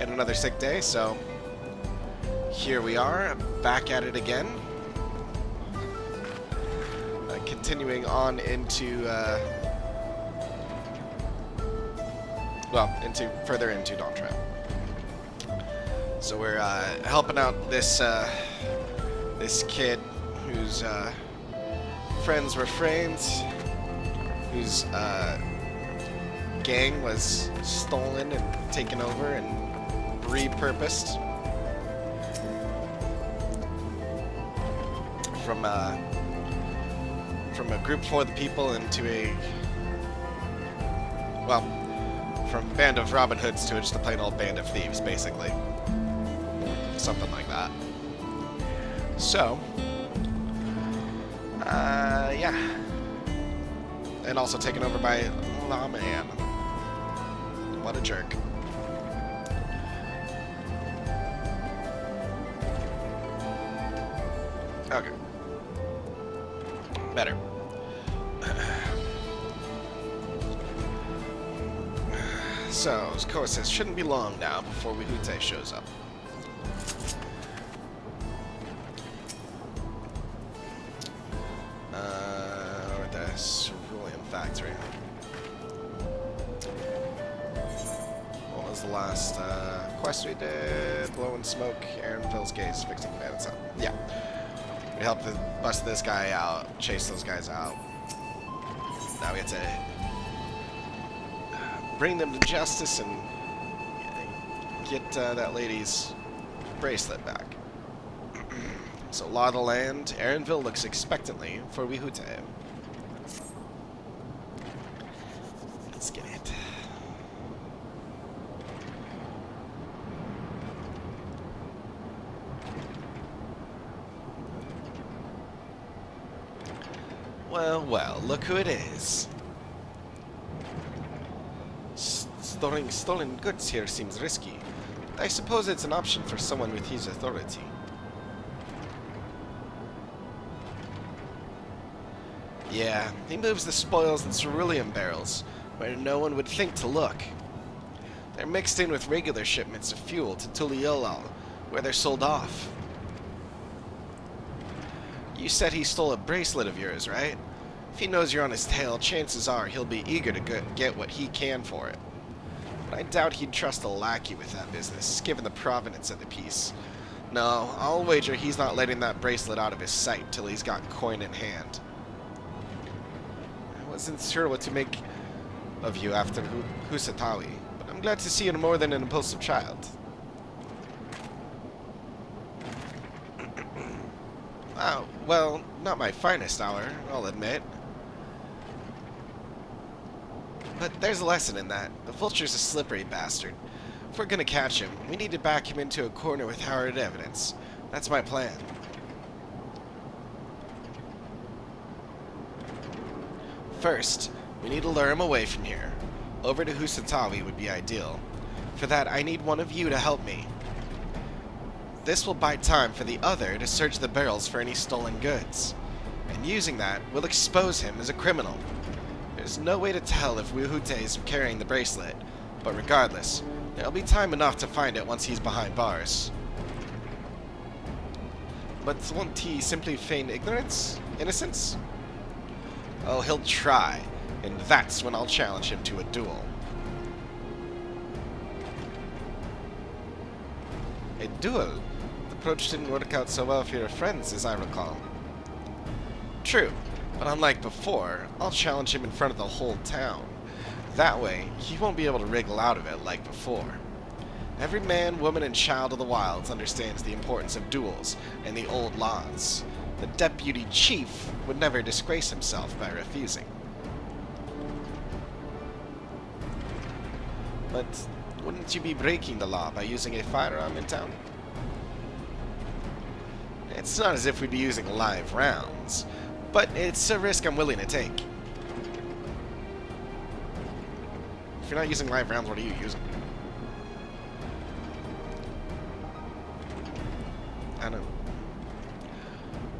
and another sick day, so here we are, back at it again. Continuing on into, further into Dawntrail. So we're helping out this this kid whose friends were friends, whose gang was stolen and taken over and repurposed from a group for the people into a, well, from a band of Robin Hoods to just a plain old band of thieves, basically. Something like that. So, yeah. And also taken over by Lawman. What a jerk. Okay. Better. So, Koa says, shouldn't be long now before Wihute shows up. Or the cerulean factory. What was the last quest we did? Blow and smoke, Aaron fills gaze, fixing bandits up. Yeah. We helped bust this guy out, chase those guys out. Now we have to bring them to justice and get that lady's bracelet back. So, law of the land, Aaronville looks expectantly for Wihute. Let's get it. Well, well, look who it is. Storing stolen goods here seems risky. I suppose it's an option for someone with his authority. Yeah, he moves the spoils in cerulean barrels, where no one would think to look. They're mixed in with regular shipments of fuel to Tuliolal, where they're sold off. You said he stole a bracelet of yours, right? If he knows you're on his tail, chances are he'll be eager to get what he can for it. But I doubt he'd trust a lackey with that business, given the provenance of the piece. No, I'll wager he's not letting that bracelet out of his sight till he's got coin in hand. I wasn't sure what to make of you after Husatawi, but I'm glad to see you're more than an impulsive child. Well, not my finest hour, I'll admit. But there's a lesson in that. The vulture's a slippery bastard. If we're gonna catch him, we need to back him into a corner with hard evidence. That's my plan. First, we need to lure him away from here. Over to Husatawi would be ideal. For that, I need one of you to help me. This will buy time for the other to search the barrels for any stolen goods. And using that, we'll expose him as a criminal. There's no way to tell if Wihute is carrying the bracelet, but regardless, there'll be time enough to find it once he's behind bars. But won't he simply feign ignorance? Innocence? Oh, he'll try, and that's when I'll challenge him to a duel. A duel? The approach didn't work out so well for your friends, as I recall. True, but unlike before, I'll challenge him in front of the whole town. That way, he won't be able to wriggle out of it like before. Every man, woman, and child of the wilds understands the importance of duels and the old laws. The deputy chief would never disgrace himself by refusing. But wouldn't you be breaking the law by using a firearm in town? It's not as if we'd be using live rounds, but it's a risk I'm willing to take. If you're not using live rounds, what are you using? I don't know.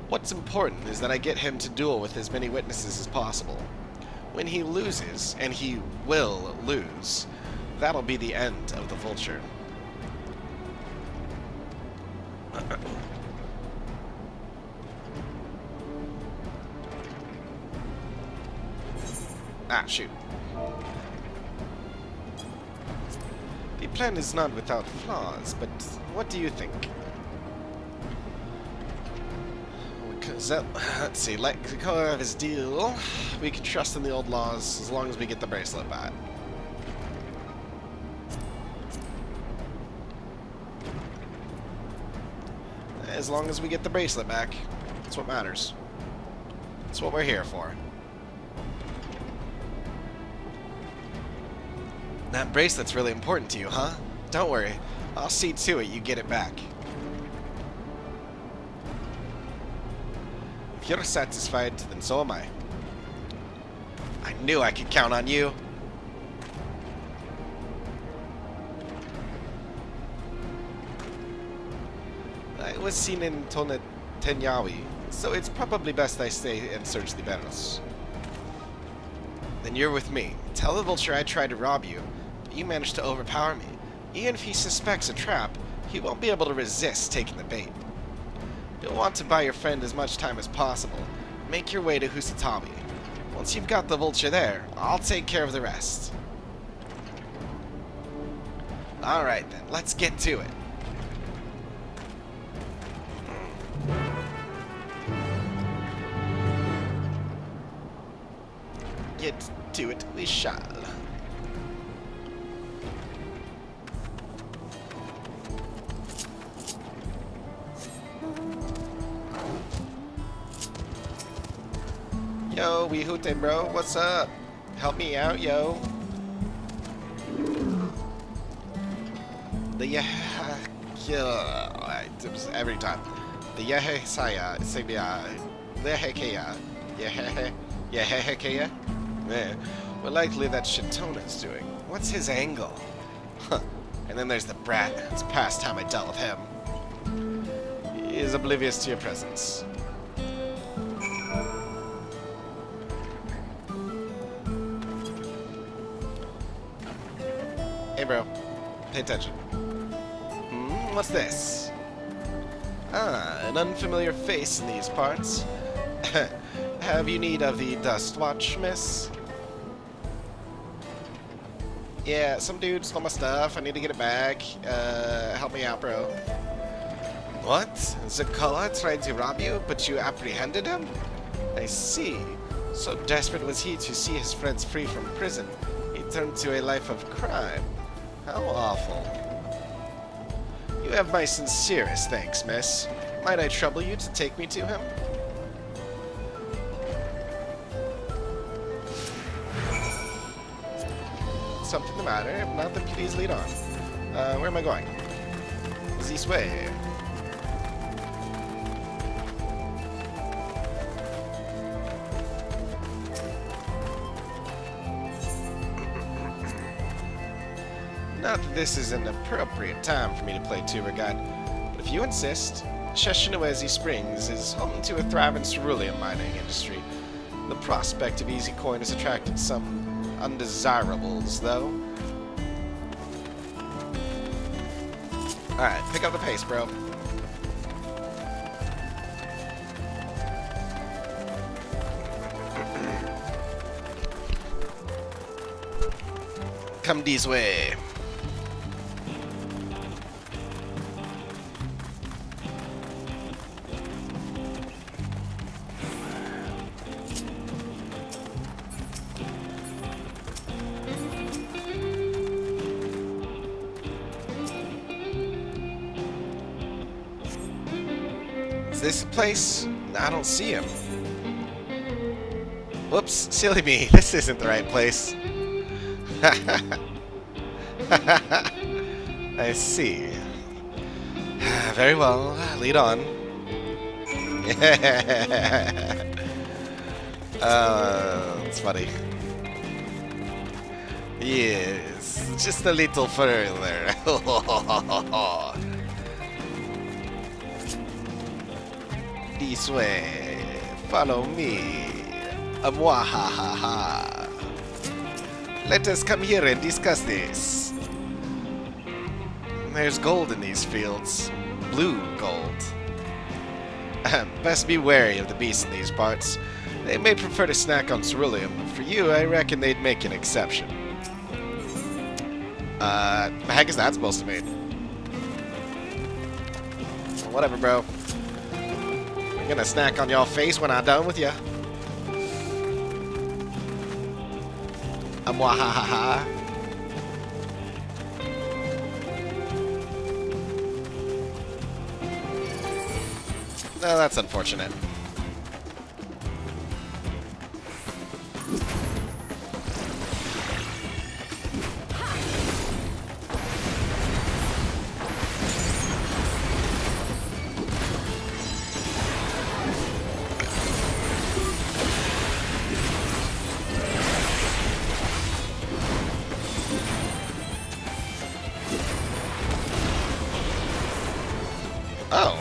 What's important is that I get him to duel with as many witnesses as possible. When he loses, and he will lose, that'll be the end of the Vulture. Ah, shoot. The plan is not without flaws, but what do you think? Because let's see, like the color of his deal, we can trust in the old laws as long as we get the bracelet back. As long as we get the bracelet back, that's what matters. That's what we're here for. That bracelet's really important to you, huh? Don't worry, I'll see to it you get it back. If you're satisfied, then so am I. I knew I could count on you. I was seen in Tenyawi, so it's probably best I stay and search the barrels. Then you're with me. Tell the vulture I tried to rob you, but you managed to overpower me. Even if he suspects a trap, he won't be able to resist taking the bait. You'll want to buy your friend as much time as possible. Make your way to Husatabi. Once you've got the vulture there, I'll take care of the rest. Alright then, let's get to it. Get to it we shall. Yo, Wehute bro, what's up? Help me out, yo. The every time. The Yehesaya, Sebia, Lehekeya, Yehekeya? Man, well, likely that Shitona's doing. What's his angle? Huh. And then there's the brat. It's past time I dealt with him. He is oblivious to your presence. Hey, bro. Pay attention. What's this? Ah, an unfamiliar face in these parts. Have you need of the dust watch, miss? Yeah, some dude stole my stuff. I need to get it back. Help me out, bro. What? Zakala tried to rob you, but you apprehended him? I see. So desperate was he to see his friends free from prison, he turned to a life of crime. How awful. You have my sincerest thanks, miss. Might I trouble you to take me to him? Something the matter? If not, then please lead on. Where am I going? This way. Not that this is an appropriate time for me to play tour guide, but if you insist, Sheshinawezi Springs is home to a thriving cerulean mining industry. The prospect of easy coin has attracted some undesirables, though. Alright, pick up the pace, bro. Come this way. Is this the place? I don't see him. Whoops, silly me. This isn't the right place. I see. Very well. Lead on. It's funny. Yes, just a little further. This way. Follow me. Mwahaha. Let us come here and discuss this. There's gold in these fields. blue gold. Best be wary of the beasts in these parts. They may prefer to snack on ceruleum, but for you, I reckon they'd make an exception. The heck is that supposed to mean? Whatever, bro. I'm gonna snack on your face when I'm done with ya. Mwahaha. No, that's unfortunate. Oh,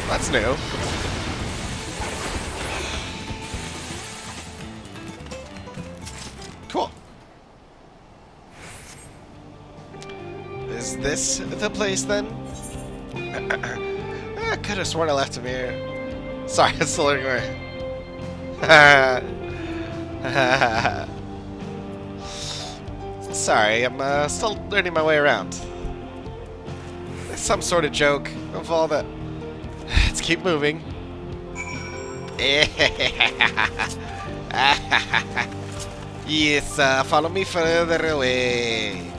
that's new. Cool. Is this the place then? I could have sworn I left him here. Sorry, I'm still learning where. Sorry, I'm still learning my way around. There's some sort of joke of all that. Let's keep moving. Yes, follow me further away.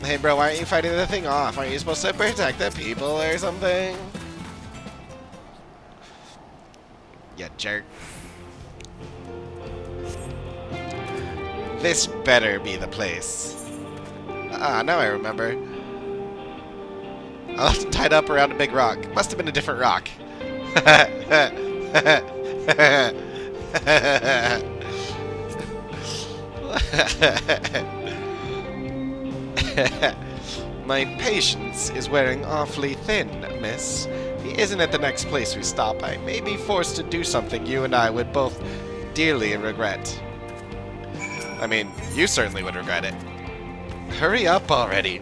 Hey bro, why aren't you fighting the thing off? Aren't you supposed to protect the people or something? You jerk. This better be the place. Ah, now I remember. I left him tied up around a big rock. Must have been a different rock. My patience is wearing awfully thin, miss. He isn't at the next place we stop. I may be forced to do something you and I would both dearly regret. I mean, you certainly would regret it. Hurry up already.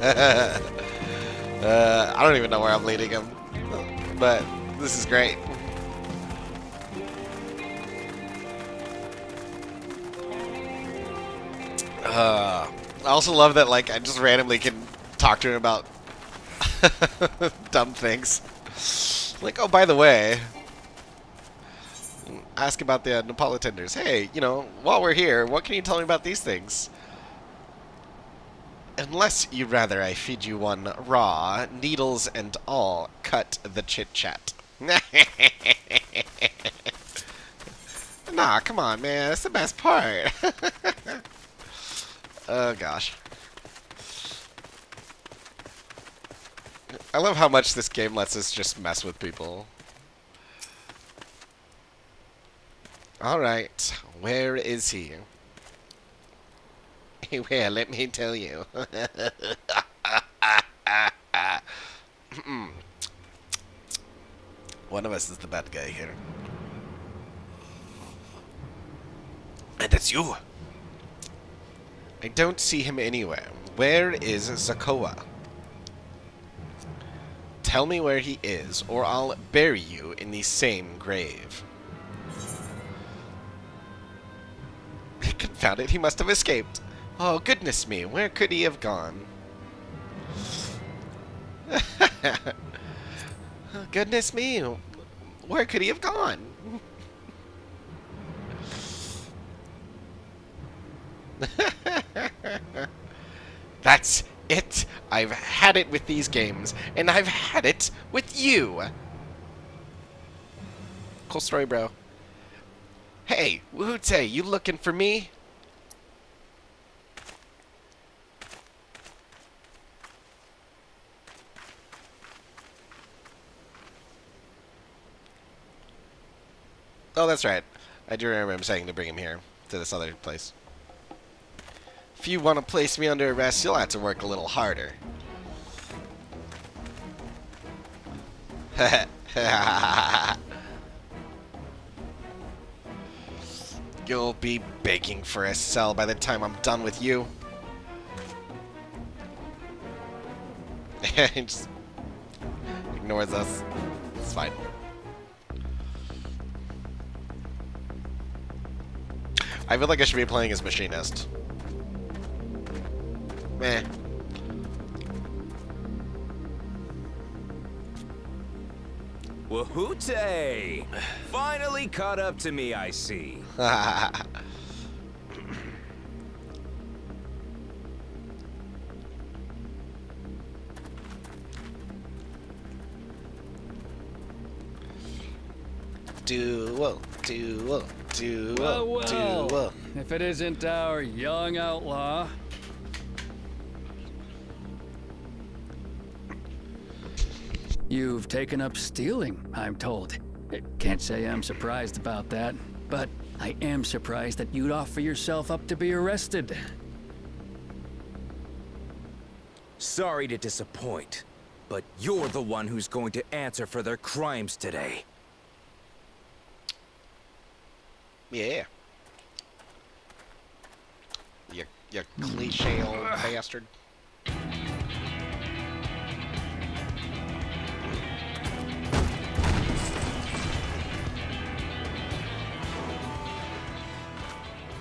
I don't even know where I'm leading him, but this is great. I also love that, like, I just randomly can talk to him about dumb things. Like, oh, by the way, ask about the Neapolitanders. Hey, you know, while we're here, what can you tell me about these things? Unless you'd rather I feed you one raw, needles and all, cut the chit-chat. Nah, come on, man. That's the best part. Oh, gosh. I love how much this game lets us just mess with people. Alright, where is he? Well, let me tell you. One of us is the bad guy here. And that's you! I don't see him anywhere. Where is Zakoa? Tell me where he is, or I'll bury you in the same grave. Confound it, he must have escaped. Oh, goodness me, where could he have gone? Goodness me, where could he have gone? That's it. I've had it with these games, and I've had it with you. Cool story, bro. Hey, Woohoo-Tay, you looking for me? Oh, that's right. I do remember him saying to bring him here, to this other place. If you want to place me under arrest, you'll have to work a little harder. You'll be begging for a cell by the time I'm done with you. He just ignores us. It's fine. I feel like I should be playing as Machinist. Meh. Wahoote! Finally caught up to me, I see. Duel. Well, if it isn't our young outlaw. You've taken up stealing, I'm told. Can't say I'm surprised about that, but I am surprised that you'd offer yourself up to be arrested. Sorry to disappoint, but you're the one who's going to answer for their crimes today. Yeah. You cliche old bastard.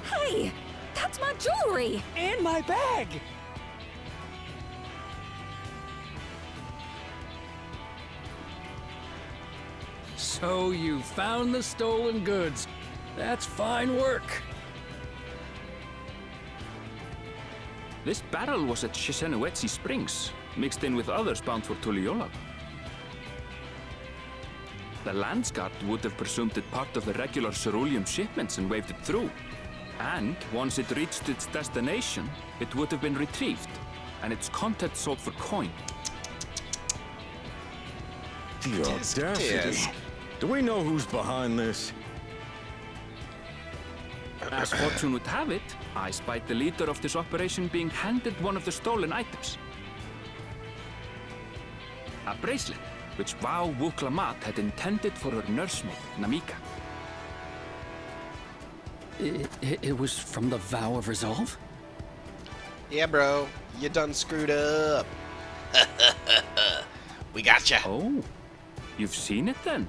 Hey, that's my jewelry! And my bag! So you found the stolen goods. That's fine work. This barrel was at Shisenuetsi Springs, mixed in with others bound for Tuliyola. The Landsguard would have presumed it part of the regular ceruleum shipments and waved it through. And once it reached its destination, it would have been retrieved, and its contents sold for coin. The audacity. Do we know who's behind this? As fortune would have it, I spied the leader of this operation being handed one of the stolen items. A bracelet, which Vau Wuklamat had intended for her nursemaid, Namika. It was from the Vow of Resolve? Yeah, bro. You done screwed up. We gotcha. Oh, you've seen it then?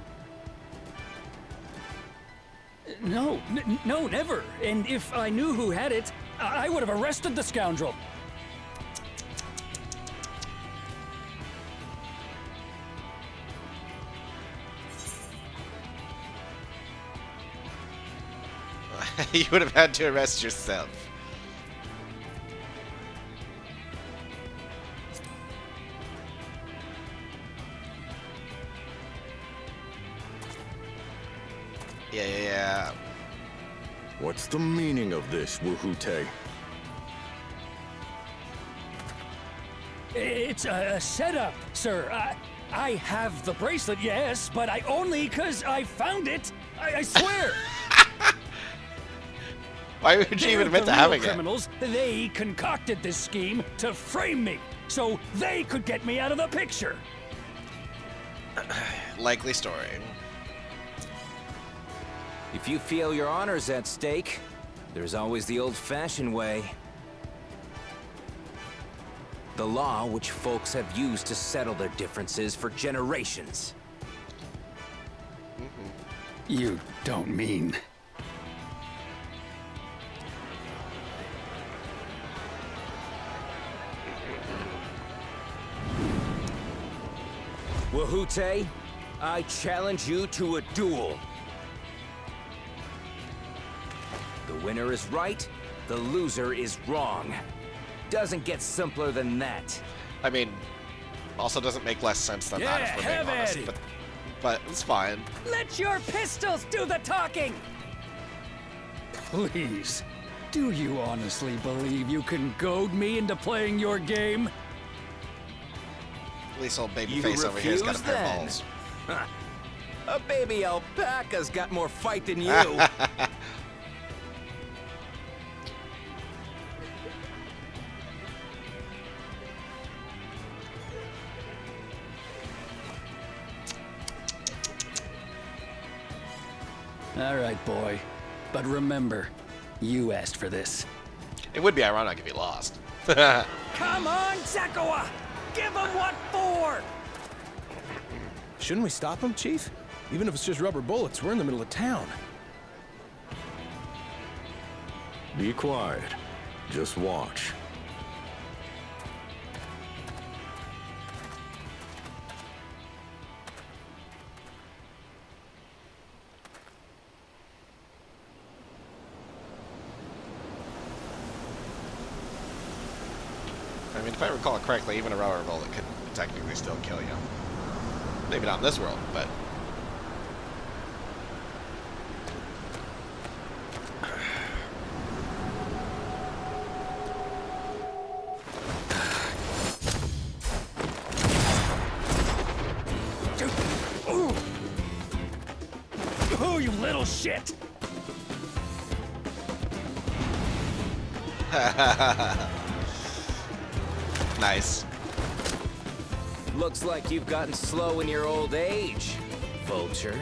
No, no, never. And if I knew who had it, I would have arrested the scoundrel. You would have had to arrest yourself. Yeah. What's the meaning of this, Wahoote? It's a setup, sir. I have the bracelet, yes, but I only 'cause I found it. I swear. Why would you even admit to having it? Criminals, they concocted this scheme to frame me, so they could get me out of the picture. Likely story. If you feel your honor's at stake, there's always the old-fashioned way. The law which folks have used to settle their differences for generations. You don't mean... Wahoote, I challenge you to a duel. The winner is right, the loser is wrong. Doesn't get simpler than that. I mean, also doesn't make less sense than that, if we're being have honest. at it. But it's fine. Let your pistols do the talking! Please, do you honestly believe you can goad me into playing your game? At least old baby You face over here's got a refuse, pair of then? balls. A baby alpaca's got more fight than you. All right, boy. But remember, you asked for this. It would be ironic if he lost. Come on, Zakawa! Give him what for! Shouldn't we stop him, Chief? Even if it's just rubber bullets, we're in the middle of town. Be quiet. Just watch. I mean, if I recall correctly, even a rubber bullet could technically still kill you. Maybe not in this world, but... Oh, you little shit! Nice. Looks like you've gotten slow in your old age, Vulture.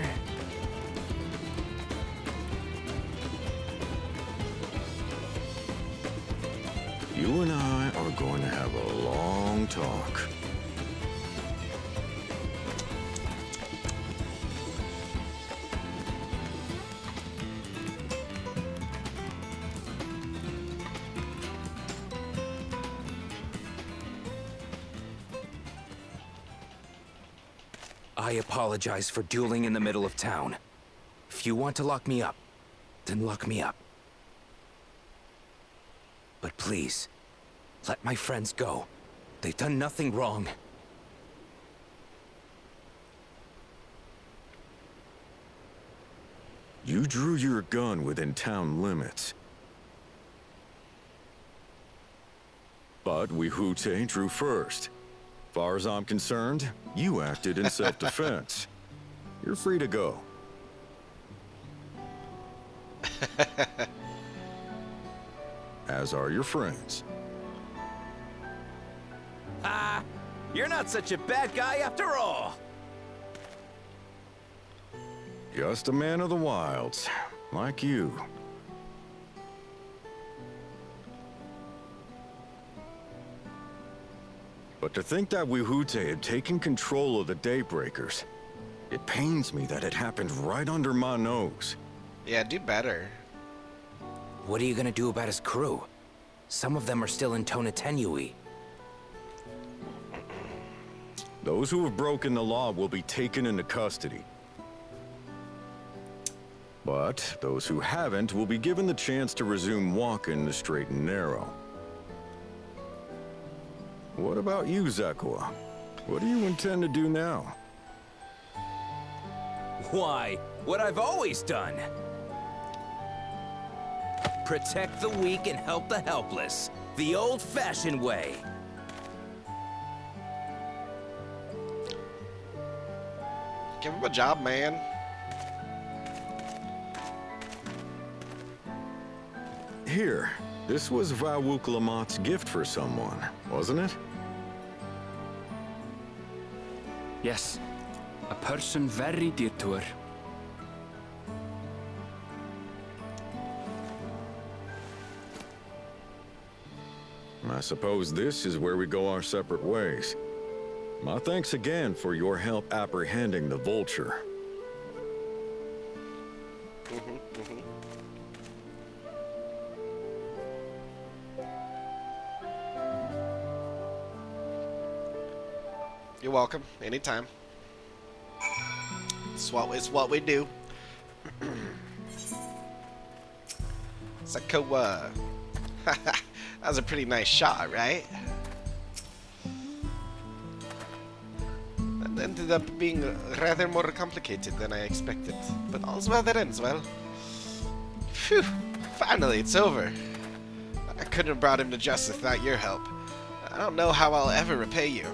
You and I are going to have a long talk. I apologize for dueling in the middle of town. If you want to lock me up, then lock me up. But please, let my friends go. They've done nothing wrong. You drew your gun within town limits. But Wihute drew first. Far as I'm concerned, you acted in self-defense. You're free to go. As are your friends. Ah, you're not such a bad guy after all. Just a man of the wilds, like you. But to think that Wihute had taken control of the Daybreakers, it pains me that it happened right under my nose. Yeah, do better. What are you gonna do about his crew? Some of them are still in Tonatenui. Those who have broken the law will be taken into custody. But those who haven't will be given the chance to resume walking the straight and narrow. What about you, Zakawa? What do you intend to do now? Why, what I've always done. Protect the weak and help the helpless. The old-fashioned way. Give him a job, man. Here, this was Vawuk Lamott's gift for someone, wasn't it? Yes, a person very dear to her. I suppose this is where we go our separate ways. My thanks again for your help apprehending the Vulture. You're welcome. Anytime. It's what we do. Zakawa. That was a pretty nice shot, right? That ended up being rather more complicated than I expected. But all's well that ends well. Phew. Finally, it's over. I couldn't have brought him to justice without your help. I don't know how I'll ever repay you.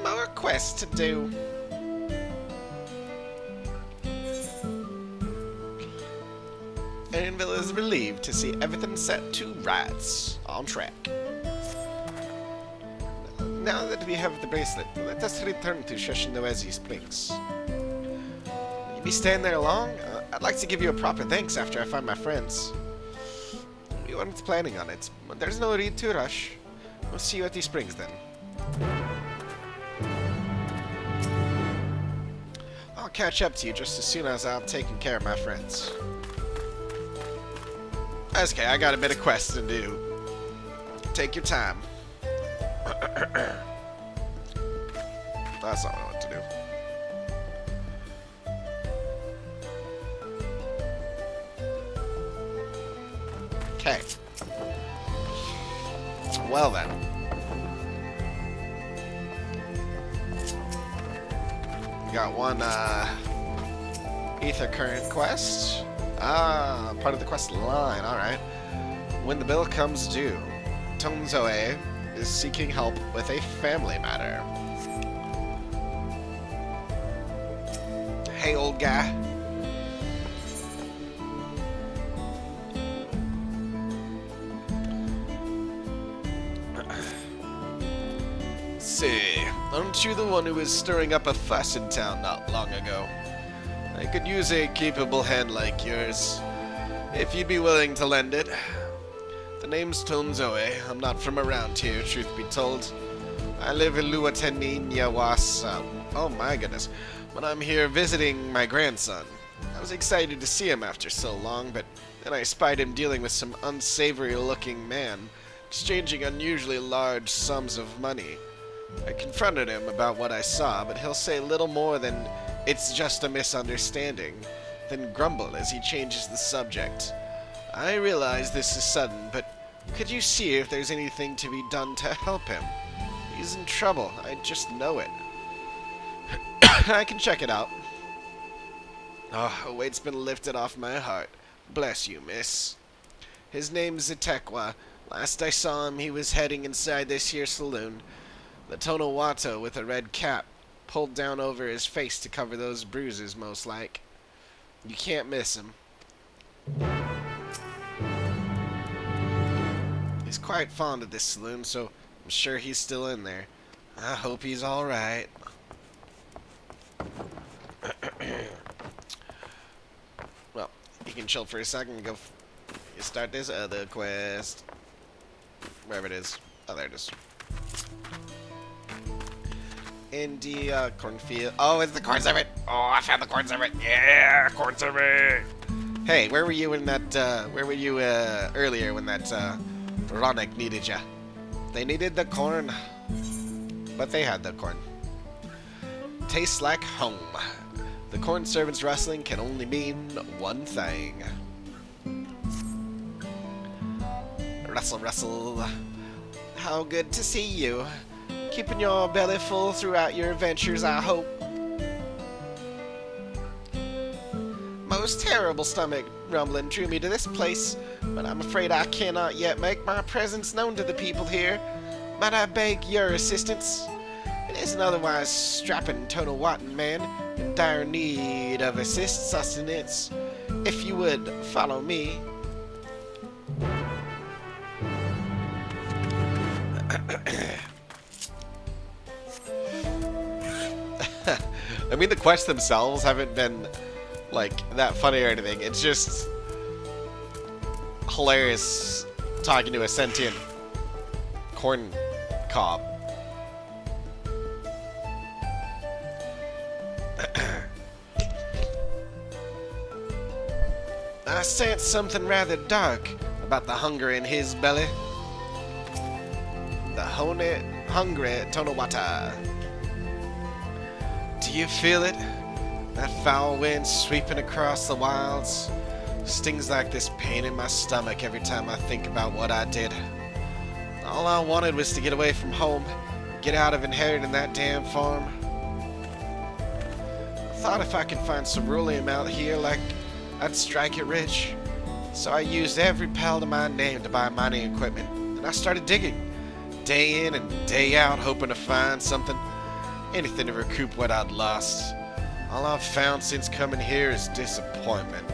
More quests to do. Anvil is relieved to see everything set to rights, on track. Now that we have the bracelet, let us return to Shoshinoezi Springs. Will you be staying there long? I'd like to give you a proper thanks after I find my friends. We weren't planning on it, but there's no need to rush. We'll see you at the springs then. I'll catch up to you just as soon as I've taken care of my friends. That's okay, I got a bit of quest to do. Take your time. That's all I know what to do. Okay. Well then. We got one Ether Current quest. Ah, part of the quest line, alright. When the bill comes due, Tonzoe is seeking help with a family matter. Hey, old guy. Say, aren't you the one who was stirring up a fuss in town not long ago? I could use a capable hand like yours, if you'd be willing to lend it. The name's Tonzoe. I'm not from around here, truth be told. I live in Luateni Nyawasa. Oh my goodness. But I'm here visiting my grandson. I was excited to see him after so long, but then I spied him dealing with some unsavory-looking man, exchanging unusually large sums of money. I confronted him about what I saw, but he'll say little more than, "It's just a misunderstanding," then grumble as he changes the subject. I realize this is sudden, but could you see if there's anything to be done to help him? He's in trouble, I just know it. I can check it out. Oh, a weight's been lifted off my heart. Bless you, miss. His name's Zetekwa. Last I saw him, he was heading inside this here saloon. The Tonowato with a red cap, pulled down over his face to cover those bruises, most like. You can't miss him. He's quite fond of this saloon, so I'm sure he's still in there. I hope he's alright. Well, you can chill for a second and go start this other quest. Wherever it is. Oh, there it is. In the cornfield. Oh, it's the corn servant. Oh, I found the corn servant. Yeah, corn servant. Hey, where were you in that, where were you, earlier when that, Ronick needed ya? They needed the corn. But they had the corn. Tastes like home. The corn servant's rustling can only mean one thing. Rustle, rustle. How good to see you. Keeping your belly full throughout your adventures, I hope. Most terrible stomach rumbling drew me to this place, but I'm afraid I cannot yet make my presence known to the people here. Might I beg your assistance? It is an otherwise strapping Tonawatan man in dire need of sustenance. If you would follow me. I mean, the quests themselves haven't been, like, that funny or anything. It's just hilarious talking to a sentient corn cob. I sense something rather dark about the hunger in his belly. The hungry Tonawata. Do you feel it? That foul wind sweeping across the wilds stings like this pain in my stomach every time I think about what I did. All I wanted was to get away from home, get out of inheriting that damn farm. I thought if I could find ceruleum out here, like, I'd strike it rich. So I used every pound of my name to buy mining equipment, and I started digging, day in and day out, hoping to find something, anything to recoup what I'd lost. All I've found since coming here is disappointment.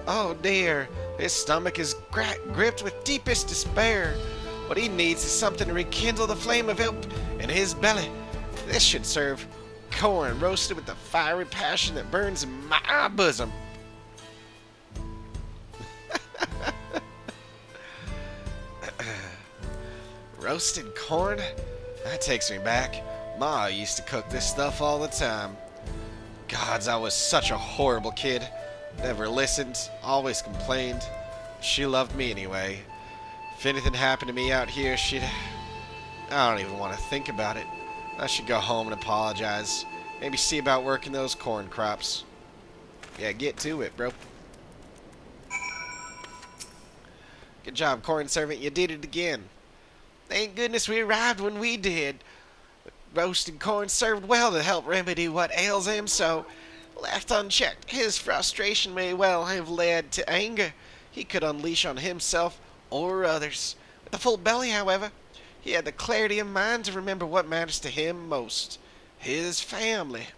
Oh dear, his stomach is gripped with deepest despair. What he needs is something to rekindle the flame of hope in his belly. This should serve corn roasted with the fiery passion that burns in my bosom. Roasted corn? That takes me back. Ma used to cook this stuff all the time. Gods, I was such a horrible kid. Never listened, always complained. She loved me anyway. If anything happened to me out here, I don't even want to think about it. I should go home and apologize. Maybe see about working those corn crops. Yeah, get to it, bro. Good job, corn servant. You did it again. Thank goodness we arrived when we did. Roasted corn served well to help remedy what ails him, so left unchecked, his frustration may well have led to anger he could unleash on himself or others. With a full belly, however, he had the clarity of mind to remember what matters to him most, his family.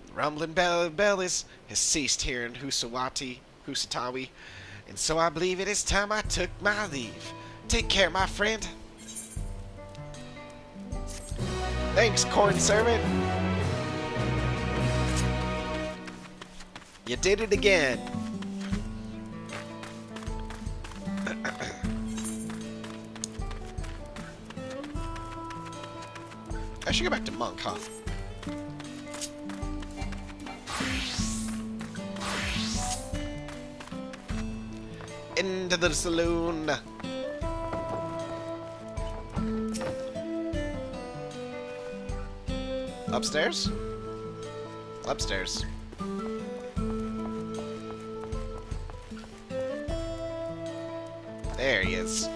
The rumbling bell of bellies has ceased here in Husatawi, and so I believe it is time I took my leave. Take care, my friend. Thanks, corn servant. You did it again. I should go back to Monk, huh? Into the saloon. Upstairs? Upstairs. There he is.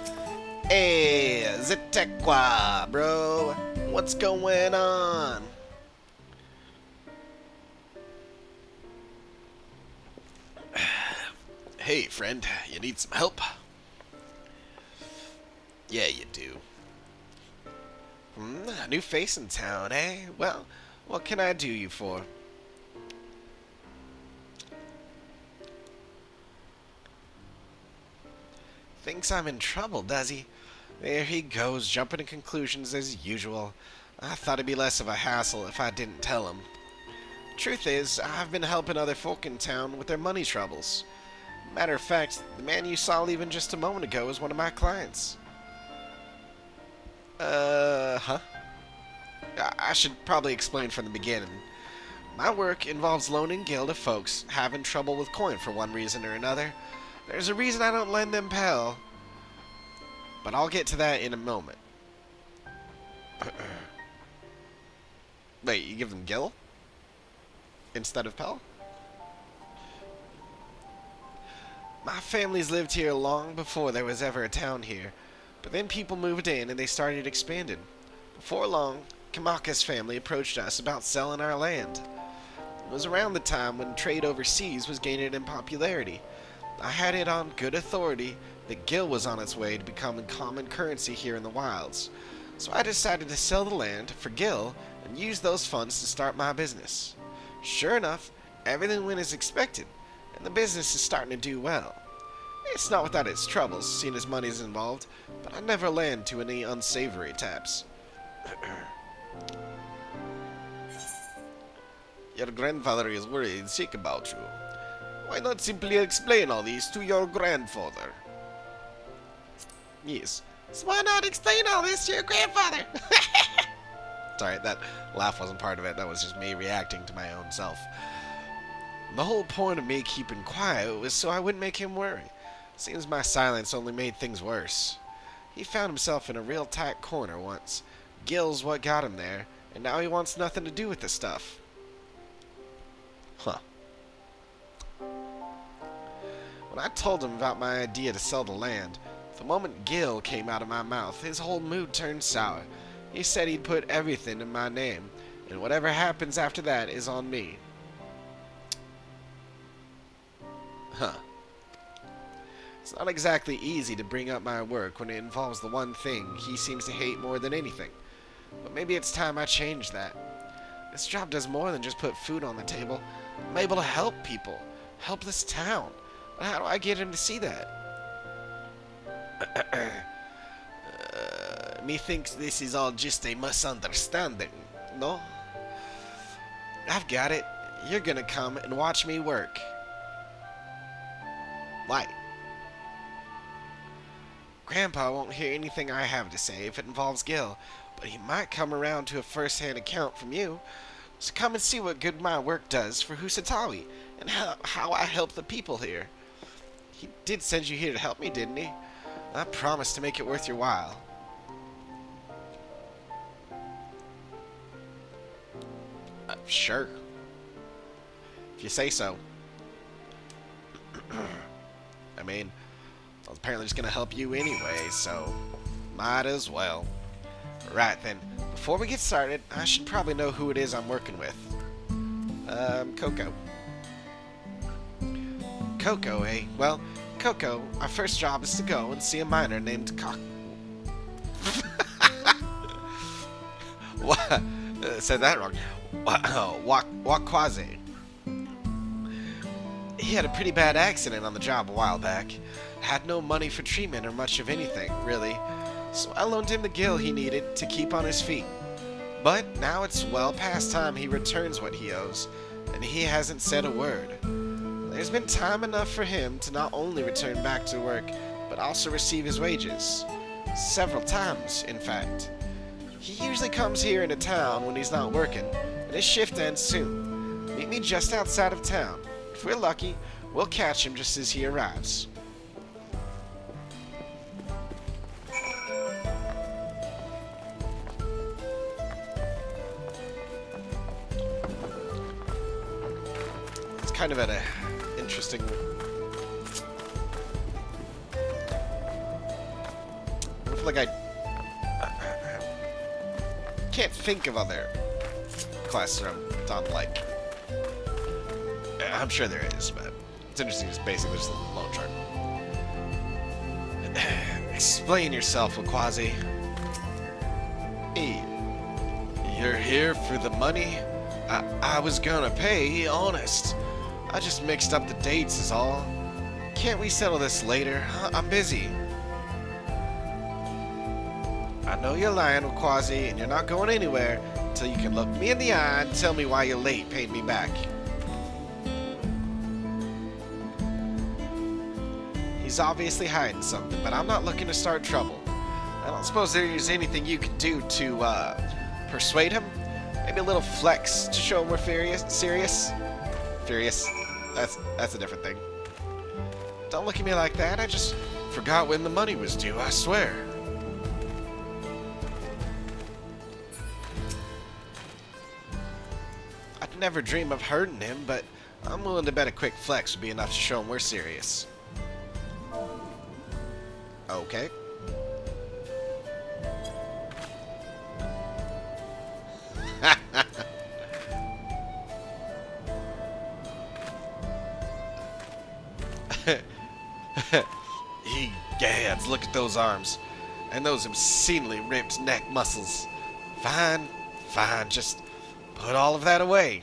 Hey, Zitekwa, bro. What's going on? Hey, friend. You need some help? Yeah, you do. A new face in town, eh? Well, what can I do you for? Thinks I'm in trouble, does he? There he goes, jumping to conclusions as usual. I thought it'd be less of a hassle if I didn't tell him. Truth is, I've been helping other folk in town with their money troubles. Matter of fact, the man you saw leaving just a moment ago is one of my clients. Huh? I should probably explain from the beginning. My work involves loaning Guild of folks having trouble with coin for one reason or another. There's a reason I don't lend them Pell, but I'll get to that in a moment. Wait, you give them Gil instead of Pell? My family's lived here long before there was ever a town here, but then people moved in and they started expanding. Before long, Kamaka's family approached us about selling our land. It was around the time when trade overseas was gaining in popularity. I had it on good authority that Gil was on its way to becoming common currency here in the wilds. So I decided to sell the land for Gil and use those funds to start my business. Sure enough, everything went as expected, and the business is starting to do well. It's not without its troubles, seeing as money is involved, but I never land to any unsavory taps. Your grandfather is worried and sick about you. Why not simply explain all this to your grandfather? Yes. So why not explain all this to your grandfather? Sorry, that laugh wasn't part of it. That was just me reacting to my own self. The whole point of me keeping quiet was so I wouldn't make him worry. Seems my silence only made things worse. He found himself in a real tight corner once. Gil's what got him there, and now he wants nothing to do with the stuff. Huh. When I told him about my idea to sell the land, the moment Gil came out of my mouth, his whole mood turned sour. He said he'd put everything in my name, and whatever happens after that is on me. Huh. It's not exactly easy to bring up my work when it involves the one thing he seems to hate more than anything. But maybe it's time I change that. This job does more than just put food on the table. I'm able to help people, help this town. But how do I get him to see that? Methinks this is all just a misunderstanding, no? I've got it. You're gonna come and watch me work. Why? Grandpa won't hear anything I have to say if it involves Gil, but he might come around to a first-hand account from you. So come and see what good my work does for Husatawi, and how I help the people here. He did send you here to help me, didn't he? I promise to make it worth your while. Sure. If you say so. I mean, I was apparently just gonna help you anyway, so might as well. Right then, before we get started, I should probably know who it is I'm working with. Coco. Coco, eh? Well, Coco, our first job is to go and see a miner named What? Said that wrong. Wakwaze. He had a pretty bad accident on the job a while back. Had no money for treatment or much of anything, really. So I loaned him the gil he needed to keep on his feet. But now it's well past time he returns what he owes, and he hasn't said a word. There's been time enough for him to not only return back to work, but also receive his wages. Several times, in fact. He usually comes here into town when he's not working, and his shift ends soon. Meet me just outside of town. If we're lucky, we'll catch him just as he arrives. It's kind of an interesting... I feel like I can't think of other classes that I don't like. I'm sure there is, but it's interesting. It's basically just a loan chart. Explain yourself, Wakwaze. Hey, you're here for the money? I was gonna pay, honest. I just mixed up the dates is all. Can't we settle this later? I'm busy. I know you're lying, Wakwaze, and you're not going anywhere until you can look me in the eye and tell me why you're late paying me back. He's obviously hiding something, but I'm not looking to start trouble. I don't suppose there's anything you could do to, persuade him? Maybe a little flex to show him we're serious? Furious? That's a different thing. Don't look at me like that. I just forgot when the money was due, I swear. I'd never dream of hurting him, but I'm willing to bet a quick flex would be enough to show him we're serious. Okay. Egads, look at those arms. And those obscenely ripped neck muscles. Fine, fine, just put all of that away.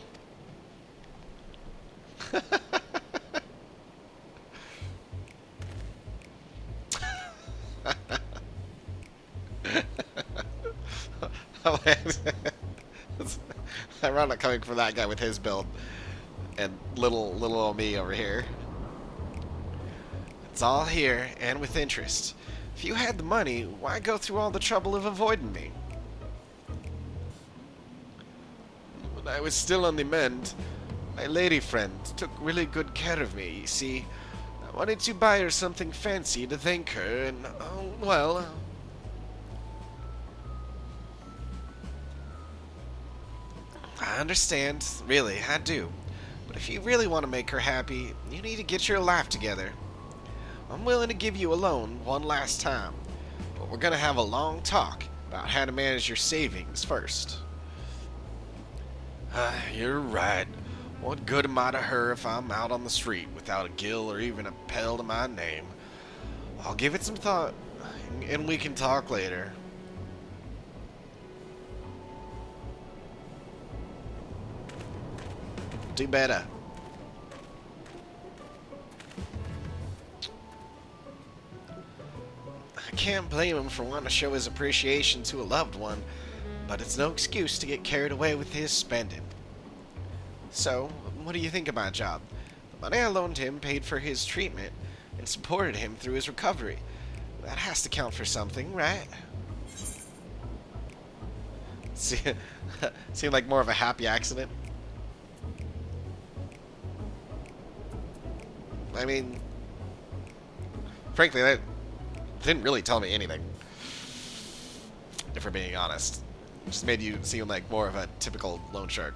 It's ironic coming from that guy with his build and little old me over here. It's all here and with interest. If you had the money, why go through all the trouble of avoiding me? When I was still on the mend, my lady friend took really good care of me, you see. I wanted to buy her something fancy to thank her, and, oh, well... I understand, really, I do. But if you really want to make her happy, you need to get your life together. I'm willing to give you a loan one last time, but we're gonna have a long talk about how to manage your savings first. You're right. What good am I to her if I'm out on the street without a gill or even a pell to my name? I'll give it some thought, and we can talk later. Do better. can't blame him for wanting to show his appreciation to a loved one, but it's no excuse to get carried away with his spending. So, what do you think of my job? The money I loaned him paid for his treatment and supported him through his recovery. That has to count for something, right? Seemed like more of a happy accident. I mean, frankly, that didn't really tell me anything, if we're being honest. It just made you seem like more of a typical loan shark.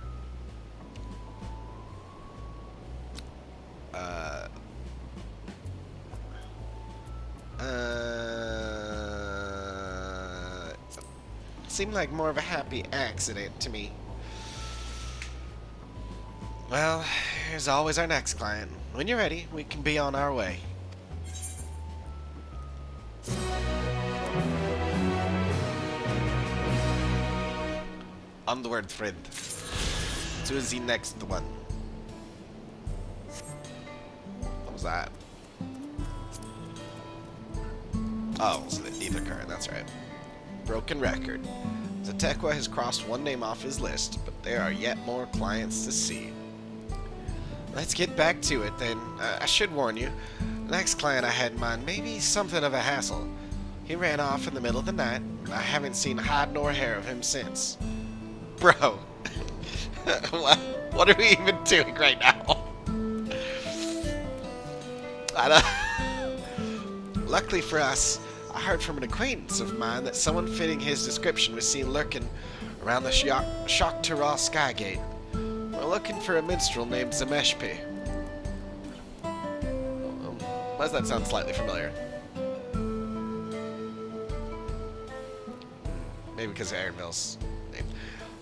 Seemed like more of a happy accident to me. Well, here's always our next client. When you're ready, we can be on our way. Onward, friend. To the next one. What was that? Oh, it's the ether card, that's right. Broken record. Zatekwa has crossed one name off his list, but there are yet more clients to see. Let's get back to it, then. I should warn you, the next client I had in mind may be something of a hassle. He ran off in the middle of the night, and I haven't seen hide nor hair of him since. Bro, what are we even doing right now? Luckily for us, I heard from an acquaintance of mine that someone fitting his description was seen lurking around the Shakhtara Skygate. We're looking for a minstrel named Zameshpi. Why does that sound slightly familiar? Maybe because of Aaron Mills' name.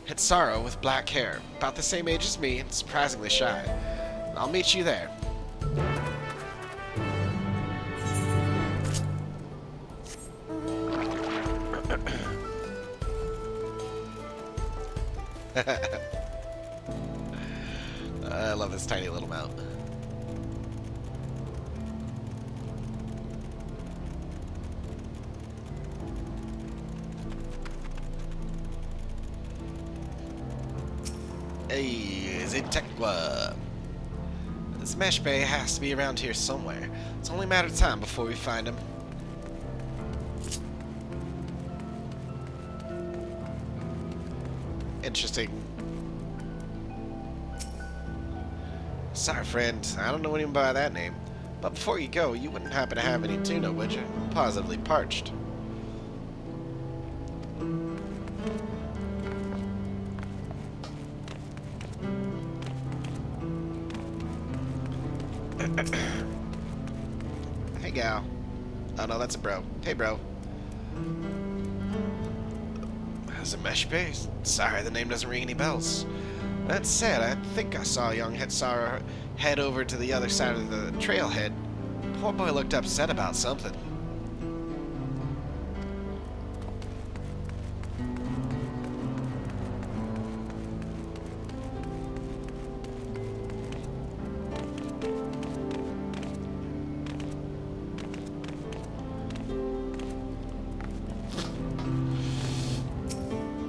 Hitsaro with black hair, about the same age as me and surprisingly shy. I'll meet you there. I love this tiny little mount. Hey, Zatekwa. This mesh bay has to be around here somewhere. It's only a matter of time before we find him. Interesting. Sorry, friend. I don't know anyone by that name. But before you go, you wouldn't happen to have any tuna, would you? Positively parched. Hey, gal. Oh, no, that's a bro. Hey, bro. How's a mesh base? Sorry, the name doesn't ring any bells. That said, I think I saw young Hitsara head over to the other side of the trailhead. Poor boy looked upset about something.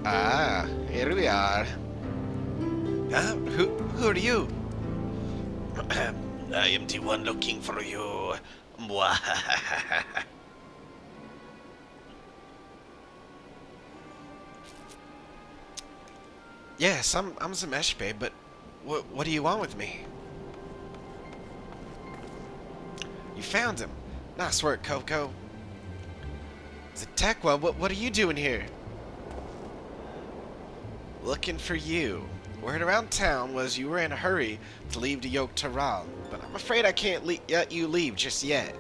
Ah, here we are. Who are you? I am the one looking for you. Yes, I'm Zamesh Bay, but what do you want with me? You found him. Nice work, Coco. Zatekwa, what are you doing here? Looking for you. Word around town was you were in a hurry to leave to Yok Taral, but I'm afraid I can't let you leave just yet.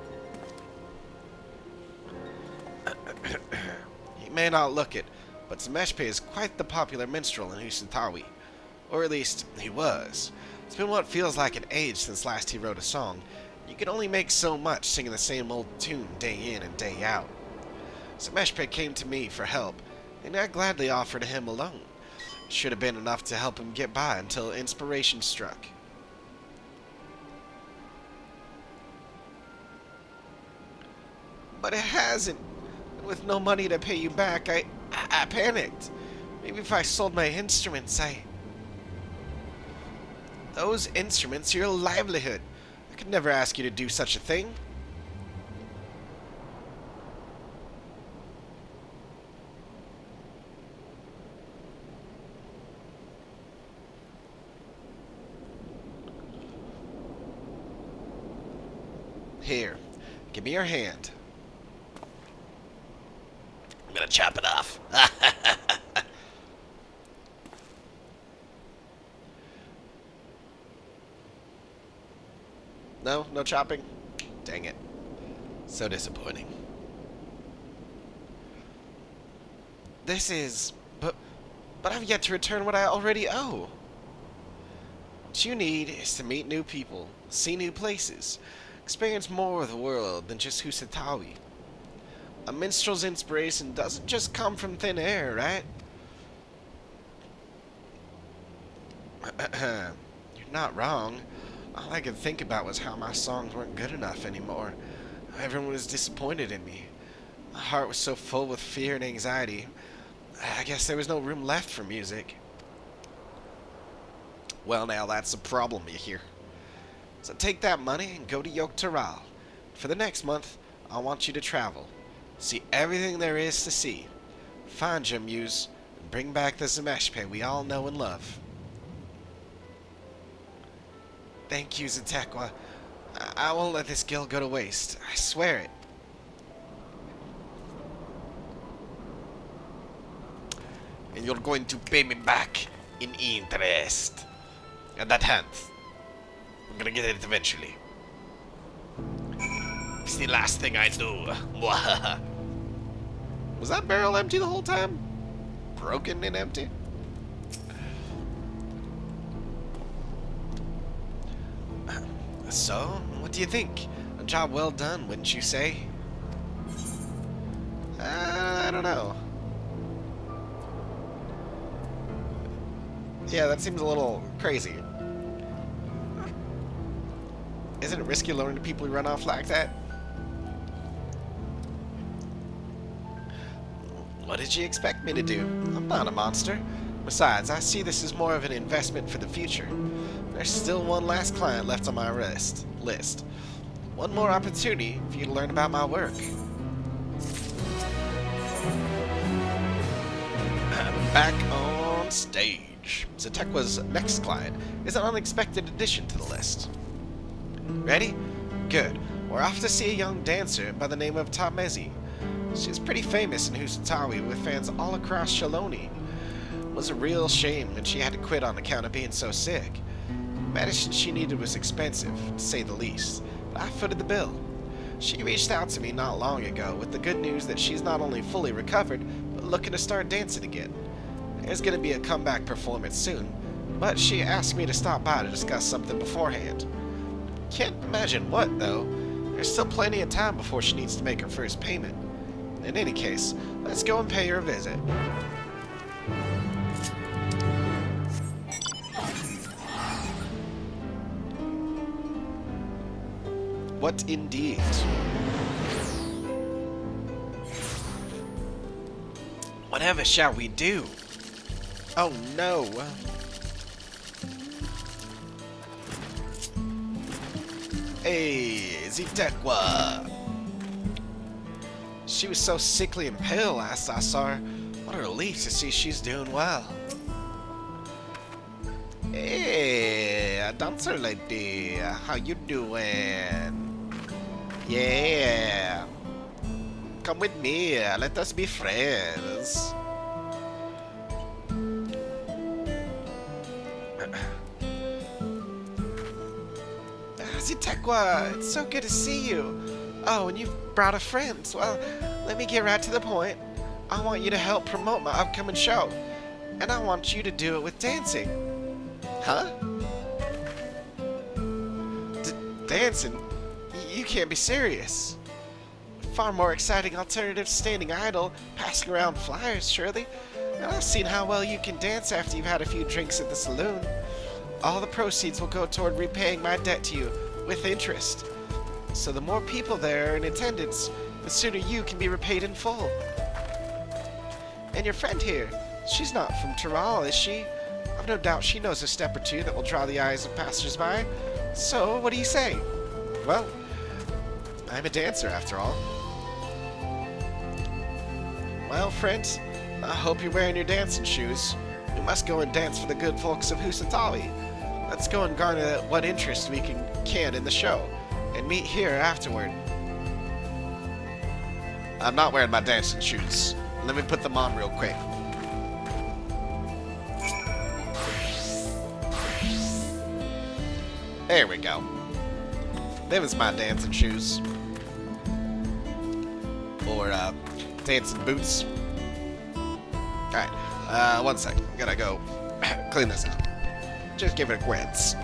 He may not look it, but Zameshpe is quite the popular minstrel in Husantawi. Or at least, he was. It's been what feels like an age since last he wrote a song. You can only make so much singing the same old tune day in and day out. Zameshpe came to me for help, and I gladly offered him a loan. Should have been enough to help him get by until inspiration struck. But it hasn't. With no money to pay you back, I panicked. Maybe if I sold my instruments, Those instruments are your livelihood. I could never ask you to do such a thing. Here, give me your hand. I'm gonna chop it off. No? No chopping? Dang it. So disappointing. This is... But I've yet to return what I already owe. What you need is to meet new people, see new places, experience more of the world than just Husatawi. A minstrel's inspiration doesn't just come from thin air, right? You're not wrong. All I could think about was how my songs weren't good enough anymore. Everyone was disappointed in me. My heart was so full with fear and anxiety. I guess there was no room left for music. Well, now that's a problem, you hear. So take that money and go to Yogg-Taral. For the next month, I want you to travel. See everything there is to see. Find your muse, and bring back the Zemeshpe we all know and love. Thank you, Zetekwa. I won't let this guild go to waste. I swear it. And you're going to pay me back in interest. And that hand. I'm gonna get it eventually. It's the last thing I do. Was that barrel empty the whole time? Broken and empty? So, what do you think? A job well done, wouldn't you say? I don't know. Yeah, that seems a little crazy. Isn't it risky loaning to people who run off like that? What did you expect me to do? I'm not a monster. Besides, I see this as more of an investment for the future. There's still one last client left on my list. One more opportunity for you to learn about my work. Back on stage. Zetekwa's next client is an unexpected addition to the list. Ready? Good. We're off to see a young dancer by the name of Tamezi. She's pretty famous in Husatawi with fans all across Shaloni. It was a real shame that she had to quit on account of being so sick. The medicine she needed was expensive, to say the least, but I footed the bill. She reached out to me not long ago with the good news that she's not only fully recovered, but looking to start dancing again. There's going to be a comeback performance soon, but she asked me to stop by to discuss something beforehand. Can't imagine what, though. There's still plenty of time before she needs to make her first payment. In any case, let's go and pay her a visit. What indeed? Whatever shall we do? Oh no! Hey, Zetekwa! She was so sickly and pale last I saw her. What a relief to see she's doing well. Hey, dancer lady, how you doing? Yeah. Come with me, let us be friends. Zetekwa, it's so good to see you. Oh, and you've brought a friend. Well, let me get right to the point. I want you to help promote my upcoming show. And I want you to do it with dancing. Huh? Dancing? You can't be serious. Far more exciting alternative to standing idle, passing around flyers, surely. And I've seen how well you can dance after you've had a few drinks at the saloon. All the proceeds will go toward repaying my debt to you, with interest. So the more people there are in attendance, the sooner you can be repaid in full. And your friend here, she's not from Tyrol, is she? I've no doubt she knows a step or two that will draw the eyes of passers-by. So, what do you say? Well, I'm a dancer, after all. Well, friends, I hope you're wearing your dancing shoes. We must go and dance for the good folks of Husantawi. Let's go and garner what interest we can in the show, and meet here afterward. I'm not wearing my dancing shoes. Let me put them on real quick. There we go. Them is my dancing shoes. Or, dancing boots. Alright, one second. I gotta go clean this out. Just give it a glance.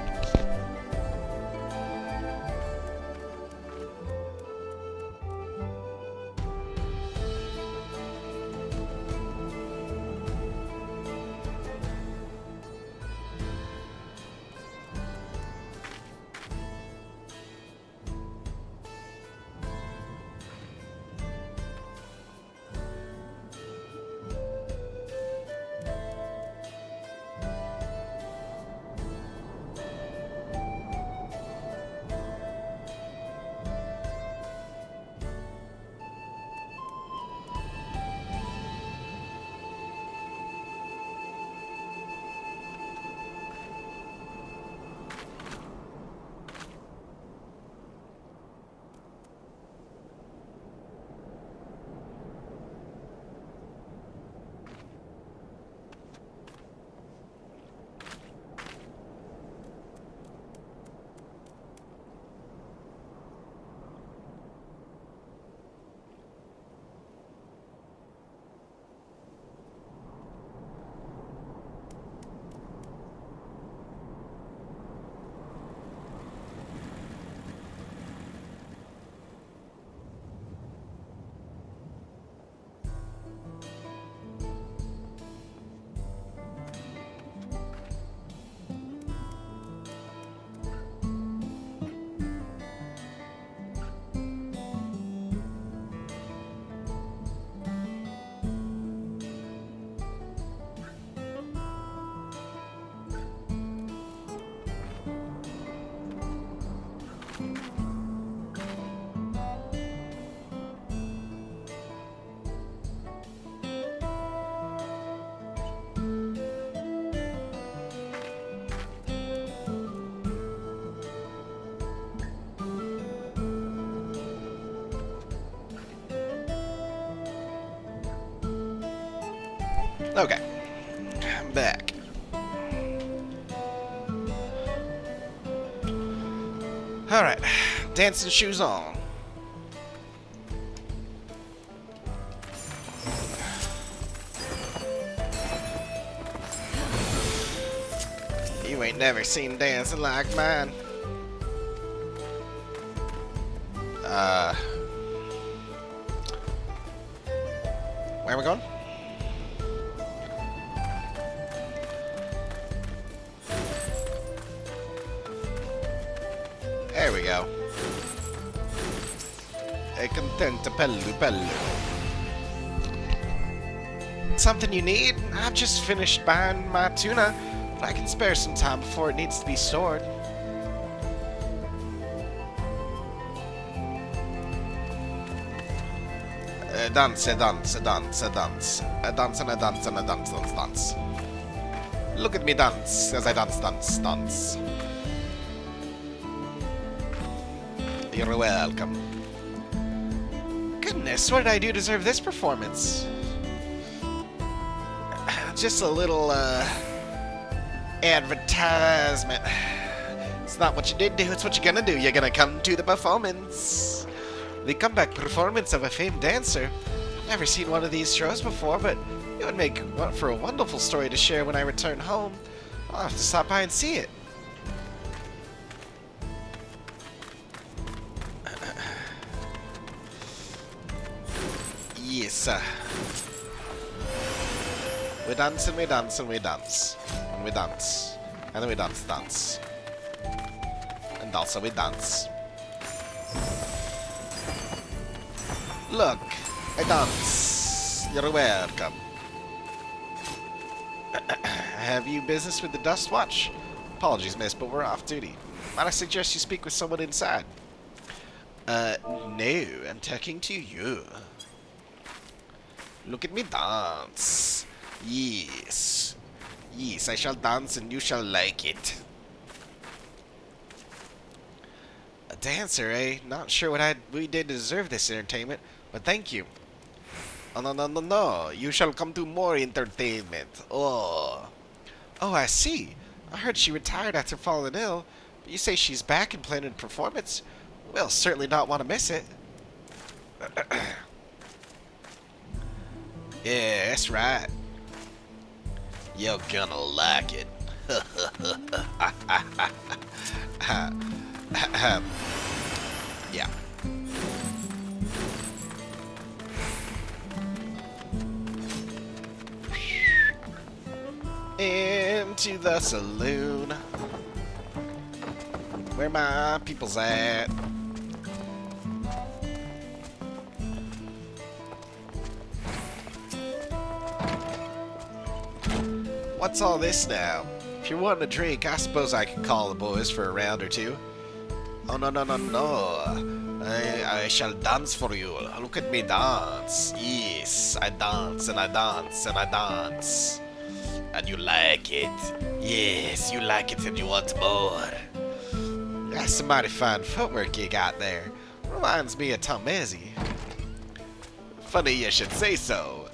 Okay, I'm back. Alright, dancing shoes on. You ain't never seen dancing like mine. Where are we going? There we go. E contenta pellu pellu. Something you need? I've just finished buying my tuna, but I can spare some time before it needs to be stored. Dance, dance, dance, dance. A dance and a dance and a dance, dance, dance. Look at me dance as I dance, dance, dance. You're welcome. Goodness, what did I do to deserve this performance? Just a little, advertisement. It's not what you did do, it's what you're gonna do. You're gonna come to the performance. The comeback performance of a famed dancer. I've never seen one of these shows before, but it would make for a wonderful story to share when I return home. I'll have to stop by and see it. Yes. We dance and we dance and we dance. And we dance. And then we dance, dance. And also we dance. Look, I dance. You're welcome. Have you business with the Dust Watch? Apologies, miss, but we're off duty. Might I suggest you speak with someone inside? No, I'm talking to you. Look at me dance. Yes. Yes, I shall dance and you shall like it. A dancer, eh? Not sure what we did to deserve this entertainment, but thank you. Oh, no, no, no, no. You shall come to more entertainment. Oh. Oh, I see. I heard she retired after falling ill, but you say she's back and planning a performance? We'll certainly not want to miss it. Yeah, that's right. You're gonna like it. Yeah. Into the saloon. Where my people's at? What's all this now? If you're wanting a drink, I suppose I could call the boys for a round or two. Oh, no, no, no, no. I shall dance for you. Look at me dance. Yes, I dance and I dance and I dance. And you like it. Yes, you like it and you want more. That's some mighty fine footwork you got there. Reminds me of Tom Mezzi. Funny you should say so.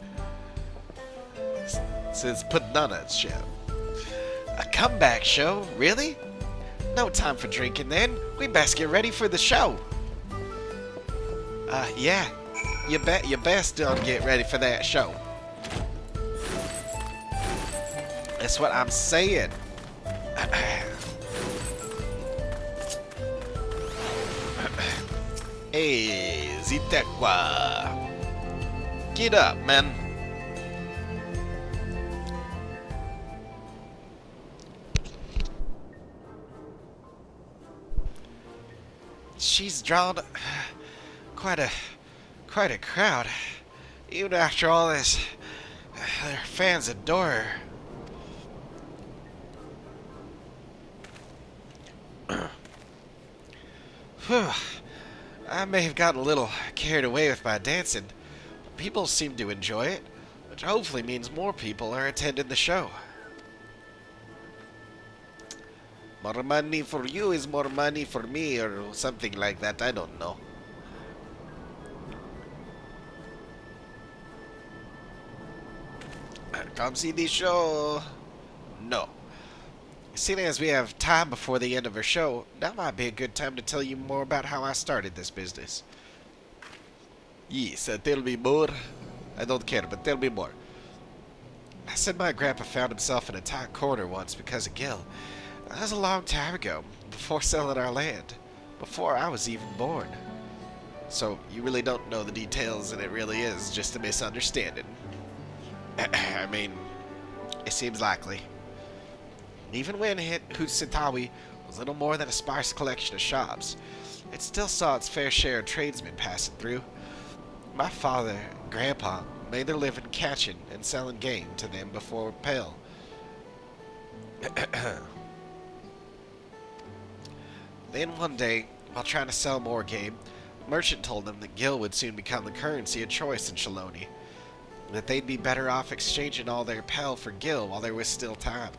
Since putting on a show. A comeback show? Really? No time for drinking then. We best get ready for the show. Yeah. You best don't get ready for that show. That's what I'm saying. Hey, Zitekwa. Get up, man. She's drawn quite a crowd. Even after all this, her fans adore her. Whew. I may have gotten a little carried away with my dancing, but people seem to enjoy it, which hopefully means more people are attending the show. More money for you is more money for me, or something like that, I don't know. Come see the show. No. Seeing as we have time before the end of our show, now might be a good time to tell you more about how I started this business. Yes, tell me more. I don't care, but tell me more. I said my grandpa found himself in a tight corner once because of Gil. That was a long time ago, before selling our land, before I was even born. So you really don't know the details, and it really is just a misunderstanding. I mean, it seems likely. Even when Husitawi was little more than a sparse collection of shops, it still saw its fair share of tradesmen passing through. My father and Grandpa made their living catching and selling game to them before Pale. Then one day, while trying to sell more game, the merchant told them that Gil would soon become the currency of choice in Shaloni, and that they'd be better off exchanging all their Pel for Gil while there was still time.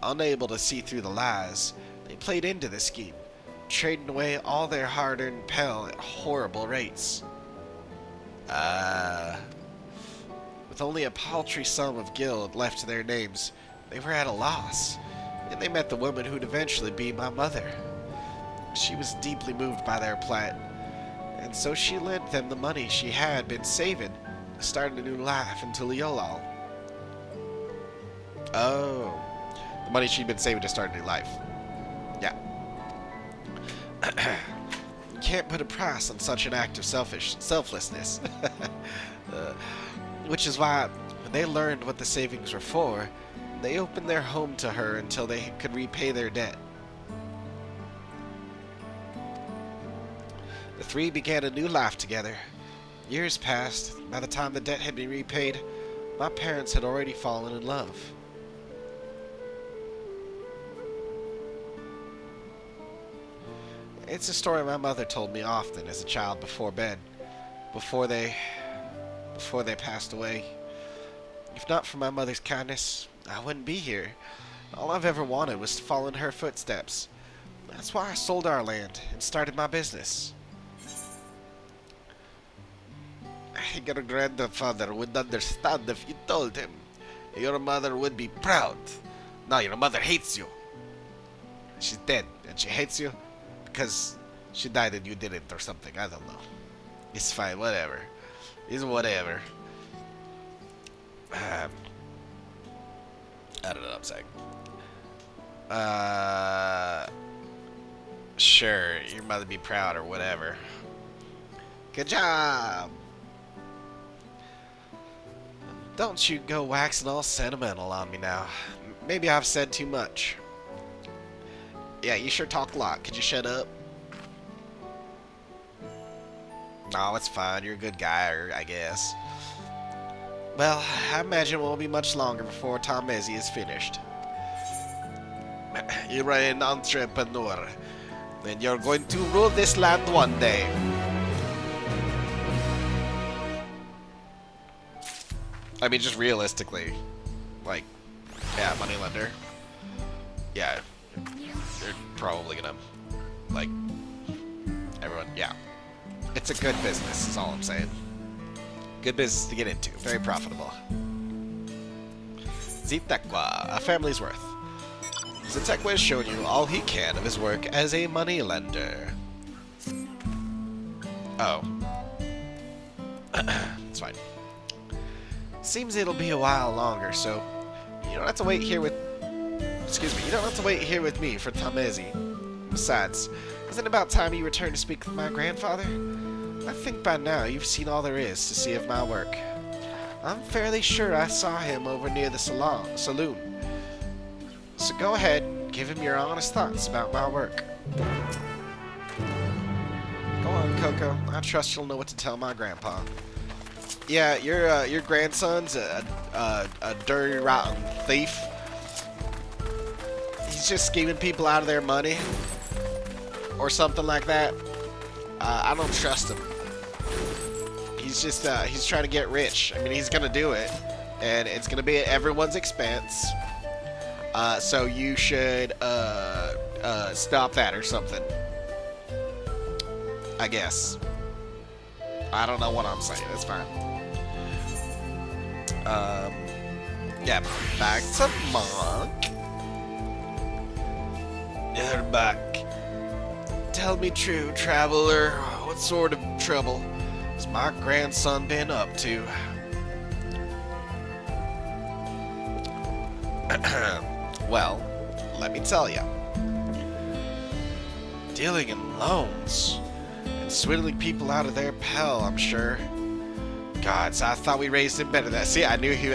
Unable to see through the lies, they played into the scheme, trading away all their hard-earned Pel at horrible rates. With only a paltry sum of Gil left to their names, they were at a loss, and they met the woman who'd eventually be my mother. She was deeply moved by their plight, and so she lent them the money she had been saving to start a new life in Tuliolal. Oh, the money she'd been saving to start a new life. Yeah. You can't put a price on such an act of selflessness. Which is why, when they learned what the savings were for, they opened their home to her until they could repay their debt. The three began a new life together, Years passed. By the time the debt had been repaid, my parents had already fallen in love. It's a story my mother told me often as a child before bed, before they passed away. If not for my mother's kindness, I wouldn't be here. All I've ever wanted was to follow in her footsteps. That's why I sold our land and started my business. Your grandfather would understand if you told him. Your mother would be proud. No, your mother hates you. She's dead, and she hates you because she died and you didn't or something. I don't know. It's fine, whatever. It's whatever. I don't know what I'm saying. Sure, your mother be proud or whatever. Good job! Don't you go waxing all sentimental on me now. Maybe I've said too much. Yeah, you sure talk a lot. Could you shut up? No, it's fine. You're a good guy, I guess. Well, I imagine it won't be much longer before Tomezi is finished. You're an entrepreneur, and you're going to rule this land one day. I mean, just realistically, like, yeah, moneylender. Yeah, you're probably gonna, like, everyone, yeah. It's a good business, is all I'm saying. Good business to get into. Very profitable. Zitekwa, a family's worth. Zitekwa has shown you all he can of his work as a moneylender. Oh. It's fine. Seems it'll be a while longer, so you don't have to wait here with... Excuse me, you don't have to wait here with me for Tomezi. Besides, isn't it about time you return to speak with my grandfather? I think by now you've seen all there is to see of my work. I'm fairly sure I saw him over near the saloon. So go ahead, give him your honest thoughts about my work. Go on, Coco. I trust you'll know what to tell my grandpa. Yeah, your grandson's a dirty, rotten thief. He's just scheming people out of their money. Or something like that. I don't trust him. He's just, he's trying to get rich. I mean, he's gonna do it. And it's gonna be at everyone's expense. So you should, stop that or something. I guess. I don't know what I'm saying. It's fine. Yeah, back to Monk. You're back. Tell me true, traveler, what sort of trouble has my grandson been up to? Well, let me tell you. Dealing in loans and swindling people out of their pell, I'm sure. Gods, I thought we raised him better than that. See, I knew he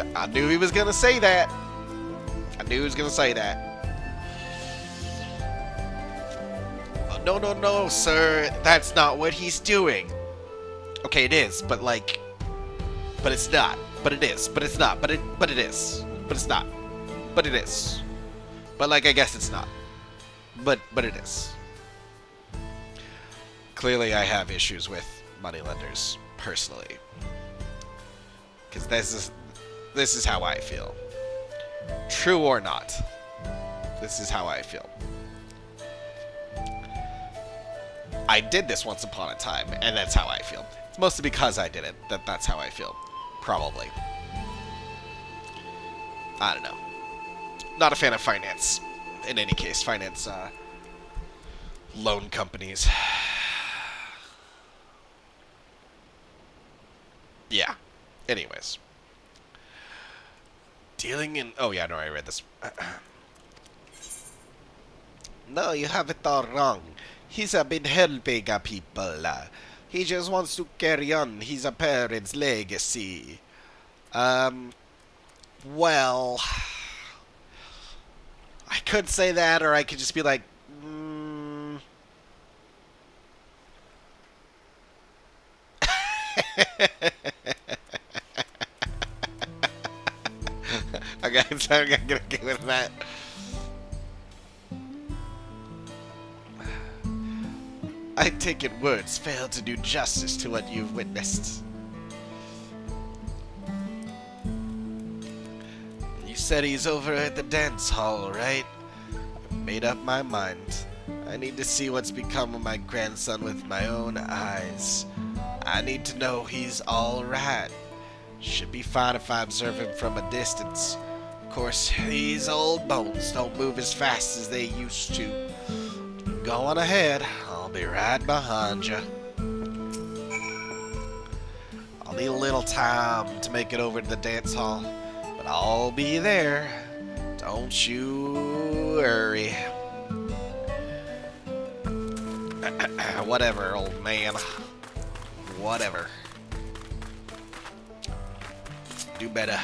was gonna say that. I knew he was gonna say that. Oh, no, sir. That's not what he's doing. Okay, it is, but like, but it's not. But it is. But it's not. But it is. But it's not. But it is. But like, I guess it's not. But it is. Clearly, I have issues with moneylenders personally. Because this is how I feel. True or not, this is how I feel. I did this once upon a time, and that's how I feel. It's mostly because I did it that's how I feel. Probably. I don't know. Not a fan of finance. In any case, finance, loan companies. Yeah. Anyways. Dealing in... Oh, yeah, no, I read this. No, you have it all wrong. He's been helping people. He just wants to carry on his parents' legacy. Well... I could say that, or I could just be like... Okay, so I'm gonna get with that. I take it words fail to do justice to what you've witnessed. You said he's over at the dance hall, right? I made up my mind. I need to see what's become of my grandson with my own eyes. I need to know he's alright. Should be fine if I observe him from a distance. Of course, these old bones don't move as fast as they used to. Go on ahead. I'll be right behind you. I'll need a little time to make it over to the dance hall, but I'll be there. Don't you worry. Whatever, old man. Whatever. Do better.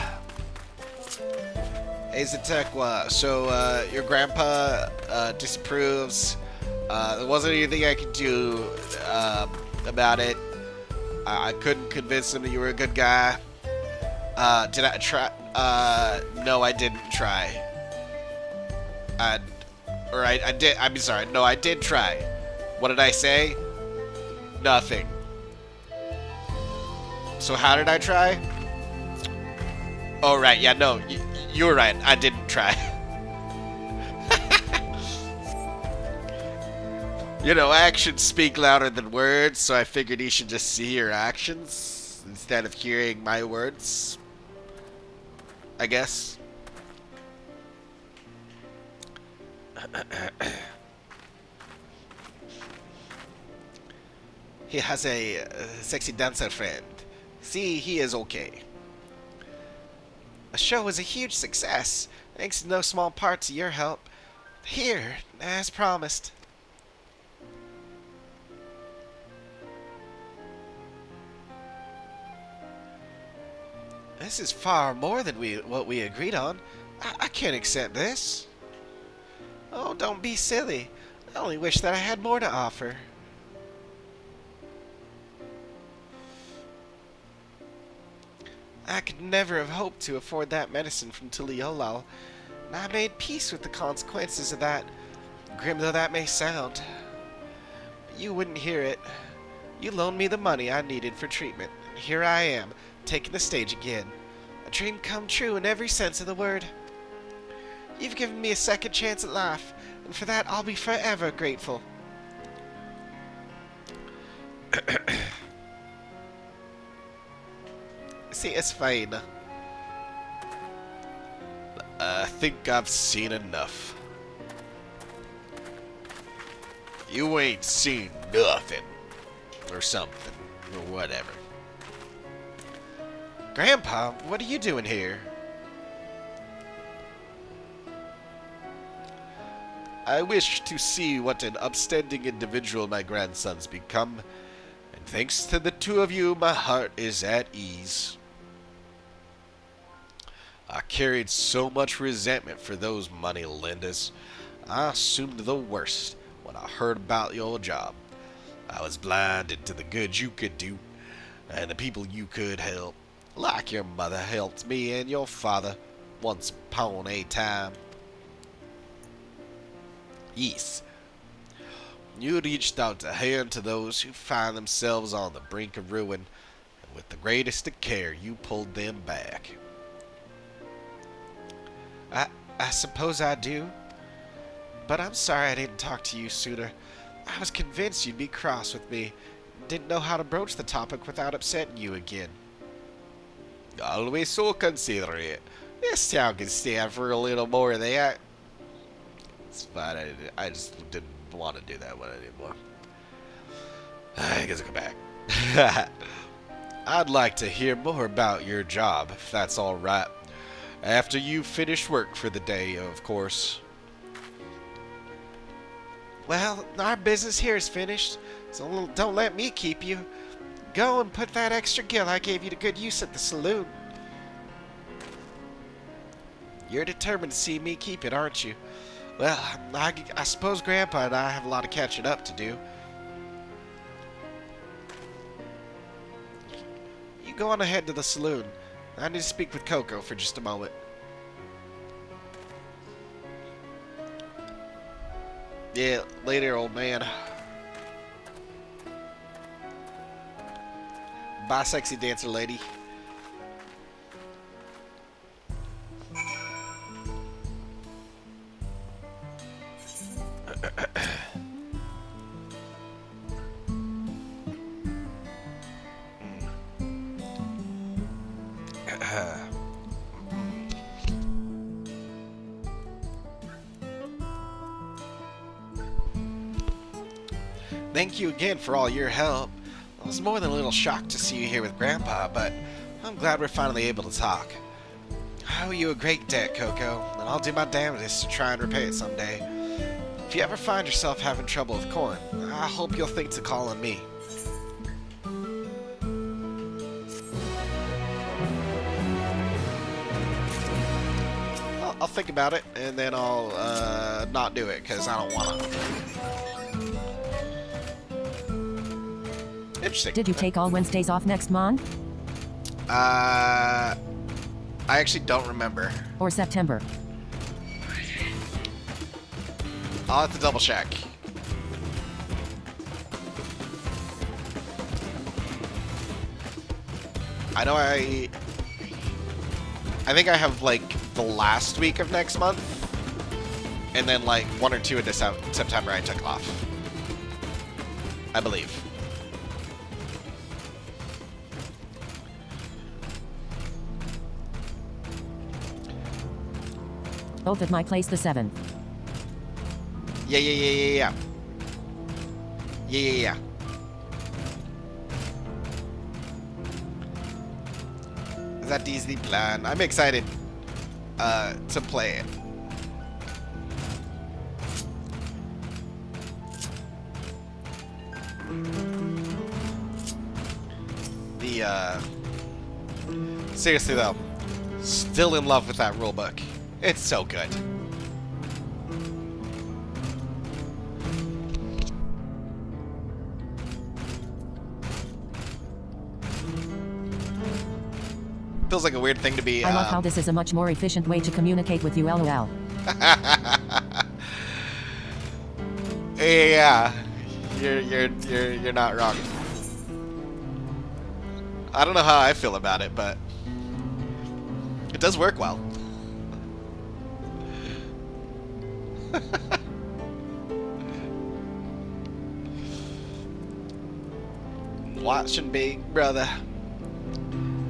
Hey, Zatekwa, so, your grandpa, disapproves. There wasn't anything I could do, about it. I couldn't convince him that you were a good guy. Did I try? No, I didn't try. I did, I'm sorry, no, I did try. What did I say? Nothing. So how did I try? Oh, right, yeah, no, you were right, I didn't try. You know, actions speak louder than words, so I figured he should just see your actions instead of hearing my words. I guess. He has a sexy dancer friend. See, he is okay. The show was a huge success, thanks in no small part to your help. Here, as promised. This is far more than what we agreed on. I can't accept this. Oh, don't be silly. I only wish that I had more to offer. I could never have hoped to afford that medicine from Tuliolal, and I made peace with the consequences of that, grim though that may sound. You wouldn't hear it. You loaned me the money I needed for treatment, and here I am, taking the stage again. A dream come true in every sense of the word. You've given me a second chance at life, and for that I'll be forever grateful. See, it's fine. I think I've seen enough. You ain't seen nothing. Or something. Or whatever. Grandpa, what are you doing here? I wish to see what an upstanding individual my grandson's become, and thanks to the two of you, my heart is at ease. I carried so much resentment for those money lenders. I assumed the worst when I heard about your job. I was blinded to the good you could do, and the people you could help. Like your mother helped me and your father once upon a time. Yes. You reached out a hand to those who find themselves on the brink of ruin, and with the greatest of care you pulled them back. I suppose I do. But I'm sorry I didn't talk to you sooner. I was convinced you'd be cross with me. Didn't know how to broach the topic without upsetting you again. Always so considerate. This town can stand for a little more of that. It's fine. I just didn't want to do that one anymore. I guess I'll go back. I'd like to hear more about your job, if that's all right. After you finish work for the day, of course. Well, our business here is finished, so don't let me keep you. Go and put that extra gill I gave you to good use at the saloon. You're determined to see me keep it, aren't you? Well, I suppose Grandpa and I have a lot of catching up to do. go on ahead to the saloon. I need to speak with Coco for just a moment. Yeah, later, old man. Bye, sexy dancer lady. Thank you again for all your help. I was more than a little shocked to see you here with Grandpa, but I'm glad we're finally able to talk. I owe you a great debt, Coco, and I'll do my damnedest to try and repay it someday. If you ever find yourself having trouble with coin, I hope you'll think to call on me. I'll think about it, and then I'll not do it, because I don't want to. Interesting. Did you take all Wednesdays off next month? I actually don't remember. Or September? I'll have to double check. I know I think I have like the last week of next month, and then like 1 or 2 in September I took off. I believe. Both at my place the 7th. Yeah. Is that Disney plan? I'm excited to play it. Seriously though, still in love with that rulebook. It's so good. Feels like a weird thing to be. I love how this is a much more efficient way to communicate with you, LOL. Yeah, you're not wrong. I don't know how I feel about it, but it does work well. Watching Big Brother.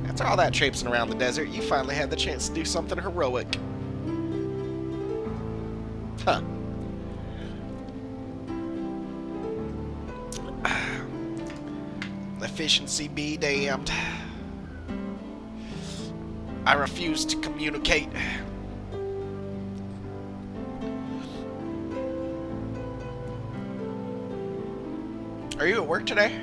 After all that traipsing around the desert, you finally had the chance to do something heroic. Huh. Efficiency be damned. I refuse to communicate. Are you at work today?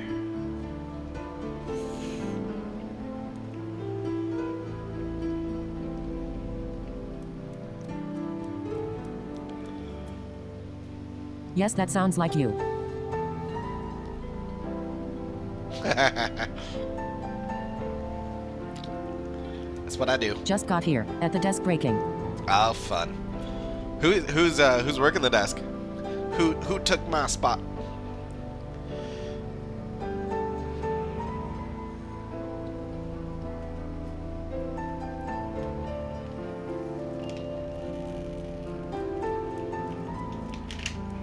Yes, that sounds like you. That's what I do. Just got here, at the desk breaking. Oh, fun. Who's working the desk? Who took my spot?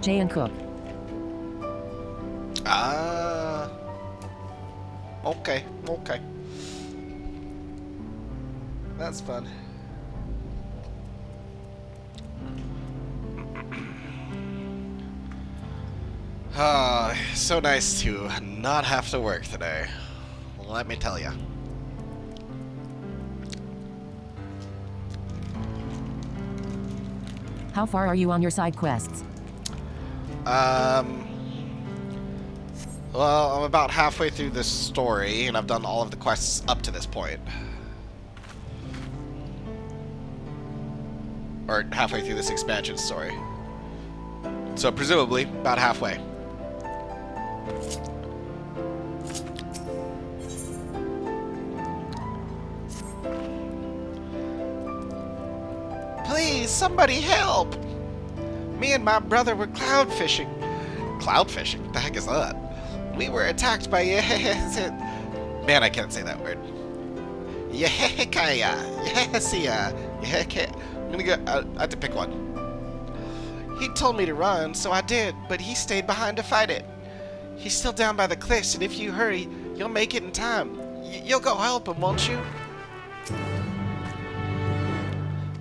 Jay and Cook. Ah. Okay. That's fun. Ah, so nice to not have to work today. Let me tell you. How far are you on your side quests? Well, I'm about halfway through this story, and I've done all of the quests up to this point. Or halfway through this expansion story. So presumably, about halfway. Please, somebody help! Me and my brother were cloud fishing. Cloud fishing? What the heck is that? We were attacked by Man, I can't say that word. Yehekaya. Yehesia. Yeheke. I'm gonna go. I have to pick one. He told me to run, so I did, but he stayed behind to fight it. He's still down by the cliffs, and if you hurry, you'll make it in time. You'll go help him, won't you?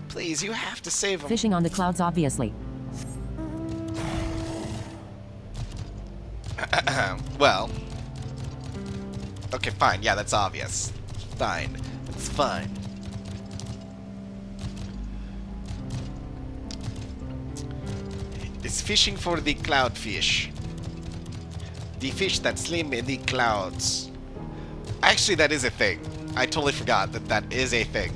Please, you have to save him. Fishing on the clouds, obviously. Well. Okay, fine. Yeah, that's obvious. Fine. It's fine. It's fishing for the cloudfish. The fish that swim in the clouds. Actually, that is a thing. I totally forgot that that is a thing.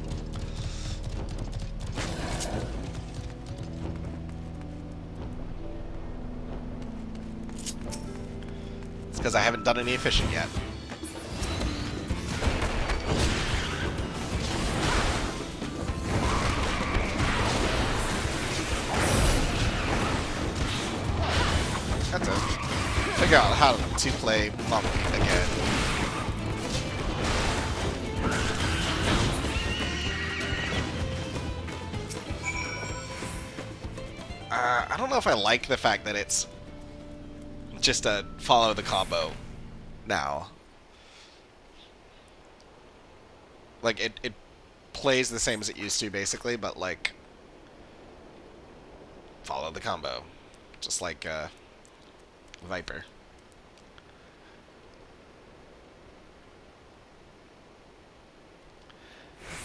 It's because I haven't done any fishing yet. Have to figure out how to play Monk again. I don't know if I like the fact that it's just a follow the combo now. Like, it plays the same as it used to, basically, but, like, follow the combo. Just like, Viper.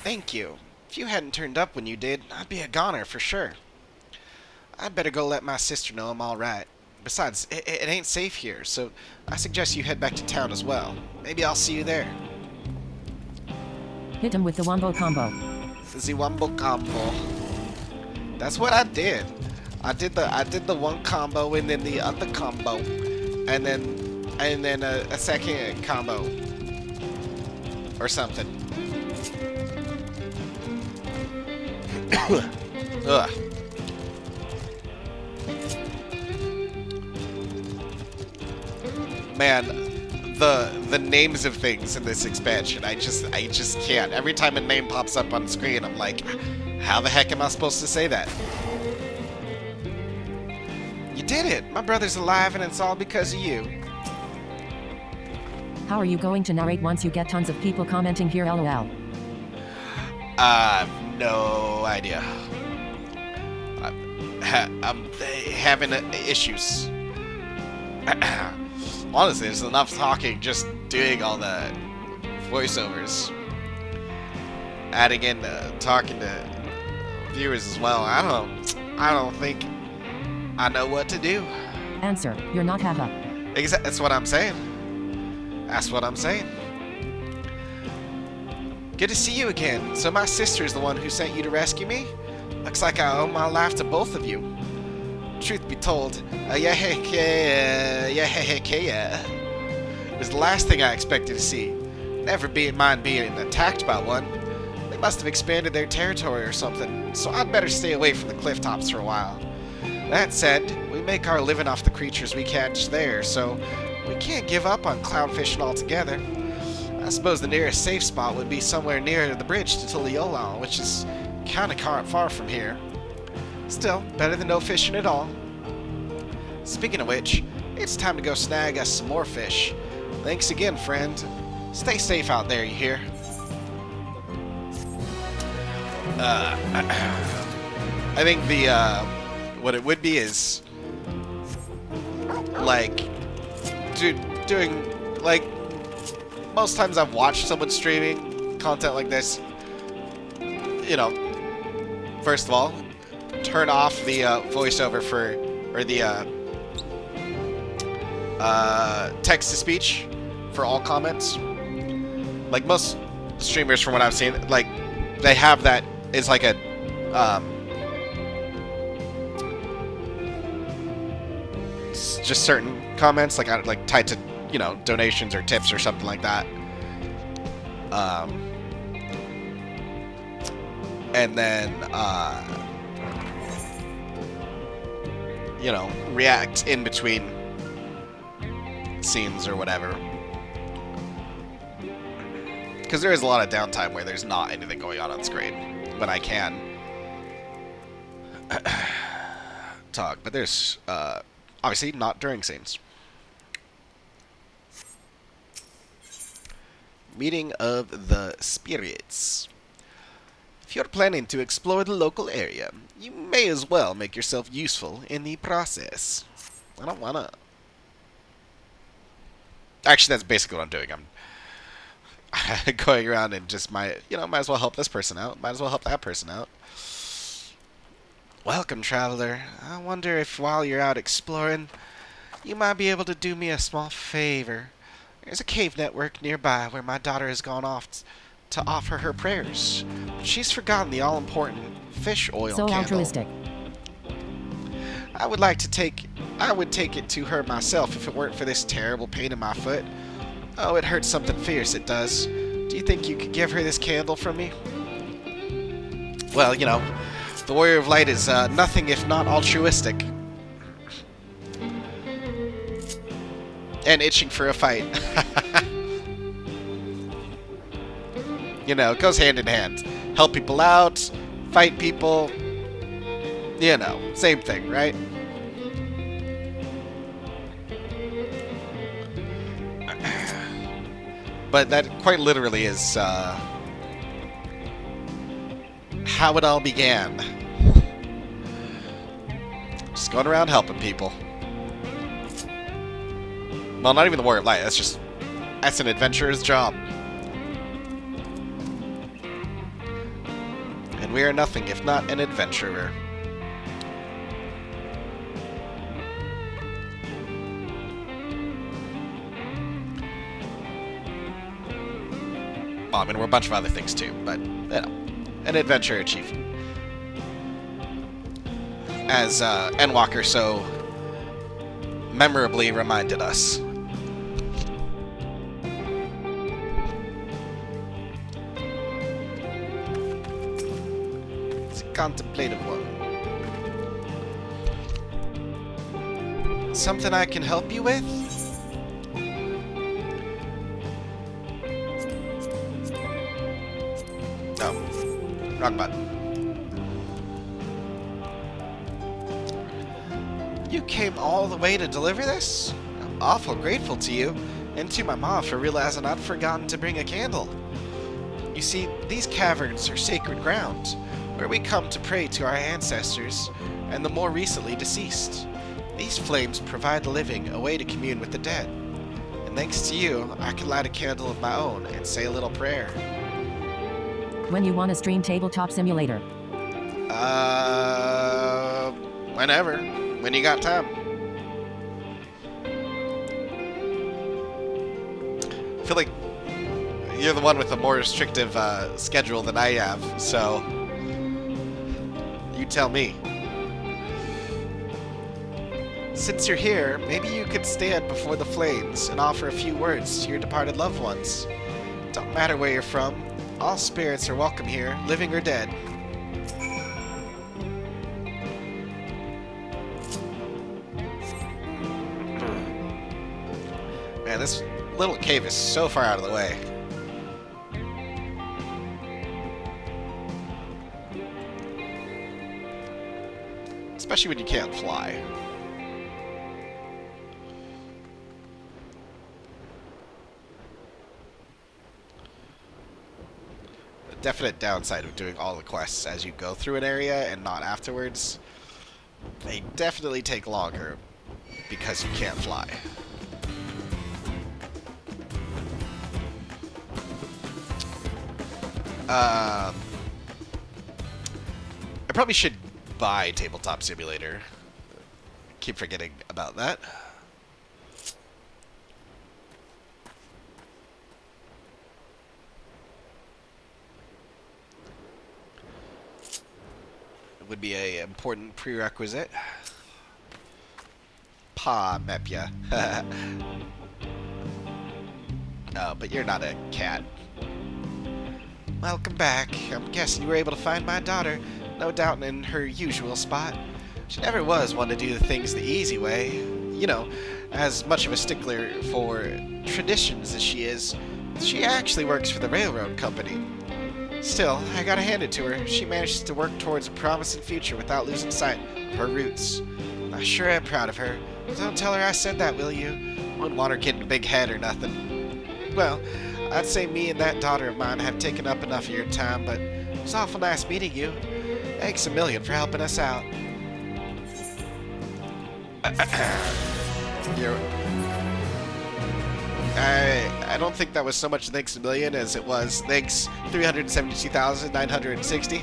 Thank you. If you hadn't turned up when you did, I'd be a goner for sure. I'd better go let my sister know I'm alright. Besides, it ain't safe here, so I suggest you head back to town as well. Maybe I'll see you there. Hit him with the wombo combo. The wombo combo. That's what I did. I did the one combo and then the other combo, and then a second combo or something. Ugh. Man, the names of things in this expansion, I just can't. Every time a name pops up on screen, I'm like, how the heck am I supposed to say that? You did it! My brother's alive, and it's all because of you. How are you going to narrate once you get tons of people commenting here, lol? No idea. I'm having issues. Honestly, there's enough talking just doing all the voiceovers. Adding in talking to viewers as well. I don't think I know what to do. Answer, you're not haha. That's what I'm saying. That's what I'm saying. Good to see you again. So my sister's the one who sent you to rescue me? Looks like I owe my life to both of you. Truth be told, it was the last thing I expected to see. Never mind being attacked by one. They must have expanded their territory or something, so I'd better stay away from the cliff tops for a while. That said, we make our living off the creatures we catch there, so we can't give up on cloud fishing altogether. I suppose the nearest safe spot would be somewhere near the bridge to Tuliyola, which is kinda far from here. Still, better than no fishing at all. Speaking of which, it's time to go snag us some more fish. Thanks again, friend. Stay safe out there, you hear? I think what it would be is, like, doing, like, most times I've watched someone streaming content like this, you know, first of all, turn off the voiceover or the text-to-speech for all comments. Like, most streamers, from what I've seen, like, they have that as like a just certain comments, like tied to, you know, donations or tips or something like that. And then you know, react in between scenes or whatever. Because there is a lot of downtime where there's not anything going on screen when I can talk. But there's, obviously, not during scenes. Meeting of the Spirits. If you're planning to explore the local area, you may as well make yourself useful in the process. I don't wanna... Actually, that's basically what I'm doing. I'm going around and just might as well help this person out. Might as well help that person out. Welcome, traveler. I wonder if while you're out exploring, you might be able to do me a small favor. There's a cave network nearby where my daughter has gone off to offer her prayers. She's forgotten the all-important fish oil So candle. altruistic. I would take it to her myself if it weren't for this terrible pain in my foot. Oh, it hurts something fierce, it does. Do you think you could give her this candle from me? Well, you know, the Warrior of Light is nothing if not altruistic. And itching for a fight. You know, it goes hand in hand. Help people out, fight people. You know, same thing, right? But that quite literally is how it all began. Just going around helping people. Well, not even the Warrior of Light. That's an adventurer's job. And we are nothing if not an adventurer. Well, I mean, we're a bunch of other things too, but, you know, an adventurer chief. As Endwalker so memorably reminded us. It's a contemplative one. Something I can help you with? No. Wrong button. You came all the way to deliver this? I'm awful grateful to you, and to my mom for realizing I'd forgotten to bring a candle. You see, these caverns are sacred ground, where we come to pray to our ancestors, and the more recently deceased. These flames provide the living a way to commune with the dead. And thanks to you, I can light a candle of my own and say a little prayer. When you want to stream Tabletop Simulator. Whenever. When you got time. I feel like you're the one with a more restrictive schedule than I have, so you tell me. Since you're here, maybe you could stand before the flames and offer a few words to your departed loved ones. Don't matter where you're from, all spirits are welcome here, living or dead. Man, this little cave is so far out of the way. Especially when you can't fly. The definite downside of doing all the quests as you go through an area and not afterwards, they definitely take longer because you can't fly. I probably should buy Tabletop Simulator. Keep forgetting about that. It would be an important prerequisite. Pa Mepia. Oh, but you're not a cat. Welcome back. I'm guessing you were able to find my daughter, no doubt in her usual spot. She never was one to do things the easy way. You know, as much of a stickler for traditions as she is, she actually works for the railroad company. Still, I gotta hand it to her. She manages to work towards a promising future without losing sight of her roots. I sure am proud of her. Don't tell her I said that, will you? Wouldn't want her getting a big head or nothing. Well, I'd say me and that daughter of mine have taken up enough of your time, but it was awful nice meeting you. Thanks a million for helping us out. I don't think that was so much thanks a million as it was thanks 372,960.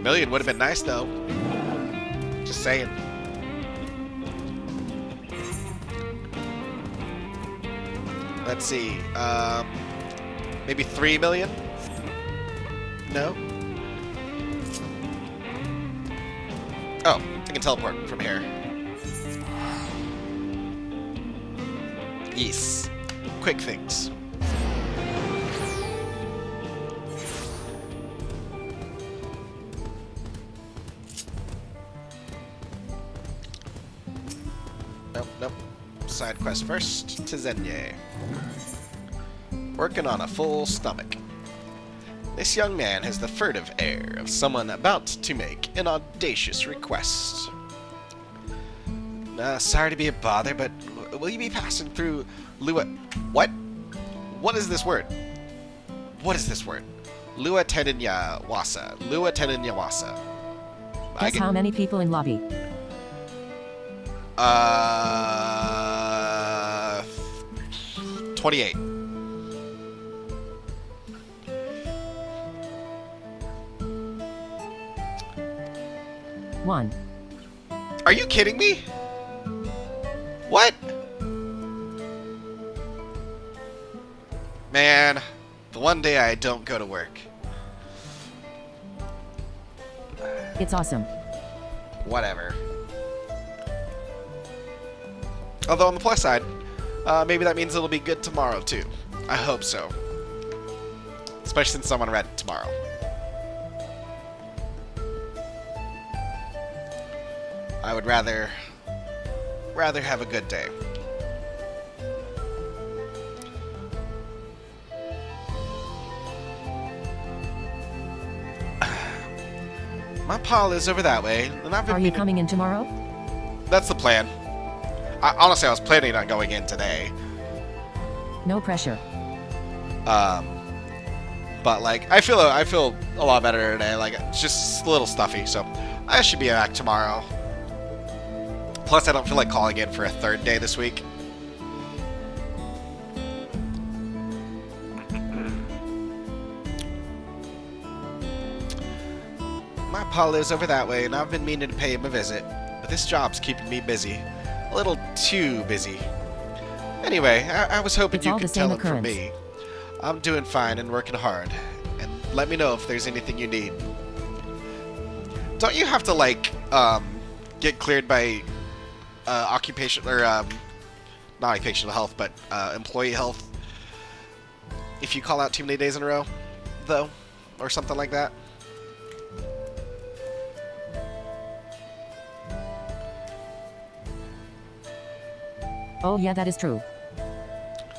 Million would have been nice though. Just saying. Let's see. Maybe 3 million? No? Oh, I can teleport from here. Yes. Quick things. Nope. Side quest first to Zenye. Working on a full stomach. This young man has the furtive air of someone about to make an audacious request. Sorry to be a bother, but will you be passing through Lua... What? What is this word? What is this word? Lua Teninyawasa. Lua Teninyawasa. Guess how many people in lobby? 28. One. Are you kidding me? What? Man, the one day I don't go to work. It's awesome. Whatever. Although on the plus side, maybe that means it'll be good tomorrow too. I hope so. Especially since someone read it tomorrow. I would rather have a good day. My pa lives over that way, and I've been Are you coming in tomorrow? That's the plan. Honestly, I was planning on going in today. No pressure. But like, I feel a lot better today. Like, it's just a little stuffy, so I should be back tomorrow. Plus, I don't feel like calling in for a third day this week. My pa lives over that way, and I've been meaning to pay him a visit, but this job's keeping me busy. A little too busy. Anyway, I was hoping It's you all could the same tell him from occurrence. me. I'm doing fine and working hard. And let me know if there's anything you need. Don't you have to, like, get cleared by occupation, or, not occupational health, but employee health if you call out too many days in a row, though? Or something like that? Oh yeah, that is true.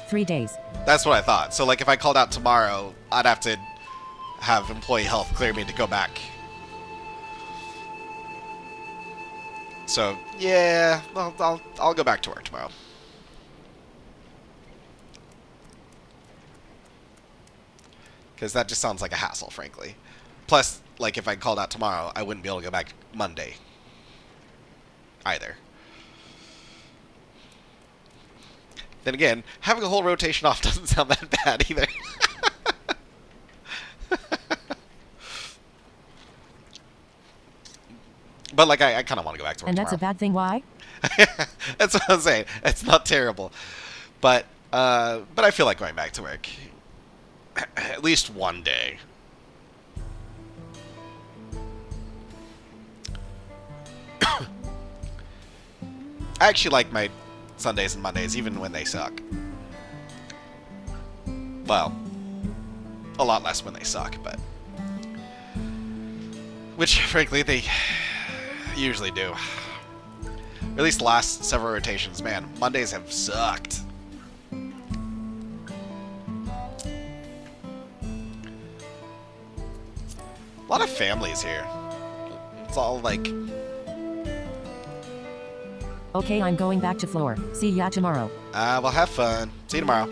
3 days. That's what I thought. So, like, if I called out tomorrow, I'd have to have employee health clear me to go back. So, yeah, I'll go back to work tomorrow. Because that just sounds like a hassle, frankly. Plus, like, if I called out tomorrow, I wouldn't be able to go back Monday. Either. Then again, having a whole rotation off doesn't sound that bad either. But, like, I kind of want to go back to work And that's a tomorrow. bad thing, why? That's what I'm saying. It's not terrible. But I feel like going back to work. At least one day. I actually like my Sundays and Mondays, even when they suck. Well, a lot less when they suck, but... Which, frankly, they Usually do. Or at least the last several rotations. Man, Mondays have sucked. A lot of families here. It's all like... Okay, I'm going back to floor. See ya tomorrow. well, have fun. See you tomorrow.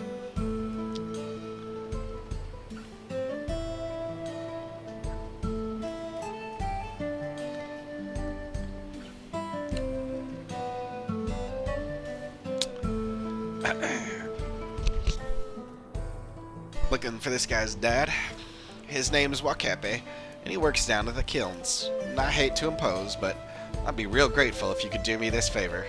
Looking for this guy's dad. His name is Wakape, and he works down at the kilns. And I hate to impose, but I'd be real grateful if you could do me this favor.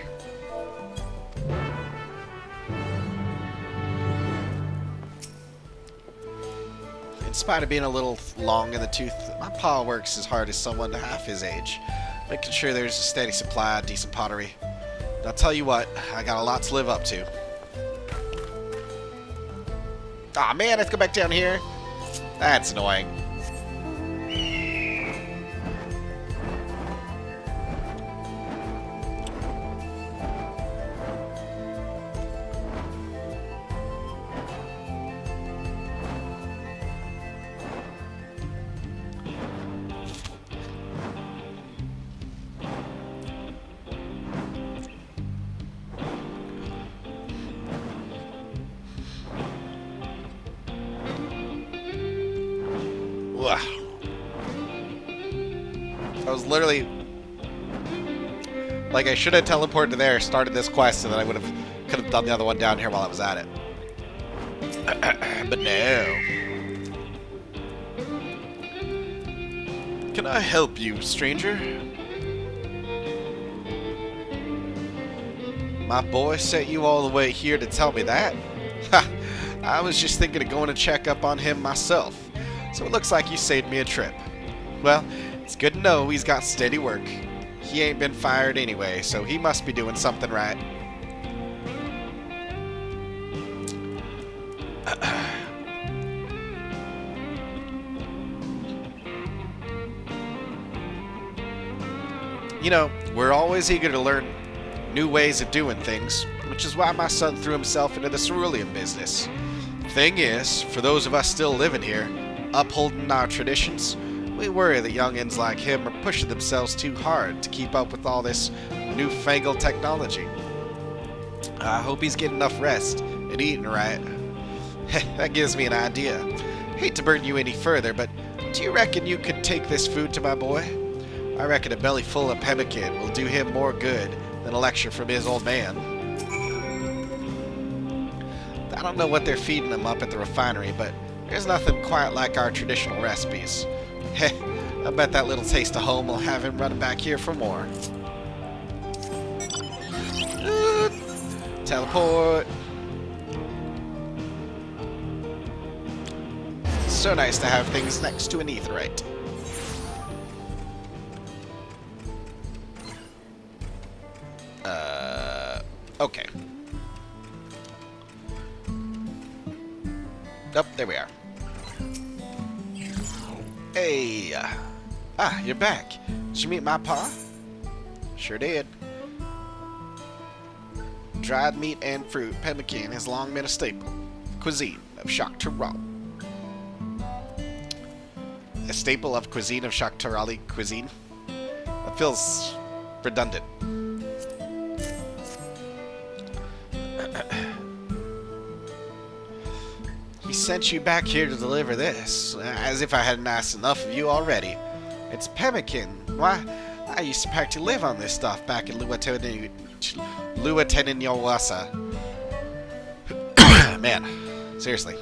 In spite of being a little long in the tooth, my pa works as hard as someone half his age, making sure there's a steady supply of decent pottery. And I'll tell you what, I got a lot to live up to. Aw, man, let's go back down here. That's annoying. Ugh. I was literally... Like, I should have teleported to there, started this quest, and then I could have done the other one down here while I was at it. But no. Can I help you, stranger? My boy sent you all the way here to tell me that? Ha! I was just thinking of going to check up on him myself. So it looks like you saved me a trip. Well, it's good to know he's got steady work. He ain't been fired anyway, so he must be doing something right. You know, we're always eager to learn new ways of doing things, which is why my son threw himself into the cerulean business. Thing is, for those of us still living here, upholding our traditions, we worry that youngins like him are pushing themselves too hard to keep up with all this newfangled technology. I hope he's getting enough rest and eating right. That gives me an idea. Hate to burden you any further, but do you reckon you could take this food to my boy? I reckon a belly full of pemmican will do him more good than a lecture from his old man. I don't know what they're feeding him up at the refinery, but there's nothing quite like our traditional recipes. Heh, I bet that little taste of home will have him running back here for more. Teleport. So nice to have things next to an aetherite. Okay. Oh, there we are. Hey! You're back. Did you meet my pa? Sure did. Dried meat and fruit, pemmican has long been a staple. Cuisine of Shaktarali. A staple of cuisine of Shaktarali cuisine? That feels redundant. He sent you back here to deliver this, as if I hadn't asked enough of you already. It's pemmican. Why, I used to practically live on this stuff back in Luateniniwasa. Man, seriously.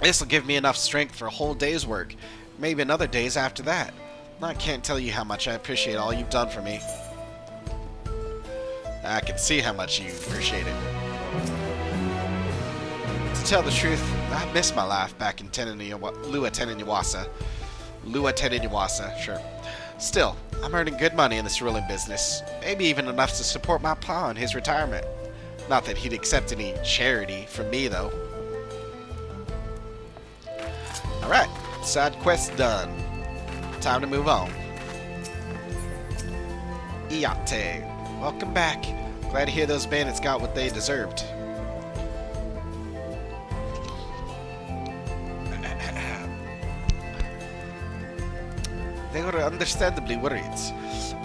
This'll give me enough strength for a whole day's work, maybe another day's after that. I can't tell you how much I appreciate all you've done for me. I can see how much you appreciate it. To tell the truth, I miss my life back in Luateniniwasa, sure. Still, I'm earning good money in this ruling business, maybe even enough to support my pa in his retirement. Not that he'd accept any charity from me, though. Alright, side quest done. Time to move on. Iate. Welcome back. Glad to hear those bandits got what they deserved. They were understandably worried.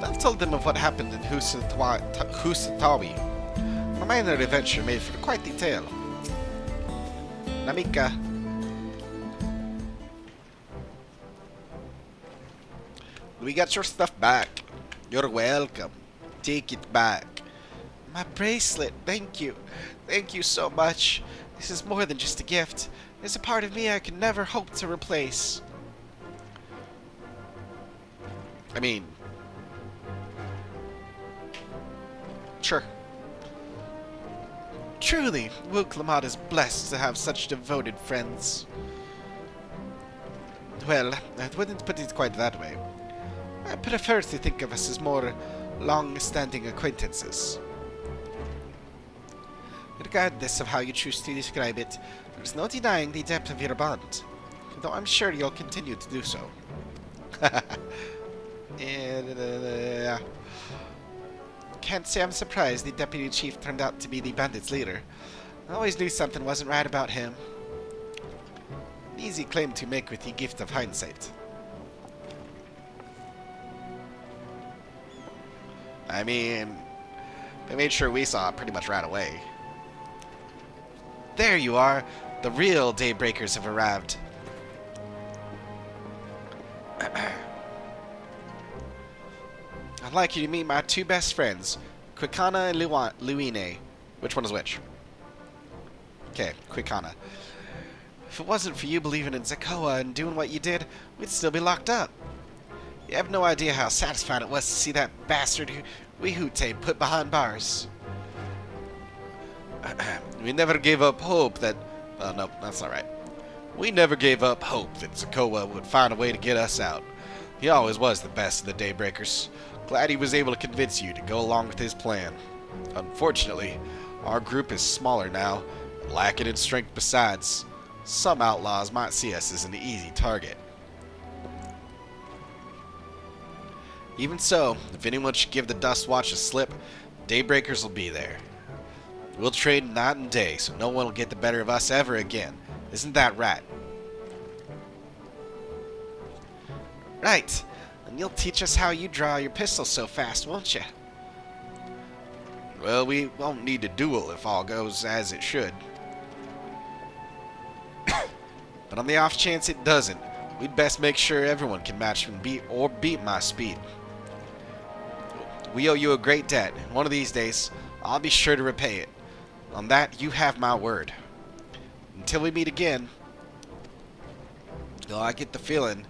But I've told them of what happened in Husatawi. My minor adventure made for quite the tale. Namika. We got your stuff back. You're welcome. Take it back. My bracelet, thank you. Thank you so much. This is more than just a gift. There's a part of me I could never hope to replace. I mean... Sure. Truly, Wuklamad is blessed to have such devoted friends. Well, I wouldn't put it quite that way. I prefer to think of us as more long-standing acquaintances. Regardless of how you choose to describe it, there's no denying the depth of your bond, though I'm sure you'll continue to do so. Can't say I'm surprised the deputy chief turned out to be the bandits' leader. I always knew something wasn't right about him. An easy claim to make with the gift of hindsight. I mean, they made sure we saw it pretty much right away. There you are! The real Daybreakers have arrived. I'd like you to meet my two best friends, Quicana and Luine. Which one is which? Okay, Quicana. If it wasn't for you believing in Zakoa and doing what you did, we'd still be locked up. You have no idea how satisfying it was to see that bastard Wihute put behind bars. We never gave up hope that... no, that's not right. We never gave up hope that Zakoa would find a way to get us out. He always was the best of the Daybreakers. Glad he was able to convince you to go along with his plan. Unfortunately, our group is smaller now, lacking in strength besides. Some outlaws might see us as an easy target. Even so, if anyone should give the Dust Watch a slip, Daybreakers will be there. We'll trade night and day, so no one will get the better of us ever again. Isn't that right? Right. And you'll teach us how you draw your pistol so fast, won't you? Well, we won't need to duel if all goes as it should. But on the off chance it doesn't, we'd best make sure everyone can match and beat my speed. We owe you a great debt, and one of these days, I'll be sure to repay it. On that, you have my word. Until we meet again, though I get the feeling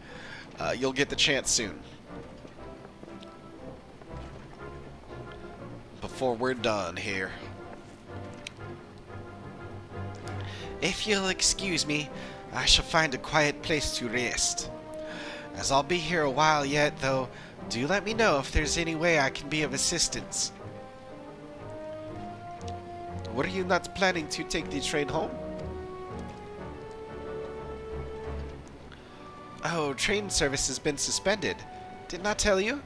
you'll get the chance soon. Before we're done here. If you'll excuse me, I shall find a quiet place to rest. As I'll be here a while yet, though, do let me know if there's any way I can be of assistance. Were you not planning to take the train home? Oh, train service has been suspended. Didn't I tell you?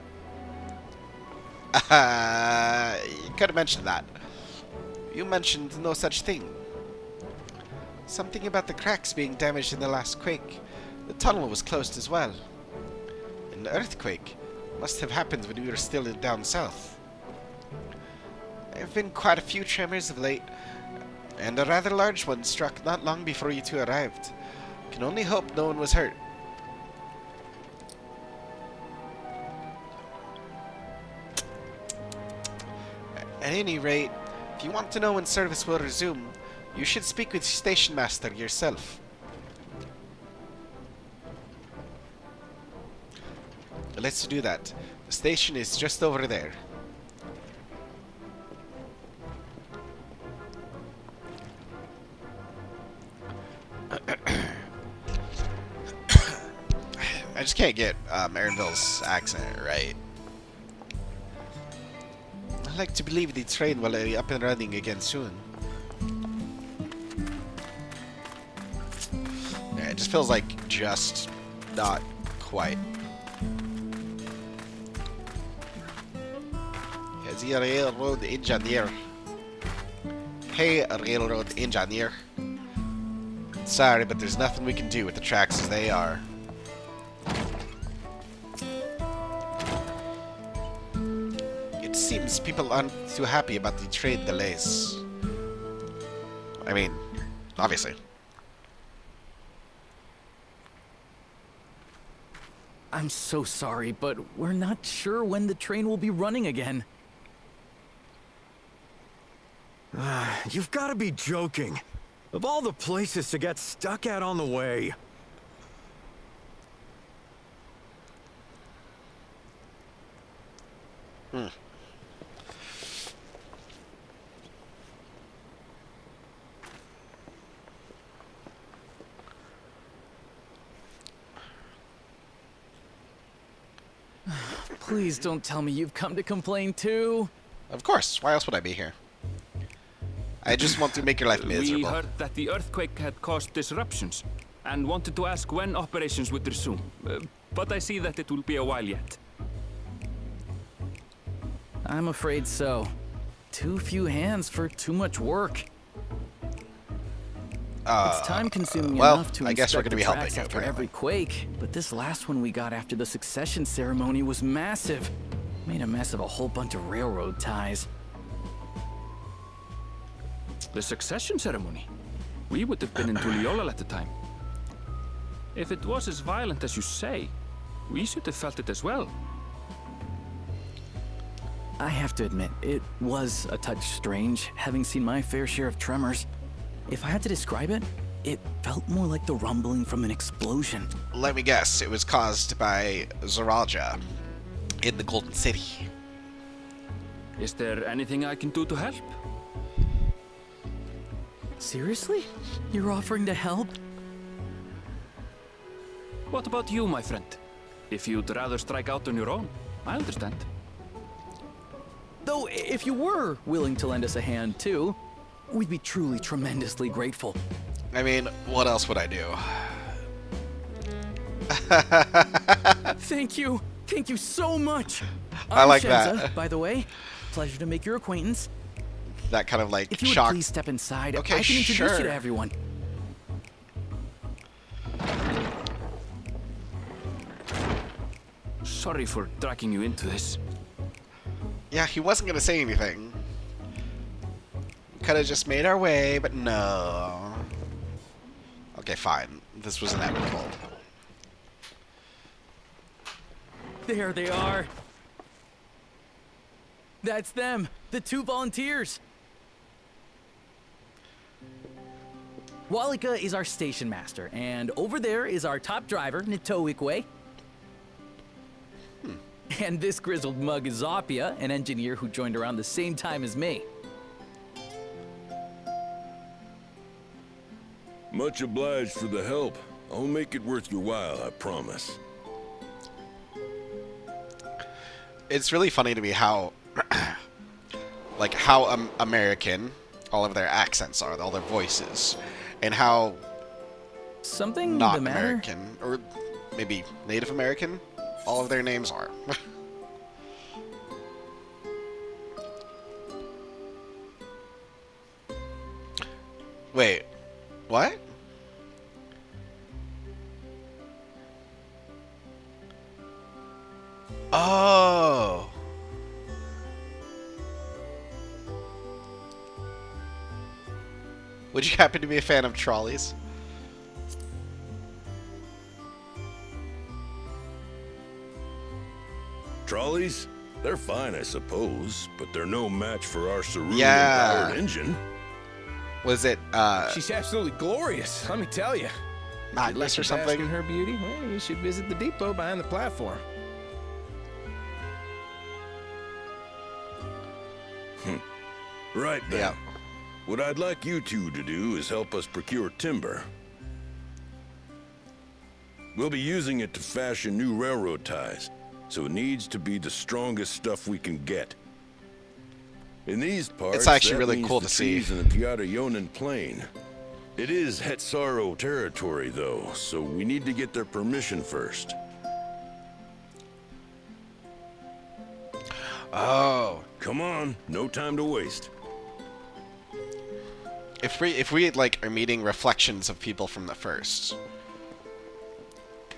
You could have mentioned that. You mentioned no such thing. Something about the cracks being damaged in the last quake. The tunnel was closed as well. An earthquake must have happened when we were still down south. There have been quite a few tremors of late, and a rather large one struck not long before you two arrived. Can only hope no one was hurt. At any rate, if you want to know when service will resume, you should speak with Station Master yourself. Let's do that. The station is just over there. I just can't get Marinville's accent right. I'd like to believe the train will be up and running again soon. Yeah, it just feels like just not quite. the railroad engineer. Hey, railroad engineer. Sorry, but there's nothing we can do with the tracks as they are. It seems people aren't too happy about the trade delays. I mean, obviously. I'm so sorry, but we're not sure when the train will be running again. You've got to be joking. Of all the places to get stuck at on the way. Please don't tell me you've come to complain too. Of course. Why else would I be here? I just want to make your life We miserable. heard that the earthquake had caused disruptions and wanted to ask when operations would resume. But I see that it will be a while yet. I'm afraid so. Too few hands for too much work. It's time-consuming well, enough to I guess we're inspect gonna be the helping tracks you, after apparently. every quake, but this last one we got after the succession ceremony was massive. Made a mess of a whole bunch of railroad ties. The succession ceremony? We would have been in Tuliolal at the time. If it was as violent as you say, we should have felt it as well. I have to admit, it was a touch strange, having seen my fair share of tremors. If I had to describe it, it felt more like the rumbling from an explosion. Let me guess, it was caused by Zoraja in the Golden City. Is there anything I can do to help? Seriously? You're offering to help? What about you, my friend? If you'd rather strike out on your own, I understand. Though, if you were willing to lend us a hand too, we'd be truly tremendously grateful. I mean, what else would I do? Thank you. Thank you so much. I I'm like Shenza, that. by the way. Pleasure to make your acquaintance. That kind of like If you would shocked. please step inside, Okay, I can introduce sure. you to everyone. Sorry for dragging you into this. Yeah, he wasn't gonna say anything. Could have just made our way, but no. Okay, fine. This was inevitable. There they are. That's them, the two volunteers. Walika is our station master, and over there is our top driver, Nitoikwe. And this grizzled mug is Zapia, an engineer who joined around the same time as me. Much obliged for the help. I'll make it worth your while, I promise. It's really funny to me how, like, how American all of their accents are, all their voices, and how Something not the matter? American, or maybe Native American, all of their names are. Wait, what? Oh. Would you happen to be a fan of trolleys? Trolleys? They're fine, I suppose, but they're no match for our cerulean-powered Yeah. engine. Was it, She's absolutely glorious, let me tell you. Magnus or Bask in something? her beauty? Well, you should visit the depot behind the platform. Right then. Yeah. What I'd like you two to do is help us procure timber. We'll be using it to fashion new railroad ties, so it needs to be the strongest stuff we can get. In these parts, actually that really means cool the to see. trees in the Piata-Yonan Plain. It is Hetsaro territory, though, so we need to get their permission first. Oh. Come on, no time to waste. If we like are meeting reflections of people from the first,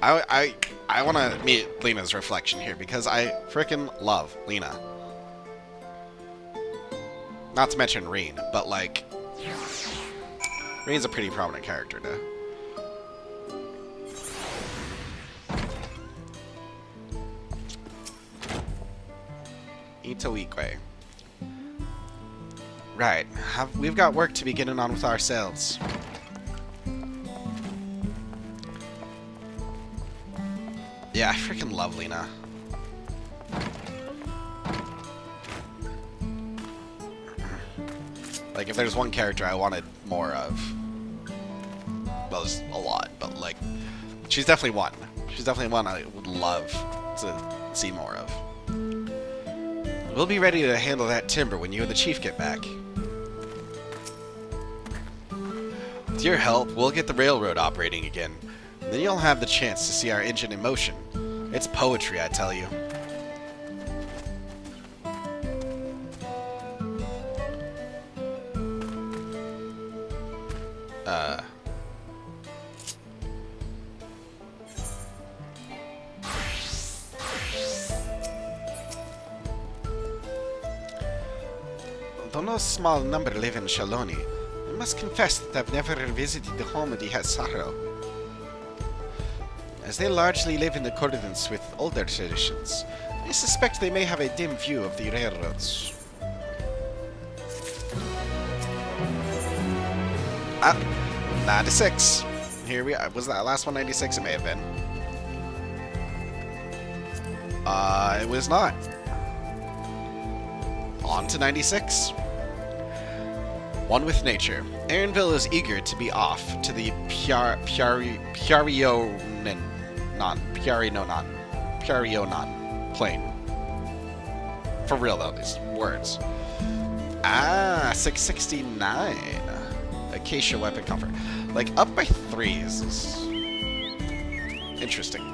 I want to meet Lena's reflection here because I frickin' love Lena. Not to mention Reen, but like Reen's a pretty prominent character now. Ito Ikwe. Right, we've got work to be getting on with ourselves. Yeah, I freaking love Lena. Like, if there's one character I wanted more of, well, there's a lot, but like, she's definitely one. She's definitely one I would love to see more of. We'll be ready to handle that timber when you and the chief get back. With your help, we'll get the railroad operating again. Then you'll have the chance to see our engine in motion. It's poetry, I tell you. Though no small number live in Shaloni, I must confess that I've never visited the home of the Hasaro, as they largely live in accordance with older traditions. I suspect they may have a dim view of the railroads. 96. Here we are. Was that last one 96? It may have been. It was not. On to 96. One with nature. Aaronville is eager to be off to the Pyarionan plain. For real though, these words. 669. Acacia weapon comfort. Like, up by 3 is interesting.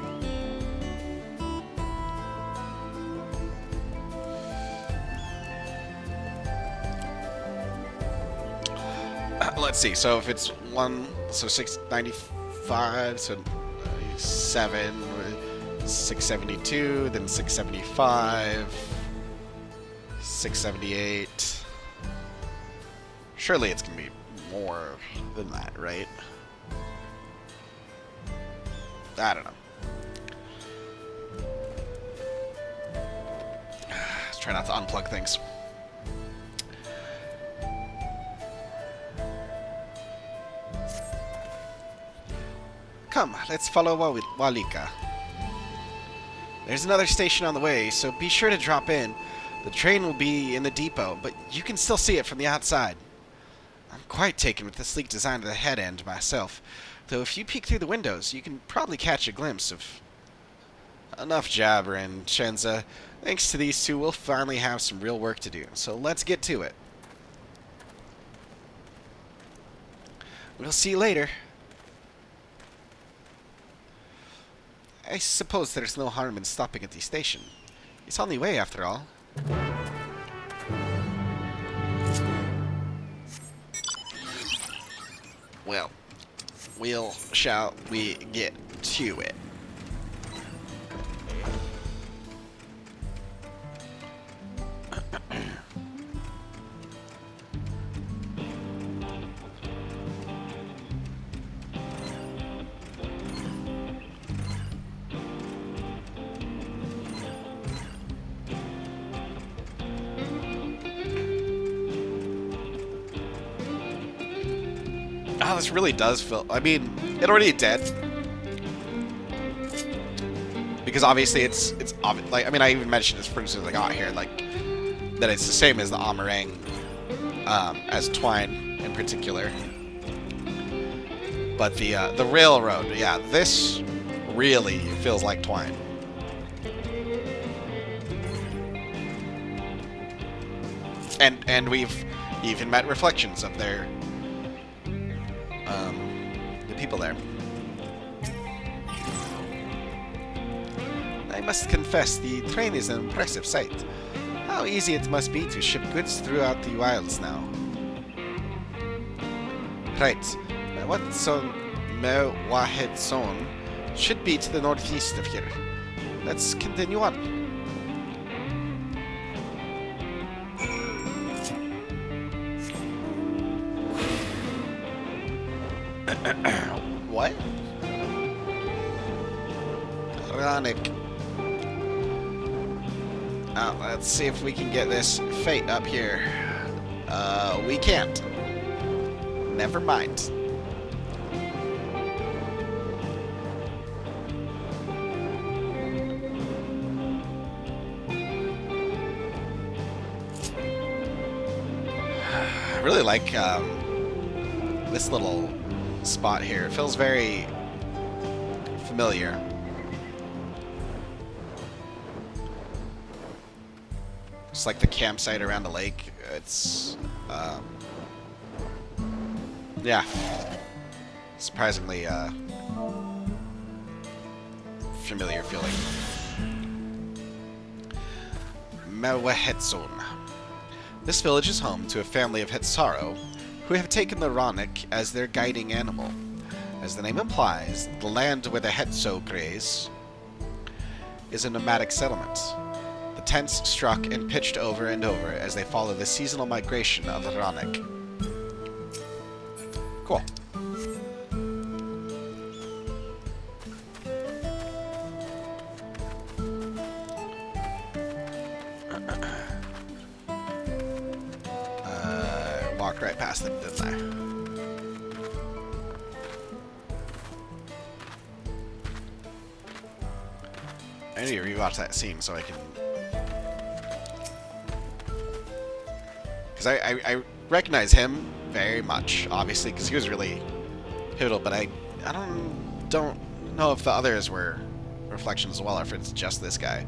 Let's see, so if it's 1, so 695, so 7, 672, then 675, 678. Surely it's gonna be more than that, right? I don't know. Let's try not to unplug things. Come, let's follow Walika. There's another station on the way, so be sure to drop in. The train will be in the depot, but you can still see it from the outside. I'm quite taken with the sleek design of the head end myself, though if you peek through the windows, you can probably catch a glimpse of... Enough jabbering, Shenza. Thanks to these two, we'll finally have some real work to do, so let's get to it. We'll see you later. I suppose there's no harm in stopping at the station. It's on the way, after all. Well, shall we get to it? Oh, this really does feel... I mean, it already did. Because obviously it's like, I mean, I even mentioned this, for instance, like, oh, here, like, that it's the same as the Amarang, as Twine in particular. But the railroad, yeah, this really feels like Twine. And we've even met reflections of their... the people there. I must confess, the train is an impressive sight. How easy it must be to ship goods throughout the wilds now. Right. Mewahed Zone should be to the northeast of here. Let's continue on. What? Ironic. Let's see if we can get this fate up here. We can't. Never mind. I really like this little spot here. It feels very familiar. It's like the campsite around the lake. It's yeah, surprisingly familiar feeling. Mewahetsun. This village is home to a family of Hetsaro who have taken the Ronic as their guiding animal. As the name implies, the land where the Hetso graze is a nomadic settlement. The tents struck and pitched over and over as they follow the seasonal migration of the Ronic. Cool. Walked right past them, didn't I? I need to rewatch that scene so I can... Because I recognize him very much, obviously, because he was really pivotal, but I don't know if the others were reflections as well, or if it's just this guy.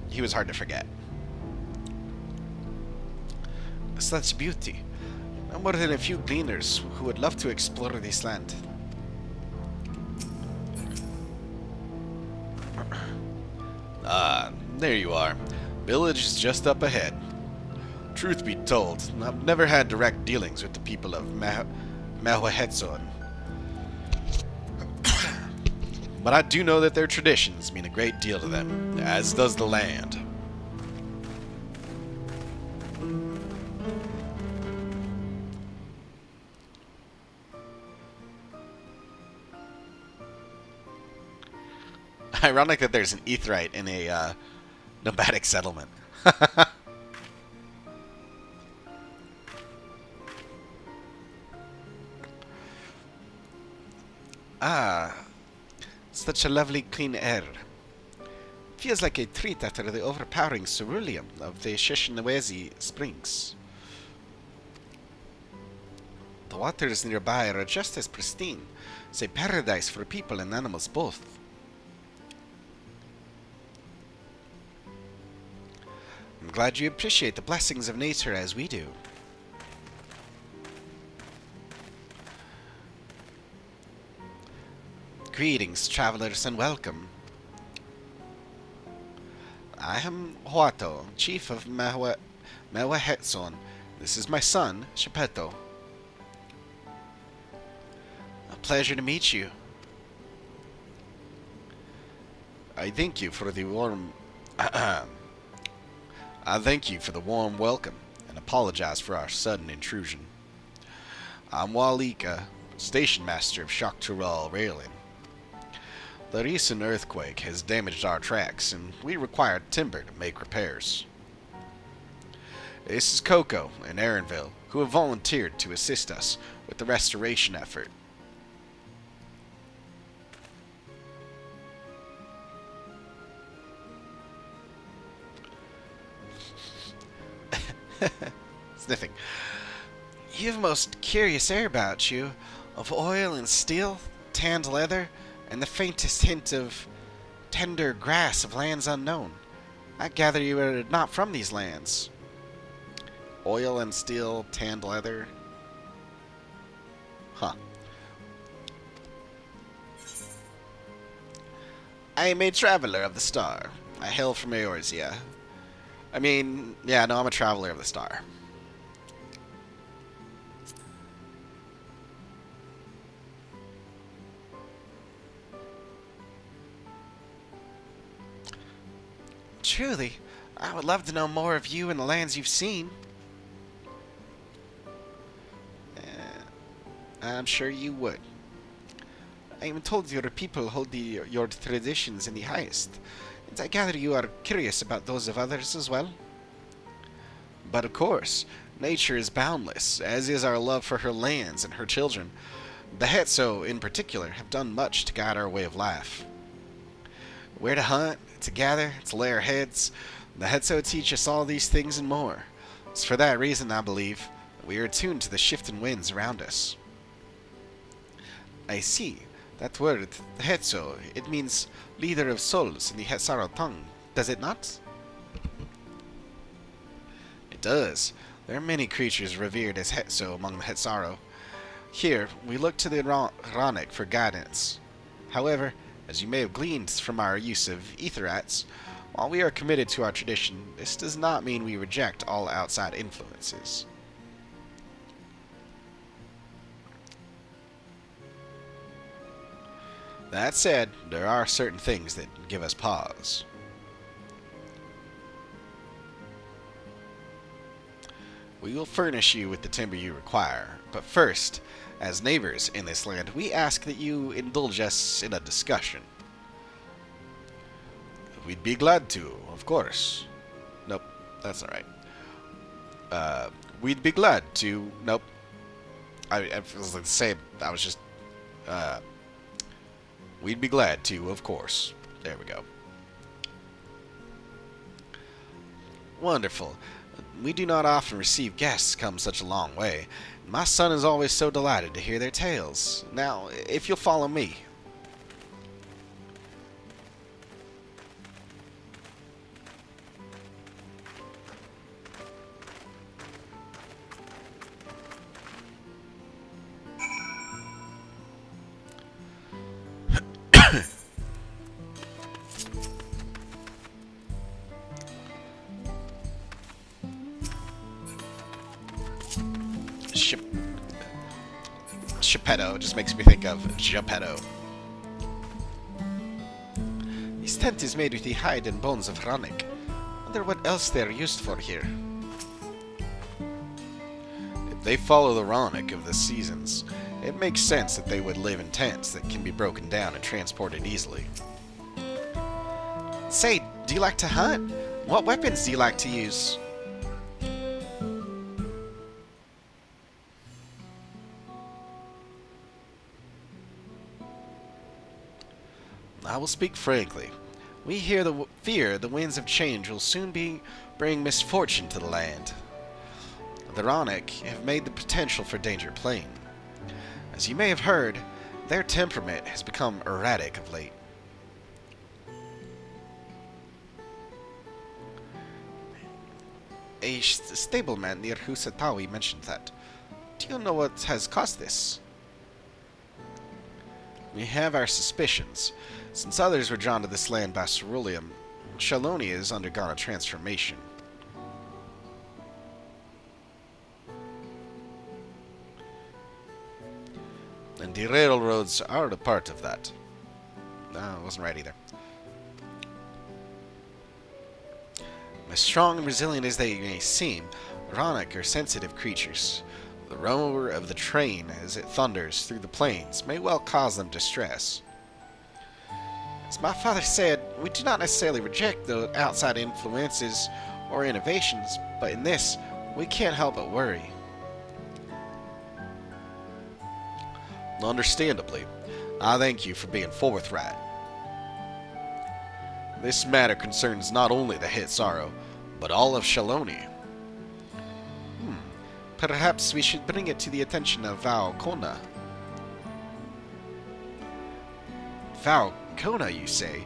He was hard to forget. Such beauty. No more than a few gleaners who would love to explore this land. Ah, there you are. Village is just up ahead. Truth be told, I've never had direct dealings with the people of Mewahetson. But I do know that their traditions mean a great deal to them, as does the land. Ironic that there's an Aetheryte in a nomadic settlement. Ah, such a lovely clean air. Feels like a treat after the overpowering ceruleum of the Shishinawezi Springs. The waters nearby are just as pristine. It's a paradise for people and animals both. I'm glad you appreciate the blessings of nature as we do. Greetings, travelers, and welcome. I am Huato, chief of Mewahetson. This is my son, Shepeto. A pleasure to meet you. I thank you for the warm... I thank you for the warm welcome and apologize for our sudden intrusion. I'm Walika, station master of Shaktural Railing. The recent earthquake has damaged our tracks, and we required timber to make repairs. This is Coco and Aaronville, who have volunteered to assist us with the restoration effort. Sniffing. You have a most curious air about you, of oil and steel, tanned leather, and the faintest hint of tender grass of lands unknown. I gather you are not from these lands. Oil and steel, tanned leather. Huh. I am a traveler of the star. I hail from Eorzea. I mean, yeah, no, I'm a traveler of the star. Truly, I would love to know more of you and the lands you've seen. I'm sure you would. I am told your people hold your traditions in the highest, and I gather you are curious about those of others as well. But of course, nature is boundless, as is our love for her lands and her children. The Hetso, in particular, have done much to guide our way of life. Where to hunt, to gather, to lay our heads, the Hetso teach us all these things and more. It's for that reason, I believe, that we are attuned to the shifting winds around us. I see. That word, Hetso, it means leader of souls in the Hetsaro tongue, does it not? It does. There are many creatures revered as Hetso among the Hetsaro. Here, we look to the Ronic for guidance. However, as you may have gleaned from our use of Aetherites, while we are committed to our tradition, this does not mean we reject all outside influences. That said, there are certain things that give us pause. We will furnish you with the timber you require, but first, as neighbors in this land, we ask that you indulge us in a discussion. We'd be glad to, of course. Nope, that's alright. We'd be glad to... Nope. I was like the same. I was just... We'd be glad to, of course. There we go. Wonderful. We do not often receive guests come such a long way. My son is always so delighted to hear their tales. Now, if you'll follow me. Geppetto just makes me think of Geppetto. This tent is made with the hide and bones of Ronic. Wonder what else they're used for here. If they follow the Ronic of the seasons, it makes sense that they would live in tents that can be broken down and transported easily. Say, do you like to hunt? What weapons do you like to use? I will speak frankly. We fear the winds of change will soon bring misfortune to the land. The Ronic have made the potential for danger plain. As you may have heard, their temperament has become erratic of late. A stableman near Husatawi mentioned that. Do you know what has caused this? We have our suspicions. Since others were drawn to this land by ceruleum, Shalonia has undergone a transformation. And the railroads are a part of that. No, I wasn't right either. As strong and resilient as they may seem, Ronic are sensitive creatures. The roar of the train as it thunders through the plains may well cause them distress. As my father said, we do not necessarily reject the outside influences or innovations, but in this, we can't help but worry. Understandably, I thank you for being forthright. This matter concerns not only the Hetsaro, but all of Shalonia. Perhaps we should bring it to the attention of Val Kona. Val Kona, you say?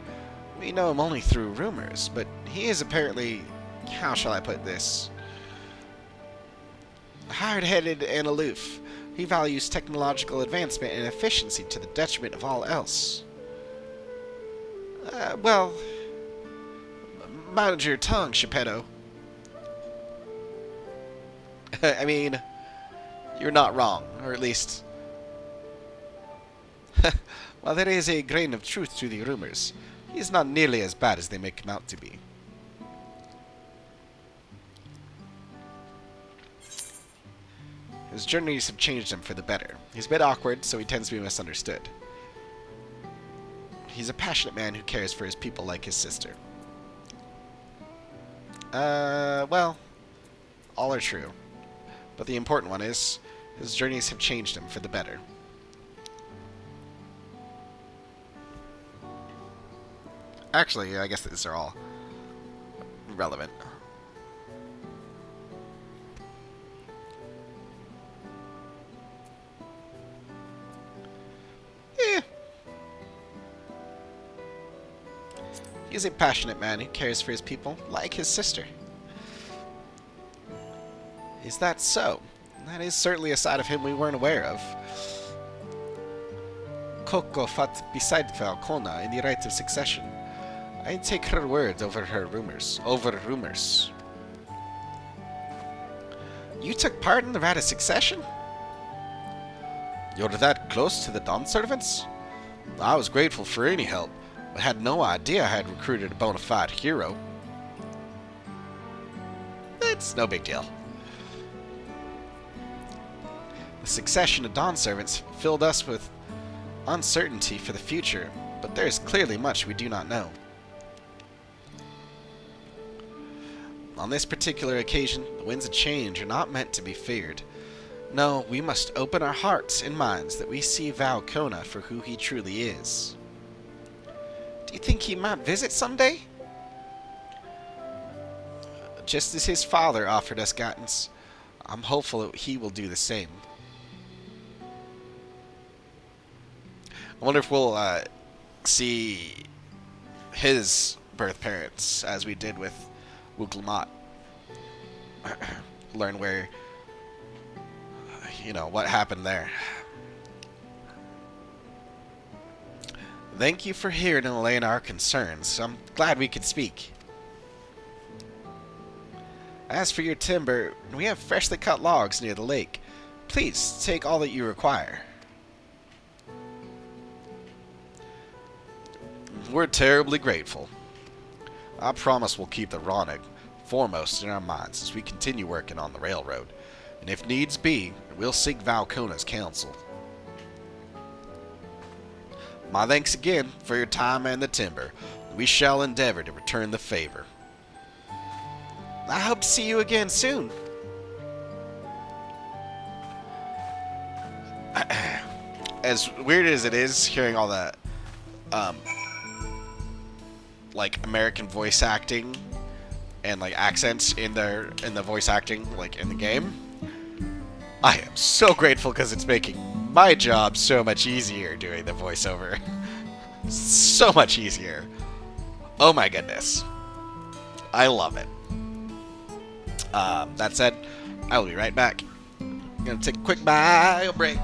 We know him only through rumors, but he is apparently... how shall I put this? Hard-headed and aloof. He values technological advancement and efficiency to the detriment of all else. Well, Mind your tongue, Geppetto. I mean, you're not wrong, or at least... While there is a grain of truth to the rumors, he is not nearly as bad as they make him out to be. His journeys have changed him for the better. He's a bit awkward, so he tends to be misunderstood. He's a passionate man who cares for his people like his sister. Well, all are true. But the important one is, his journeys have changed him for the better. Actually, I guess these are all relevant. He's a passionate man who cares for his people, like his sister. Is that so? That is certainly a side of him we weren't aware of. Coco fought beside Falcona in the right of succession. I take her word over her rumors. You took part in the right of succession? You're that close to the Dawn servants? I was grateful for any help, but had no idea I had recruited a bona fide hero. It's no big deal. The succession of Dawn servants filled us with uncertainty for the future, but there is clearly much we do not know. On this particular occasion, the winds of change are not meant to be feared. No, we must open our hearts and minds that we see Falcona for who he truly is. Do you think he might visit someday? Just as his father offered us guidance, I'm hopeful that he will do the same. I wonder if we'll see his birth parents as we did with Wuklamot. Learn where, what happened there. Thank you for hearing and allaying our concerns. I'm glad we could speak. As for your timber, we have freshly cut logs near the lake. Please take all that you require. We're terribly grateful. I promise we'll keep the Ronig foremost in our minds as we continue working on the railroad, and if needs be, we'll seek Falcona's counsel. My thanks again for your time and the timber. We shall endeavor to return the favor. I hope to see you again soon. As weird as it is hearing all that like American voice acting and like accents in the voice acting like in the game, I am so grateful because it's making my job so much easier doing the voiceover. So much easier. Oh my goodness. I love it. That said, I will be right back. I'm gonna take a quick bio break.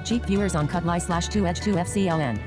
Cheap viewers on Cutly/2Edge2FCLN.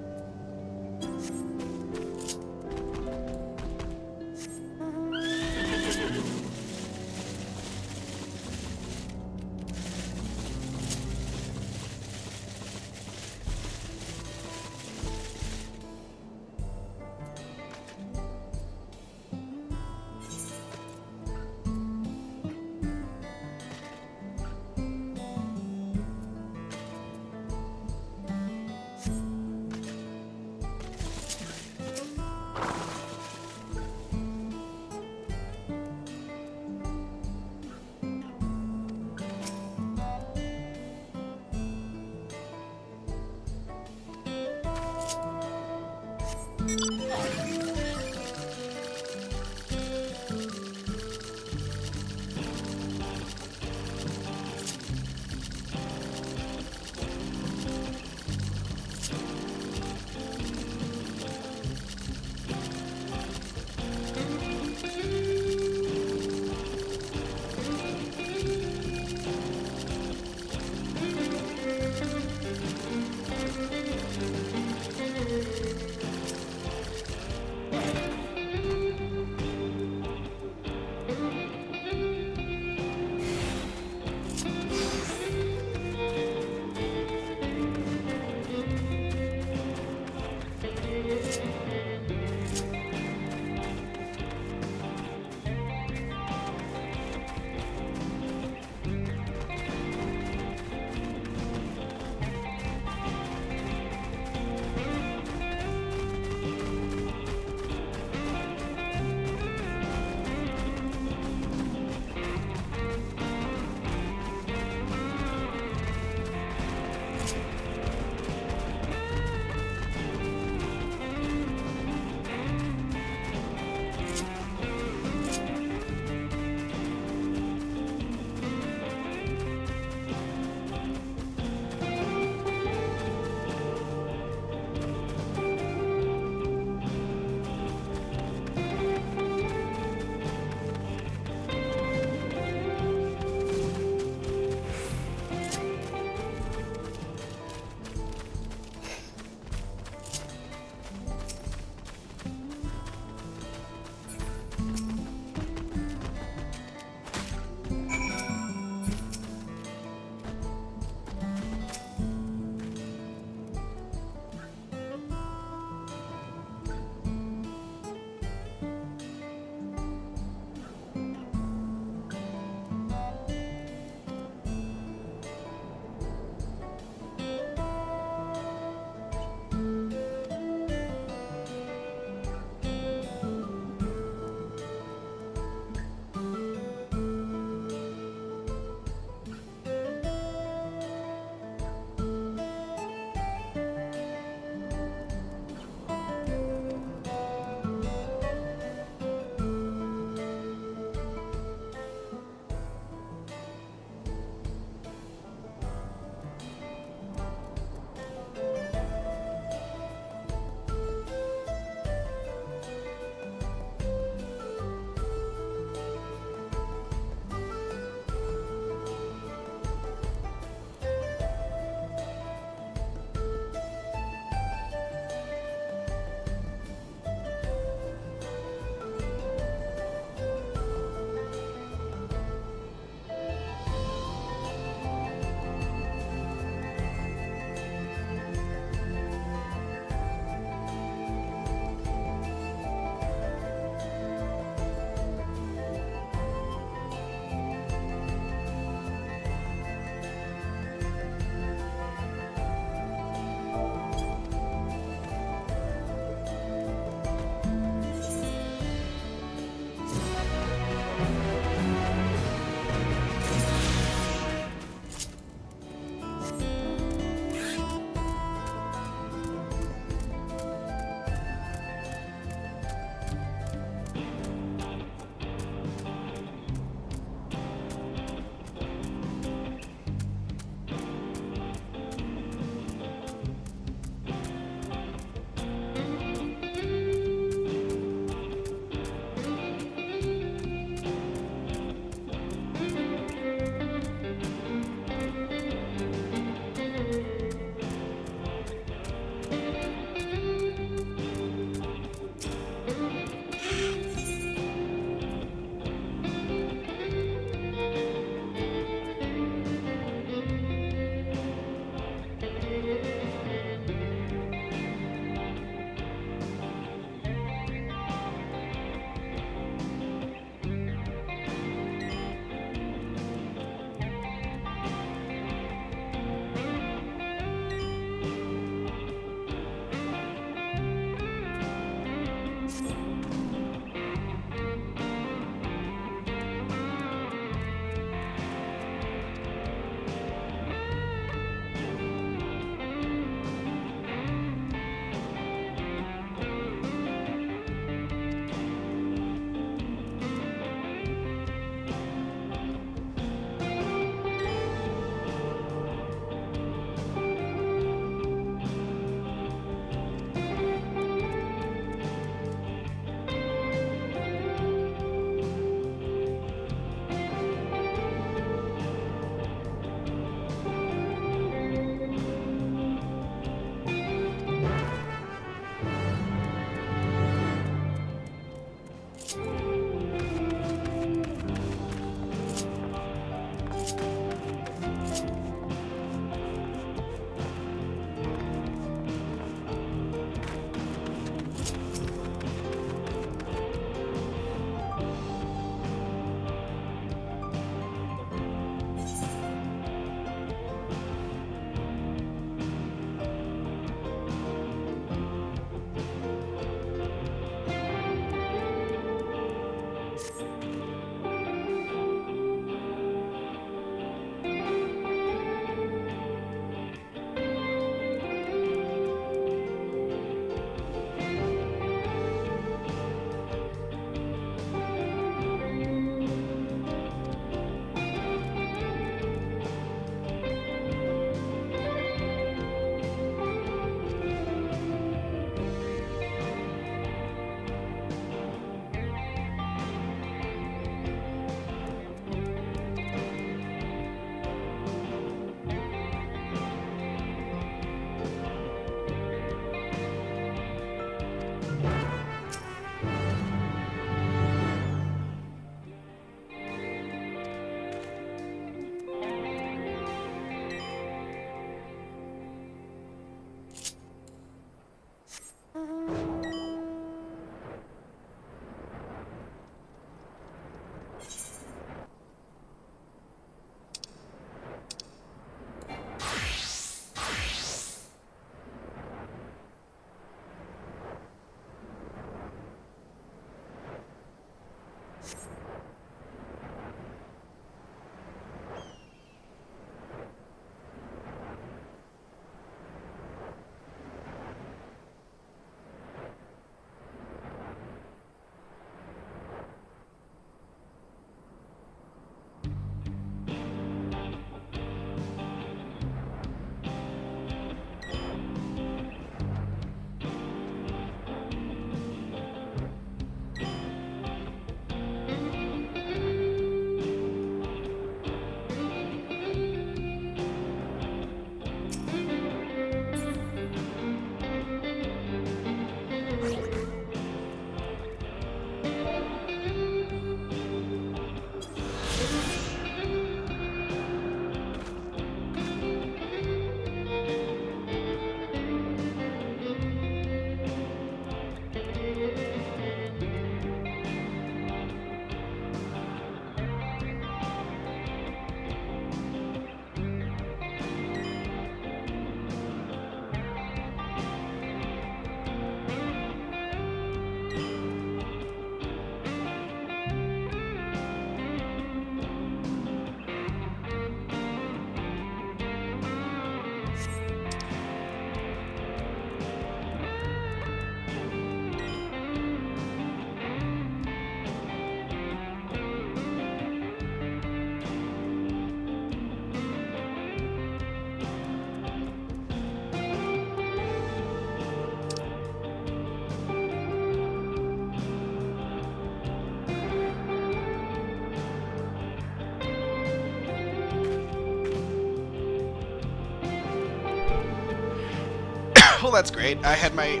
Well, that's great. I had my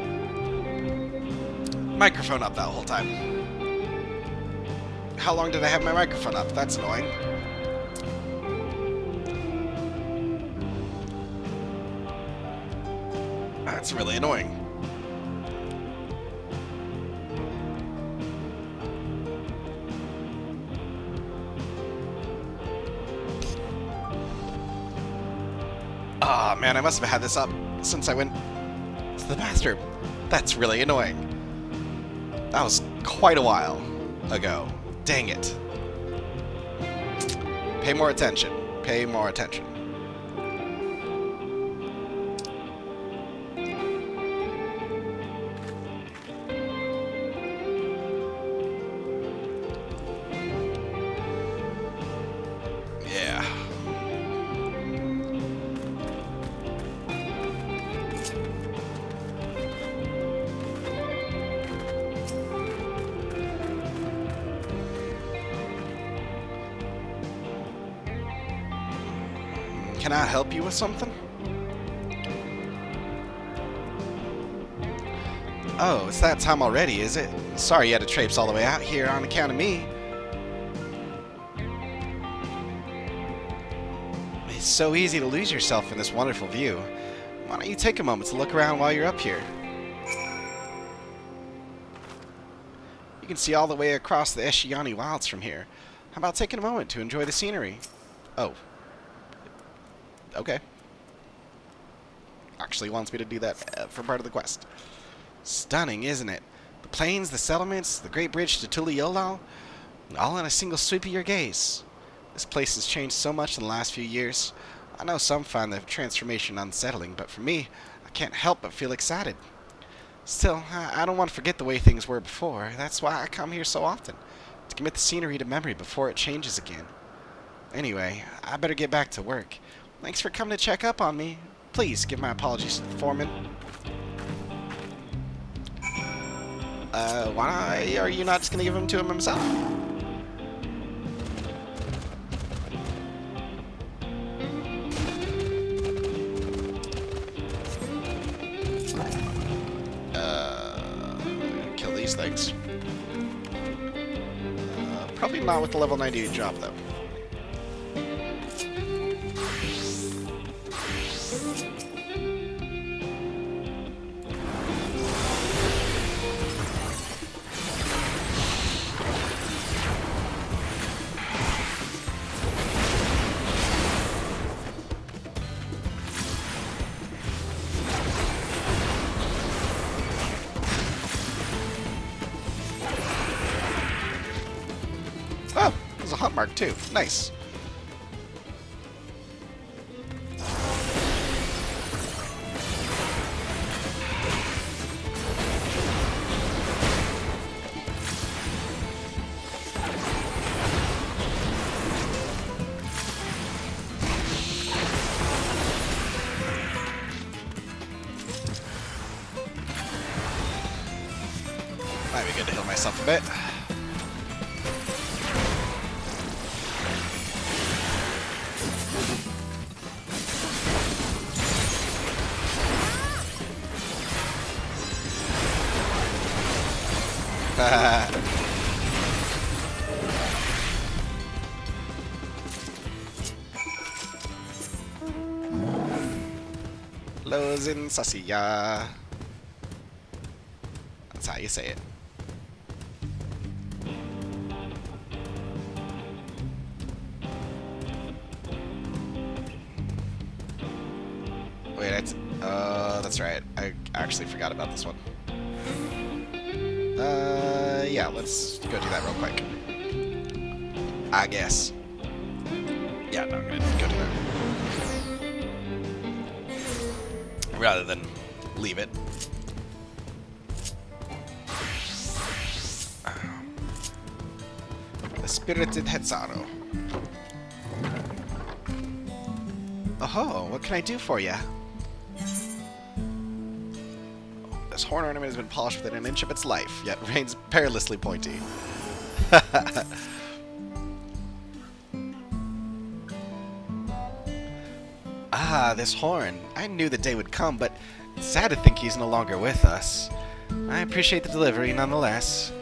microphone up that whole time. How long did I have my microphone up? That's annoying. That's really annoying. Ah, man, I must have had this up since I went to the bathroom. That's really annoying. That was quite a while ago. Dang it. Pay more attention. Pay more attention. Yeah. Can I help you with something? Oh, it's that time already, is it? Sorry you had to traipse all the way out here on account of me. It's so easy to lose yourself in this wonderful view. Why don't you take a moment to look around while you're up here? You can see all the way across the Eshiani Wilds from here. How about taking a moment to enjoy the scenery? Oh. Okay. Actually wants me to do that for part of the quest. Stunning, isn't it? The plains, the settlements, the great bridge to Tuliyollal, all in a single sweep of your gaze. This place has changed so much in the last few years. I know some find the transformation unsettling, but for me, I can't help but feel excited. Still, I don't want to forget the way things were before. That's why I come here so often, to commit the scenery to memory before it changes again. Anyway, I better get back to work. Thanks for coming to check up on me. Please give my apologies to the foreman. Why are you not just gonna give them to him himself? Kill these things. Probably not with the level 98 drop, though. Oh, there's a hunt mark too. Nice. Might be good to heal myself a bit. Lozin Sasiya. That's how you say it. Wait, that's right. I actually forgot about this one. Yeah, let's go do that real quick. I guess. Yeah, no, I'm gonna go do that. Rather than leave it. The Spirited Hetzaro. Oh, what can I do for you? This horn ornament has been polished within an inch of its life, yet remains perilously pointy. Ah, this horn. I knew the day would come, but sad to think he's no longer with us. I appreciate the delivery nonetheless.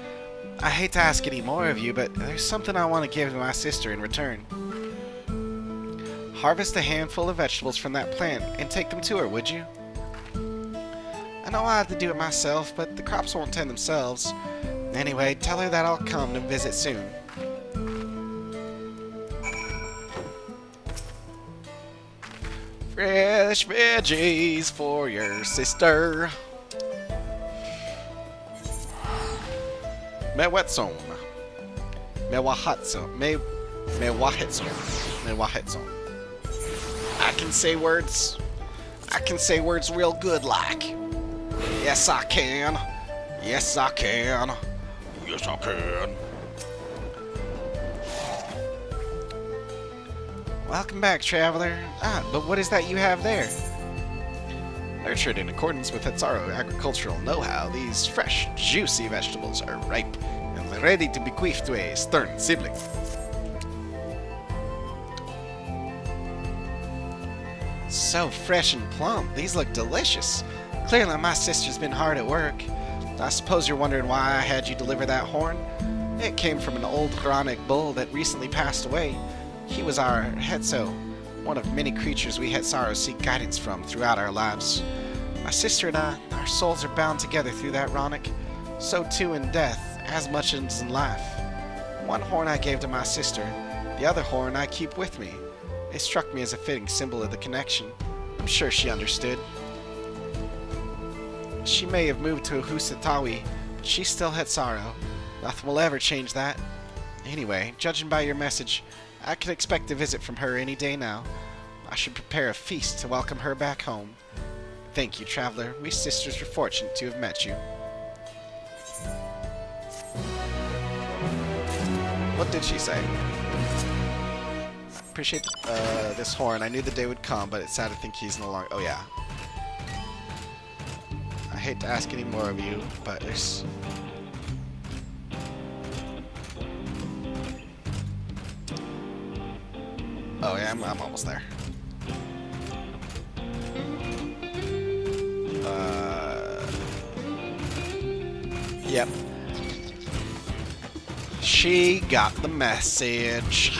I hate to ask any more of you, but there's something I want to give to my sister in return. Harvest a handful of vegetables from that plant and take them to her, would you? I know I have to do it myself, but the crops won't tend themselves. Anyway, tell her that I'll come to visit soon. Fresh veggies for your sister. Mewetson. Mewahatson. Mewahetson. Mewahetson. I can say words. I can say words real good like. Yes, I can. Yes, I can. Yes, I can. Welcome back, traveler. But what is that you have there? Nurtured in accordance with Hetzaru agricultural know-how, these fresh, juicy vegetables are ripe and ready to bequeath to a stern sibling. So fresh and plump. These look delicious. Clearly my sister's been hard at work. I suppose you're wondering why I had you deliver that horn? It came from an old chronic bull that recently passed away. He was our Hetzo, one of many creatures we Hetzaru seek guidance from throughout our lives. My sister and I, our souls are bound together through that Ronic. So too in death, as much as in life. One horn I gave to my sister, the other horn I keep with me. It struck me as a fitting symbol of the connection. I'm sure she understood. She may have moved to Husatawi, but she's still Hetzaru. Nothing will ever change that. Anyway, judging by your message, I can expect a visit from her any day now. I should prepare a feast to welcome her back home. Thank you, traveler. We sisters are fortunate to have met you. What did she say? Appreciate this horn. I knew the day would come, but it's sad to think he's no longer... Oh, yeah. I hate to ask any more of you, but there's... Oh, yeah, I'm almost there. Yep. She got the message.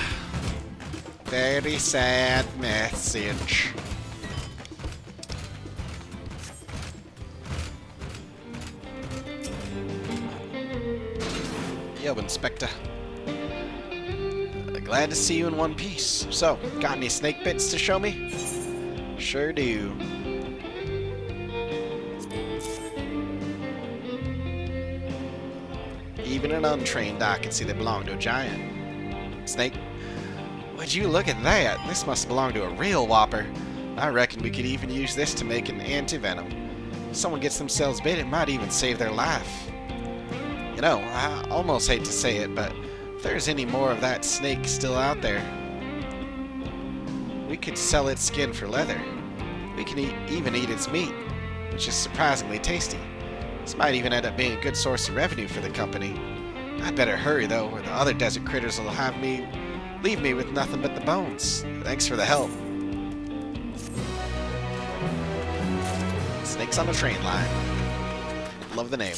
Very sad message. Yo, Inspector. Glad to see you in one piece. So, got any snake bits to show me? Sure do. Even an untrained eye can see they belong to a giant. Snake? Would you look at that? This must belong to a real whopper. I reckon we could even use this to make an anti-venom. If someone gets themselves bit, it might even save their life. You know, I almost hate to say it, but if there's any more of that snake still out there, we could sell its skin for leather. We can even eat its meat, which is surprisingly tasty. This might even end up being a good source of revenue for the company. I'd better hurry though, or the other desert critters will leave me with nothing but the bones. Thanks for the help. Snakes on the train line. Love the name.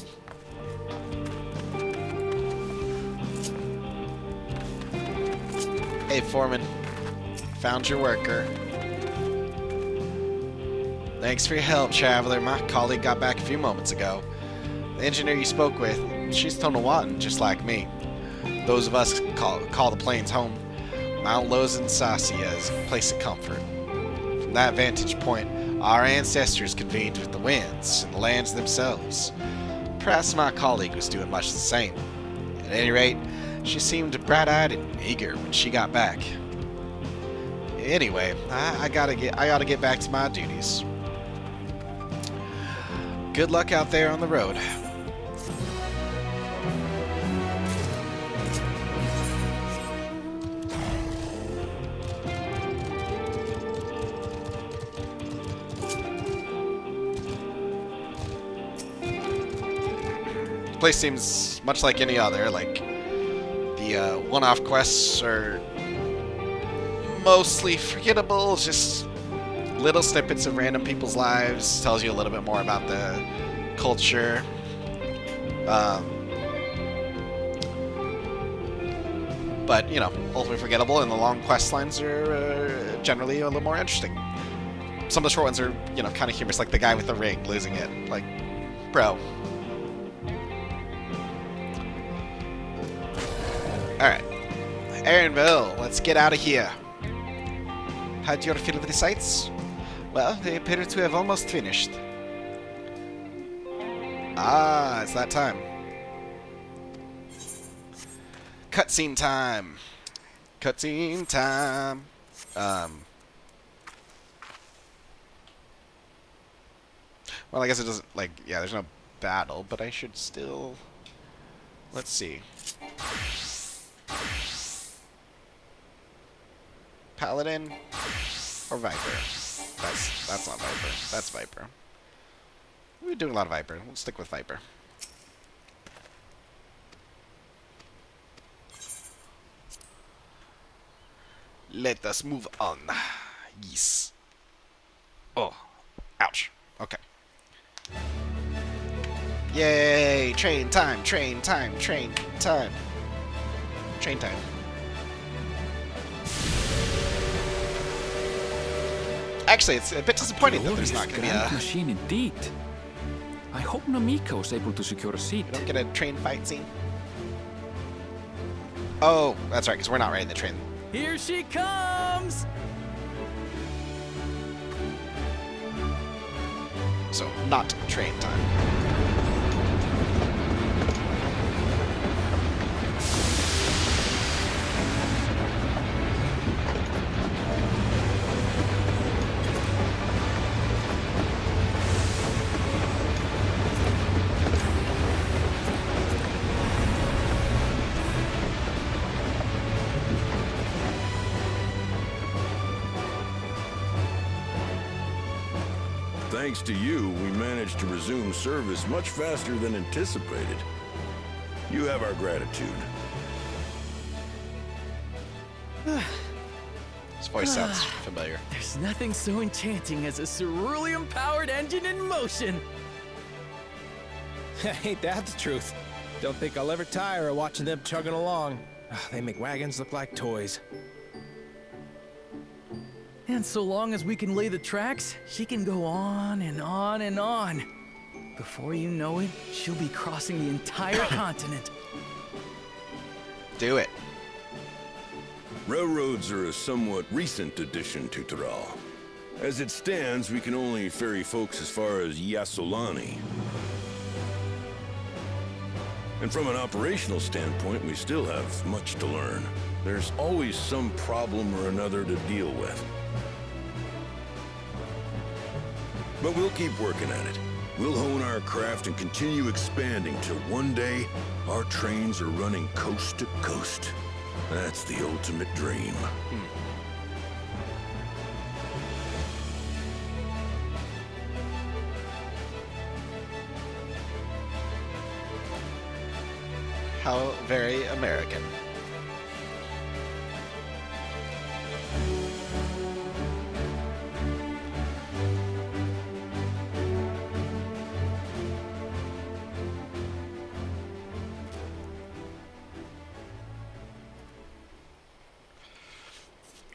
Hey, Foreman. Found your worker. Thanks for your help, traveler. My colleague got back a few moments ago. The engineer you spoke with, she's Tonawatan, just like me. Those of us call the plains home. Mount Lozen Sasia is a place of comfort. From that vantage point, our ancestors convened with the winds and the lands themselves. Perhaps my colleague was doing much the same. At any rate, she seemed bright-eyed and eager when she got back. Anyway, I gotta get back to my duties. Good luck out there on the road. The place seems much like any other, like the one-off quests are mostly forgettable, just little snippets of random people's lives, tells you a little bit more about the culture. But, you know, ultimately forgettable, and the long quest lines are generally a little more interesting. Some of the short ones are, you know, kind of humorous, like the guy with the ring losing it. Like, bro. Alright. Aaronville, let's get out of here. How do you feel with the sights? Well, they appear to have almost finished. Ah, it's that time. Cutscene time. Cutscene time. Well, I guess it doesn't, like, yeah, there's no battle, but I should still... Let's see. Paladin or Viper? That's not Viper. That's Viper. We're doing a lot of Viper. We'll stick with Viper. Let us move on. Yes. Oh. Ouch. Okay. Yay! Train time, train time, train time. Train time. Actually, it's a bit disappointing that there's not going to be a... machine indeed. I hope Namiko's able to secure a seat. We don't get a train fight scene. Oh, that's right, because we're not riding the train. Here she comes! So, not train time. Thanks to you, we managed to resume service much faster than anticipated. You have our gratitude. His voice sounds familiar. There's nothing so enchanting as a cerulean-powered engine in motion. Ain't that the truth? Don't think I'll ever tire of watching them chugging along. They make wagons look like toys. And so long as we can lay the tracks, she can go on and on and on. Before you know it, she'll be crossing the entire continent. Do it. Railroads are a somewhat recent addition to Thrall. As it stands, we can only ferry folks as far as Yasolani. And from an operational standpoint, we still have much to learn. There's always some problem or another to deal with. But we'll keep working at it. We'll hone our craft and continue expanding till one day, our trains are running coast to coast. That's the ultimate dream. How very American.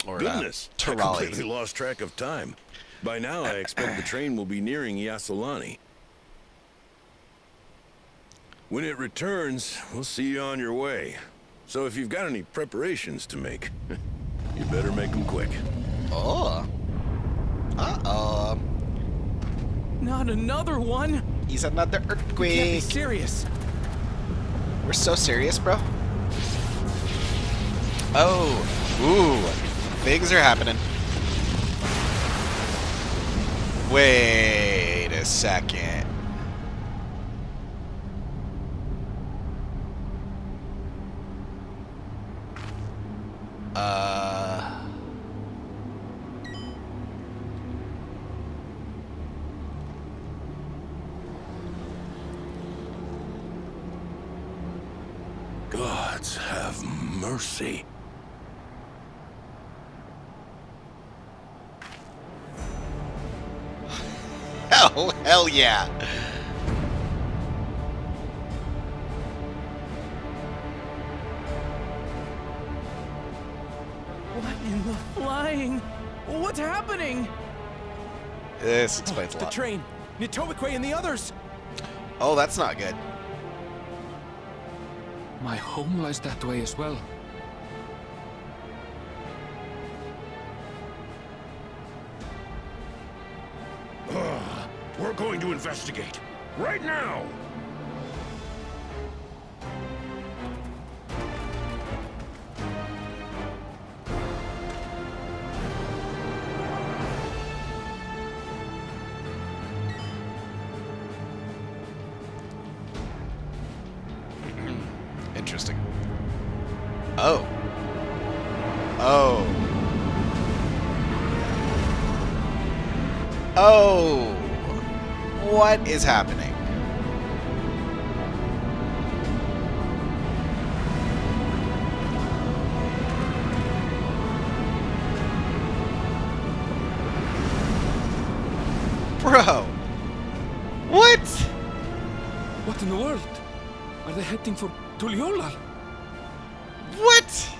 Or, Goodness, I Terali. completely lost track of time. By now, I expect the train will be nearing Yasolani. When it returns, we'll see you on your way. So if you've got any preparations to make, you better make them quick. Oh. Uh-oh. Not another one! He's another Can't be earthquake. serious. We're so serious, bro. Oh. Ooh. Things are happening. Wait a second. Gods have mercy. Oh, hell yeah. What in the flying? What's happening? This explains a The lot. train. Nitobikwe and the others. Oh, that's not good. My home lies that way as well. We're going to investigate. Right now! Interesting. Oh. Oh. Oh. What is happening? Bro. What? What in the world? Are they heading for Tuliolal? What?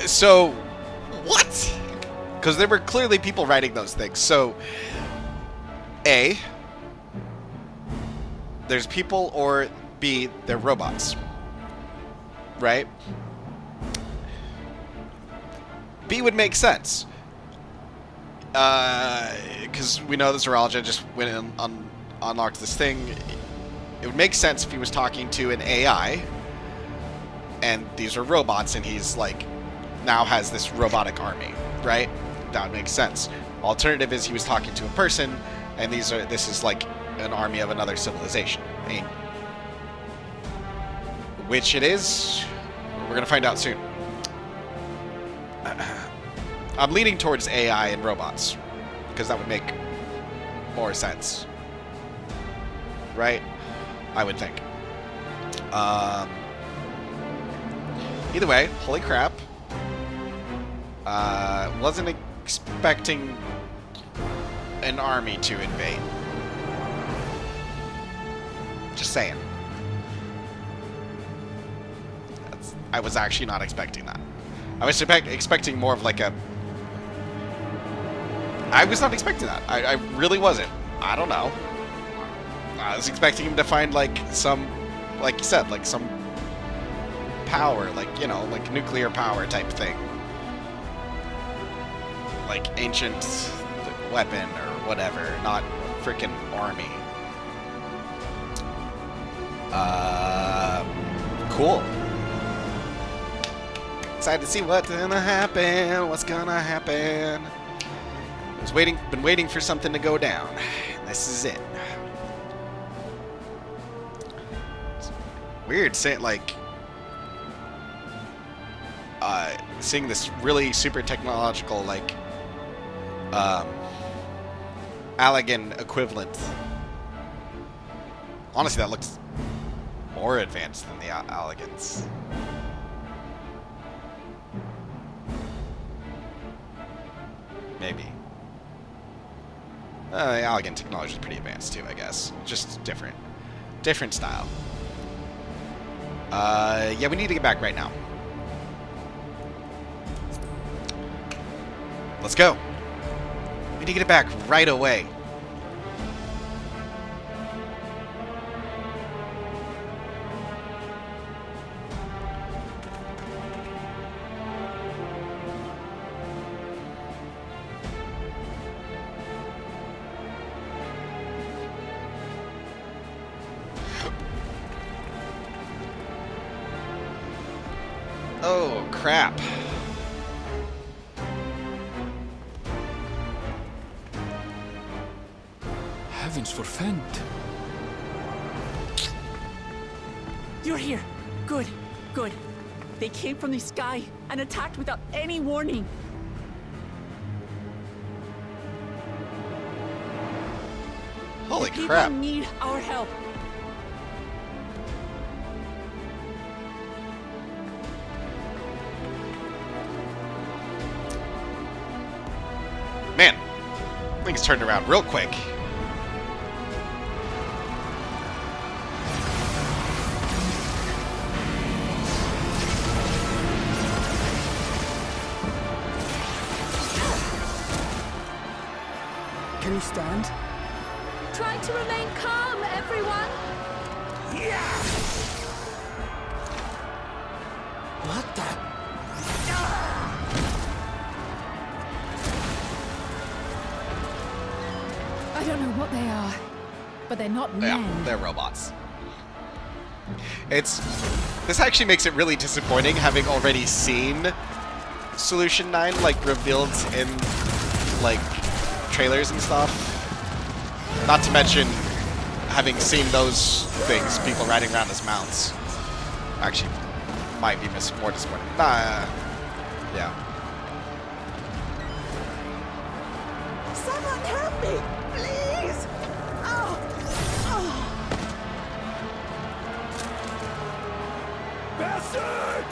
So, what? Because there were clearly people writing those things. So, A, there's people, or B, they're robots. Right? B would make sense. Because we know the Zoologia just went and unlocked this thing. It would make sense if he was talking to an AI, and these are robots, and he's like, now has this robotic army, right? That would make sense. Alternative is he was talking to a person, and this is like an army of another civilization. I mean, which it is, we're gonna find out soon. I'm leaning towards AI and robots, because that would make more sense, right? I would think. Either way, holy crap. Wasn't expecting an army to invade. Just saying. I was actually not expecting that. I was expecting more of like a... I was not expecting that. I really wasn't. I don't know. I was expecting him to find like some, like you said, like some power, like, you know, like nuclear power type thing. Like ancient weapon or whatever, not a freaking army. Cool. Excited to see what's gonna happen. What's gonna happen? Been waiting for something to go down. This is it. It's weird saying like seeing this really super technological like Allegan equivalent. Honestly, that looks more advanced than the Allegans. Maybe. The Allegan technology is pretty advanced too, I guess. Just different. Different style. Yeah, we need to get back right now. Let's go. We need to get it back right away. Oh, crap. Heavens forfend. You're here. Good, good. They came from the sky and attacked without any warning. Holy People crap. need our help. Man, things turned around real quick. Can you stand? Try to remain calm, everyone. What the? I don't know what they are, but they're not Yeah, men. they're robots. This actually makes it really disappointing having already seen Solution 9 like revealed in like trailers and stuff. Not to mention having seen those things, people riding around as mounts. Actually, might be more disappointing. Nah, yeah. Someone help me, please! Oh! Bastard!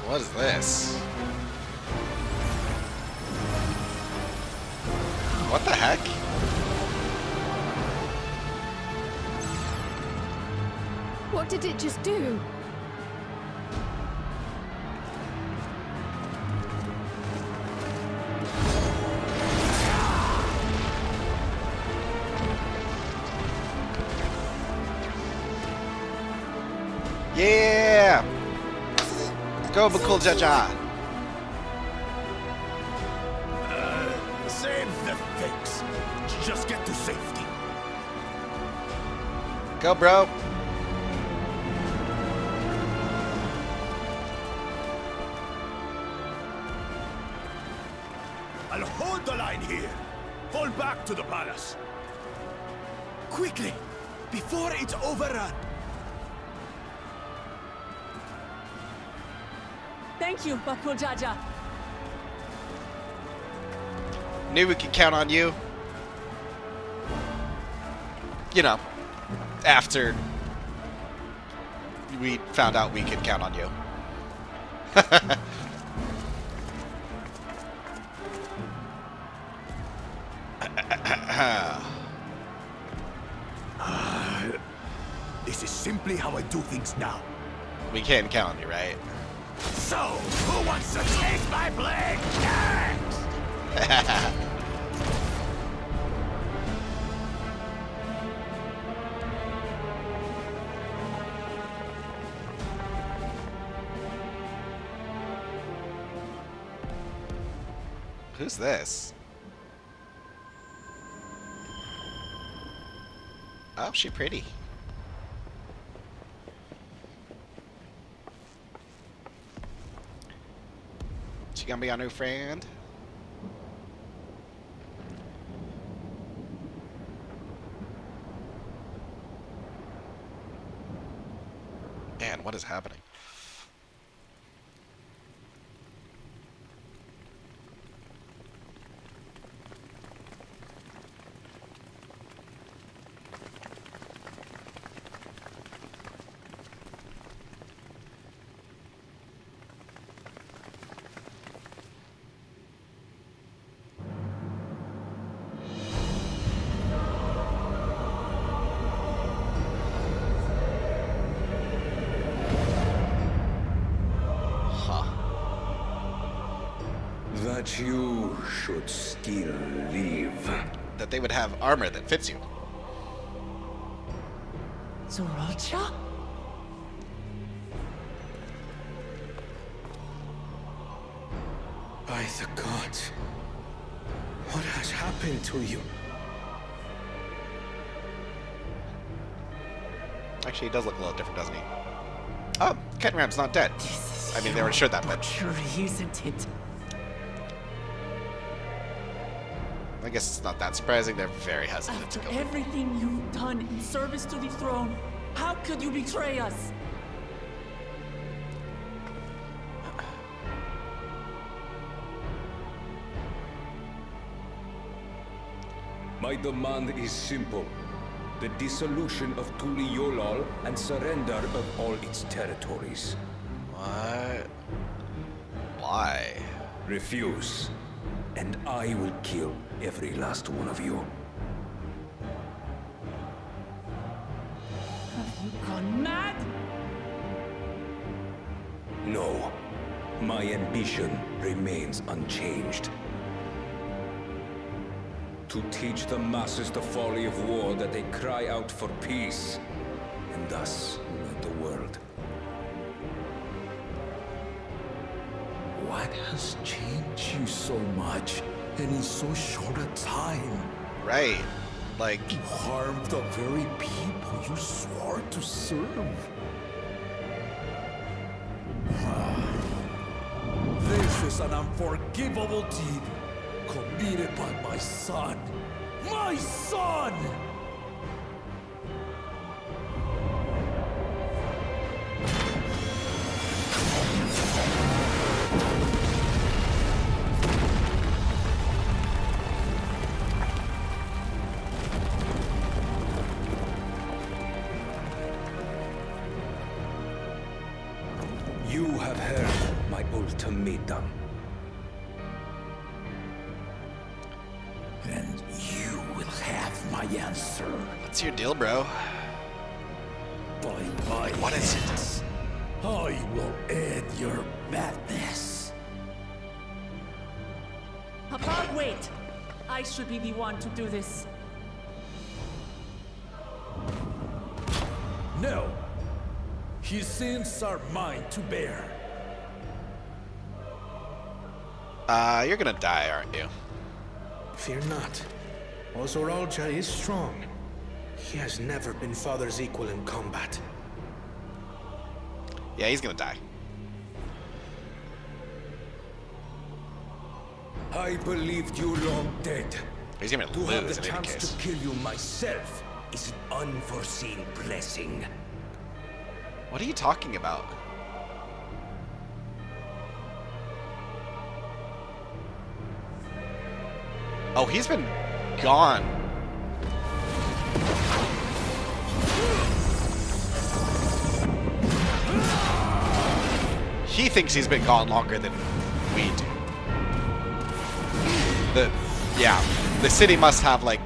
What is this? What the heck? What did it just do? Yeah! Go, Bakul Jaja! Save the fix. Just get to safety. Go, bro! I'll hold the line here. Fall back to the palace. Quickly, before it's overrun. Thank you, Bakul Jaja. Knew we could count on you. You know, after we found out we could count on you. This is simply how I do things now. We can count on you, right? So, who wants to taste my blade next? Who's this? Oh, she pretty. She gonna be our new friend? Man, what is happening? That you should still live. That they would have armor that fits you. Zorocha? By the gods. What has happened to you? Actually, he does look a little different, doesn't he? Oh, Ketram's not dead. I mean, they already showed that, but Sure, isn't it? I guess it's not that surprising. They're very hesitant to After kill him. everything you've done in service to the throne, how could you betray us? My demand is simple. The dissolution of Tuliolol and surrender of all its territories. What? Why? Refuse, and I will kill every last one of you. Have you gone mad? No. My ambition remains unchanged. To teach the masses the folly of war, that they cry out for peace, and thus unite the world. What has changed you so much, and in so short a time? Right. Like... You harmed the very people you swore to serve. This is an unforgivable deed committed by my son. My son! You have heard my ultimatum. And you will have my answer. What's your deal, bro? By my What is hands, I will end your madness. Papa, wait! I should be the one to do this. No. His sins are mine to bear. You're gonna die, aren't you? Fear not. Ozoralja is strong. He has never been Father's equal in combat. Yeah, he's gonna die. I believed you long dead. He's gonna To have lose the in any chance case. to kill you myself is an unforeseen blessing. What are you talking about? Oh, he's been gone. He thinks he's been gone longer than we do. The city must have like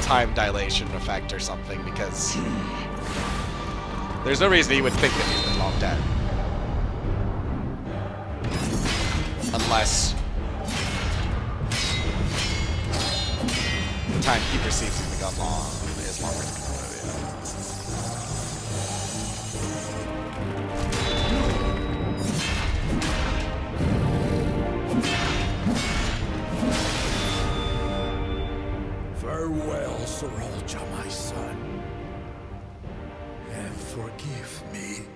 time dilation effect or something, because there's no reason he would think that he's been long dead. Unless the time he perceives he's been gone long is longer than Farewell, Sorolja, my son. And forgive me.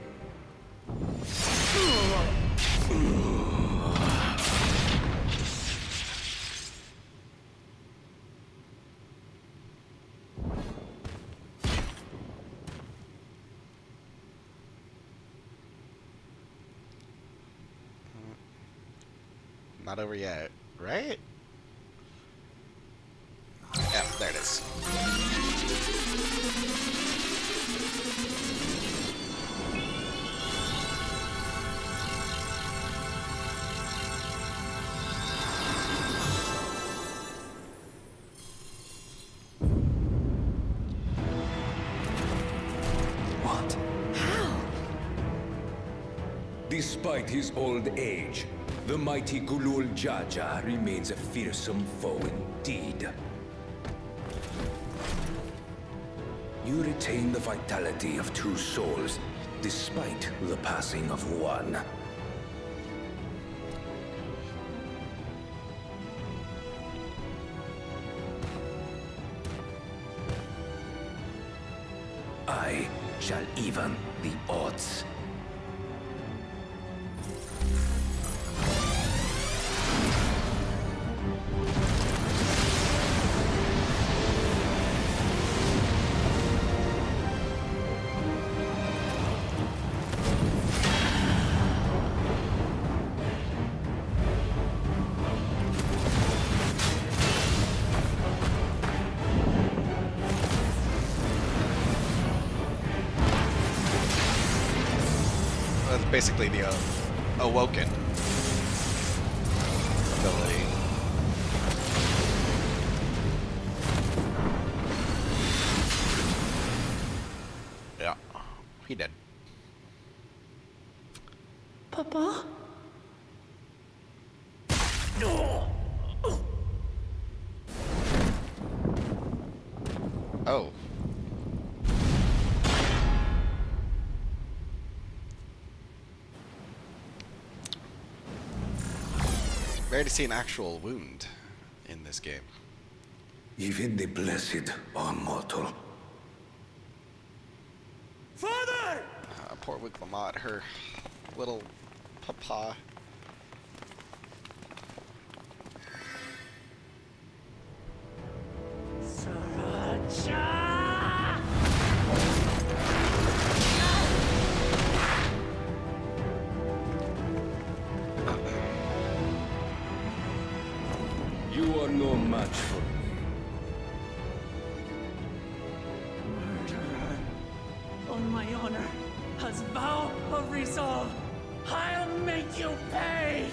Not over yet, right? Yeah, there it is. What? How? Despite his old age, the mighty Gulul Jaja remains a fearsome foe indeed. You retain the vitality of two souls, despite the passing of one. I shall even the odds. That's basically the awoken ability. Yeah, he did. Papa? Oh. Rare to see an actual wound in this game. Even the blessed are mortal. Father! Poor Wiglamot, her little papa. You are no match for me. Murderer. On my honor, as vow of resolve, I'll make you pay!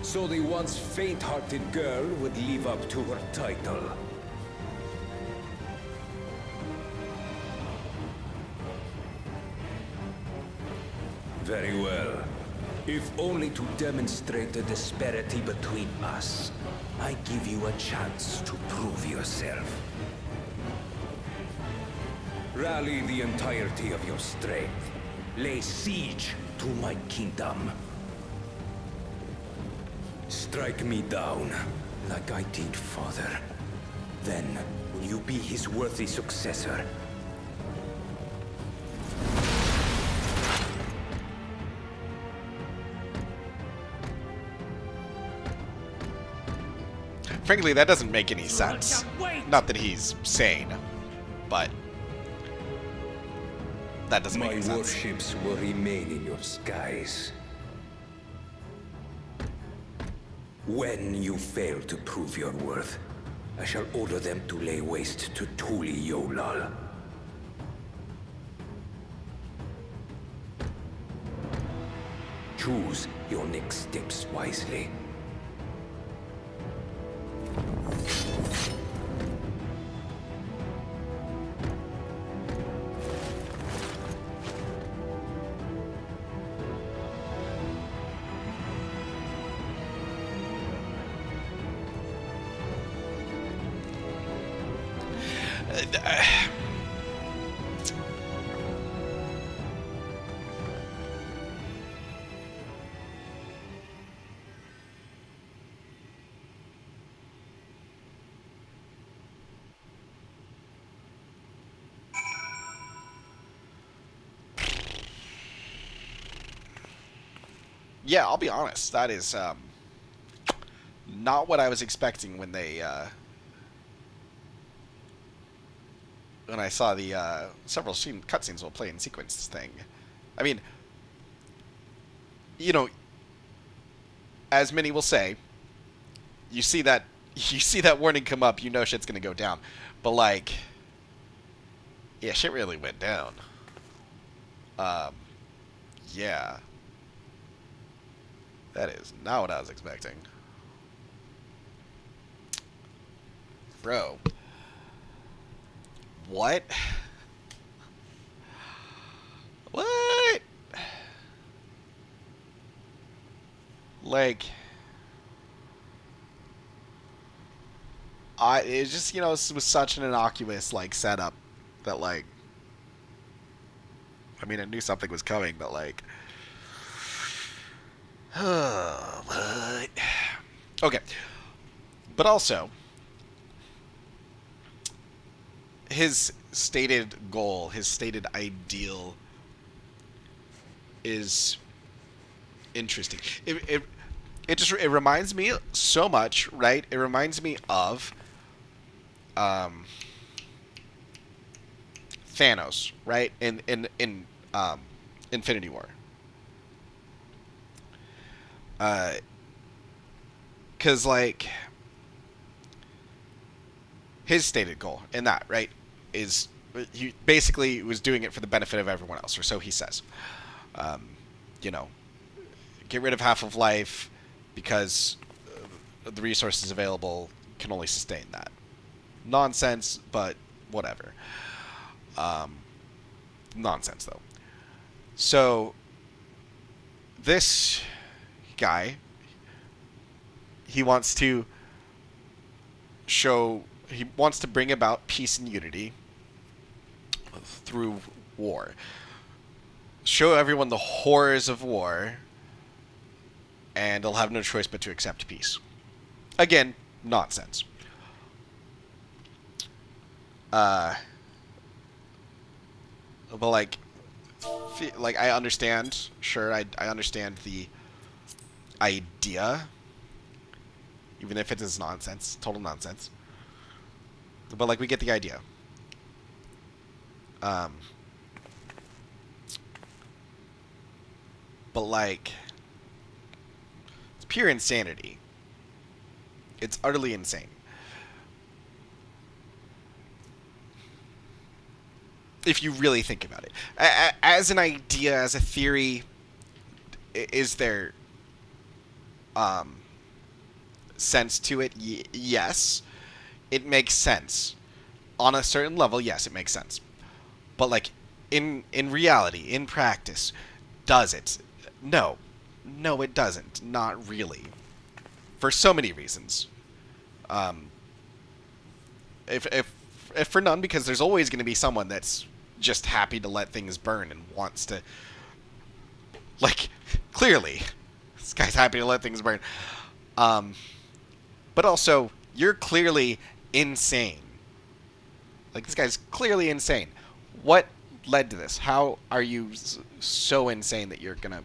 So the once faint-hearted girl would live up to her title. Very well. If only to demonstrate the disparity between us, I give you a chance to prove yourself. Rally the entirety of your strength. Lay siege to my kingdom. Strike me down, like I did father. Then, will you be his worthy successor? Frankly, that doesn't make any sense. Not that he's sane, but that doesn't make any sense. My warships will remain in your skies. When you fail to prove your worth, I shall order them to lay waste to Tuli Yolal. Choose your next steps wisely. Yeah, I'll be honest. That is not what I was expecting when they when I saw the several cutscenes will play in sequence thing. I mean, you know, as many will say, you see that warning come up, you know shit's gonna go down. But like, yeah, shit really went down. Yeah. That is not what I was expecting. Bro. What? What? Like, it just, you know, it was such an innocuous, like, setup that, like, I mean, I knew something was coming, but, like, what? Okay. But also, his stated goal, his stated ideal is interesting. It reminds me so much, right? It reminds me of Thanos, right? In Infinity War. 'Cause like his stated goal in that, right, is he basically was doing it for the benefit of everyone else, or so he says. You know, get rid of half of life because the resources available can only sustain that. Nonsense, but whatever. Nonsense, though. So, this guy, he wants to bring about peace and unity through war. Show everyone the horrors of war, and they'll have no choice but to accept peace. Again, nonsense. But like I understand, sure, I understand the idea, even if it is nonsense, total nonsense. But like, we get the idea. But like, it's pure insanity. It's utterly insane. If you really think about it. As an idea, as a theory, is there sense to it? Yes. It makes sense. On a certain level, yes, it makes sense. But like, in reality, in practice, does it? No. No, it doesn't. Not really. For so many reasons. If for none, because there's always going to be someone that's just happy to let things burn and wants to, like, clearly, this guy's happy to let things burn. But also, you're clearly insane. Like, this guy's clearly insane. What led to this? How are you so insane that you're gonna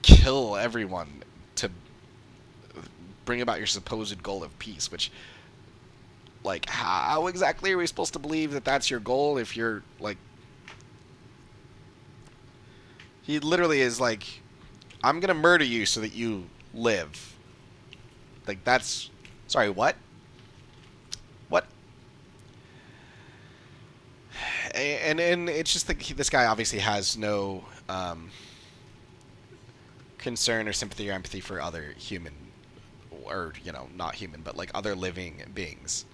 kill everyone to bring about your supposed goal of peace? Which, like, how exactly are we supposed to believe that that's your goal if you're, like... He literally is like, I'm gonna murder you so that you live. Like, that's... Sorry, what? What? And it's just that this guy obviously has no concern or sympathy or empathy for other human, or, you know, not human, but like other living beings.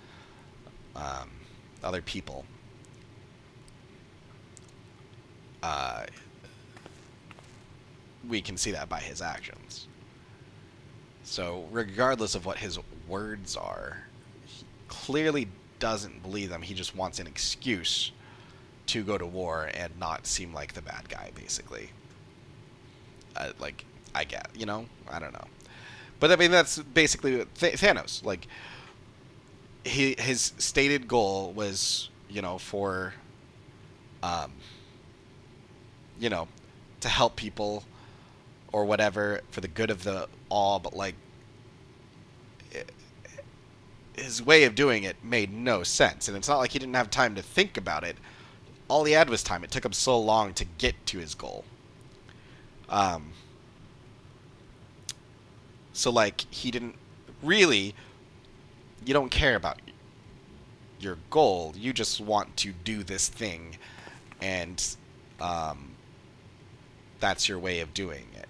Other people. We can see that by his actions. So, regardless of what his words are, he clearly doesn't believe them. He just wants an excuse to go to war and not seem like the bad guy, basically. Like, I get, you know? I don't know. But, I mean, that's basically Thanos. Like, his stated goal was, you know, for, you know, to help people or whatever for the good of the all, but, like, his way of doing it made no sense. And it's not like he didn't have time to think about it. All he had was time. It took him so long to get to his goal. So, like, he didn't really... You don't care about your goal. You just want to do this thing. And that's your way of doing it.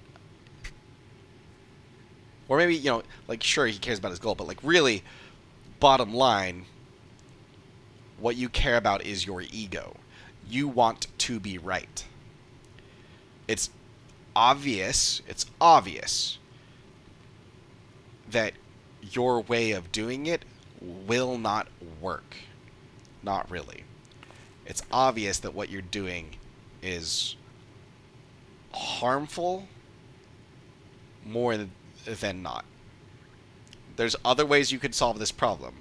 Or maybe, you know, like, sure, he cares about his goal, but, like, really, bottom line, what you care about is your ego. You want to be right. It's obvious that your way of doing it will not work. Not really. It's obvious that what you're doing is harmful more than not. There's other ways you could solve this problem.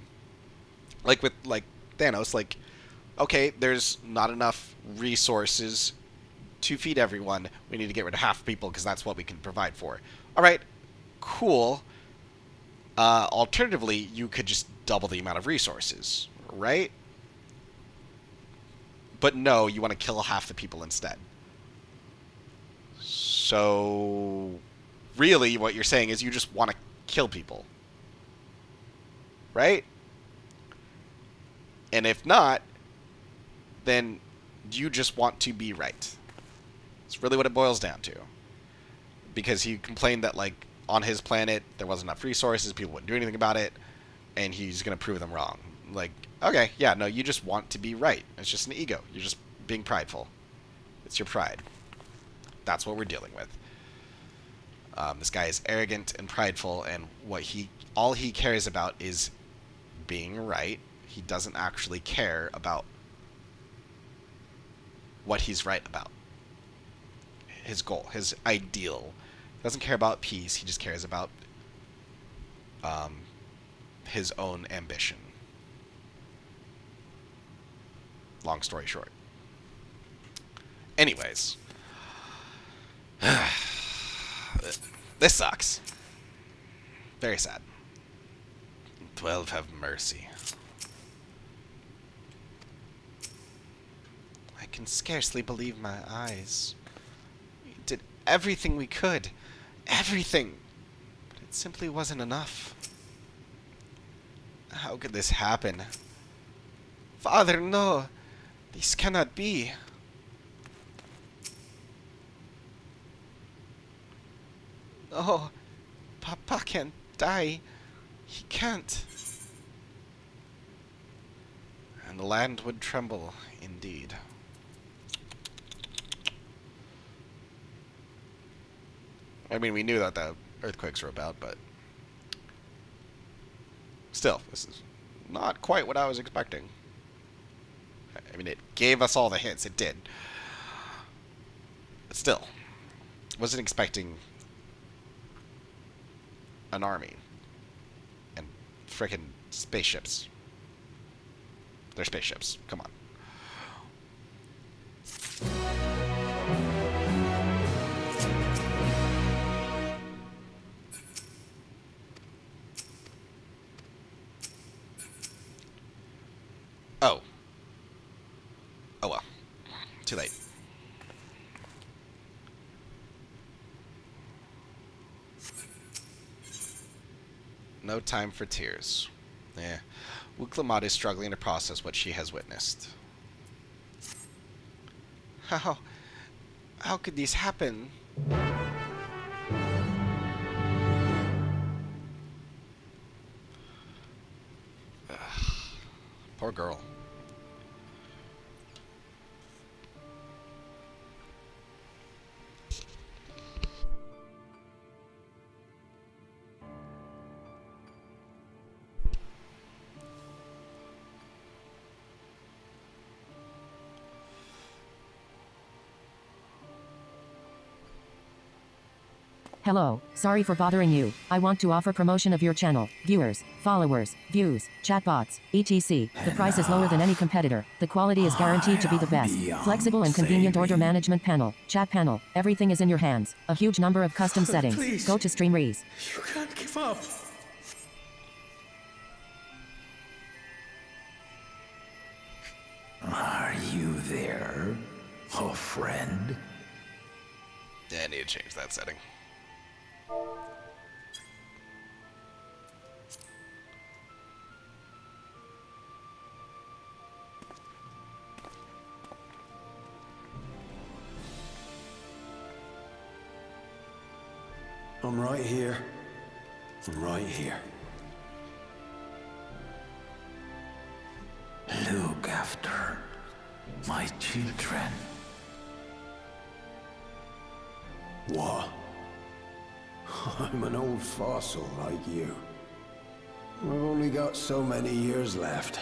Like with, like, Thanos, like, okay, there's not enough resources to feed everyone. We need to get rid of half people because that's what we can provide for. Alright, cool. Alternatively, you could just double the amount of resources, right? But no, you want to kill half the people instead. So, really, what you're saying is you just want to kill people. right? And if not, then you just want to be right. It's really what it boils down to. Because he complained that, like, on his planet, there wasn't enough resources, people wouldn't do anything about it, and he's going to prove them wrong. Like, okay, yeah, no, you just want to be right. It's just an ego. You're just being prideful. It's your pride. That's what we're dealing with. This guy is arrogant and prideful, and all he cares about is being right. He doesn't actually care about what he's right about. His goal, his ideal. He doesn't care about peace. He just cares about his own ambition. Long story short. Anyways. This sucks. Very sad. 12 have mercy. I can scarcely believe my eyes. We did everything we could. Everything. But it simply wasn't enough. How could this happen? Father, no. This cannot be. No. Papa can't die. He can't. And the land would tremble, indeed. I mean, we knew that the earthquakes were about, but still, this is not quite what I was expecting. I mean, it gave us all the hints. It did. But still, wasn't expecting an army and frickin' spaceships. They're spaceships. Come on. Oh. Oh well. Too late. No time for tears. Yeah. Wuklamad is struggling to process what she has witnessed. How could this happen? Poor girl. Hello, sorry for bothering you. I want to offer promotion of your channel. Viewers, followers, views, chatbots, etc. The price is lower than any competitor. The quality is guaranteed to be the best. Flexible and convenient order management panel, chat panel, everything is in your hands. A huge number of custom settings. Please. Go to Stream Rees. You can't give up. Are you there, oh friend? Yeah, I need to change that setting. I'm right here. I'm right here. Look after my children. What? I'm an old fossil like you. I've only got so many years left.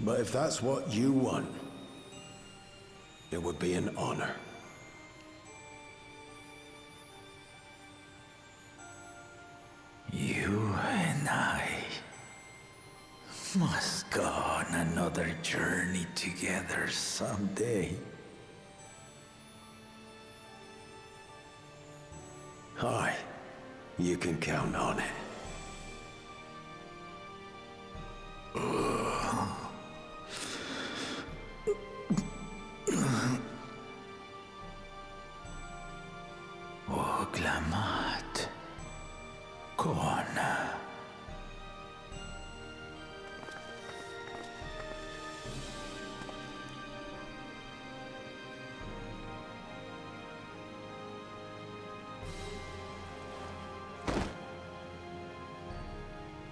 But if that's what you want, it would be an honor. You and I must go on another journey together someday. Aye, you can count on it. Oh.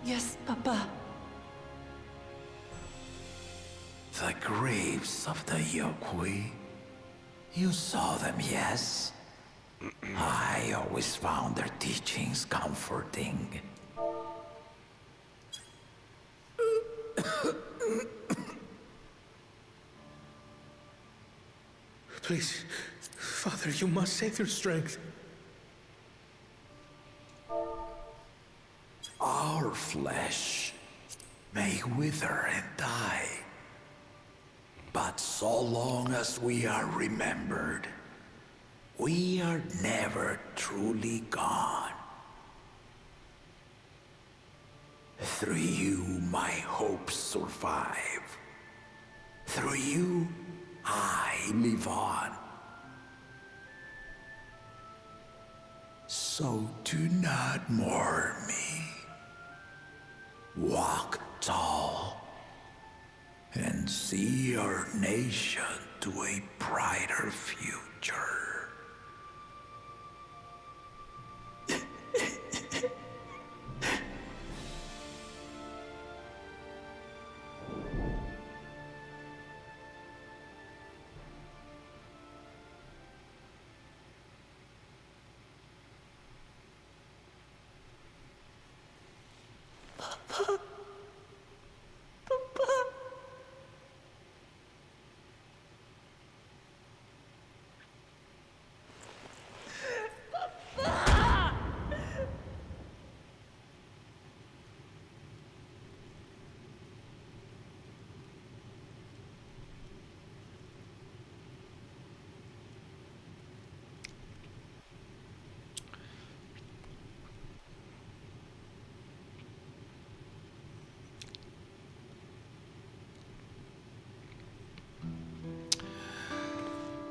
Yes, Papa. The graves of the Yokui. You saw them, yes? I always found their teachings comforting. Please, Father, you must save their strength. Our flesh may wither and die, but so long as we are remembered, we are never truly gone. Through you, my hopes survive. Through you, I live on. So do not mourn me. Walk tall and see our nation to a brighter future.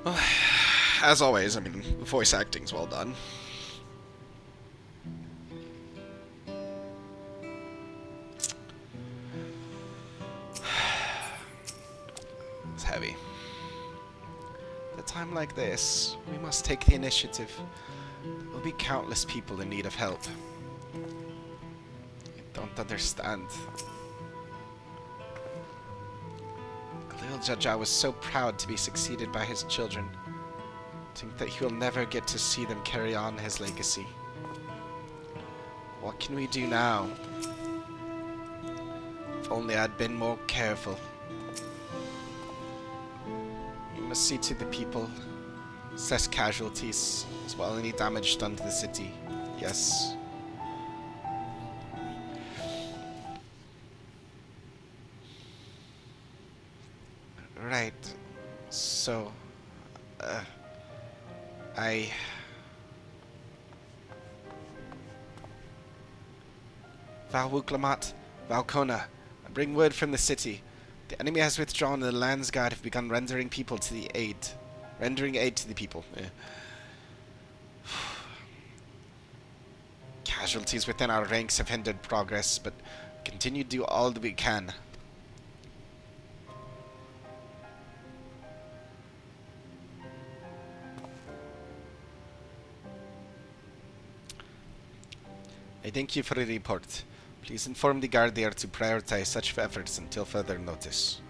Well, as always, I mean, the voice acting's well done. It's heavy. At a time like this, we must take the initiative. There will be countless people in need of help. I don't understand. Little Jaja was so proud to be succeeded by his children. Think that he will never get to see them carry on his legacy. What can we do now? If only I'd been more careful. We must see to the people, assess casualties, as well as any damage done to the city. Yes. Right. So, Valwuklamat, Valkona, I bring word from the city. The enemy has withdrawn and the Land's Guard have begun rendering aid to the people. Casualties within our ranks have hindered progress, but continue to do all that we can. I thank you for the report. Please inform the guard there to prioritize such efforts until further notice.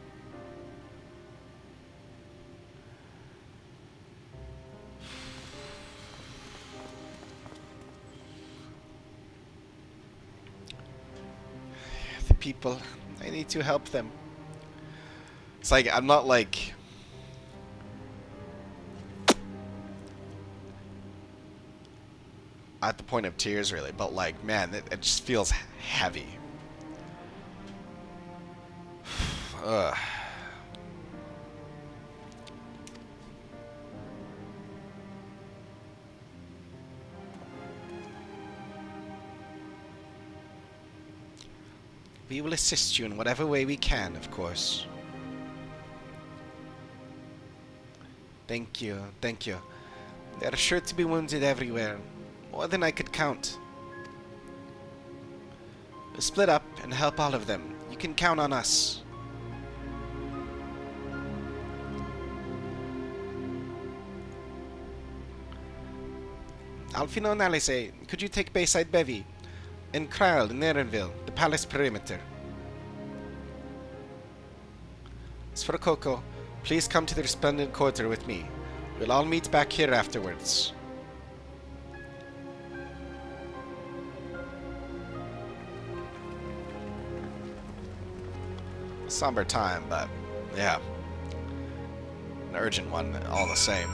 The people, I need to help them. It's like, I'm not like... at the point of tears, really, but like, man, it just feels heavy. Ugh. We will assist you in whatever way we can, of course. Thank you, thank you. There are sure to be wounded everywhere. More than I could count. We'll split up and help all of them. You can count on us. Alfino Nalise, could you take Bayside Bevy? In Kral, in Erenville, the palace perimeter. As for Coco, please come to the resplendent quarter with me. We'll all meet back here afterwards. Somber time, but yeah. An urgent one, all the same.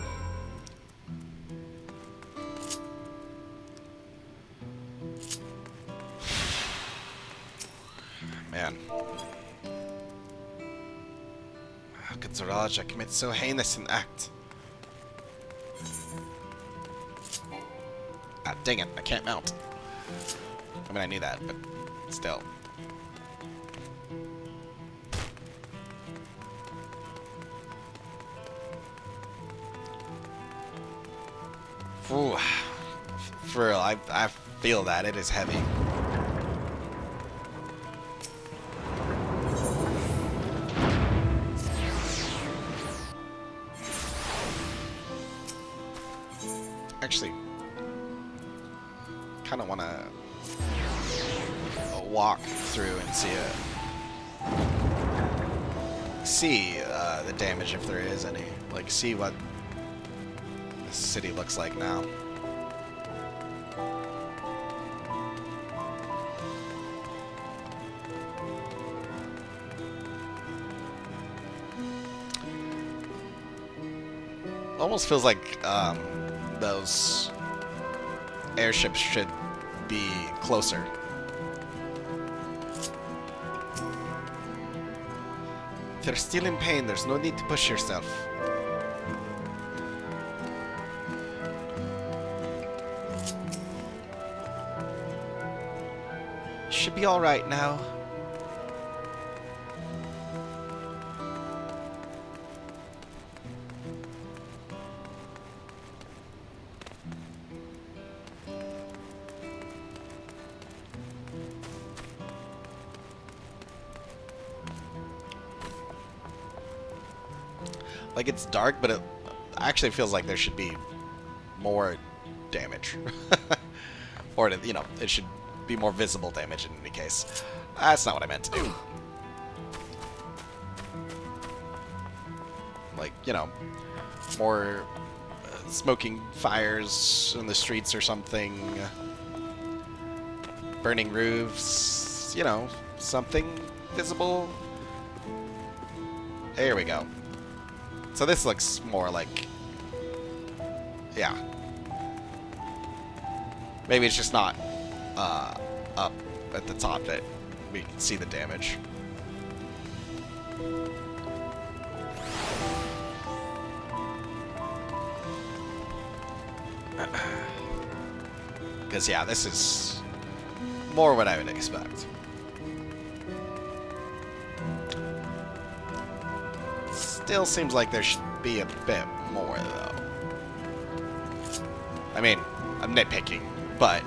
Man. How could Zoraja commit so heinous an act? Ah, dang it, I can't mount. I mean, I knew that, but still. Ooh. For real, I feel that. It is heavy. Actually, kind of want to walk through and see the damage if there is any. Like, see what the city looks like now. Almost feels like those airships should be closer. If you're still in pain, there's no need to push yourself. You should be alright now. Like, it's dark, but it actually feels like there should be more damage. Or, you know, it should be more visible damage in any case. That's not what I meant to do. Like, you know, more smoking fires in the streets or something. Burning roofs. You know, something visible. There we go. So this looks more like, yeah. Maybe it's just not up at the top that we can see the damage. Because, yeah, this is more what I would expect. Still seems like there should be a bit more, though. I mean, I'm nitpicking, but...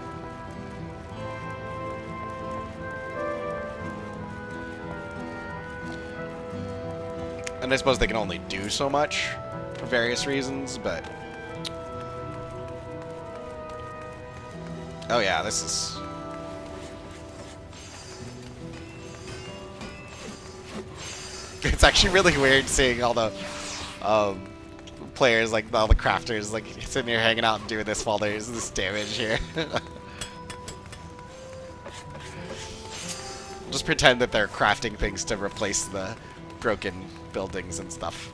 And I suppose they can only do so much for various reasons, but... Oh yeah, this is... It's actually really weird seeing all the players, like all the crafters, like sitting here hanging out and doing this while there's this damage here. Just pretend that they're crafting things to replace the broken buildings and stuff.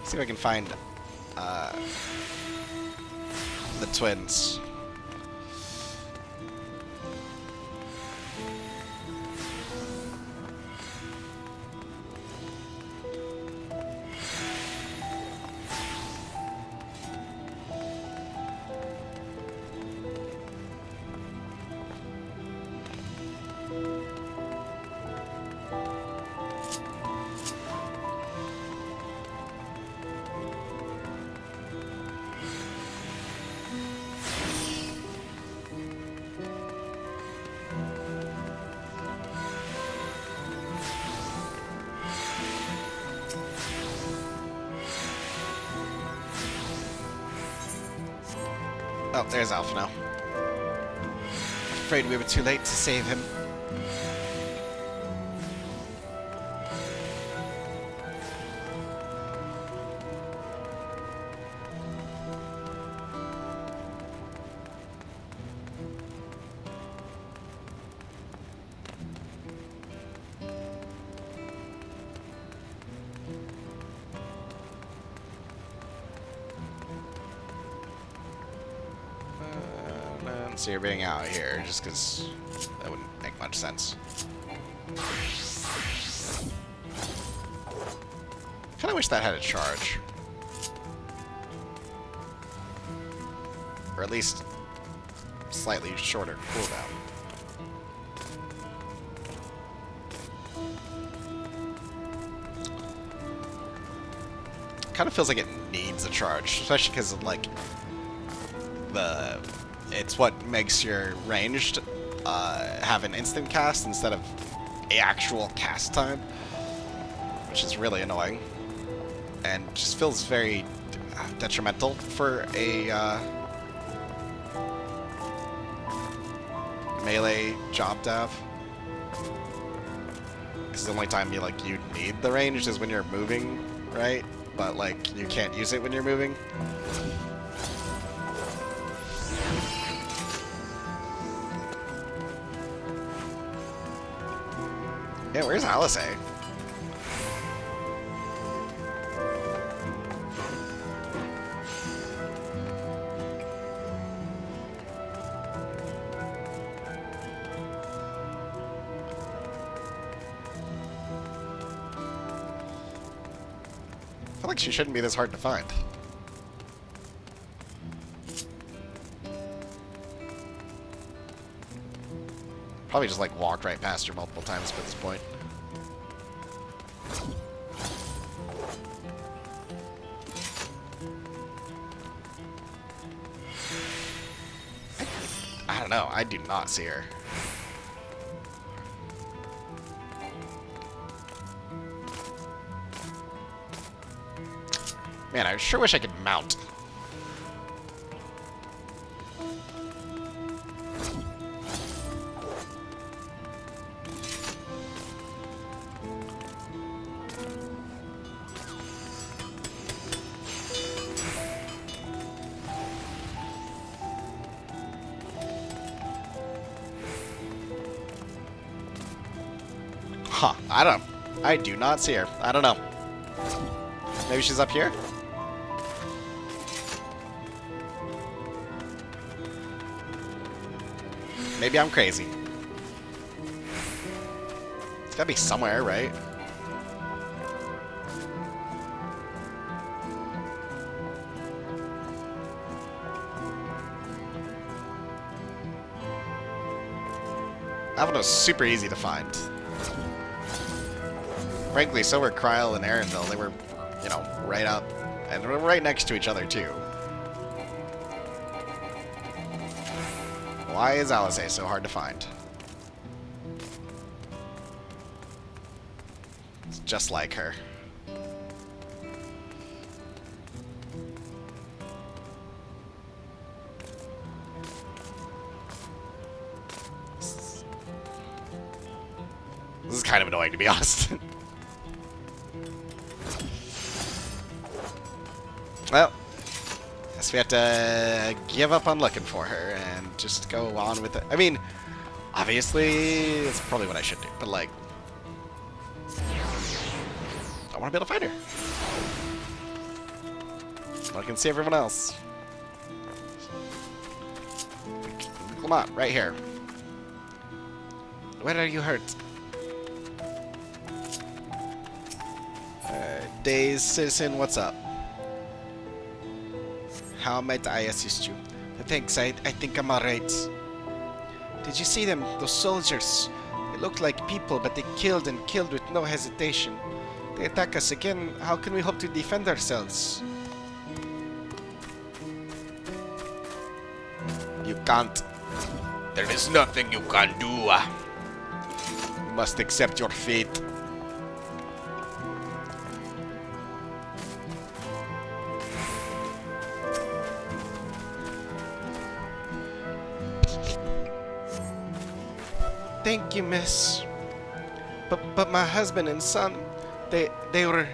See if I can find the twins. Well, there's Alpha now. Afraid we were too late to save him. So you're being out here just because that wouldn't make much sense. Kind of wish that had a charge. Or at least slightly shorter cooldown. Kind of feels like it needs a charge, especially because of like it's what makes your ranged have an instant cast instead of a actual cast time, which is really annoying and just feels very detrimental for a melee job to have. Because the only time you need the ranged is when you're moving, right? But like you can't use it when you're moving. Yeah, where's Alice? I feel like she shouldn't be this hard to find. Probably just like walked right past her multiple times at this point. I don't know. I do not see her. Man, I sure wish I could mount. Huh, I do not see her. I don't know. Maybe she's up here? Maybe I'm crazy. It's gotta be somewhere, right? Avano's super easy to find. Frankly, so were Kryl and Erenville. They were, you know, right up. And we're right next to each other, too. Why is Alice so hard to find? It's just like her. This is kind of annoying, to be honest. Well, guess we have to give up on looking for her and just go on with it. I mean, obviously, it's probably what I should do, but like, I want to be able to find her. So I can see everyone else. Come on, right here. Where are you hurt? Days Citizen, what's up? How might I assist you? Thanks, I think I'm alright. Did you see them? Those soldiers. They looked like people, but they killed and killed with no hesitation. They attack us again. How can we hope to defend ourselves? You can't. There is nothing you can do. You must accept your fate. Thank you, miss. But my husband and son, they were...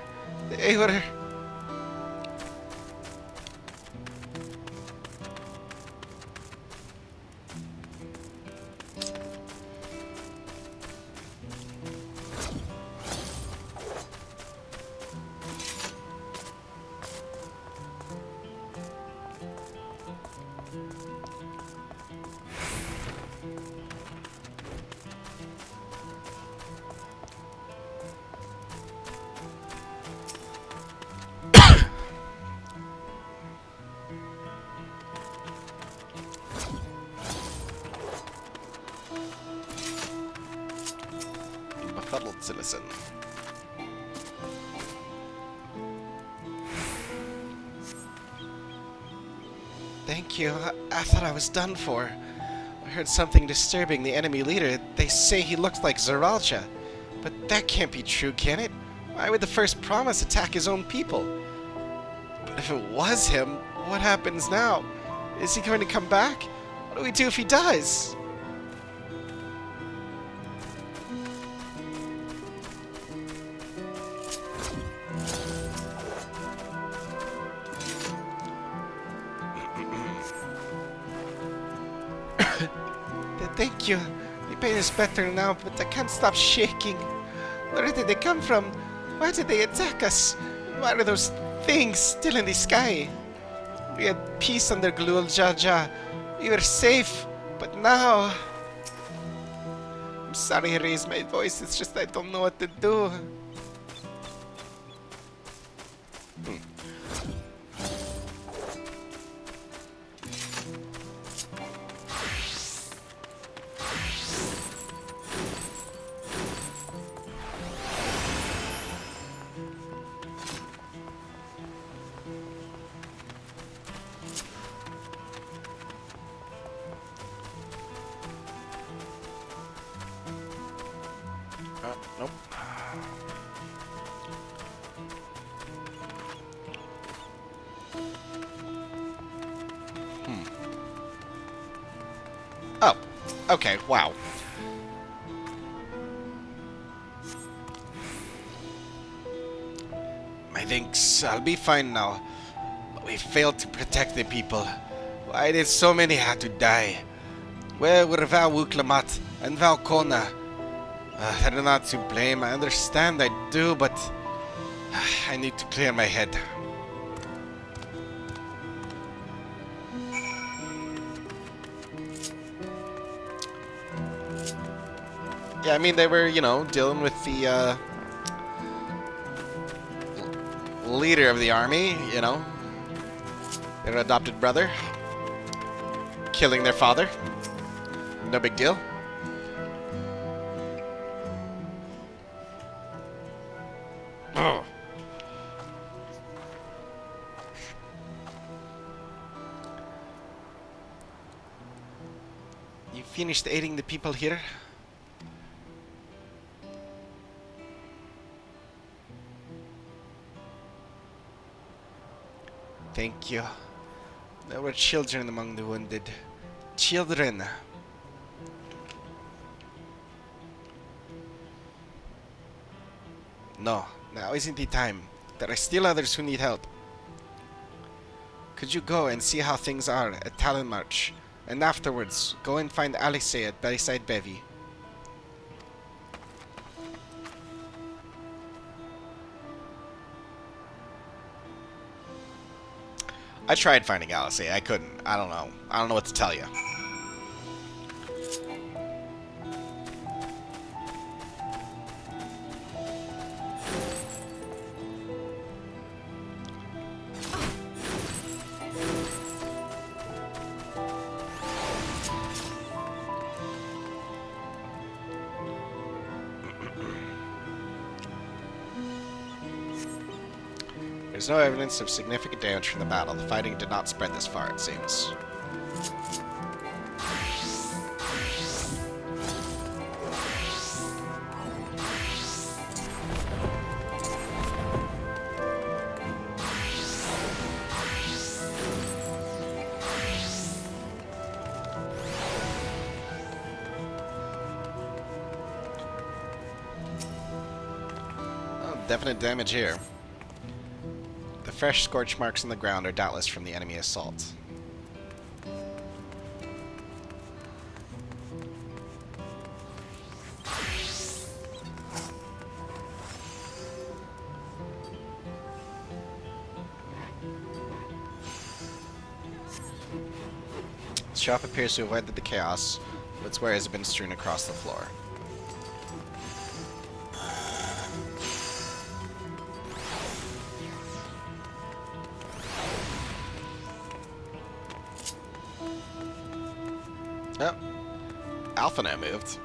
Befuddled citizen. Thank you. I thought I was done for. I heard something disturbing the enemy leader. They say he looks like Zaralcha. But that can't be true, can it? Why would the first promise attack his own people? But if it was him, what happens now? Is he going to come back? What do we do if he does? Thank you. The pain is better now, but I can't stop shaking. Where did they come from? Why did they attack us? Why are those things still in the sky? We had peace under Glul Jaja. We were safe, but now... I'm sorry I raised my voice, it's just I don't know what to do. Nope. Oh, okay, wow. I think I'll be fine now. But we failed to protect the people. Why did so many have to die? Where were Val Wuklamat and Val Kona? They're not to blame. I understand, I do, but I need to clear my head. Yeah, I mean, they were, you know, dealing with the leader of the army, you know, their adopted brother, killing their father. No big deal. Oh. You finished aiding the people here? Thank you. There were children among the wounded. Children! No, now isn't the time. There are still others who need help. Could you go and see how things are at Talon March? And afterwards, go and find Alice at Bayside Bevy. I tried finding Alice. I couldn't. I don't know. I don't know what to tell you. There's no evidence of significant damage from the battle. The fighting did not spread this far, it seems. definite damage here. The fresh scorch marks on the ground are doubtless from the enemy assault. The shop appears to have avoided the chaos, but its wares have been strewn across the floor. Oh, Alpha now moved.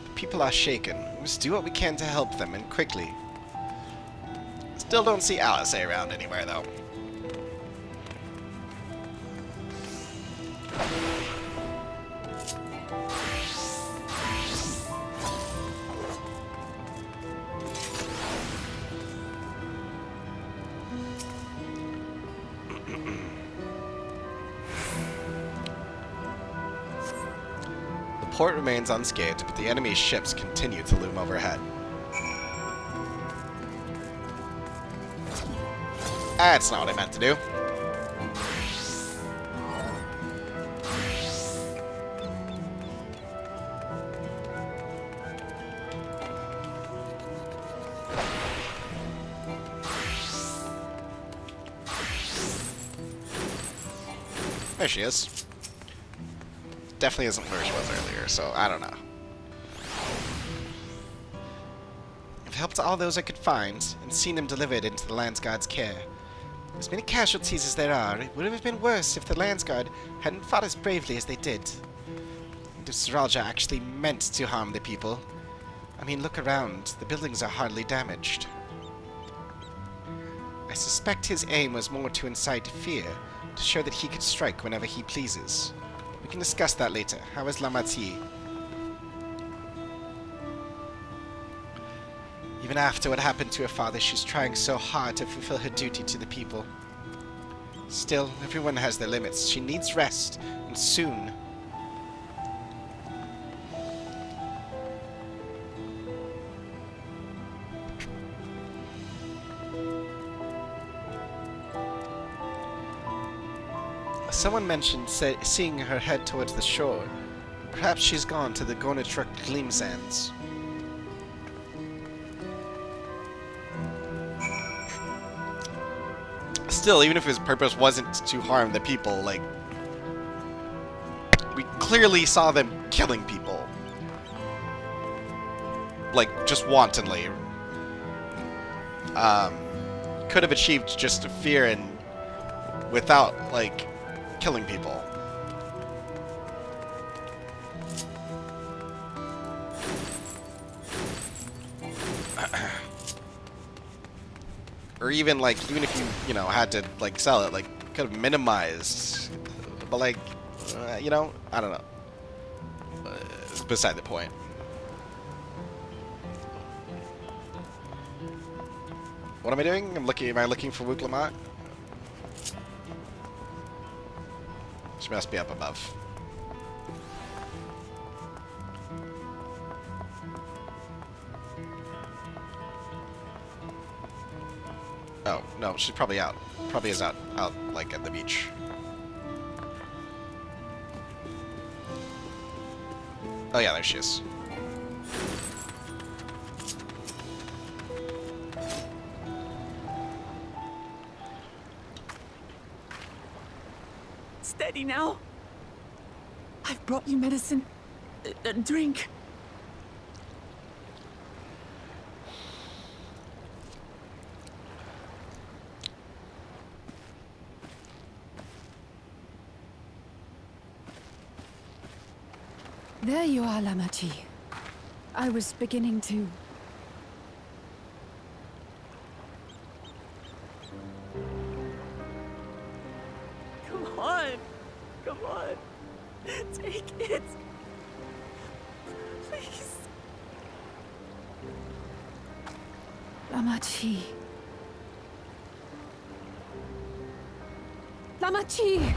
The people are shaken. We must do what we can to help them, and quickly. Still don't see Alice around anywhere, though. The port remains unscathed, but the enemy's ships continue to loom overhead. That's not what I meant to do. There she is. Definitely isn't where she was earlier, so I don't know. I've helped all those I could find, and seen them delivered into the Landsguard's care. As many casualties as there are, it would have been worse if the Landsguard hadn't fought as bravely as they did. And if Saralja actually meant to harm the people, I mean, look around. The buildings are hardly damaged. I suspect his aim was more to incite fear, to show that he could strike whenever he pleases. We can discuss that later. How is Lamati? Even after what happened to her father, she's trying so hard to fulfill her duty to the people. Still, everyone has their limits. She needs rest, and soon. Someone mentioned seeing her head towards the shore. Perhaps she's gone to the Gornatruk Gleam Sands. Still, even if his purpose wasn't to harm the people, like, we clearly saw them killing people. Like, just wantonly. Could have achieved just fear and without, like, killing people. Or even, like, even if you know, had to, like, sell it, like, could have minimized. But, like, you know, I don't know. It's beside the point. What am I doing? Am I looking for Wuklamat? She must be up above. Oh, no, she's probably out. Probably is out, like, at the beach. Oh yeah, there she is. Steady now. I've brought you medicine. A drink. There you are, Lamachi. I was beginning to... Come on. Come on. Take it. Please. Lamachi. Lamachi!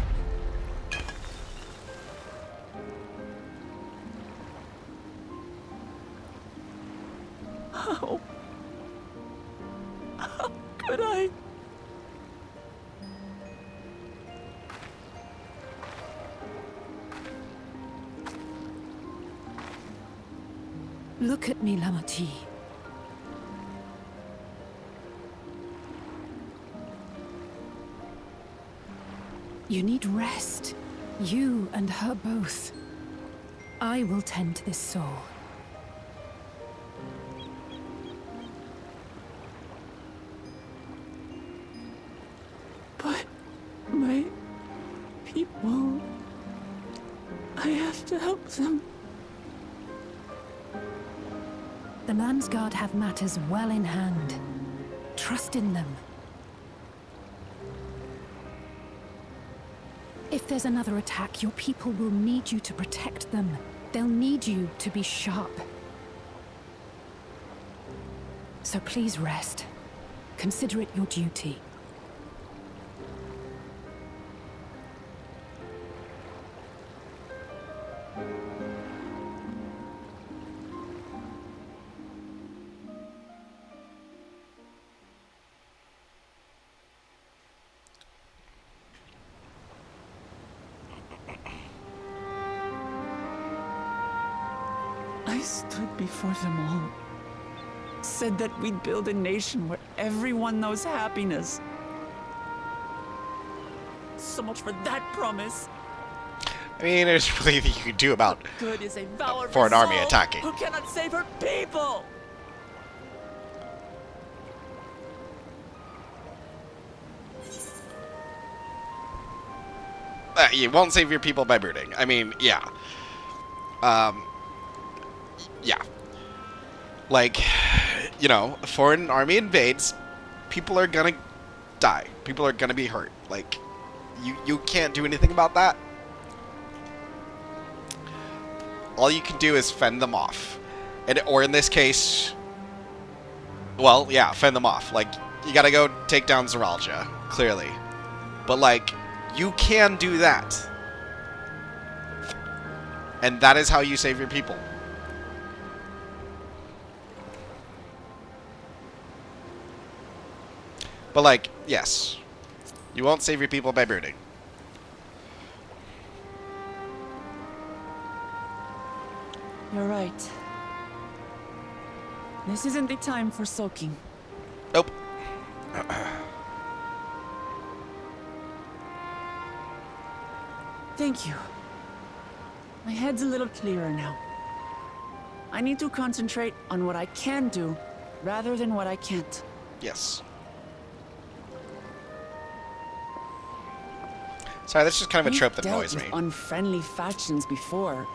Could I? Look at me, Lamati. You need rest. You and her both. I will tend to this soul. But my people... I have to help them. The Landsguard have matters well in hand. Trust in them. If there's another attack, your people will need you to protect them. They'll need you to be sharp. So please rest. Consider it your duty. I stood before them all. Said that we'd build a nation where everyone knows happiness. So much for that promise. I mean, there's really anything you can do about Good is a valor for an army soul attacking. who cannot save her people. You won't save your people by brooding. I mean, yeah. Yeah. Like, you know, a foreign army invades, people are gonna die. People are gonna be hurt. Like, you can't do anything about that. All you can do is fend them off. Or in this case, well, yeah, fend them off. Like, you gotta go take down Zeralja, clearly. But, like, you can do that. And that is how you save your people. But, like, yes. You won't save your people by brooding. You're right. This isn't the time for sulking. Nope. Thank you. My head's a little clearer now. I need to concentrate on what I can do, rather than what I can't. Yes. Sorry, that's just kind of a trope that annoys me. We've dealt with unfriendly factions before.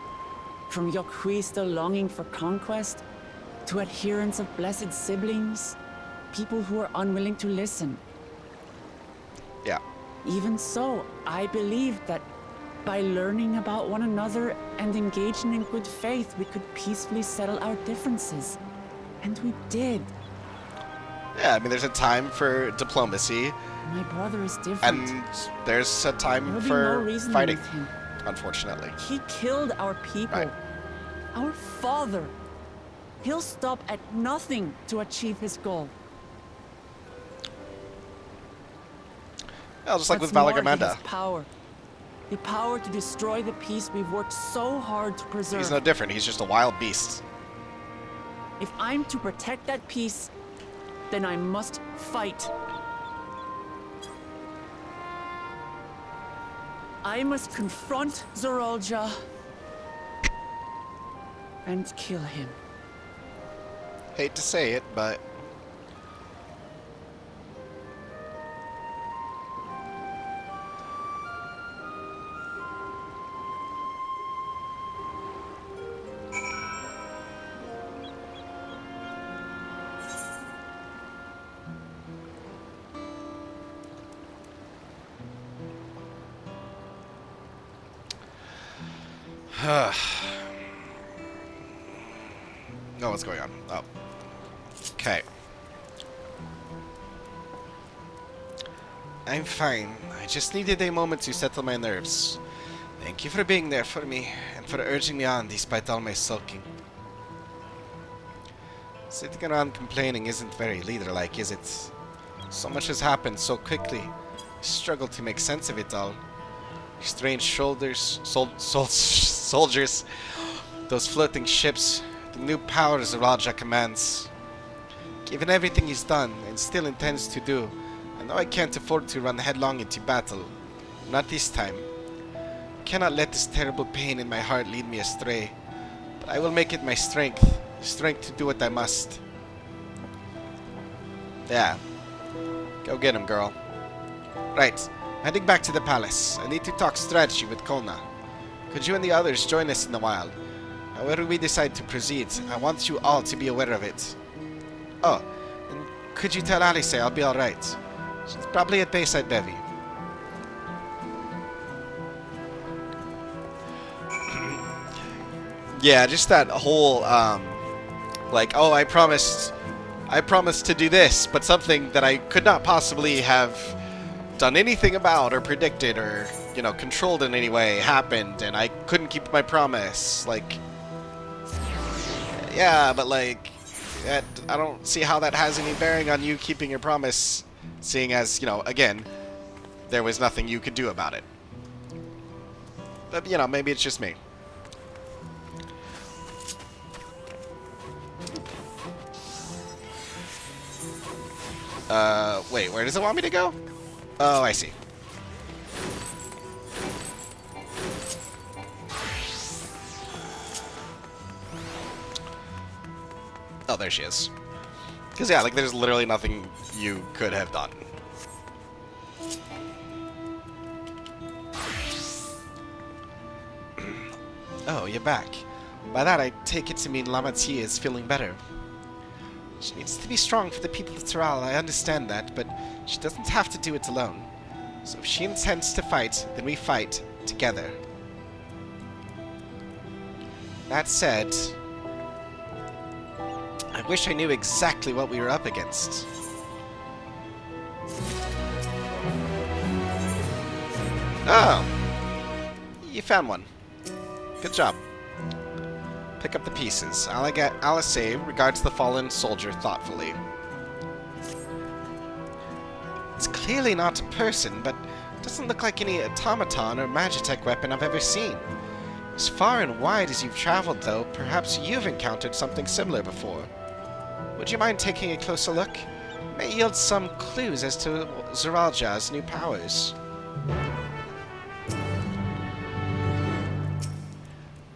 From Yokhui still longing for conquest, to adherents of blessed siblings, people who are unwilling to listen. Yeah. Even so, I believe that by learning about one another and engaging in good faith, we could peacefully settle our differences. And we did. Yeah, I mean, there's a time for diplomacy. My brother is different. And there's a time for fighting, unfortunately. He killed our people. Right. Our father. He'll stop at nothing to achieve his goal. Well, just like What's with more, he Valagamanda. has power. The power to destroy the peace we've worked so hard to preserve. He's no different. He's just a wild beast. If I'm to protect that peace, then I must fight. I must confront Zeralja and kill him. Hate to say it, but... Oh, what's going on? Oh. Okay. I'm fine. I just needed a moment to settle my nerves. Thank you for being there for me, and for urging me on despite all my sulking. Sitting around complaining isn't very leader-like, is it? So much has happened so quickly. I struggle to make sense of it all. Strange soldiers, those floating ships, the new powers Raja commands. Given everything he's done and still intends to do, I know I can't afford to run headlong into battle. Not this time. I cannot let this terrible pain in my heart lead me astray. But I will make it my strength to do what I must. Yeah. Go get him, girl. Right. Heading back to the palace. I need to talk strategy with Kona. Could you and the others join us in the wild? However we decide to proceed, I want you all to be aware of it. Oh, and could you tell Alice I'll be alright? She's probably at Bayside Bevy. Yeah, just that whole, like, oh, I promised to do this, but something that I could not possibly have done anything about or predicted or, you know, controlled in any way happened, and I couldn't keep my promise. Like, yeah, but like, I don't see how that has any bearing on you keeping your promise, seeing as, you know, again, there was nothing you could do about it. But, you know, maybe it's just me. Wait, where does it want me to go? Oh, I see. Oh, there she is. Because, yeah, like, there's literally nothing you could have done. Oh, you're back. By that, I take it to mean Lamati is feeling better. She needs to be strong for the people of Taral, I understand that, but she doesn't have to do it alone. So if she intends to fight, then we fight together. That said, I wish I knew exactly what we were up against. Oh! You found one. Good job. Pick up the pieces. Alice regards the fallen soldier thoughtfully. It's clearly not a person, but doesn't look like any automaton or magitech weapon I've ever seen. As far and wide as you've traveled, though, perhaps you've encountered something similar before. Would you mind taking a closer look? It may yield some clues as to Zeralja's new powers.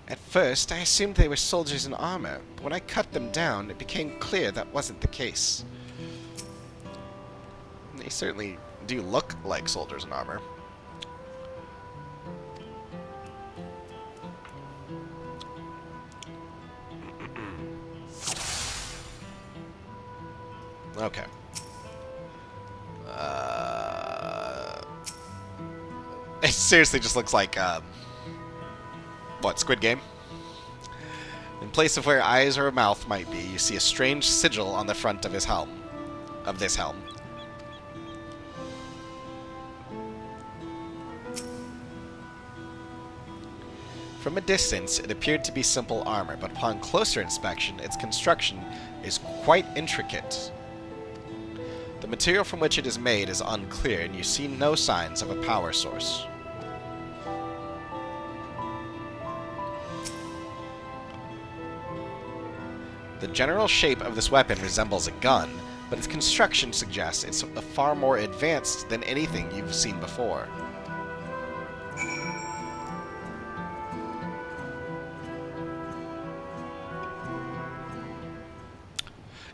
At first, I assumed they were soldiers in armor, but when I cut them down, it became clear that wasn't the case. They certainly do look like soldiers in armor. Okay. It seriously just looks like, what, Squid Game? In place of where eyes or a mouth might be, you see a strange sigil on the front of his helm. Of this helm. From a distance, it appeared to be simple armor, but upon closer inspection, its construction is quite intricate. The material from which it is made is unclear, and you see no signs of a power source. The general shape of this weapon resembles a gun, but its construction suggests it's far more advanced than anything you've seen before.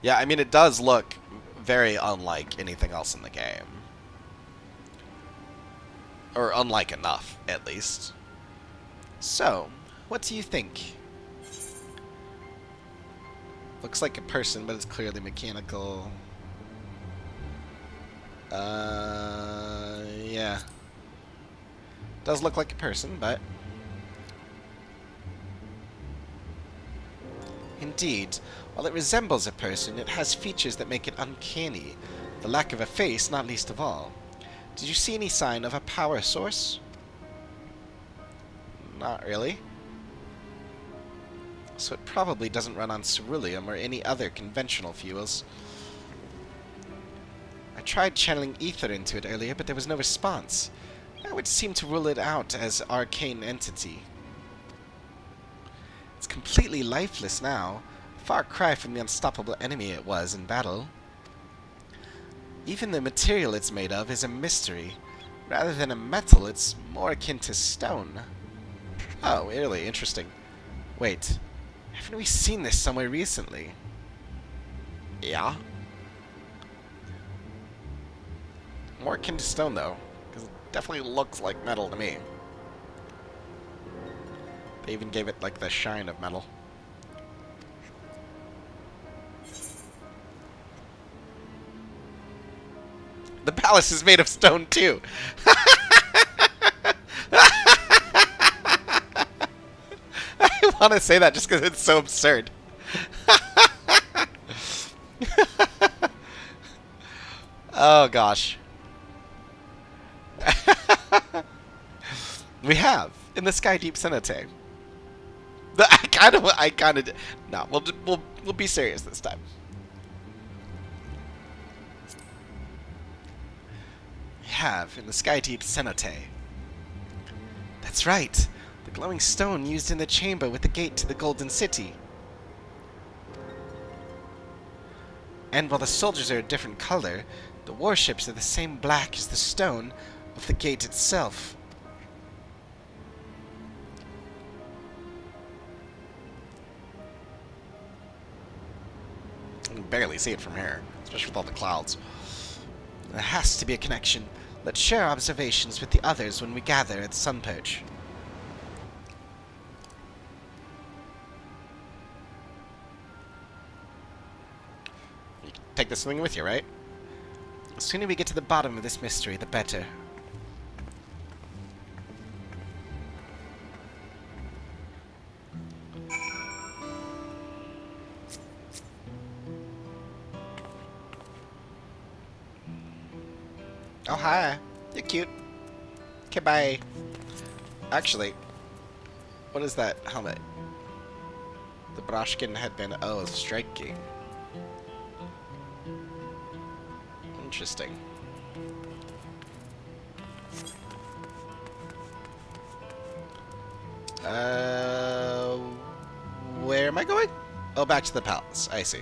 Yeah, I mean, it does look very unlike anything else in the game. Or unlike enough, at least. So, what do you think? Looks like a person, but it's clearly mechanical. Yeah. Does look like a person, but... Indeed, while it resembles a person, it has features that make it uncanny. The lack of a face, not least of all. Did you see any sign of a power source? Not really. So it probably doesn't run on ceruleum or any other conventional fuels. I tried channeling ether into it earlier, but there was no response. I would seem to rule it out as arcane entity. It's completely lifeless now, a far cry from the unstoppable enemy it was in battle. Even the material it's made of is a mystery. Rather than a metal, it's more akin to stone. Oh, really? Interesting. Wait, haven't we seen this somewhere recently? Yeah? More akin to stone, though, because it definitely looks like metal to me. They even gave it, like, the shine of metal. The palace is made of stone, too! I want to say that just because it's so absurd. Oh, gosh. We have, in the Sky Deep Cenote. I kind of, no, we'll be serious this time. We have, in the Sky Deep Cenote. That's right, the glowing stone used in the chamber with the gate to the Golden City. And while the soldiers are a different color, the warships are the same black as the stone of the gate itself. You can barely see it from here, especially with all the clouds. There has to be a connection. Let's share observations with the others when we gather at Sunperch. You can take this thing with you, right? The sooner we get to the bottom of this mystery, the better. Oh, hi. You're cute. Okay, bye. Actually, what is that helmet? The Broshkin headband. Oh, striking. Interesting. Where am I going? Oh, back to the palace. I see.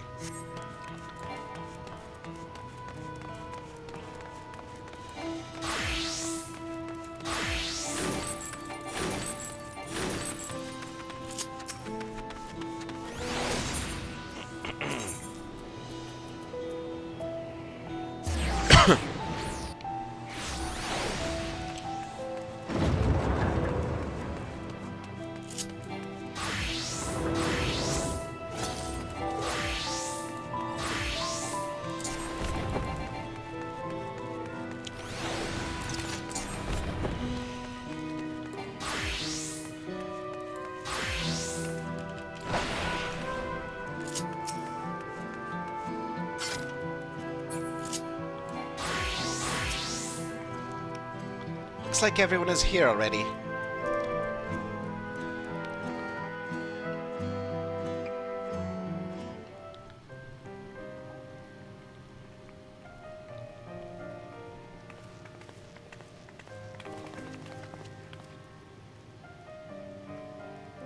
Looks like everyone is here already.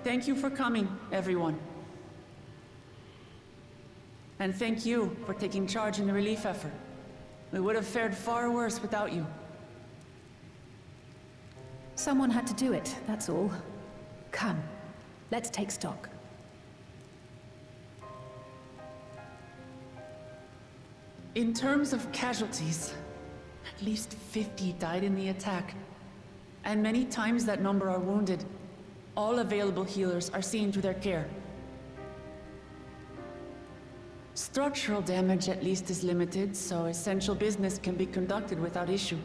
Thank you for coming, everyone. And thank you for taking charge in the relief effort. We would have fared far worse without you. Someone had to do it, that's all. Come, let's take stock. In terms of casualties, at least 50 died in the attack. And many times that number are wounded. All available healers are seen to their care. Structural damage at least is limited, so essential business can be conducted without issue.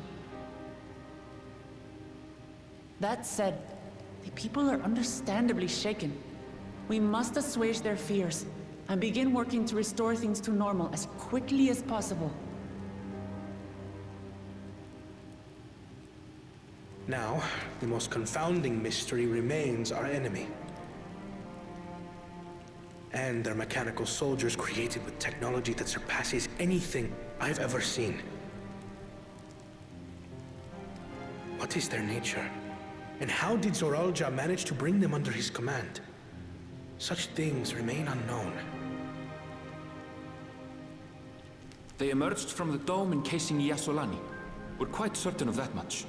That said, the people are understandably shaken. We must assuage their fears and begin working to restore things to normal as quickly as possible. Now, the most confounding mystery remains our enemy. And their mechanical soldiers created with technology that surpasses anything I've ever seen. What is their nature? And how did Zoralja manage to bring them under his command? Such things remain unknown. They emerged from the dome encasing Yasolani. We're quite certain of that much.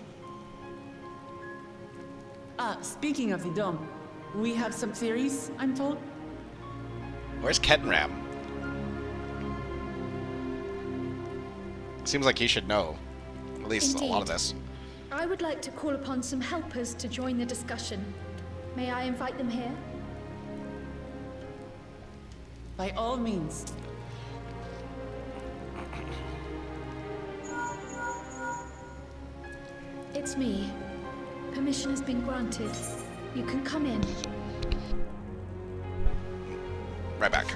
Speaking of the dome, we have some theories, I'm told. Where's Kettenram? Seems like he should know at least a lot of this. I would like to call upon some helpers to join the discussion. May I invite them here? By all means. It's me. Permission has been granted. You can come in. Right back.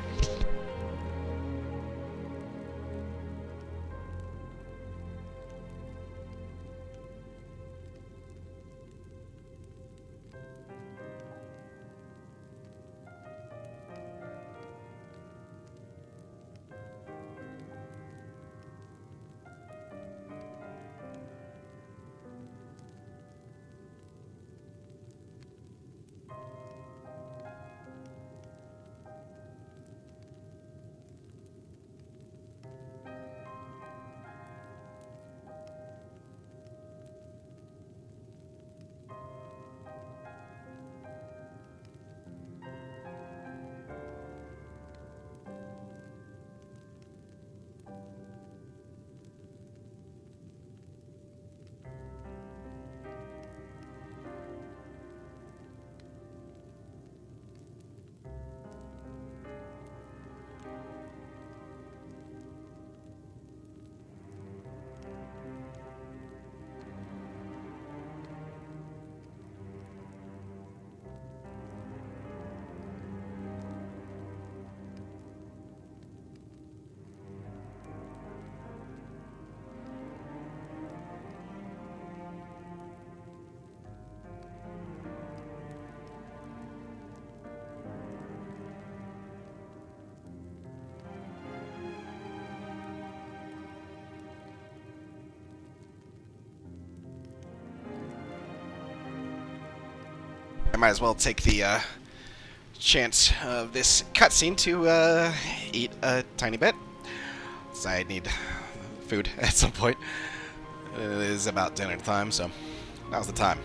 I might as well take the chance of this cutscene to eat a tiny bit. So I need food at some point. It is about dinner time, so now's the time.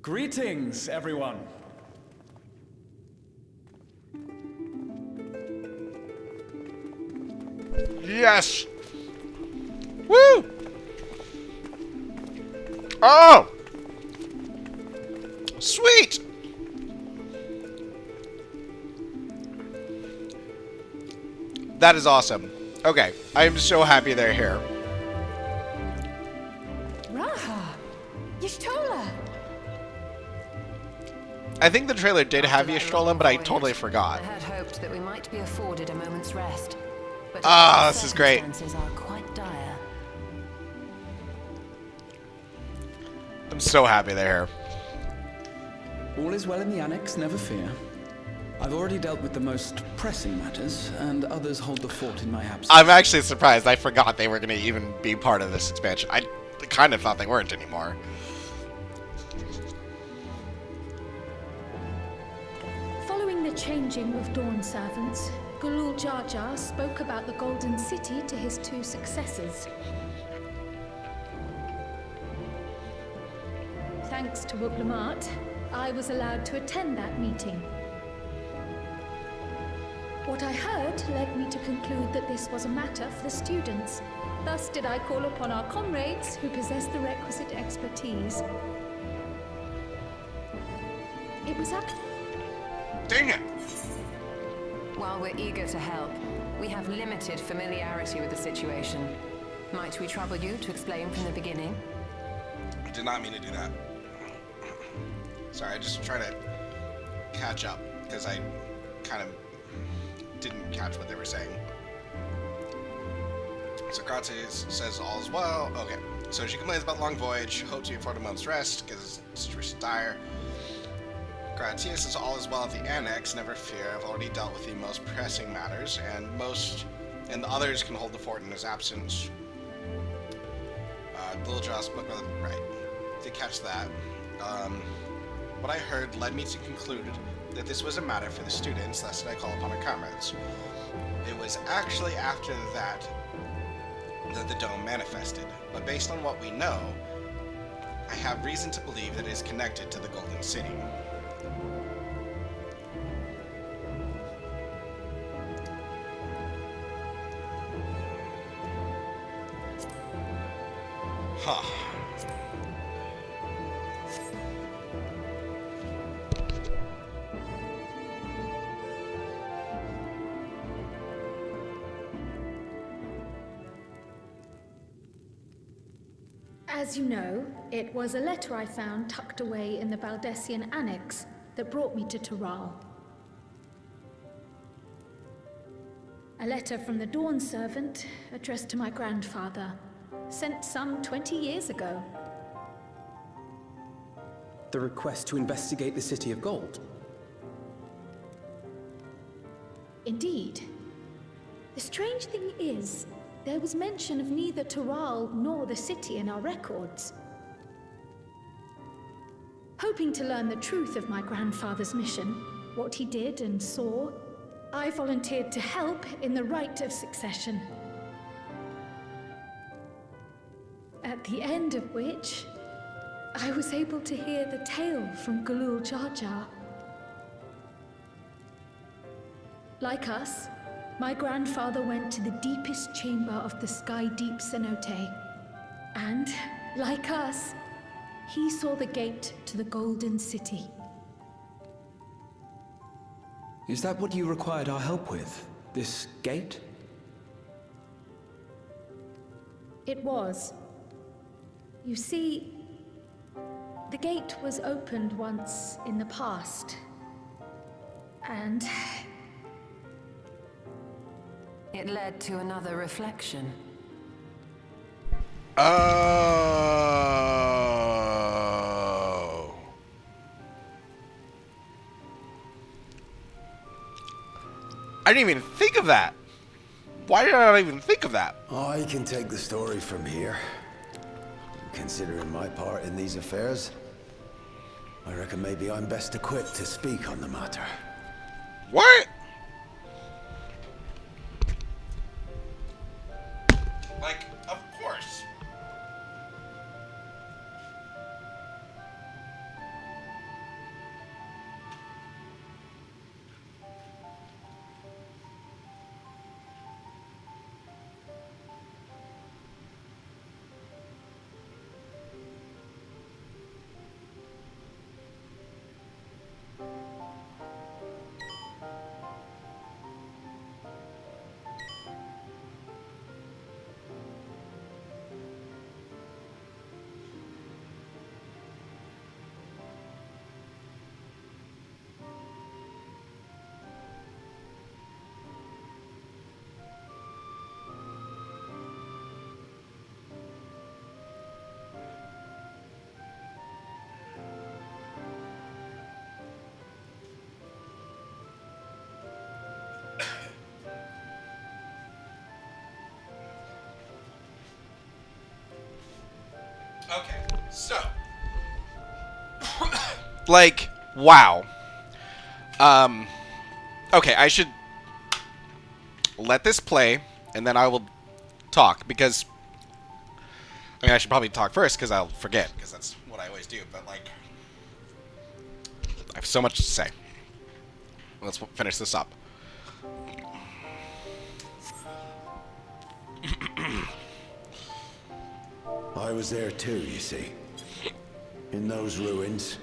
Greetings, everyone. Yes! Woo! Oh! Sweet! That is awesome. Okay, I am so happy they're here. Raha! Y'shtola! I think the trailer did have Y'shtola, but I totally forgot. I had hoped that we might be afforded a moment's rest. But this is great. Circumstances are quite dire. I'm so happy they're here. All is well in the annex, never fear. I've already dealt with the most pressing matters, and others hold the fort in my absence. I'm actually surprised. I forgot they were going to even be part of this expansion. I kind of thought they weren't anymore. Following the changing of Dawn servants, Gulul Jar Jar spoke about the Golden City to his two successors. Thanks to Wuglamat, I was allowed to attend that meeting. What I heard led me to conclude that this was a matter for the students. Thus did I call upon our comrades who possess the requisite expertise. It was up. Dang it! While we're eager to help, we have limited familiarity with the situation. Might we trouble you to explain from the beginning? I did not mean to do that. Sorry, I just try to catch up, because I kind of didn't catch what they were saying. Socrates says all is well. Okay, so she complains about the long voyage, hopes to afford a month's rest, because the situation is dire. Gratias says all is well at the annex, never fear, I've already dealt with the most pressing matters, and the others can hold the fort in his absence. Little Joss, right, did catch that. What I heard led me to conclude that this was a matter for the students, thus did I call upon our comrades. It was actually after that the dome manifested, but based on what we know, I have reason to believe that it is connected to the Golden City. Huh. As you know, it was a letter I found tucked away in the Baldessian Annex that brought me to Tural. A letter from the Dawn servant addressed to my grandfather, sent some 20 years ago. The request to investigate the City of Gold? Indeed. The strange thing is, there was mention of neither Tural nor the city in our records. Hoping to learn the truth of my grandfather's mission, what he did and saw, I volunteered to help in the rite of succession. At the end of which, I was able to hear the tale from Galul Jar Jar. Like us, my grandfather went to the deepest chamber of the Sky Deep Cenote. And, like us, he saw the gate to the Golden City. Is that what you required our help with? This gate? It was. You see, the gate was opened once in the past. And it led to another reflection. Oh. I didn't even think of that. Why did I not even think of that? I can take the story from here. Considering my part in these affairs, I reckon maybe I'm best equipped to speak on the matter. What? Like, of course. Okay, so like, wow. Okay, I should let this play, and then I will talk, because I mean, I should probably talk first, because I'll forget, because that's what I always do, but like, I have so much to say. Let's finish this up. I was there too, you see. In those ruins,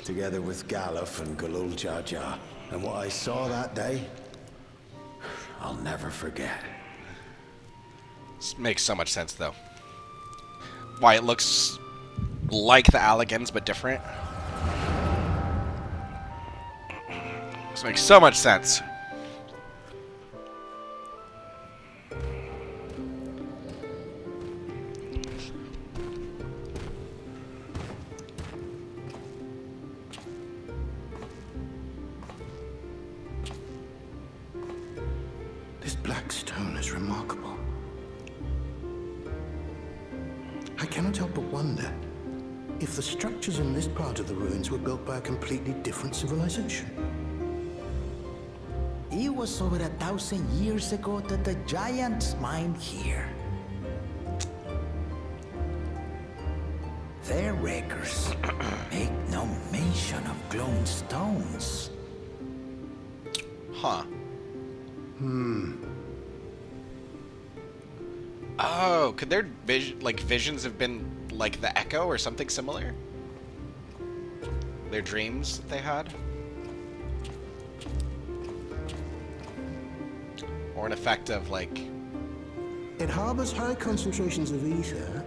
together with Galuf and Galul Jar Jar. And what I saw that day, I'll never forget. This makes so much sense, though. Why it looks like the Alligans, but different. This makes so much sense. This black stone is remarkable. I cannot help but wonder if the structures in this part of the ruins were built by a completely different civilization. It was over 1,000 years ago that the giants mined here. Their records make no mention of glowing stones. Huh. Oh, could their visions have been like the Echo or something similar? Their dreams that they had? Or an effect of, like... It harbors high concentrations of ether,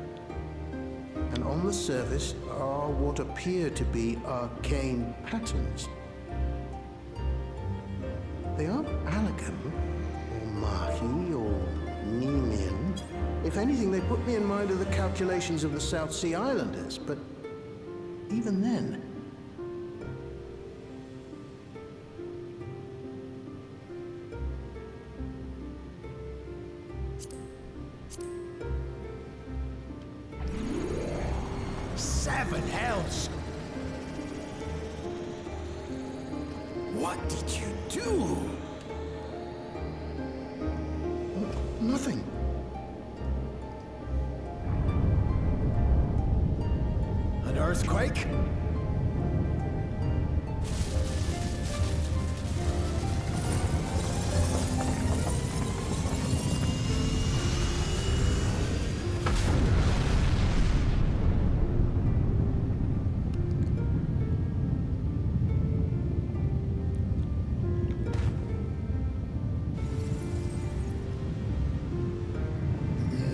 and on the surface are what appear to be arcane patterns. They aren't Allegan, or Mahi, or Nemean. If anything, they put me in mind of the calculations of the South Sea Islanders, but even then... Seven hells! What did you do? Nothing. An earthquake?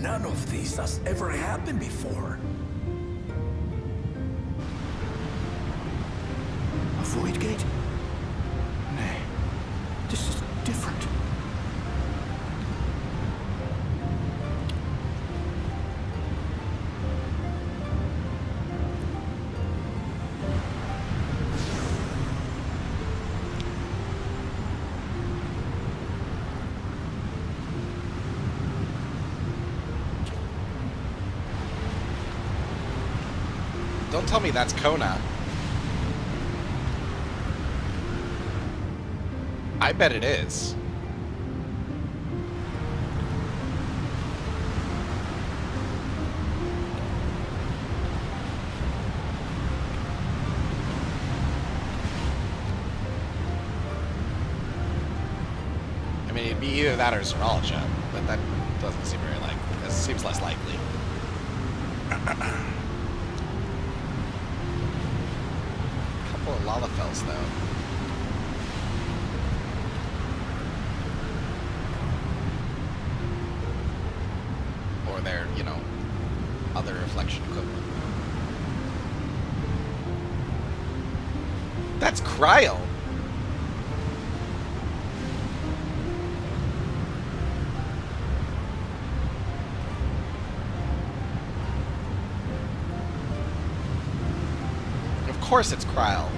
None of this has ever happened before. A void gate? Nay, this is different. Don't tell me that's Kona. I bet it is. I mean, it'd be either that or Zoologia, but that doesn't seem very likely. It seems less likely. Couple of Lalafells, though. Or their, you know, other reflection equivalent. That's Cryo! Of course it's Cryo.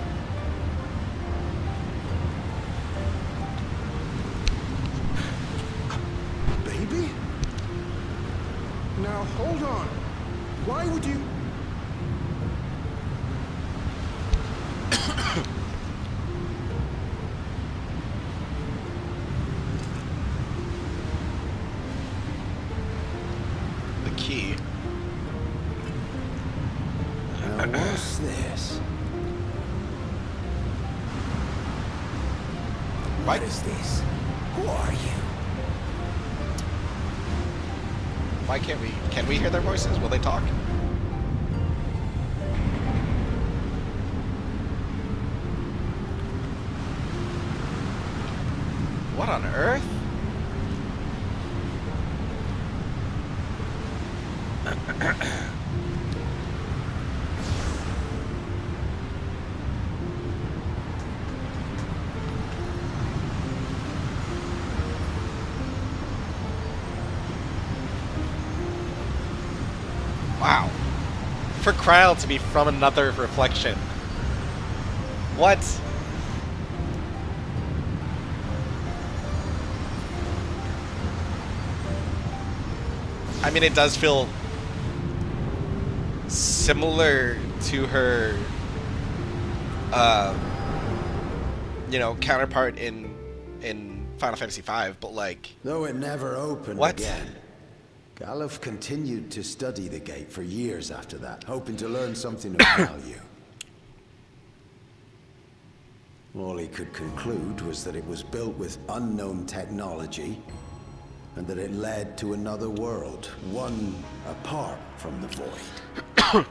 Baby? Now hold on. Why would you... The key. Now, what's this? What is this? Who are you? Why can't we... Can we hear their voices? Will they talk? What on earth? Wow. For Cryo to be from another reflection. What? I mean, it does feel similar to her, you know, counterpart in Final Fantasy V, but like... Though it never opened what? again. Galuf continued to study the gate for years after that, hoping to learn something of value. All he could conclude was that it was built with unknown technology, and that it led to another world, one apart from the Void.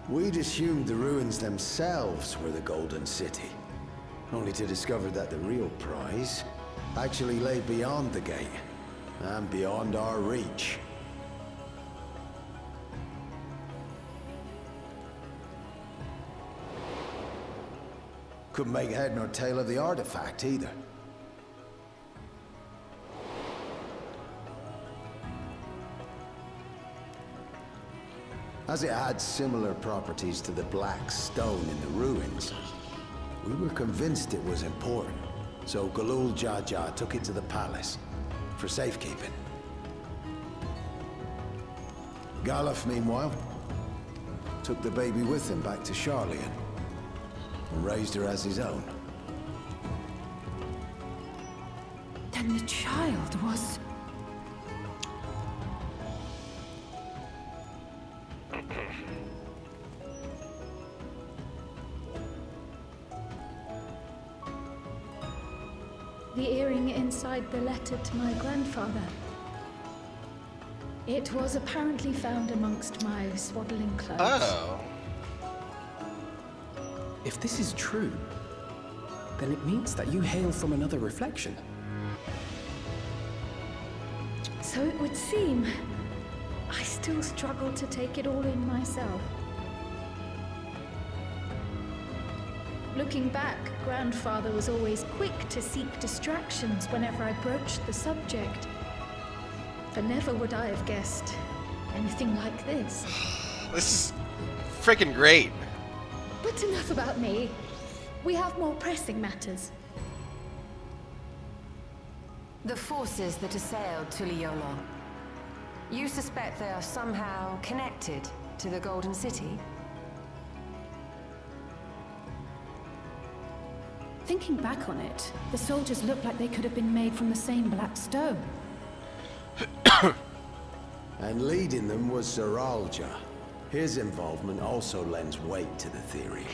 We'd assumed the ruins themselves were the Golden City, only to discover that the real prize actually lay beyond the gate, and beyond our reach. Couldn't make head nor tail of the artifact either. As it had similar properties to the black stone in the ruins, we were convinced it was important, so Galul Jaja took it to the palace for safekeeping. Galuf, meanwhile, took the baby with him back to Charlian and raised her as his own. Then the child was... The earring inside the letter to my grandfather. It was apparently found amongst my swaddling clothes. Oh. If this is true, then it means that you hail from another reflection. So it would seem. I still struggle to take it all in myself. Looking back, Grandfather was always quick to seek distractions whenever I broached the subject. But never would I have guessed anything like this. This is freaking great. But enough about me. We have more pressing matters. The forces that assailed Tuliyola. You suspect they are somehow connected to the Golden City? Thinking back on it, the soldiers look like they could have been made from the same black stone. And leading them was Zeralja. His involvement also lends weight to the theory.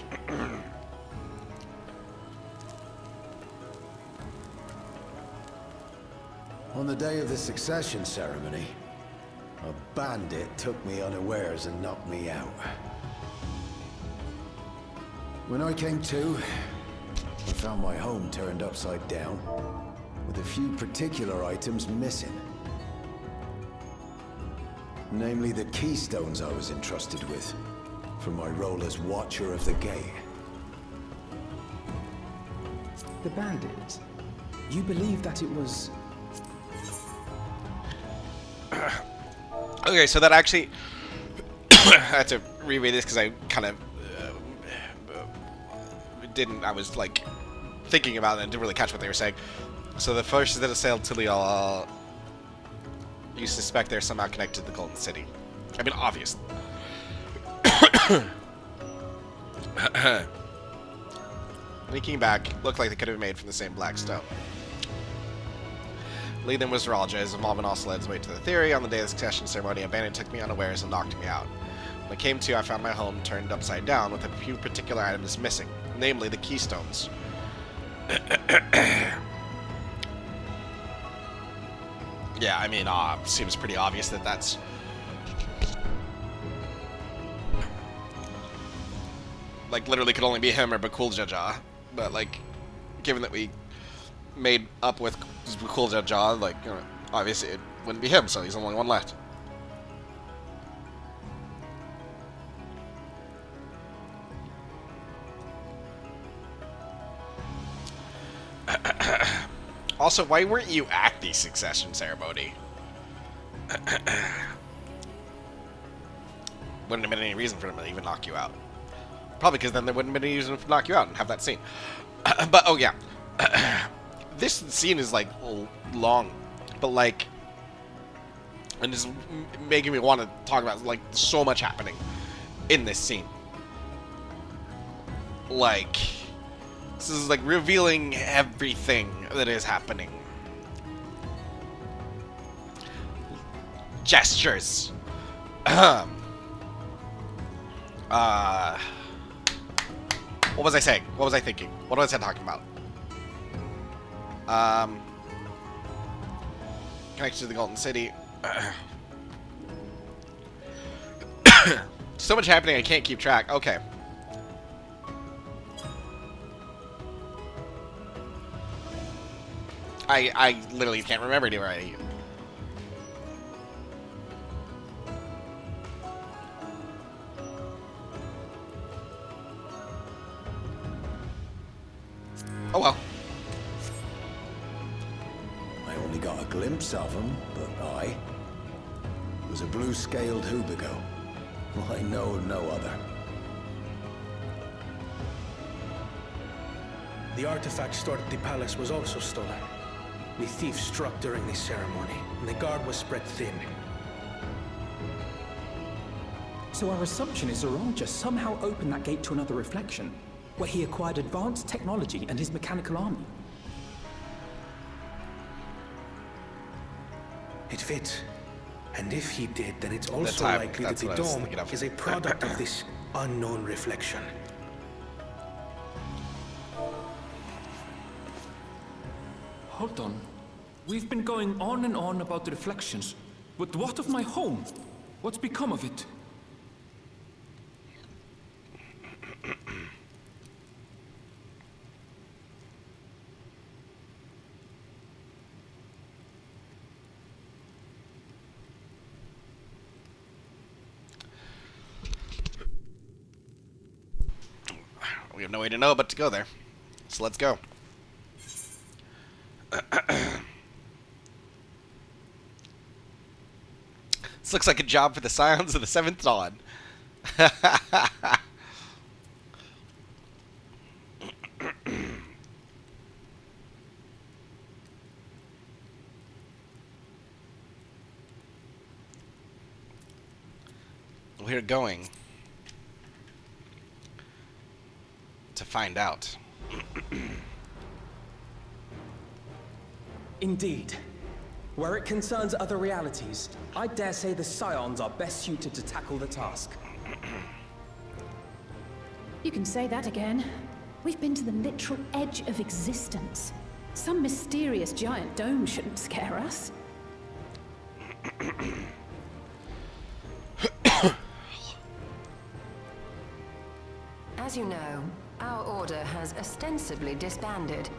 On the day of the succession ceremony, a bandit took me unawares and knocked me out. When I came to, I found my home turned upside down, with a few particular items missing. Namely the keystones I was entrusted with, for my role as Watcher of the Gate. The bandit. You believe that it was... Okay, so that actually... I had to reread this because I kind of... I was like thinking about it and didn't really catch what they were saying. So the forces that assailed Tuliyola, you suspect they're somehow connected to the Golden City. I mean, obviously. Looking back, looked like they could have been made from the same black stone. Lead them was Zeralja. His involvement also led his way to the theory. On the day of the succession ceremony, a bandit took me unawares and knocked me out. When I came to, I found my home turned upside down with a few particular items missing, namely the keystones. Yeah, I mean, seems pretty obvious that that's... like, literally could only be him or Bakul Jaja. But, like, given that we made up with Bakul Jaja, like, you know, obviously it wouldn't be him, so he's the only one left. Also, why weren't you at the succession ceremony? Wouldn't have been any reason for him to even knock you out. Probably because then there wouldn't have been any reason to knock you out and have that scene. But, oh yeah. This scene is, like, long. But, like, and just making me want to talk about, like, so much happening in this scene. Like, this is like revealing everything that is happening. Gestures. What was I saying? What was I thinking? What was I talking about? Connection to the Golden City. So much happening, I can't keep track. Okay. I literally can't remember it already. Oh well. I only got a glimpse of him, but I was a blue-scaled Hubigo. I know of no other. The artifact stored at the palace was also stolen. The thief struck during the ceremony, and the guard was spread thin. So our assumption is Zoranger somehow opened that gate to another reflection, where he acquired advanced technology and his mechanical army. It fits. And if he did, then it's also likely that the dome is a product of this unknown reflection. Hold on. We've been going on and on about the reflections. But what of my home? What's become of it? We have no way to know but to go there. So let's go. This looks like a job for the Scions of the Seventh Dawn. We're going to find out. Indeed. Where it concerns other realities, I dare say the Scions are best suited to tackle the task. You can say that again. We've been to the literal edge of existence. Some mysterious giant dome shouldn't scare us. As you know, our order has ostensibly disbanded.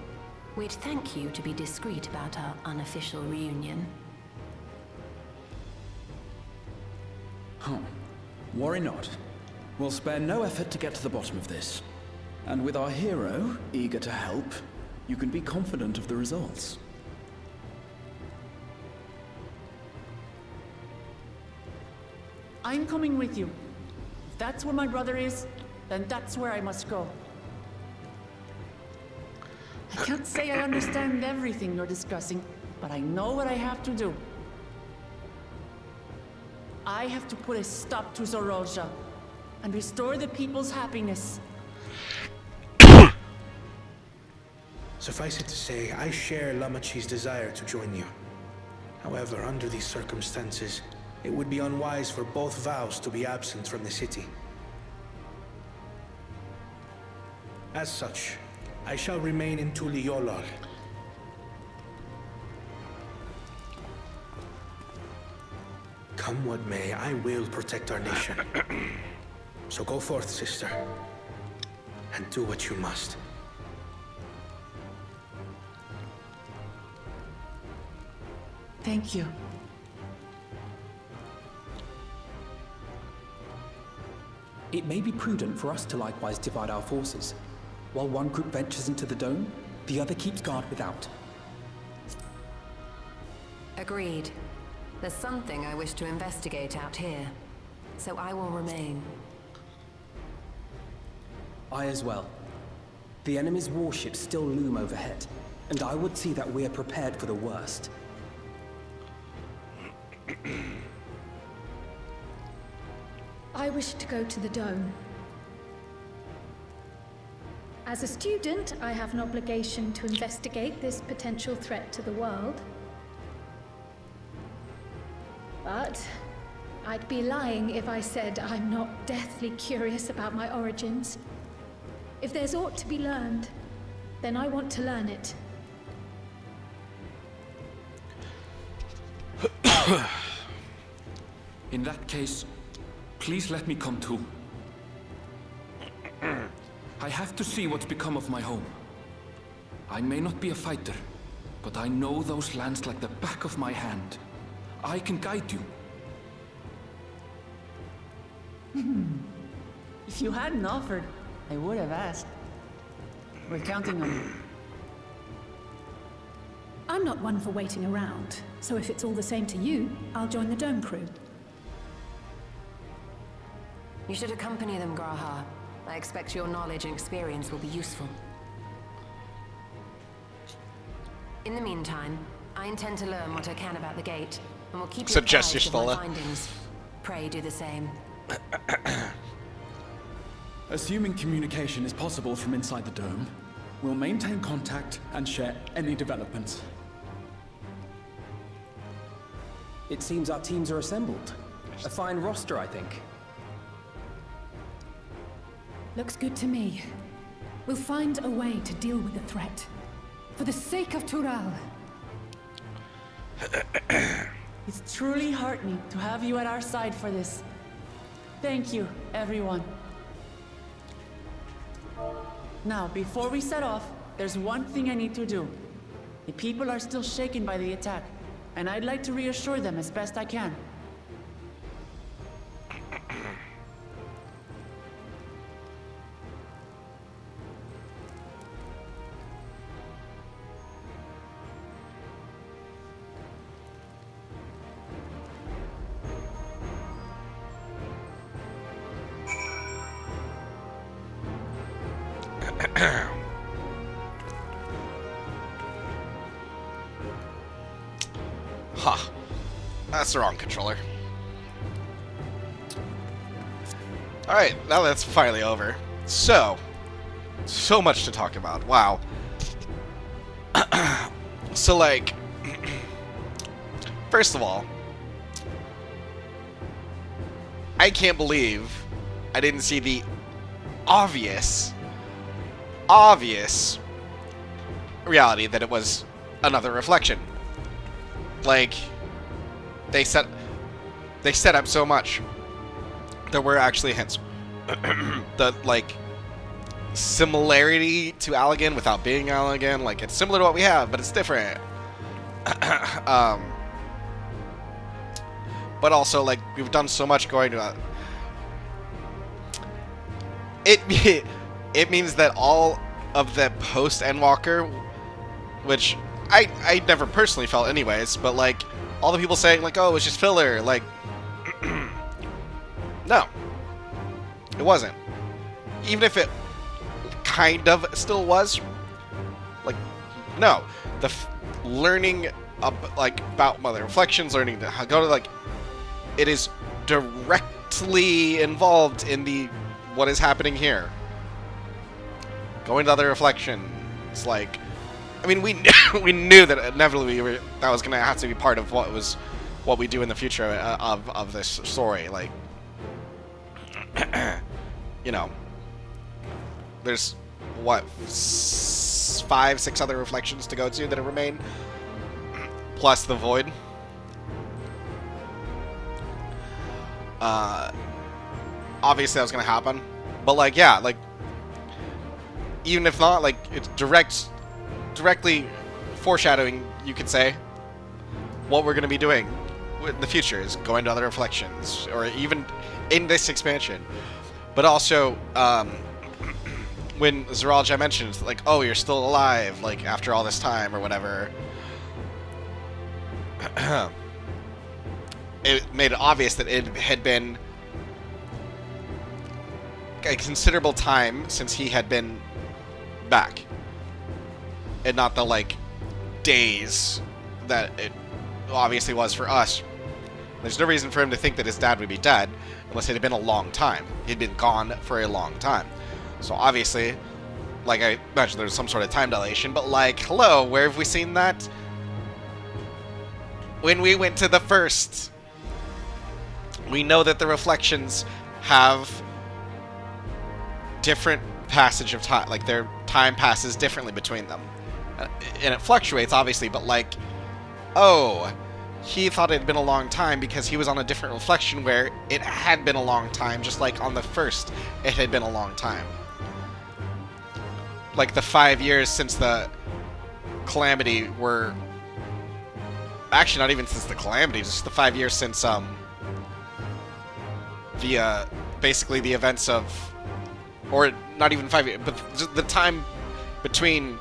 We'd thank you to be discreet about our unofficial reunion. Huh. Worry not. We'll spare no effort to get to the bottom of this. And with our hero eager to help, you can be confident of the results. I'm coming with you. If that's where my brother is, then that's where I must go. I can't say I understand everything you're discussing, but I know what I have to do. I have to put a stop to Zoranger and restore the people's happiness. Suffice it to say, I share Lamachi's desire to join you. However, under these circumstances, it would be unwise for both vows to be absent from the city. As such, I shall remain in Tuliolol. Come what may, I will protect our nation. So go forth, sister, and do what you must. Thank you. It may be prudent for us to likewise divide our forces. While one group ventures into the dome, the other keeps guard without. Agreed. There's something I wish to investigate out here, so I will remain. I as well. The enemy's warships still loom overhead, and I would see that we are prepared for the worst. I wish to go to the dome. As a student, I have an obligation to investigate this potential threat to the world. But I'd be lying if I said I'm not deathly curious about my origins. If there's aught to be learned, then I want to learn it. In that case, please let me come too. I have to see what's become of my home. I may not be a fighter, but I know those lands like the back of my hand. I can guide you. If you hadn't offered, I would have asked. We're counting on you. I'm not one for waiting around, so if it's all the same to you, I'll join the dome crew. You should accompany them, Graha. I expect your knowledge and experience will be useful. In the meantime, I intend to learn what I can about the gate, and will keep you Suggest apprised your of my Stola. findings. Pray do the same. Assuming communication is possible from inside the dome, we'll maintain contact and share any developments. It seems our teams are assembled. A fine roster, I think. Looks good to me. We'll find a way to deal with the threat. For the sake of Tural. It's truly heartening to have you at our side for this. Thank you, everyone. Now, before we set off, there's one thing I need to do. The people are still shaken by the attack, and I'd like to reassure them as best I can. Huh. That's the wrong controller. Alright, now that's finally over. So much to talk about. Wow. So, like, first of all, I can't believe I didn't see the obvious reality that it was another reflection. Like, they set up so much. There were actually hints. The, like, similarity to Allegan without being Allegan. Like, it's similar to what we have, but it's different. But also, like, we've done so much going to it means that all of the post-Endwalker, which I never personally felt anyways, but, like, all the people saying, like, oh, it was just filler, like, no. It wasn't. Even if it kind of still was, like, no. The learning, about Mother Reflections, learning to go to, like, it is directly involved in what is happening here. Going to other reflections, like, I mean, we knew that inevitably that was gonna have to be part of what we do in the future of this story. Like, you know, there's what 5, 6 other reflections to go to that remain, plus the void. Obviously that was gonna happen, but, like, yeah, like, even if not, like, it's directly foreshadowing, you could say, what we're going to be doing in the future is going to other reflections, or even in this expansion. But also, when Zeralja mentions, like, oh, you're still alive, like, after all this time, or whatever, it made it obvious that it had been a considerable time since he had been back, and not the, like, days that it obviously was for us. There's no reason for him to think that his dad would be dead unless it had been a long time. He'd been gone for a long time. So obviously, like I mentioned, there's some sort of time dilation, but like, hello, where have we seen that? When we went to the first. We know that the reflections have different passage of time, like their time passes differently between them. And it fluctuates, obviously, but like, oh, he thought it had been a long time because he was on a different reflection where it had been a long time, just like on the first, it had been a long time. Like the 5 years since the Calamity were... Actually, not even since the Calamity, just the 5 years since, basically the events of... Or not even 5 years, but the time between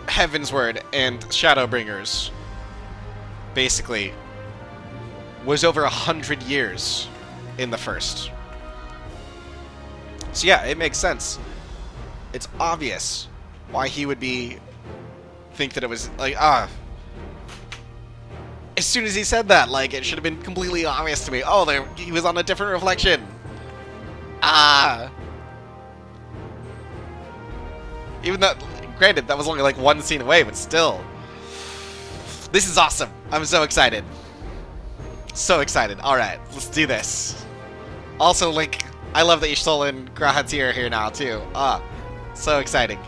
Heavensward and Shadowbringers, basically, was over 100 years in the first. So yeah, it makes sense. It's obvious why he would think that it was, like, as soon as he said that, like, it should have been completely obvious to me. Oh, he was on a different reflection. Even though, granted, that was only like one scene away, but still. This is awesome. I'm so excited. So excited. Alright, let's do this. Also, Link, I love that Y'shtola and Grahatir are here now, too. So exciting.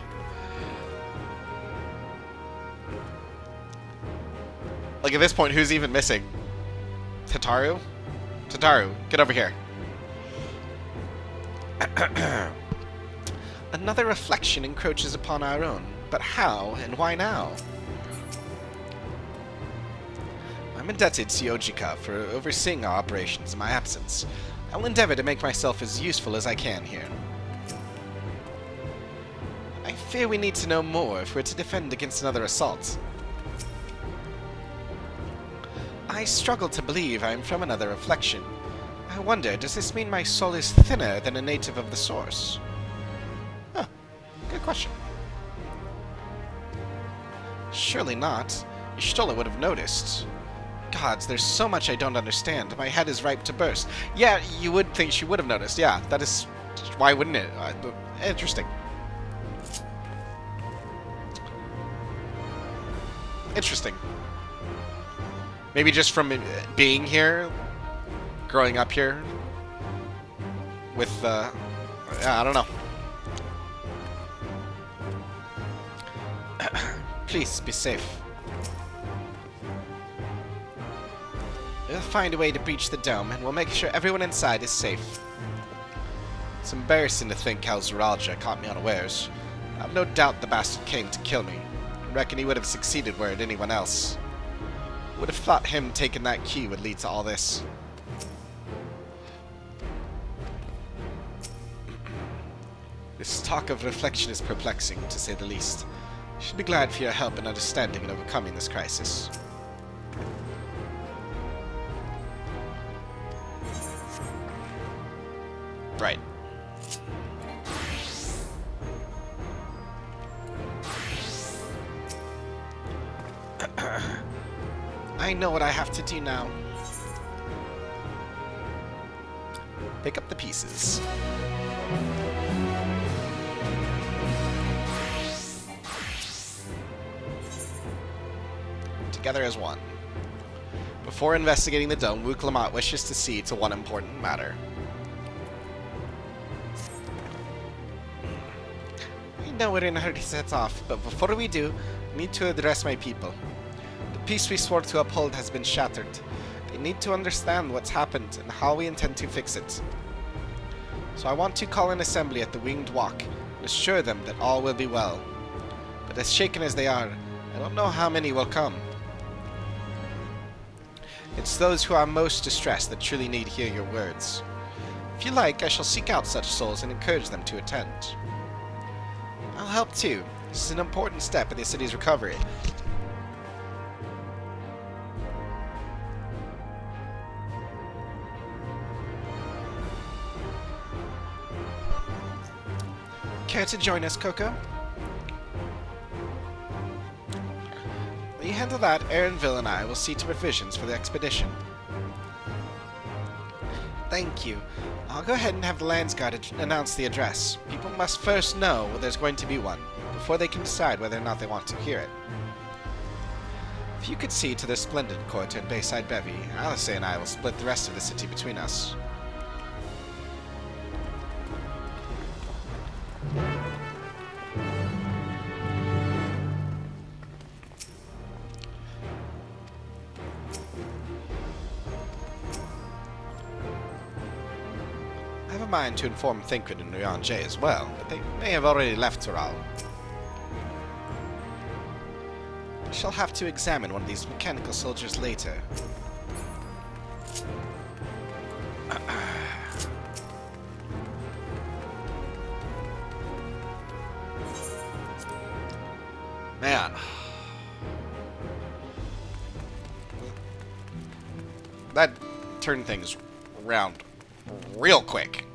Like, at this point, who's even missing? Tataru? Tataru, get over here. Another reflection encroaches upon our own. But how, and why now? I'm indebted to Yojika for overseeing our operations in my absence. I will endeavor to make myself as useful as I can here. I fear we need to know more if we're to defend against another assault. I struggle to believe I am from another reflection. I wonder, does this mean my soul is thinner than a native of the source? Huh. Good question. Surely not. Y'shtola would have noticed. Gods, there's so much I don't understand. My head is ripe to burst. Yeah, you would think she would have noticed. Yeah, that is... Why wouldn't it? Interesting. Interesting. Maybe just from being here, growing up here, with, yeah, I don't know. Please, be safe. We'll find a way to breach the dome, and we'll make sure everyone inside is safe. It's embarrassing to think how Zoralia caught me unawares. I have no doubt the bastard came to kill me. I reckon he would have succeeded were it anyone else. Would have thought him taking that key would lead to all this. This talk of reflection is perplexing, to say the least. I should be glad for your help and understanding in overcoming this crisis. Right. I know what I have to do now. Pick up the pieces. Together as one. Before investigating the dome, Wu Klamat wishes to see to one important matter. I know we're in a hurry to set off, but before we do, I need to address my people. The peace we swore to uphold has been shattered. They need to understand what's happened and how we intend to fix it. So I want to call an assembly at the Winged Walk and assure them that all will be well. But as shaken as they are, I don't know how many will come. It's those who are most distressed that truly need to hear your words. If you like, I shall seek out such souls and encourage them to attend. I'll help too. This is an important step in the city's recovery. Care to join us, Coco? While you handle that, Aaronville and I will see to provisions for the expedition. Thank you. I'll go ahead and have the Lands Guard announce the address. People must first know there's going to be one, before they can decide whether or not they want to hear it. If you could see to the splendid court at Bayside Bevy, Alice and I will split the rest of the city between us. I have a mind to inform Thinkred and Ryanje as well, but they may have already left Tural. I shall have to examine one of these mechanical soldiers later. Man. That turned things around real quick.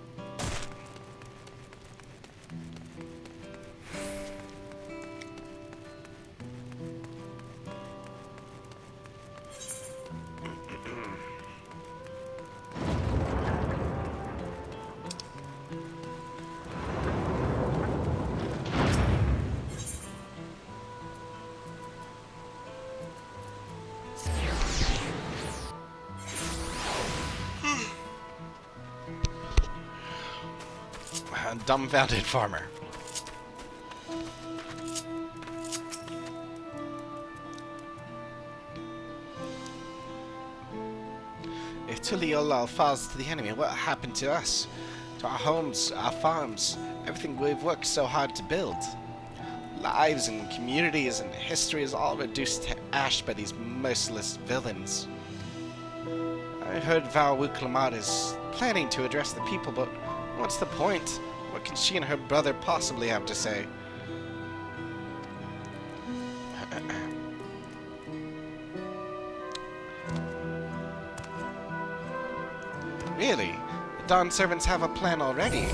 Dumbfounded farmer. If Tuliolal falls to the enemy, what happened to us? To our homes, our farms, everything we've worked so hard to build. Lives and communities and history is all reduced to ash by these merciless villains. I heard Val Wuklamat is planning to address the people, but what's the point? What can she and her brother possibly have to say? Really? The Dawn servants have a plan already.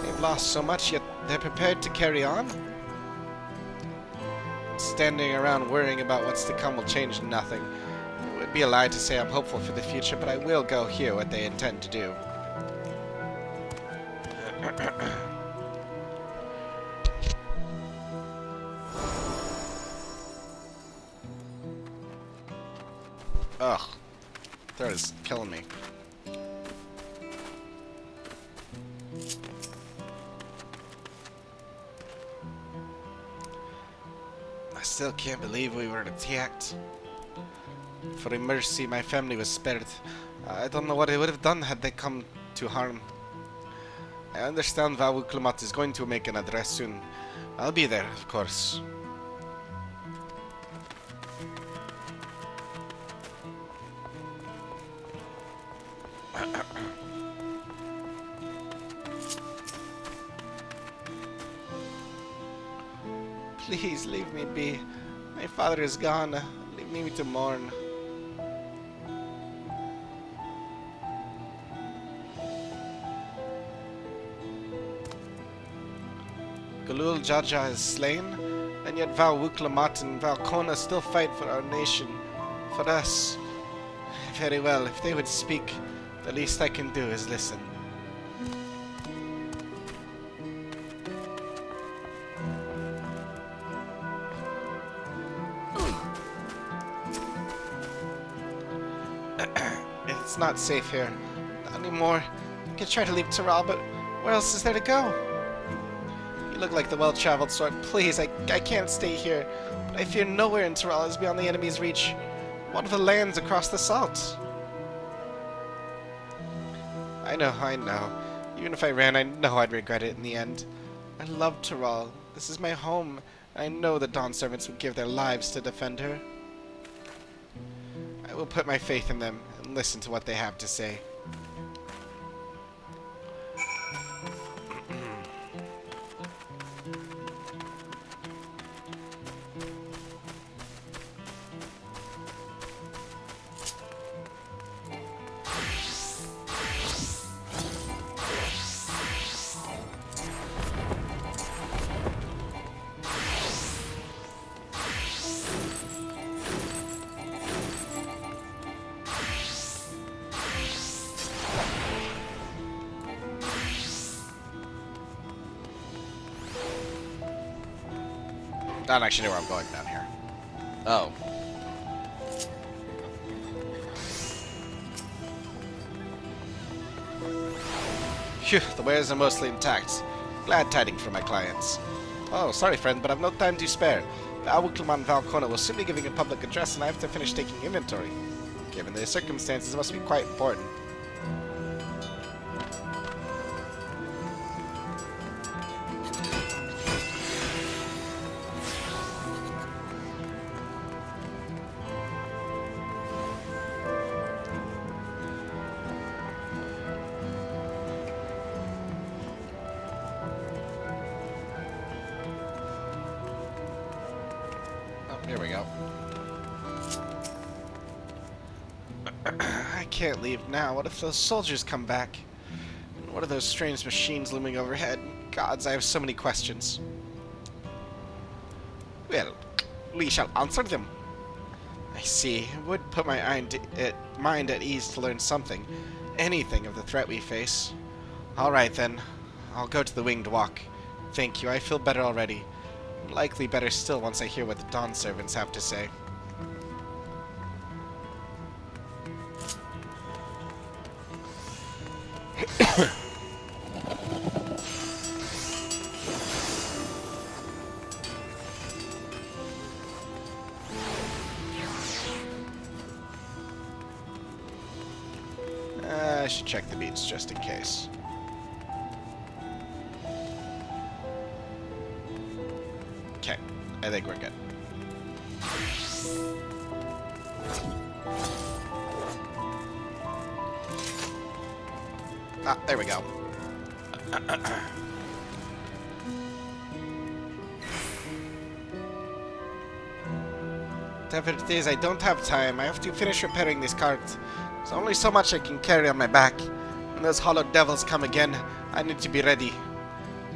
They've lost so much, yet they're prepared to carry on? Standing around worrying about what's to come will change nothing. It would be a lie to say I'm hopeful for the future, but I will go hear what they intend to do. Ugh. Throat is killing me. I still can't believe we were attacked. For a mercy, my family was spared. I don't know what I would have done had they come to harm. I understand Val Wuklamat is going to make an address soon. I'll be there, of course. Please leave me be. My father is gone. Leave me to mourn. Galul Jaja is slain, and yet Val Wuklamat and Val Kona still fight for our nation, for us. Very well, if they would speak, the least I can do is listen. It's not safe here. Not anymore. I could try to leave Tural, but where else is there to go? You look like the well-traveled sort. Please, I can't stay here. But I fear nowhere in Tural is beyond the enemy's reach. One of the lands across the salt. I know. Even if I ran, I know I'd regret it in the end. I love Tural. This is my home. I know the Dawn servants would give their lives to defend her. I will put my faith in them and listen to what they have to say. don't actually know where I'm going down here. Oh. Phew, the wares are mostly intact. Glad tiding for my clients. Oh, sorry friend, but I've no time to spare. Val and Valcona will soon be giving a public address and I have to finish taking inventory. Given the circumstances, it must be quite important. Here we go. I can't leave now. What if those soldiers come back? And what are those strange machines looming overhead? Gods, I have so many questions. Well, we shall answer them. I see. It would put my mind at ease to learn something, anything of the threat we face. Alright then. I'll go to the Winged Walk. Thank you. I feel better already. Likely better still once I hear what the Dawn servants have to say. I should check the beats just in case. Okay, I think we're good. Ah, there we go. Whatever it is, I don't have time. I have to finish repairing this cart. There's only so much I can carry on my back. When those hollow devils come again, I need to be ready.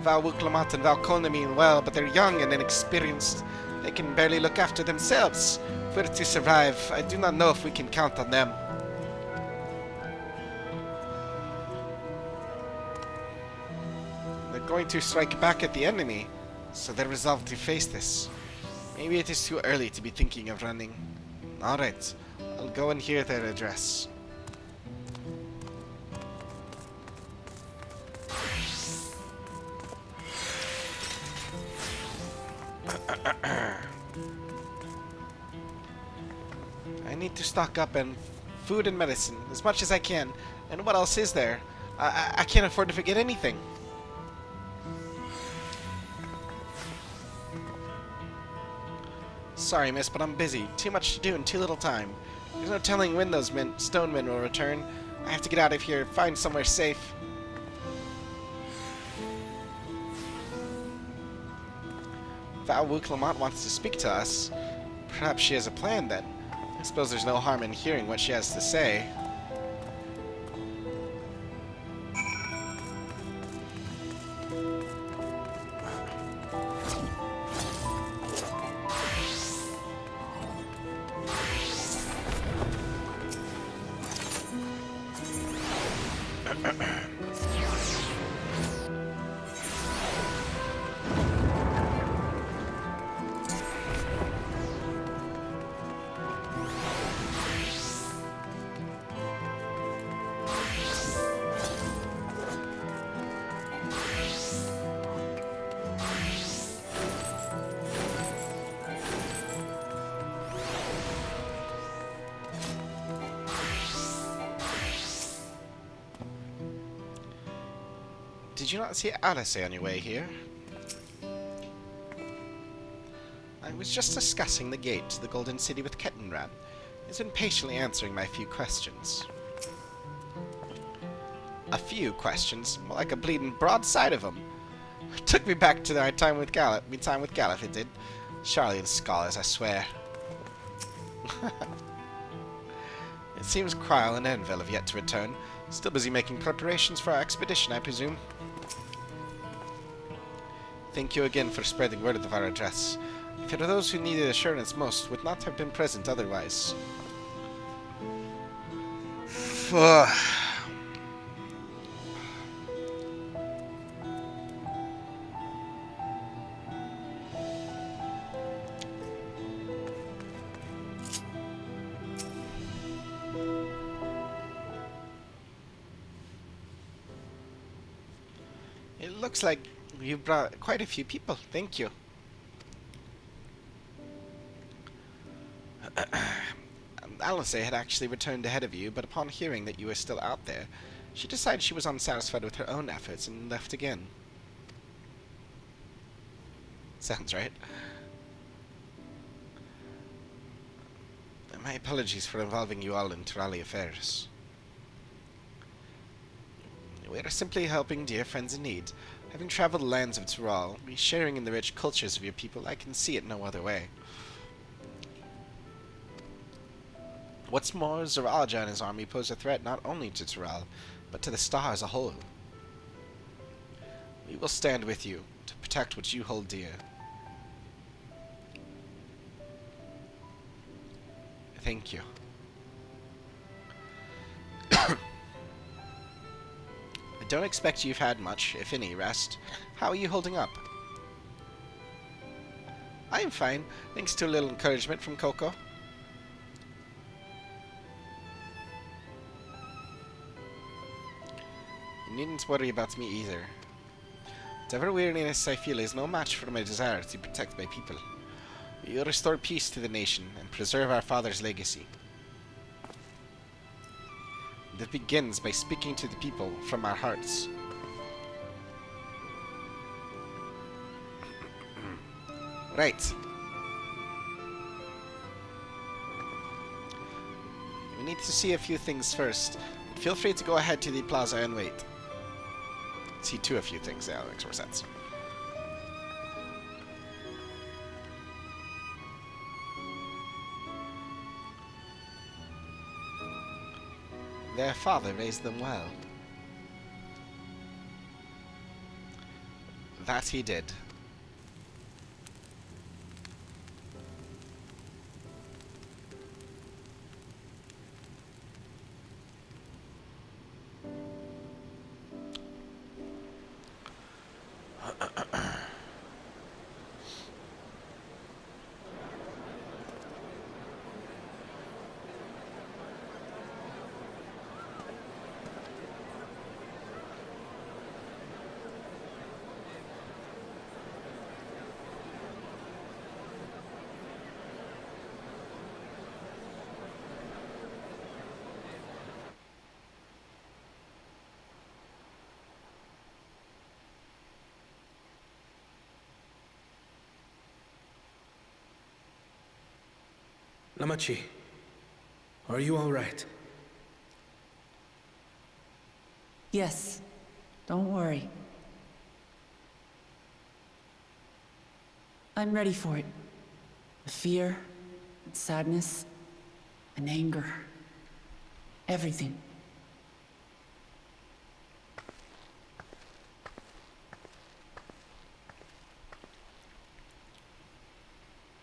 Val Wuklamat and Valcona mean well, but they're young and inexperienced. They can barely look after themselves. If we're to survive, I do not know if we can count on them. They're going to strike back at the enemy, so they're resolved to face this. Maybe it is too early to be thinking of running. Alright, I'll go and hear their address. I need to stock up on food and medicine as much as I can. And what else is there? I can't afford to forget anything. Sorry, miss, but I'm busy. Too much to do in too little time. There's no telling when those stone men will return. I have to get out of here, find somewhere safe. Val Wuklamat wants to speak to us. Perhaps she has a plan then. I suppose there's no harm in hearing what she has to say. Did you not see Alice on your way here? I was just discussing the gate to the Golden City with Kettenran. He's been patiently answering my few questions. A few questions? More like a bleeding broadside of them. It took me back to my time with Gallup, it did. Charlie and scholars, I swear. It seems Kryle and Enville have yet to return. Still busy making preparations for our expedition, I presume. Thank you again for spreading word of our address. For those who needed assurance most would not have been present otherwise. Looks like you brought quite a few people. Thank you. Alice had actually returned ahead of you, but upon hearing that you were still out there, she decided she was unsatisfied with her own efforts and left again. Sounds right. My apologies for involving you all in Turali affairs. We are simply helping dear friends in need. Having traveled the lands of Tural, be sharing in the rich cultures of your people, I can see it no other way. What's more, Zaraja and his army pose a threat not only to Tural, but to the star as a whole. We will stand with you to protect what you hold dear. Thank you. I don't expect you've had much, if any, rest. How are you holding up? I am fine, thanks to a little encouragement from Coco. You needn't worry about me either. Whatever weariness I feel is no match for my desire to protect my people. We will restore peace to the nation and preserve our father's legacy. That begins by speaking to the people from our hearts. Right. We need to see a few things first. Feel free to go ahead to the plaza and wait. See to a few things, yeah, that makes more sense. Their father raised them well. That he did. Lamachi, are you all right? Yes. Don't worry. I'm ready for it. The fear, and sadness, and anger. Everything.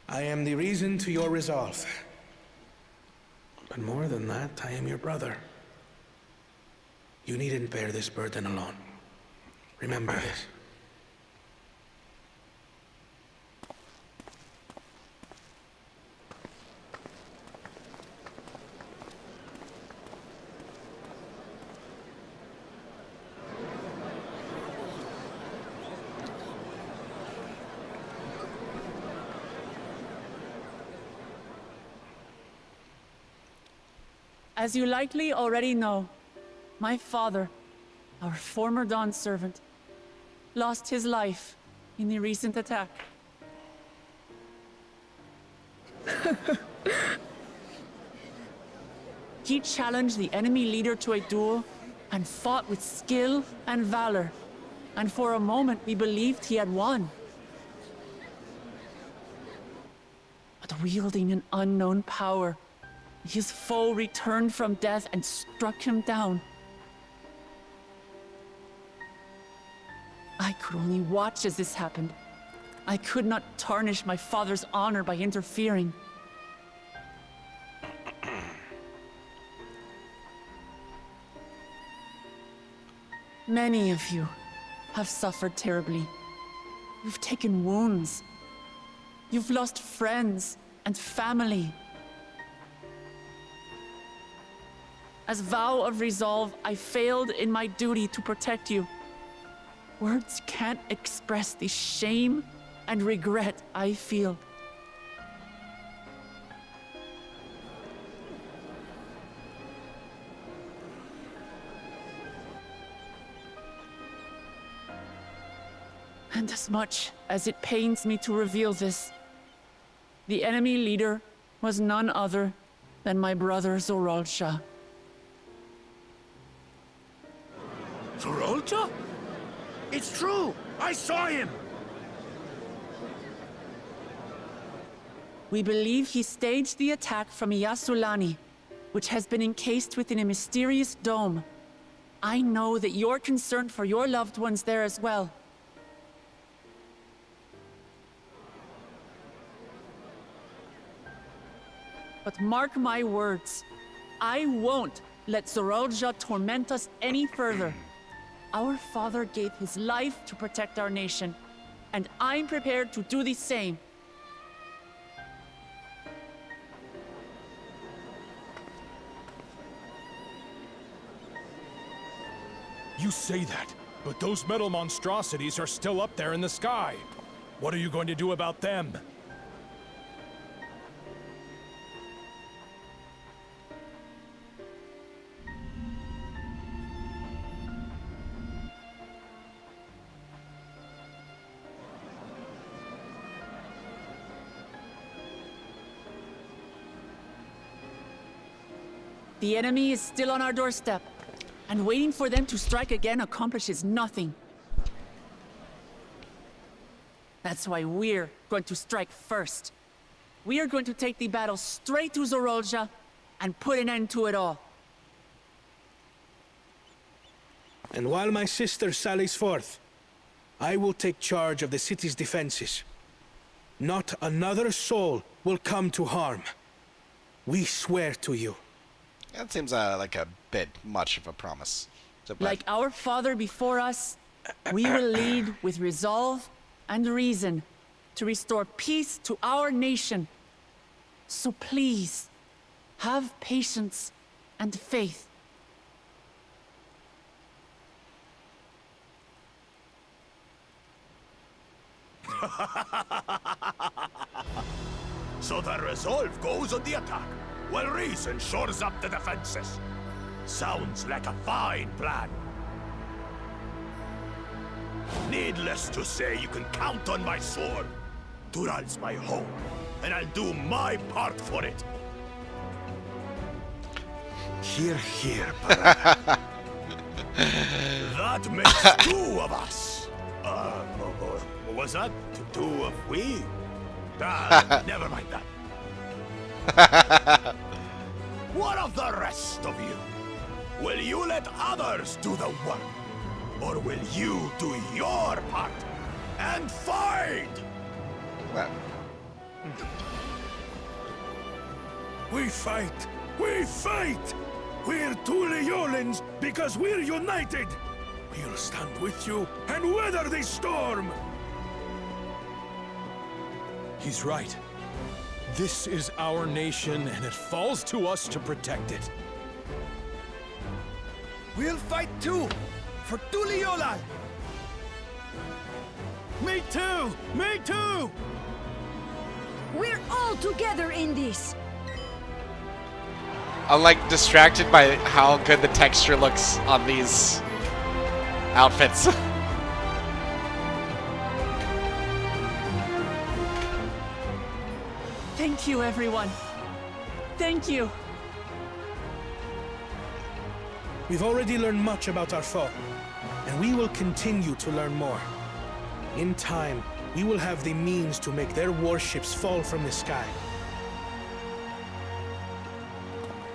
I am the reason to your resolve. But more than that, I am your brother. You needn't bear this burden alone. Remember this. As you likely already know, my father, our former Dawn servant, lost his life in the recent attack. He challenged the enemy leader to a duel and fought with skill and valor, and for a moment we believed he had won. But wielding an unknown power, his foe returned from death and struck him down. I could only watch as this happened. I could not tarnish my father's honor by interfering. Many of you have suffered terribly. You've taken wounds. You've lost friends and family. As vow of resolve, I failed in my duty to protect you. Words can't express the shame and regret I feel. And as much as it pains me to reveal this, the enemy leader was none other than my brother Zoralsha. Zoralsha? It's true! I saw him! We believe he staged the attack from Yasulani, which has been encased within a mysterious dome. I know that you're concerned for your loved ones there as well. But mark my words, I won't let Zoralsha torment us any further. Our father gave his life to protect our nation, and I'm prepared to do the same. You say that, but those metal monstrosities are still up there in the sky. What are you going to do about them? The enemy is still on our doorstep, and waiting for them to strike again accomplishes nothing. That's why we're going to strike first. We are going to take the battle straight to Zoralsha and put an end to it all. And while my sister sallies forth, I will take charge of the city's defenses. Not another soul will come to harm. We swear to you. That seems like a bit much of a promise. Like our father before us, we will lead with resolve and reason to restore peace to our nation. So please, have patience and faith. So the resolve goes on the attack, while reason shores up the defenses. Sounds like a fine plan. Needless to say, you can count on my sword. Dural's my home, and I'll do my part for it. Hear, hear, brother. That makes two of us. What was that? Two of we? Never mind that. What of the rest of you? Will you let others do the work? Or will you do your part and fight? Well. We fight! We fight! We're Tuliolans because we're united! We'll stand with you and weather this storm! He's right. This is our nation, and it falls to us to protect it. We'll fight too! For Tuliolal! Me too! Me too! We're all together in this! I'm like distracted by how good the texture looks on these outfits. Thank you, everyone. Thank you. We've already learned much about our foe, and we will continue to learn more. In time, we will have the means to make their warships fall from the sky.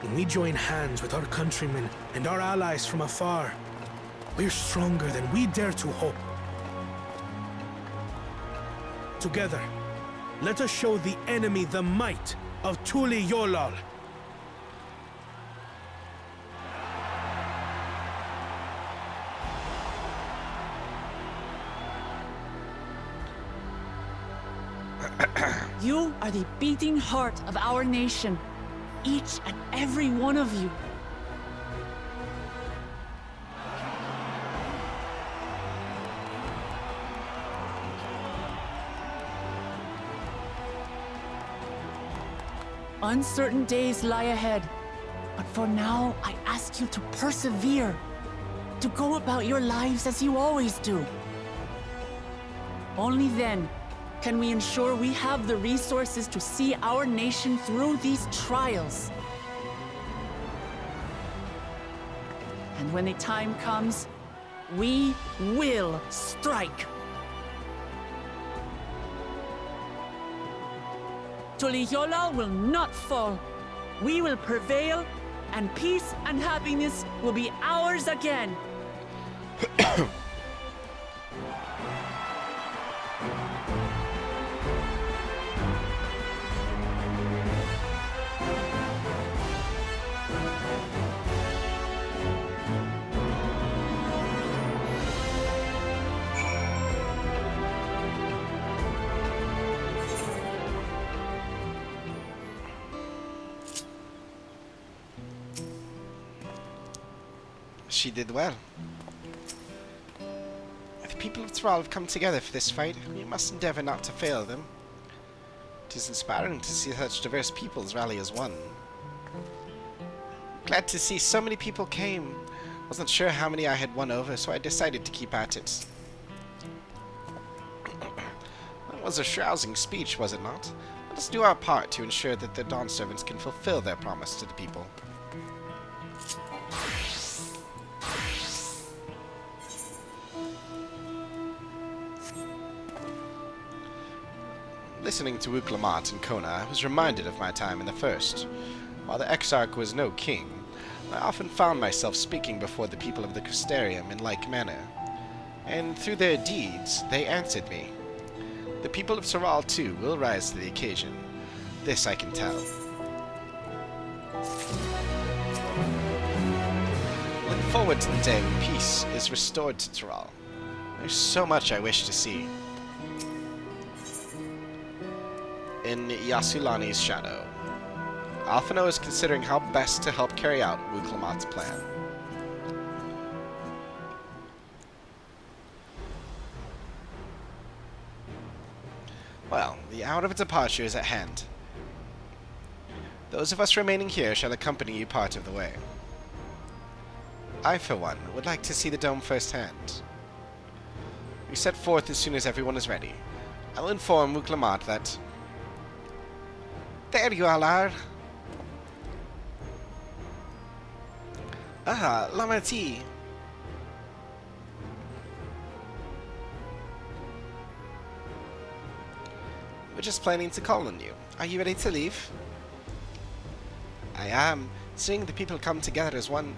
When we join hands with our countrymen and our allies from afar, we're stronger than we dare to hope. Together, let us show the enemy the might of Tuliolal. You are the beating heart of our nation. Each and every one of you. Uncertain days lie ahead. But for now, I ask you to persevere. To go about your lives as you always do. Only then can we ensure we have the resources to see our nation through these trials. And when the time comes, we will strike. Tuliyola will not fall. We will prevail, and peace and happiness will be ours again. She did well. The people of Thrall have come together for this fight. We must endeavor not to fail them. It is inspiring to see such diverse peoples rally as one. Glad to see so many people came. Wasn't sure how many I had won over, so I decided to keep at it. That was a rousing speech, was it not? Let us do our part to ensure that the Dawn Servants can fulfill their promise to the people. Listening to Uklamat and Kona, I was reminded of my time in the First. While the Exarch was no king, I often found myself speaking before the people of the Crystarium in like manner, and through their deeds, they answered me. The people of Thrall, too, will rise to the occasion. This I can tell. Look forward to the day when peace is restored to Thrall. There's so much I wish to see. In Yasulani's shadow, Alphino is considering how best to help carry out Uklamat's plan. Well, the hour of departure is at hand. Those of us remaining here shall accompany you part of the way. I, for one, would like to see the dome firsthand. We set forth as soon as everyone is ready. I'll inform Uklamat that... There you all are! Ah, Lamati! We're just planning to call on you. Are you ready to leave? I am. Seeing the people come together as one,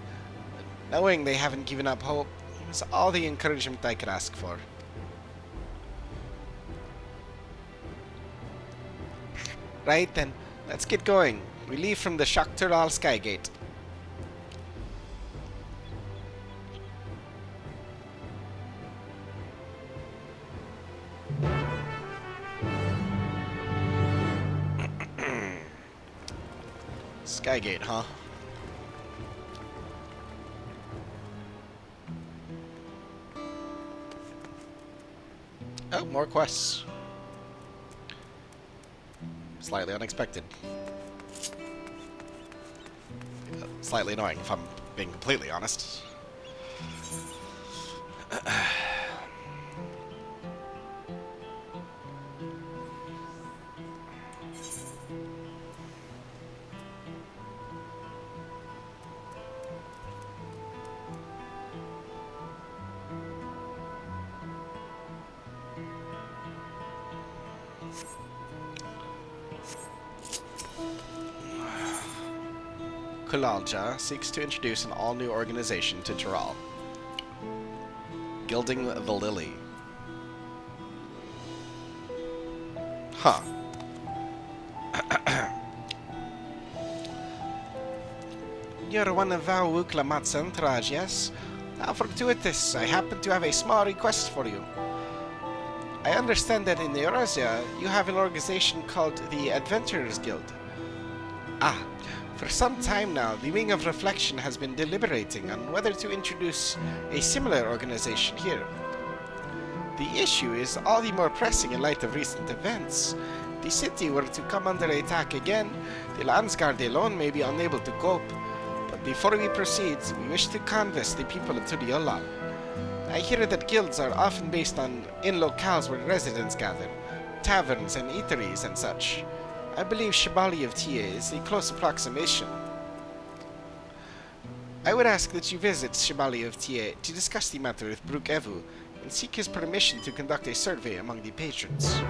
knowing they haven't given up hope, is all the encouragement I could ask for. Right then, let's get going. We leave from the Shaktural Skygate. Skygate, huh? Oh, more quests. Slightly unexpected. Slightly annoying, if I'm being completely honest. Kulalja seeks to introduce an all-new organization to Thrall. Gilding the Lily. Huh. You're one of our Uklamat's entourage, yes? How fortuitous. I happen to have a small request for you. I understand that in Eurasia, you have an organization called the Adventurers Guild. Ah. For some time now, the Wing of Reflection has been deliberating on whether to introduce a similar organization here. The issue is all the more pressing in light of recent events. the city were to come under attack again, the Landsguard alone may be unable to cope. But before we proceed, we wish to canvass the people of Tuliolal. I hear that guilds are often based in locales where residents gather, taverns and eateries and such. I believe Chevalier of Thier is a close approximation. I would ask that you visit Chevalier of Thier to discuss the matter with Brooke Evu and seek his permission to conduct a survey among the patrons.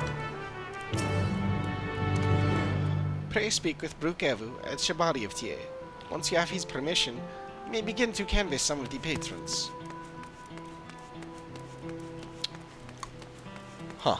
Pray speak with Brooke Evu at Chevalier of Thier. Once you have his permission, you may begin to canvass some of the patrons. Huh.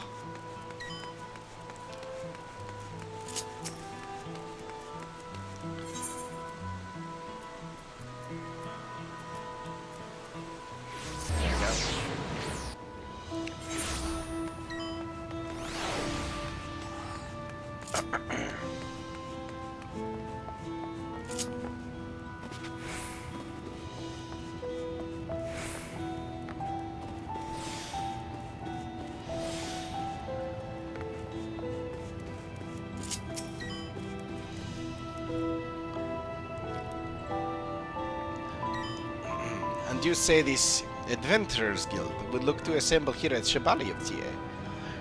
And you say this Adventurers Guild would look to assemble here at Chevalier of Thier.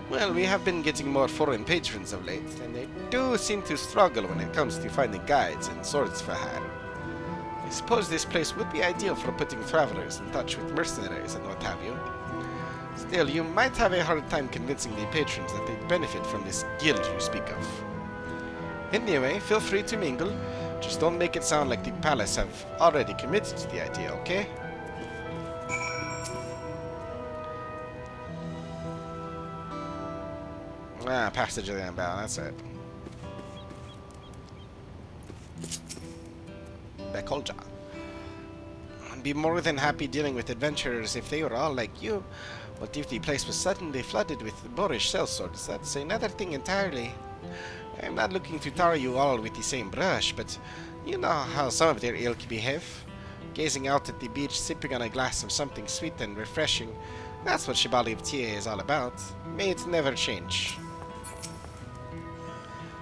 Well, we have been getting more foreign patrons of late, and they do seem to struggle when it comes to finding guides and swords for hire. I suppose this place would be ideal for putting travelers in touch with mercenaries and what have you. Still, you might have a hard time convincing the patrons that they'd benefit from this guild you speak of. Anyway, feel free to mingle. Just don't make it sound like the palace have already committed to the idea, okay? Ah, passage of the unbound, that's it. Bekolja. I'd be more than happy dealing with adventurers if they were all like you. What if the place was suddenly flooded with boorish sellswords? That's another thing entirely. I'm not looking to tar you all with the same brush, but you know how some of their ilk behave. Gazing out at the beach, sipping on a glass of something sweet and refreshing. That's what Chevalier of Thier is all about. May it never change.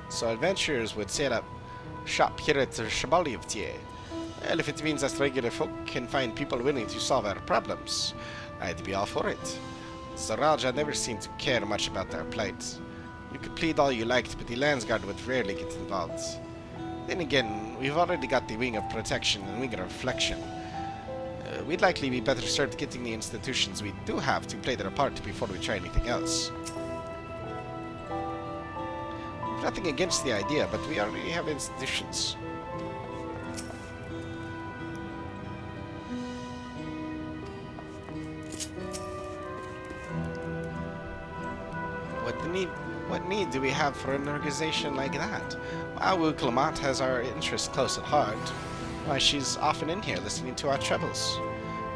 So adventurers would set up shop here at the Chevalier of Thier. Well, if it means us regular folk can find people willing to solve our problems, I'd be all for it. The Raja never seemed to care much about our plight. You could plead all you liked, but the Landsguard would rarely get involved. Then again, we've already got the Wing of Protection and Wing of Reflection. We'd likely be better served getting the institutions we do have to play their part before we try anything else. Nothing against the idea, but we already have institutions. What need do we have for an organization like that? Well, Clement has our interests close at heart. Why, she's often in here listening to our troubles.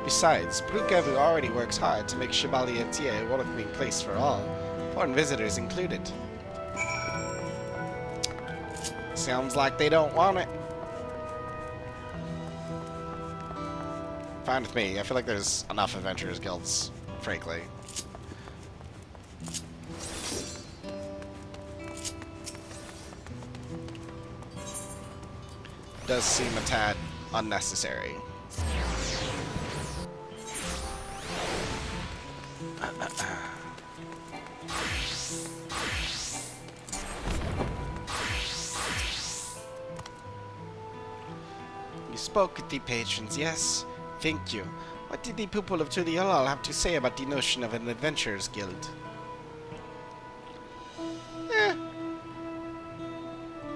Besides, Brooke Evu already works hard to make Chevalier of Thier a welcoming place for all, foreign visitors included. Sounds like they don't want it. Fine with me. I feel like there's enough adventurers guilds, frankly. Does seem a tad unnecessary. You spoke with the patrons, yes? Thank you. What did the people of Tuliolal have to say about the notion of an adventurers guild?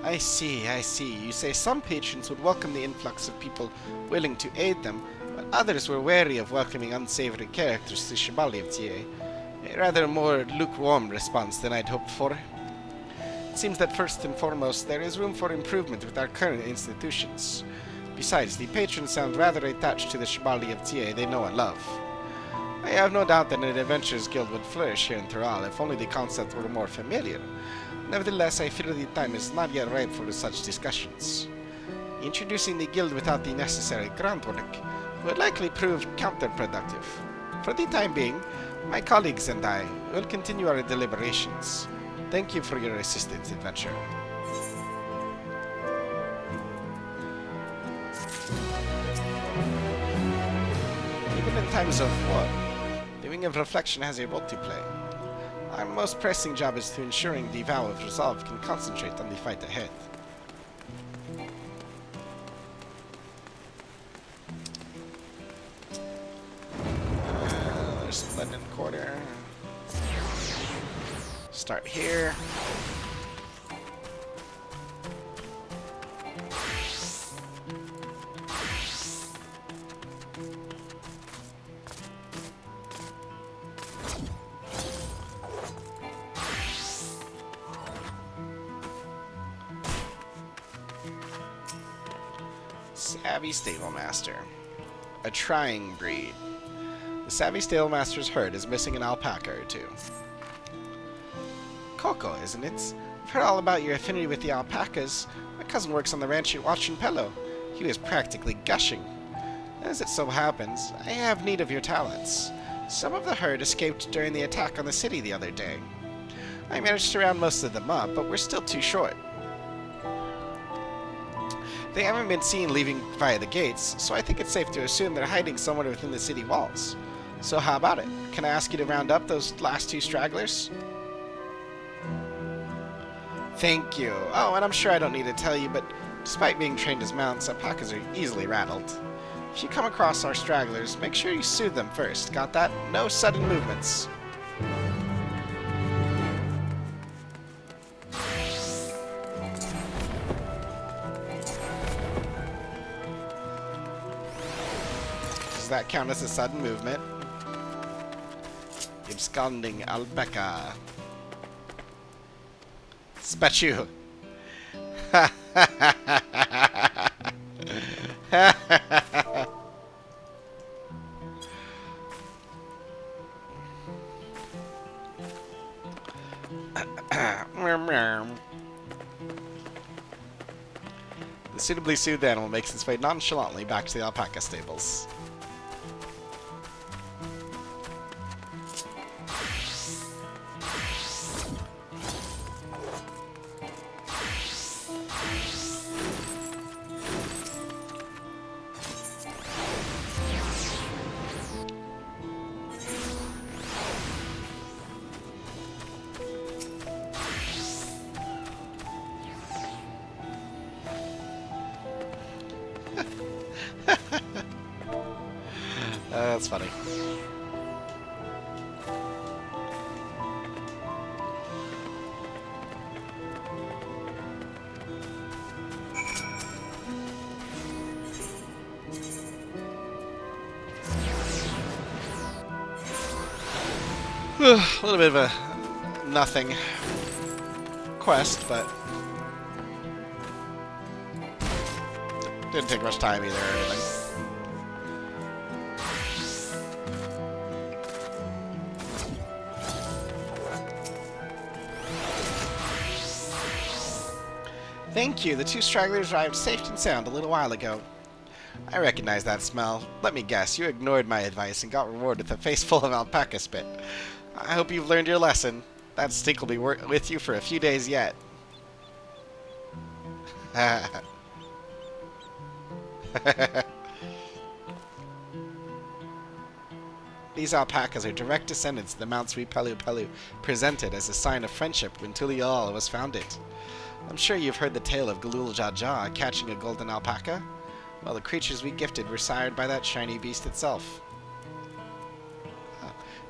I see. You say some patrons would welcome the influx of people willing to aid them, but others were wary of welcoming unsavory characters to Chevalier of Thier. A rather more lukewarm response than I'd hoped for. It seems that first and foremost, there is room for improvement with our current institutions. Besides, the patrons sound rather attached to the Chevalier of Thier they know and love. I have no doubt that an adventurers guild would flourish here in Thural if only the concept were more familiar. Nevertheless, I fear the time is not yet ripe for such discussions. Introducing the guild without the necessary groundwork would likely prove counterproductive. For the time being, my colleagues and I will continue our deliberations. Thank you for your assistance, adventurer. Even in times of war, the Wing of Reflection has a role to play. Our most pressing job is to ensuring the Vow of Resolve can concentrate on the fight ahead. There's Splendid Quarter. Start here. Savvy Stable Master. A trying breed. The Savvy Stable Master's herd is missing an alpaca or two. Coco, isn't it? I've heard all about your affinity with the alpacas. My cousin works on the ranch at Wachinpelo. He was practically gushing. As it so happens, I have need of your talents. Some of the herd escaped during the attack on the city the other day. I managed to round most of them up, but we're still too short. They haven't been seen leaving via the gates, so I think it's safe to assume they're hiding somewhere within the city walls. So how about it? Can I ask you to round up those last two stragglers? Thank you. Oh, and I'm sure I don't need to tell you, but despite being trained as mounts, alpacas are easily rattled. If you come across our stragglers, make sure you soothe them first. Got that? No sudden movements. Does that count as a sudden movement? Absconding alpaca. Spatchu. The suitably soothed animal makes its way nonchalantly back to the alpaca stables. That's funny. A little bit of a nothing quest, but didn't take much time either or anything. Thank you. The two stragglers arrived safe and sound a little while ago. I recognize that smell. Let me guess, you ignored my advice and got rewarded with a face full of alpaca spit. I hope you've learned your lesson. That stink will be with you for a few days yet. These alpacas are direct descendants of the mounts Pelu Pelu presented as a sign of friendship when Tuliyola was founded. I'm sure you've heard the tale of Galul Jaja catching a golden alpaca. Well, the creatures we gifted were sired by that shiny beast itself.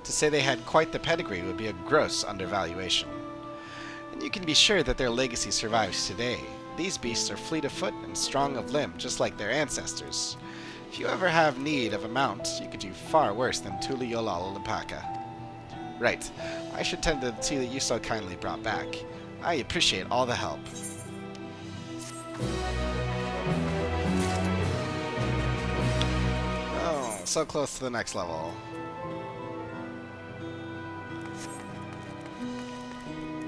To say they had quite the pedigree would be a gross undervaluation. And you can be sure that their legacy survives today. These beasts are fleet of foot and strong of limb, just like their ancestors. If you ever have need of a mount, you could do far worse than Tuliyola alpaca. Right. I should tend to the two that you so kindly brought back. I appreciate all the help. Oh, so close to the next level.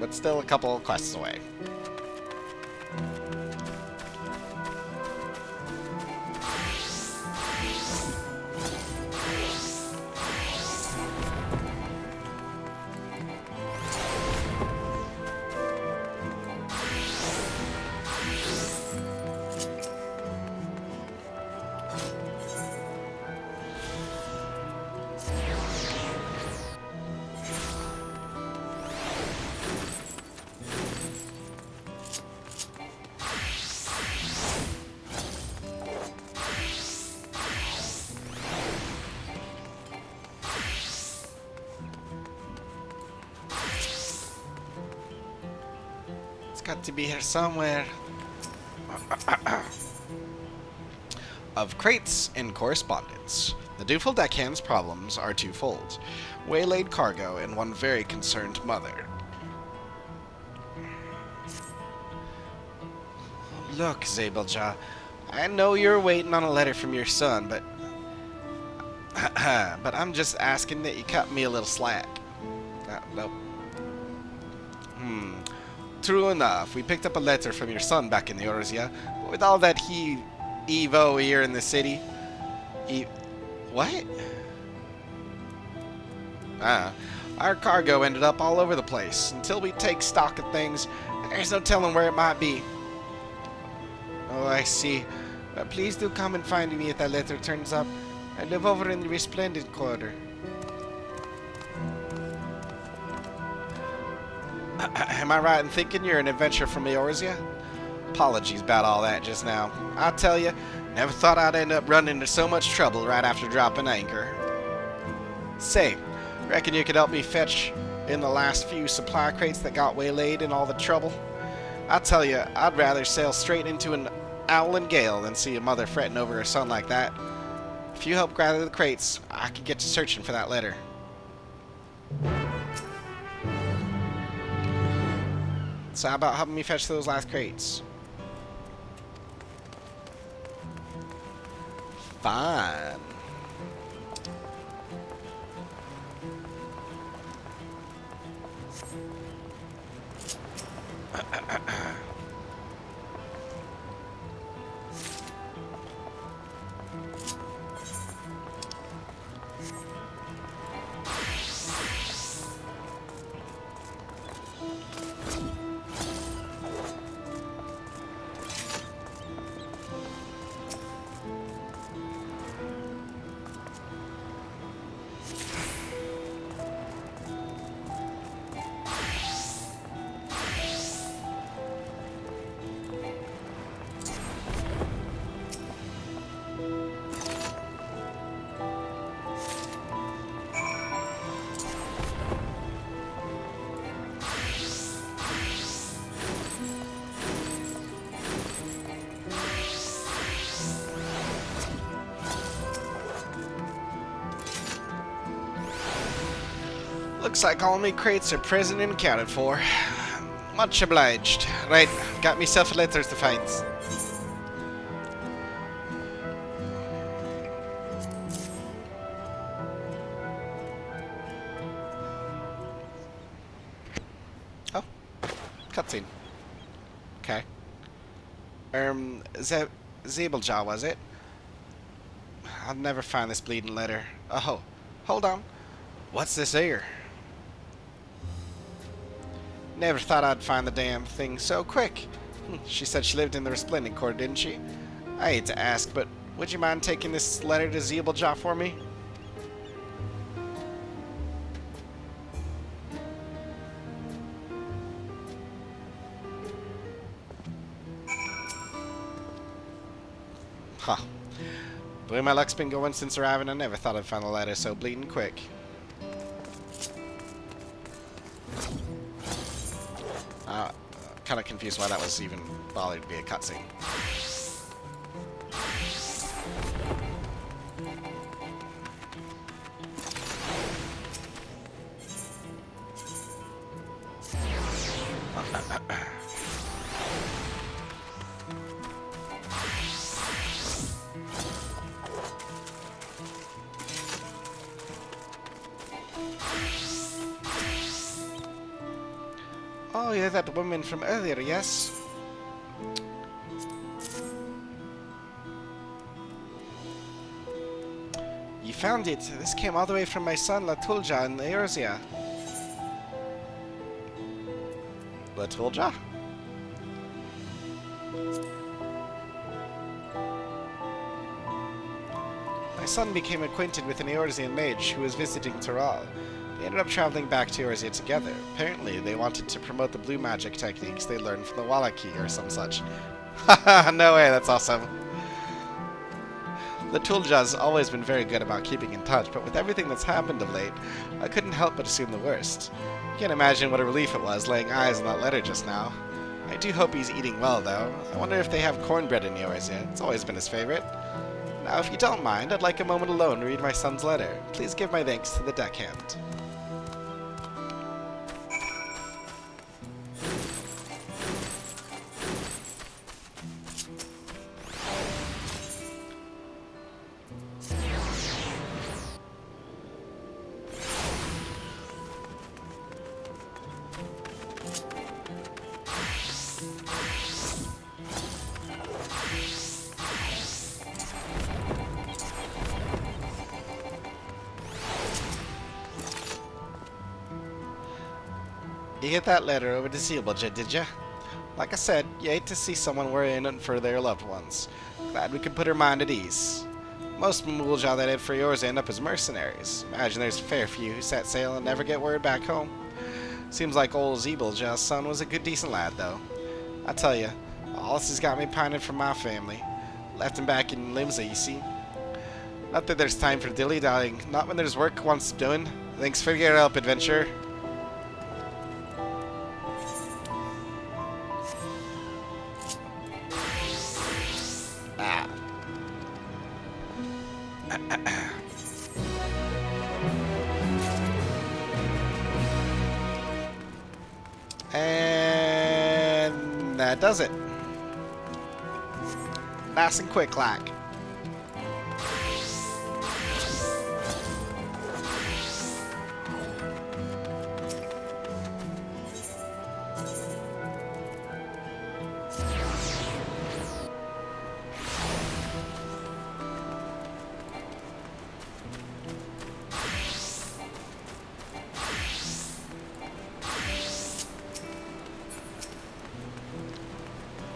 But still a couple quests away. got to be here somewhere. Of crates in correspondence. The dutiful deckhand's problems are twofold. Waylaid cargo and one very concerned mother. Look, Zabeljaw, I know you're waiting on a letter from your son, but I'm just asking that you cut me a little slack. Nope. True enough, we picked up a letter from your son back in the Eorzea, but with all that Evo here in the city... What? Our cargo ended up all over the place. Until we take stock of things, there's no telling where it might be. Oh, I see. Please do come and find me if that letter turns up. I live over in the Resplendent Quarter. Am I right in thinking you're an adventurer from Eorzea? Apologies about all that just now. I tell you, never thought I'd end up running into so much trouble right after dropping anchor. Say, reckon you could help me fetch in the last few supply crates that got waylaid in all the trouble? I tell you, I'd rather sail straight into an owling gale than see a mother fretting over her son like that. If you help gather the crates, I can get to searching for that letter. So how about helping me fetch those last crates? Fine. Looks like all me crates are present and accounted for. Much obliged. Right, got myself a letter to find. Oh, cutscene. Okay. Zabeljaw, was it? I'll never find this bleeding letter. Oh, hold on. What's this here? Never thought I'd find the damn thing so quick. She said she lived in the Resplendent Quarter, didn't she? I hate to ask, but would you mind taking this letter to Zabeljaw for me? Huh. The way my luck's been going since arriving, I never thought I'd find a letter so bleeding quick. Kind of confused why that was even bothered to be a cutscene. Oh, you're that woman from earlier, yes? You found it. This came all the way from my son, Latulja, in Eorzea. Latulja? My son became acquainted with an Eorzean mage who was visiting Taral. They ended up traveling back to Eorzea together. Apparently, they wanted to promote the blue magic techniques they learned from the Wallachie or some such. Haha, no way, that's awesome. Latulja's always been very good about keeping in touch, but with everything that's happened of late, I couldn't help but assume the worst. You can't imagine what a relief it was laying eyes on that letter just now. I do hope he's eating well, though. I wonder if they have cornbread in Eorzea. It's always been his favorite. Now, if you don't mind, I'd like a moment alone to read my son's letter. Please give my thanks to the deckhand. You get that letter over to Zeebolja, did ya? Like I said, you hate to see someone worrying for their loved ones. Glad we could put her mind at ease. Most Mbulja that head for yours end up as mercenaries. Imagine there's a fair few who set sail and never get word back home. Seems like old Zeebolja's son was a good decent lad, though. I tell ya, all this has got me pining for my family. Left him back in Limsa, you see. Not that there's time for dilly-dallying, not when there's work wants doing. Thanks for your help, adventurer. And that does it. Nice and quick like.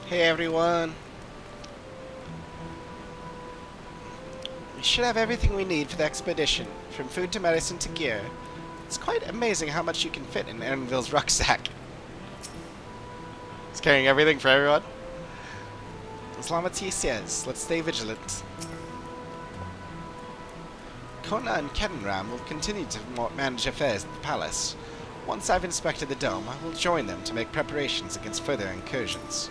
Hey everyone. We should have everything we need for the expedition, from food to medicine to gear. It's quite amazing how much you can fit in Erinville's rucksack. It's carrying everything for everyone. As Lamati says, let's stay vigilant. Kona and Kenram will continue to manage affairs at the palace. Once I've inspected the dome, I will join them to make preparations against further incursions.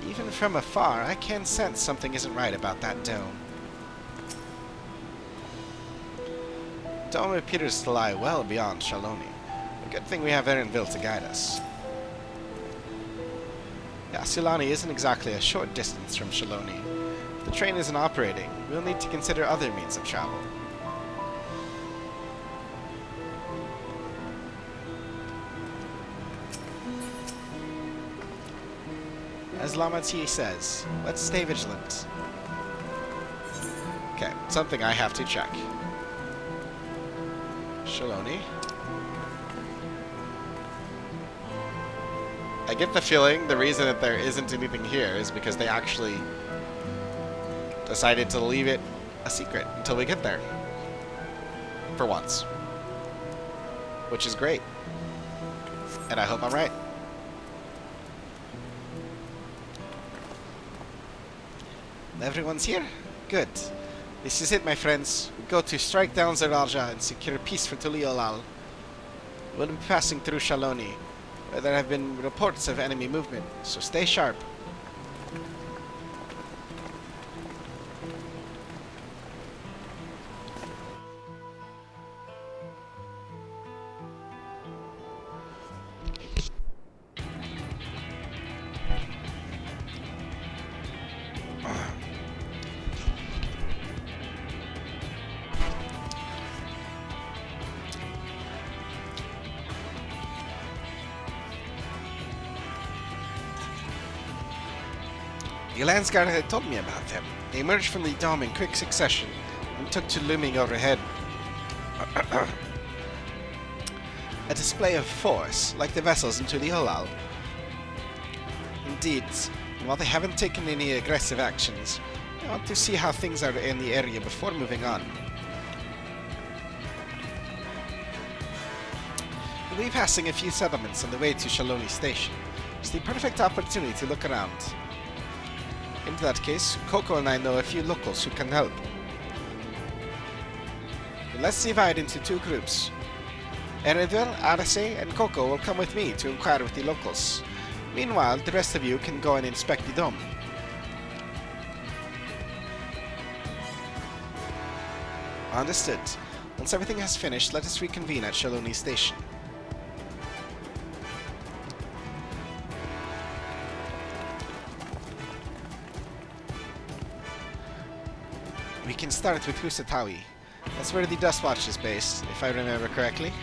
Even from afar, I can sense something isn't right about that dome. The dome appears to lie well beyond Shaloni. A good thing we have Erinville to guide us. Yasilani isn't exactly a short distance from Shaloni. If the train isn't operating, we'll need to consider other means of travel. As Lamati says, let's stay vigilant. Okay, something I have to check. Shaloni. I get the feeling the reason that there isn't anything here is because they actually decided to leave it a secret until we get there. For once. Which is great. And I hope I'm right. Everyone's here? Good. This is it, my friends. We go to strike down Zeralja and secure peace for Tuliolal. We'll be passing through Shaloni, where there have been reports of enemy movement, so stay sharp. The Landsguard had told me about them. They emerged from the dome in quick succession and took to looming overhead. A display of force, like the vessels into the Holal. Indeed, while they haven't taken any aggressive actions, I want to see how things are in the area before moving on. We'll be passing a few settlements on the way to Shaloni Station. It's the perfect opportunity to look around. In that case, Coco and I know a few locals who can help. Let's divide into two groups. Erinville, Arce, and Coco will come with me to inquire with the locals. Meanwhile, the rest of you can go and inspect the dome. Understood. Once everything has finished, let us reconvene at Shaloni Station. We can start with Husatawi. That's where the Dust Watch is based, if I remember correctly.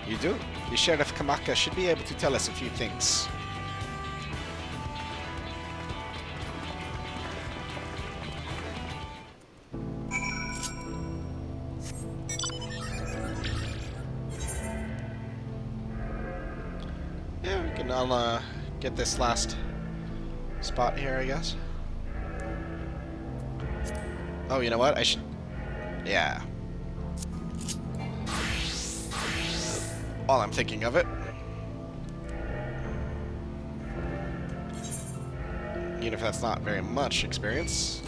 You do? The Sheriff Kamaka should be able to tell us a few things. Yeah, we can all get this last spot here, I guess. Oh, you know what? I should... Yeah. While I'm thinking of it. Even if that's not very much experience.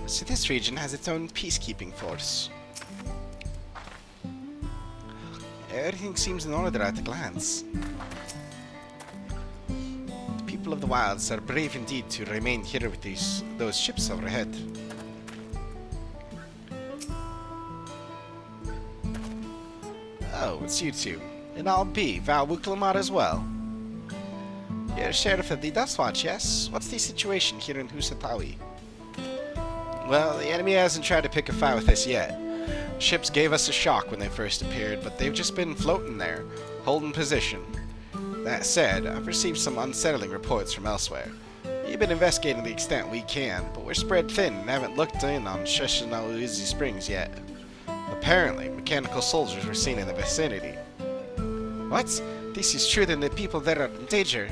So this region has its own peacekeeping force. Everything seems in order at a glance. The people of the wilds are brave indeed to remain here with those ships overhead. Oh, it's you two. And I'll be Val Wuklamar as well. You're Sheriff of the Dust Watch, yes? What's the situation here in Husatawi? Well, the enemy hasn't tried to pick a fight with us yet. Ships gave us a shock when they first appeared, but they've just been floating there, holding position. That said, I've received some unsettling reports from elsewhere. We've been investigating the extent we can, but we're spread thin and haven't looked in on Sheshinauizi Springs yet. Apparently, mechanical soldiers were seen in the vicinity. What? This is true, then the people there are in danger.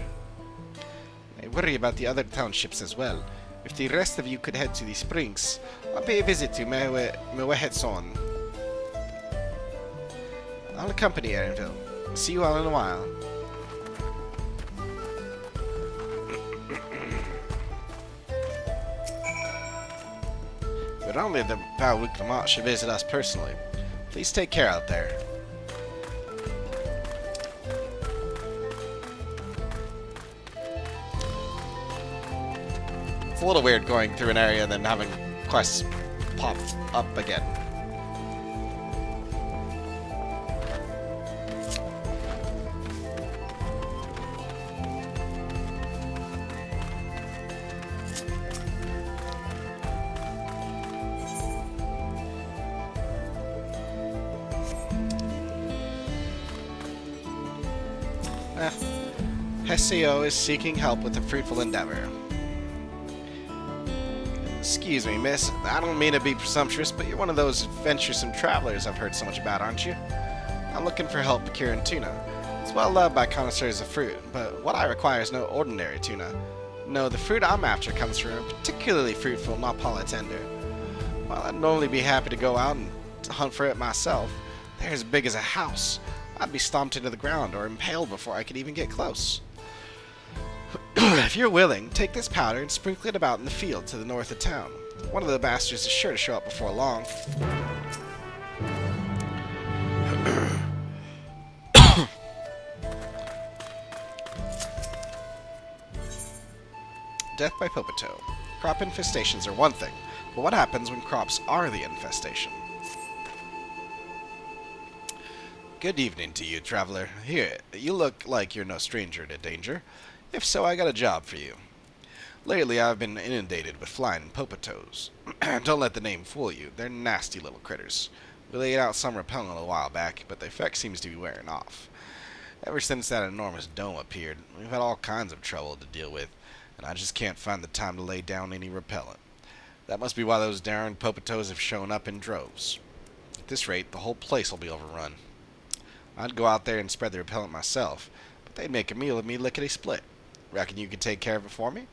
I worry about the other townships as well. If the rest of you could head to the springs, I'll pay a visit to Mewehetson. I'll accompany Erenville. See you all in a while. But only the Val Wuklamar should visit us personally. Please take care out there. It's a little weird going through an area and then having quests pop up again. Heseo is seeking help with a fruitful endeavor. Excuse me, miss. I don't mean to be presumptuous, but you're one of those venturesome travelers I've heard so much about, aren't you? I'm looking for help procuring tuna. It's well loved by connoisseurs of fruit, but what I require is no ordinary tuna. No, the fruit I'm after comes from a particularly fruitful Napala tender. While I'd normally be happy to go out and hunt for it myself, they're as big as a house. I'd be stomped into the ground or impaled before I could even get close. If you're willing, take this powder and sprinkle it about in the field to the north of town. One of the bastards is sure to show up before long. Death by Popoto. Crop infestations are one thing, but what happens when crops are the infestation? Good evening to you, traveler. Here, you look like you're no stranger to danger. If so, I got a job for you. Lately, I've been inundated with flying popotos. Don't let the name fool you. They're nasty little critters. We laid out some repellent a while back, but the effect seems to be wearing off. Ever since that enormous dome appeared, we've had all kinds of trouble to deal with, and I just can't find the time to lay down any repellent. That must be why those darn popotos have shown up in droves. At this rate, the whole place will be overrun. I'd go out there and spread the repellent myself, but they'd make a meal of me lickety-split. Reckon you could take care of it for me?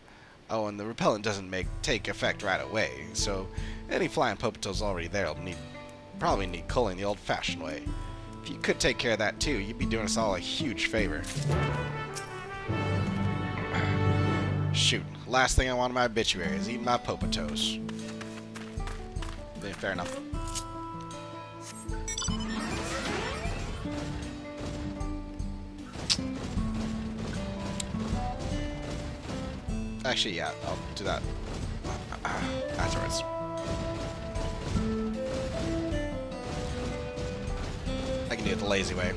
Oh, and the repellent doesn't take effect right away, so any flying Popatoes already there will probably need culling the old-fashioned way. If you could take care of that too, you'd be doing us all a huge favor. Shoot, last thing I want in my obituary is eating my Popatoes. Fair enough. Actually, yeah, I'll do that afterwards. I can do it the lazy way.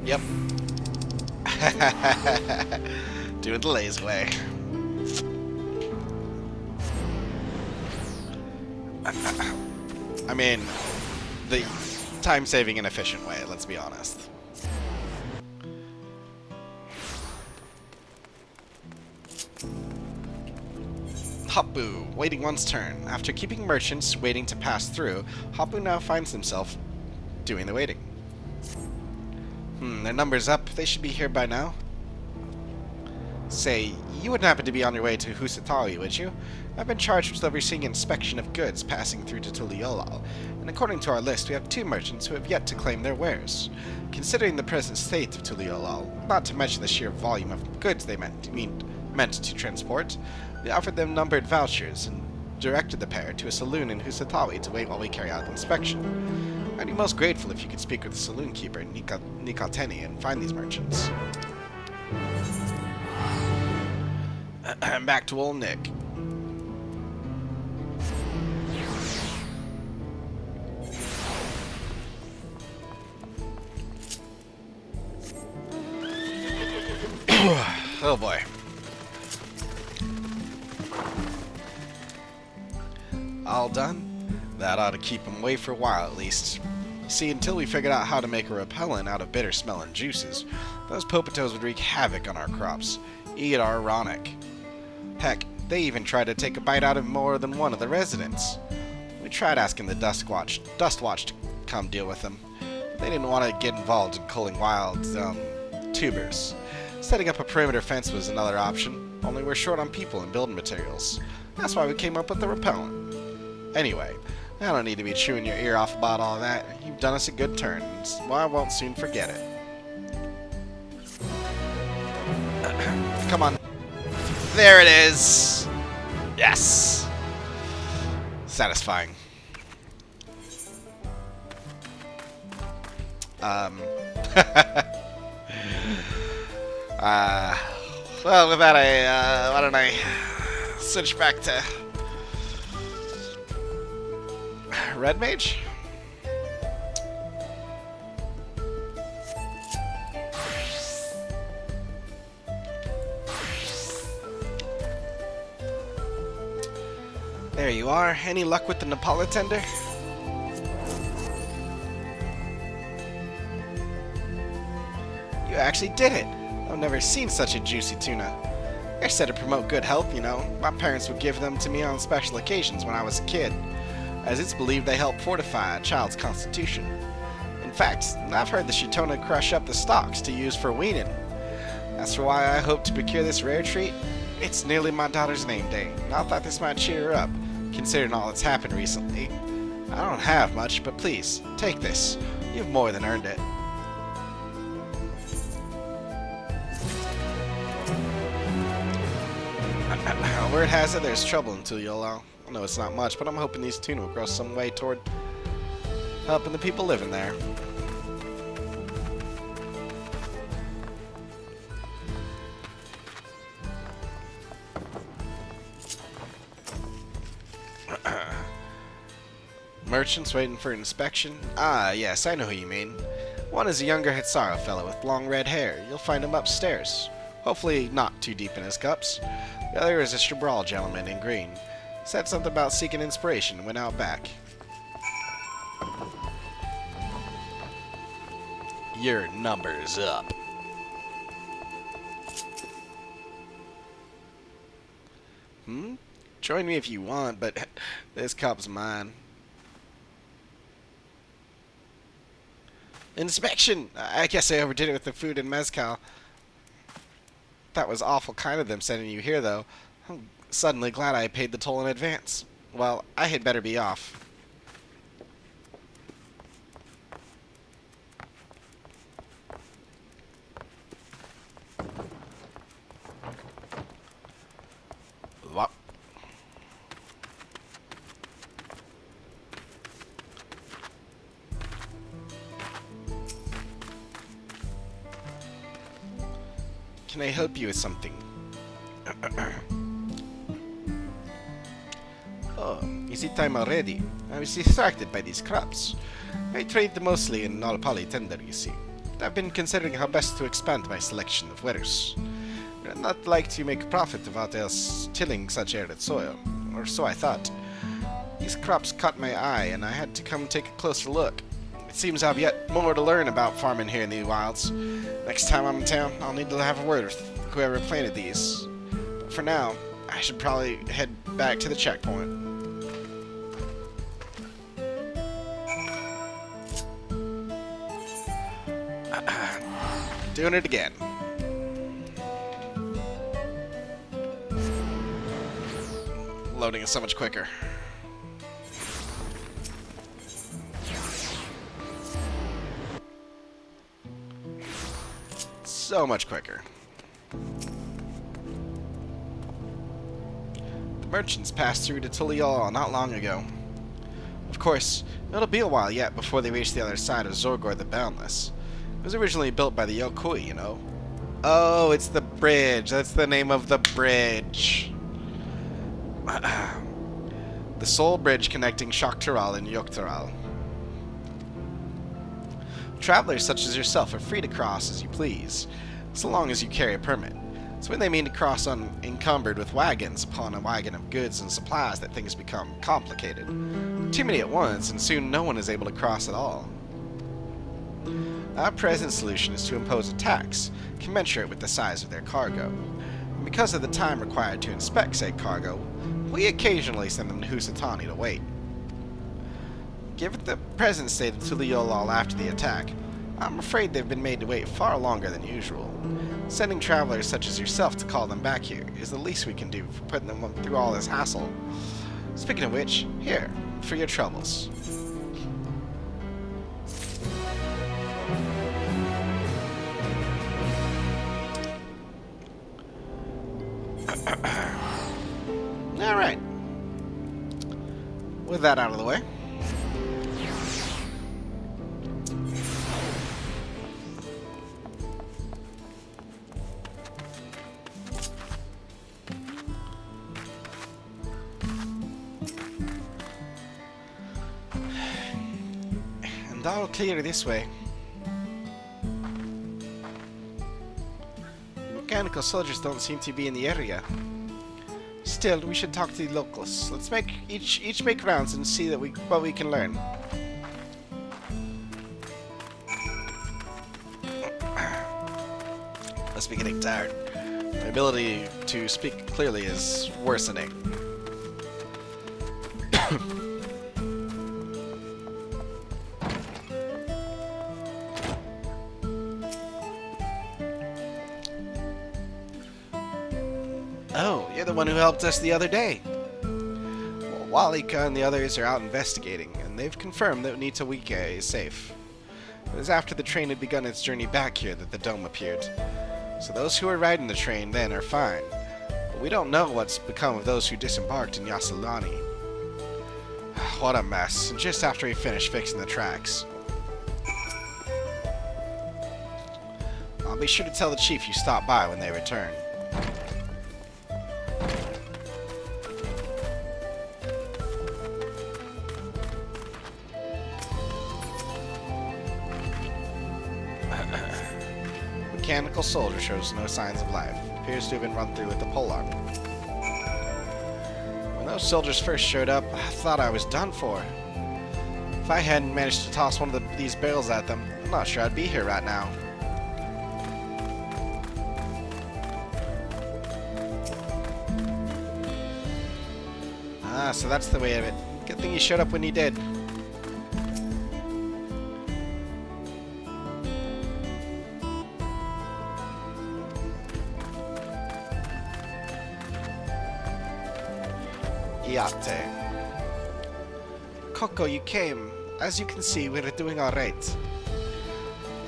Yep. Do it the lazy way. I mean, the time-saving and efficient way, let's be honest. Hopbu, waiting one's turn. After keeping merchants waiting to pass through, Hopbu now finds himself doing the waiting. Their number's up. They should be here by now. Say, you wouldn't happen to be on your way to Husatawi, would you? I've been charged with overseeing inspection of goods passing through to Tuliolal, and according to our list, we have 2 merchants who have yet to claim their wares. Considering the present state of Tuliolal, not to mention the sheer volume of goods they meant to transport, we offered them numbered vouchers and directed the pair to a saloon in Husatawi to wait while we carry out the inspection. I'd be most grateful if you could speak with the saloon keeper, Nikateni, and find these merchants. Back to old Nick. Oh boy. All done? That ought to keep him away for a while at least. See, until we figured out how to make a repellent out of bitter-smelling juices, those Popatoes would wreak havoc on our crops. Ironic. Heck, they even tried to take a bite out of more than one of the residents. We tried asking the Dust Watch to come deal with them. They didn't want to get involved in culling wild, tubers. Setting up a perimeter fence was another option, only we're short on people and building materials. That's why we came up with the repellent. Anyway, I don't need to be chewing your ear off about all that. You've done us a good turn, so I won't soon forget it. Come on. There it is! Yes! Satisfying. Well, with that, why don't I switch back to Red Mage? There you are. Any luck with the Napala tender? You actually did it! I've never seen such a juicy tuna. They're said to promote good health, you know. My parents would give them to me on special occasions when I was a kid, as it's believed they help fortify a child's constitution. In fact, I've heard the Shitona crush up the stalks to use for weaning. That's why I hope to procure this rare treat. It's nearly my daughter's name day, and I thought this might cheer her up, considering all that's happened recently. I don't have much, but please, take this. You've more than earned it. Word has it there's trouble in Tuliyollal. I know it's not much, but I'm hoping these tuna will grow some way toward helping the people living there. Merchants waiting for inspection? Ah, yes, I know who you mean. One is a younger Hitsaro fellow with long red hair. You'll find him upstairs. Hopefully not too deep in his cups. The other is a Shabral gentleman in green. Said something about seeking inspiration and went out back. Your number's up. Join me if you want, but this cup's mine. Inspection! I guess I overdid it with the food and mezcal. That was awful kind of them sending you here, though. I'm suddenly glad I paid the toll in advance. Well, I had better be off. What? Can I help you with something? Oh, is it time already? I was distracted by these crops. I trade mostly in Nalpali tender, you see. I've been considering how best to expand my selection of wares. I'd not like to make a profit without else tilling such arid soil, or so I thought. These crops caught my eye, and I had to come take a closer look. It seems I've yet more to learn about farming here in the wilds. Next time I'm in town, I'll need to have a word with whoever planted these. But for now, I should probably head back to the checkpoint. Doing it again. Loading is so much quicker. So much quicker. The merchants passed through to Tuliyollal not long ago. Of course, it'll be a while yet before they reach the other side of Zorgor the Boundless. It was originally built by the Yokui, you know. Oh, it's the bridge. That's the name of the bridge. The sole bridge connecting Shoktaral and Yoktaral. Travelers such as yourself are free to cross as you please, so long as you carry a permit. It's when they mean to cross unencumbered with wagons upon a wagon of goods and supplies that things become complicated. Too many at once, and soon no one is able to cross at all. Our present solution is to impose a tax, commensurate with the size of their cargo. And because of the time required to inspect said cargo, we occasionally send them to Husatani to wait. Given the present state of Tuliyollal after the attack, I'm afraid they've been made to wait far longer than usual. Sending travelers such as yourself to call them back here is the least we can do for putting them through all this hassle. Speaking of which, here, for your troubles. Alright. With that out of the way. And all clear this way. Mechanical soldiers don't seem to be in the area. Still, we should talk to the locals. Let's make each make rounds and see what we can learn. Must be getting tired. My ability to speak clearly is worsening. Oh, you're the one who helped us the other day. Well, Walika and the others are out investigating, and they've confirmed that Nitawika is safe. It was after the train had begun its journey back here that the dome appeared. So those who were riding the train then are fine. But we don't know what's become of those who disembarked in Yasalani. What a mess, and just after we finished fixing the tracks. I'll be sure to tell the chief you stopped by when they return. Mechanical soldier shows no signs of life. Appears to have been run through with the polearm. When those soldiers first showed up, I thought I was done for. If I hadn't managed to toss one of these barrels at them, I'm not sure I'd be here right now. Ah, so that's the way of it. Good thing you showed up when you did. Yate. Coco, you came. As you can see, we're doing alright.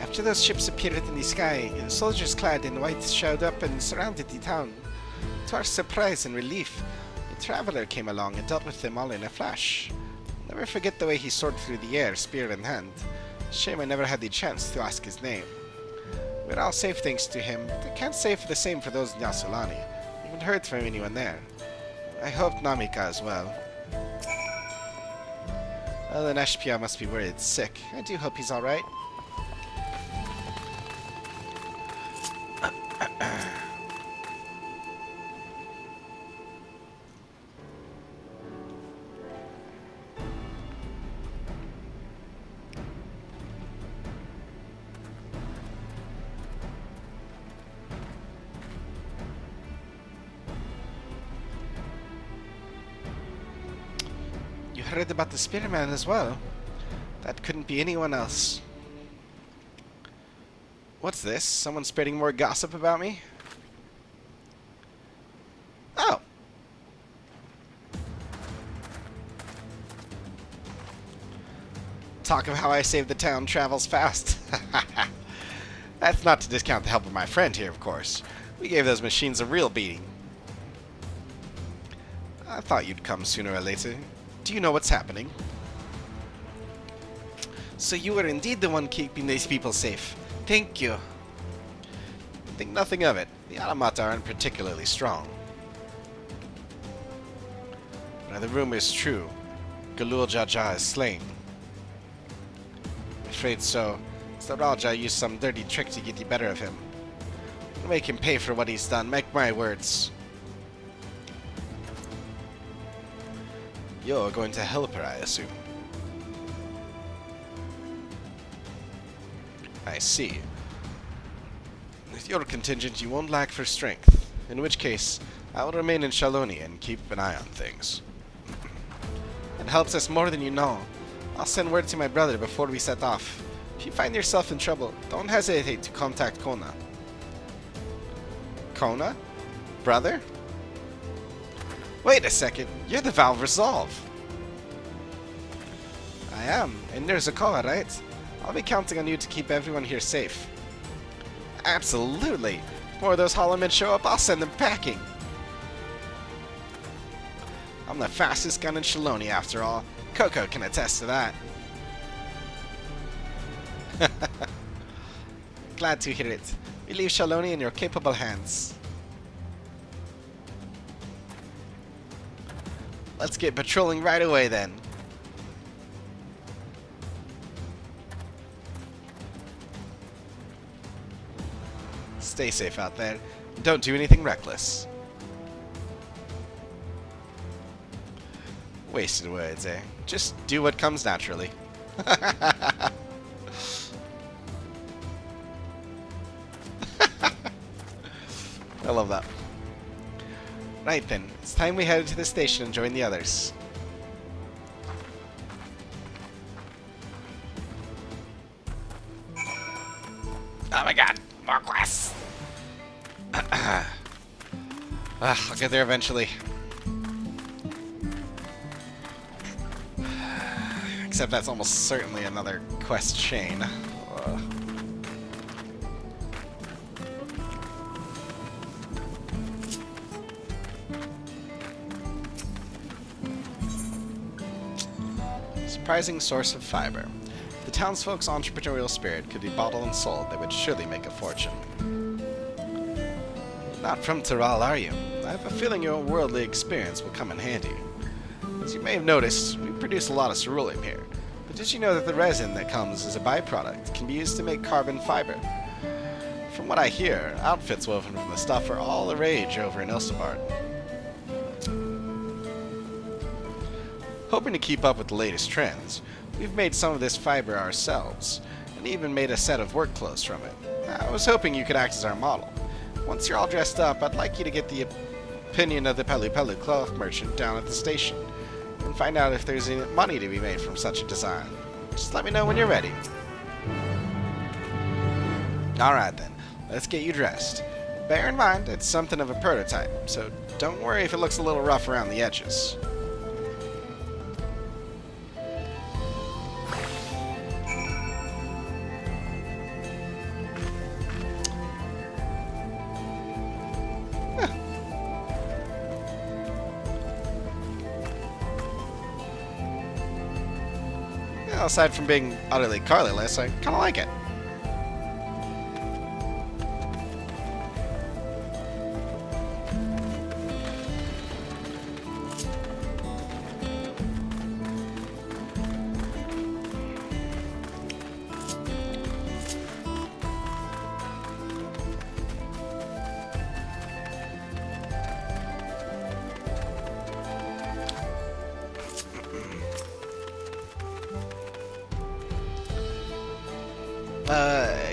After those ships appeared in the sky, soldiers clad in white showed up and surrounded the town. To our surprise and relief, a traveler came along and dealt with them all in a flash. Never forget the way he soared through the air, spear in hand. Shame I never had the chance to ask his name. We're all safe thanks to him, but I can't say for the same for those in Yasalani. I haven't heard from anyone there. I hope Namika as well. Well, then Ashpia must be worried sick. I do hope he's alright. Heard about the Spearman as well. That couldn't be anyone else. What's this? Someone spreading more gossip about me? Oh. Talk of how I saved the town travels fast. That's not to discount the help of my friend here, of course. We gave those machines a real beating. I thought you'd come sooner or later. Do you know what's happening? So you were indeed the one keeping these people safe. Thank you. Think nothing of it. The automata aren't particularly strong. Now the rumor is true. Galul Jaja is slain. I'm afraid so. The Raja used some dirty trick to get the better of him. We'll make him pay for what he's done. Mark my words. You're going to help her, I assume. I see. With your contingent, you won't lack for strength. In which case, I will remain in Shaloni and keep an eye on things. It helps us more than you know. I'll send word to my brother before we set off. If you find yourself in trouble, don't hesitate to contact Kona. Kona? Brother? Wait a second, you're the Valve Resolve. I am, and there's a call, right? I'll be counting on you to keep everyone here safe. Absolutely! If more of those hollow men show up, I'll send them packing! I'm the fastest gun in Shaloni, after all. Coco can attest to that. Glad to hear it. We leave Shaloni in your capable hands. Let's get patrolling right away, then. Stay safe out there. Don't do anything reckless. Wasted words, eh? Just do what comes naturally. I love that. Right then, it's time we headed to the station and join the others. Oh my god, more quests! I'll get there eventually. Except that's almost certainly another quest chain. Surprising source of fiber. If the townsfolk's entrepreneurial spirit could be bottled and sold, they would surely make a fortune. Not from Tiral, are you? I have a feeling your worldly experience will come in handy. As you may have noticed, we produce a lot of ceruleum here. But did you know that the resin that comes as a byproduct can be used to make carbon fiber? From what I hear, outfits woven from the stuff are all the rage over in Ilsabard. Hoping to keep up with the latest trends, we've made some of this fiber ourselves, and even made a set of work clothes from it. I was hoping you could act as our model. Once you're all dressed up, I'd like you to get the opinion of the Pelu Pelu cloth merchant down at the station, and find out if there's any money to be made from such a design. Just let me know when you're ready. Alright then, let's get you dressed. Bear in mind, it's something of a prototype, so don't worry if it looks a little rough around the edges. Aside from being utterly colorless, I kind of like it.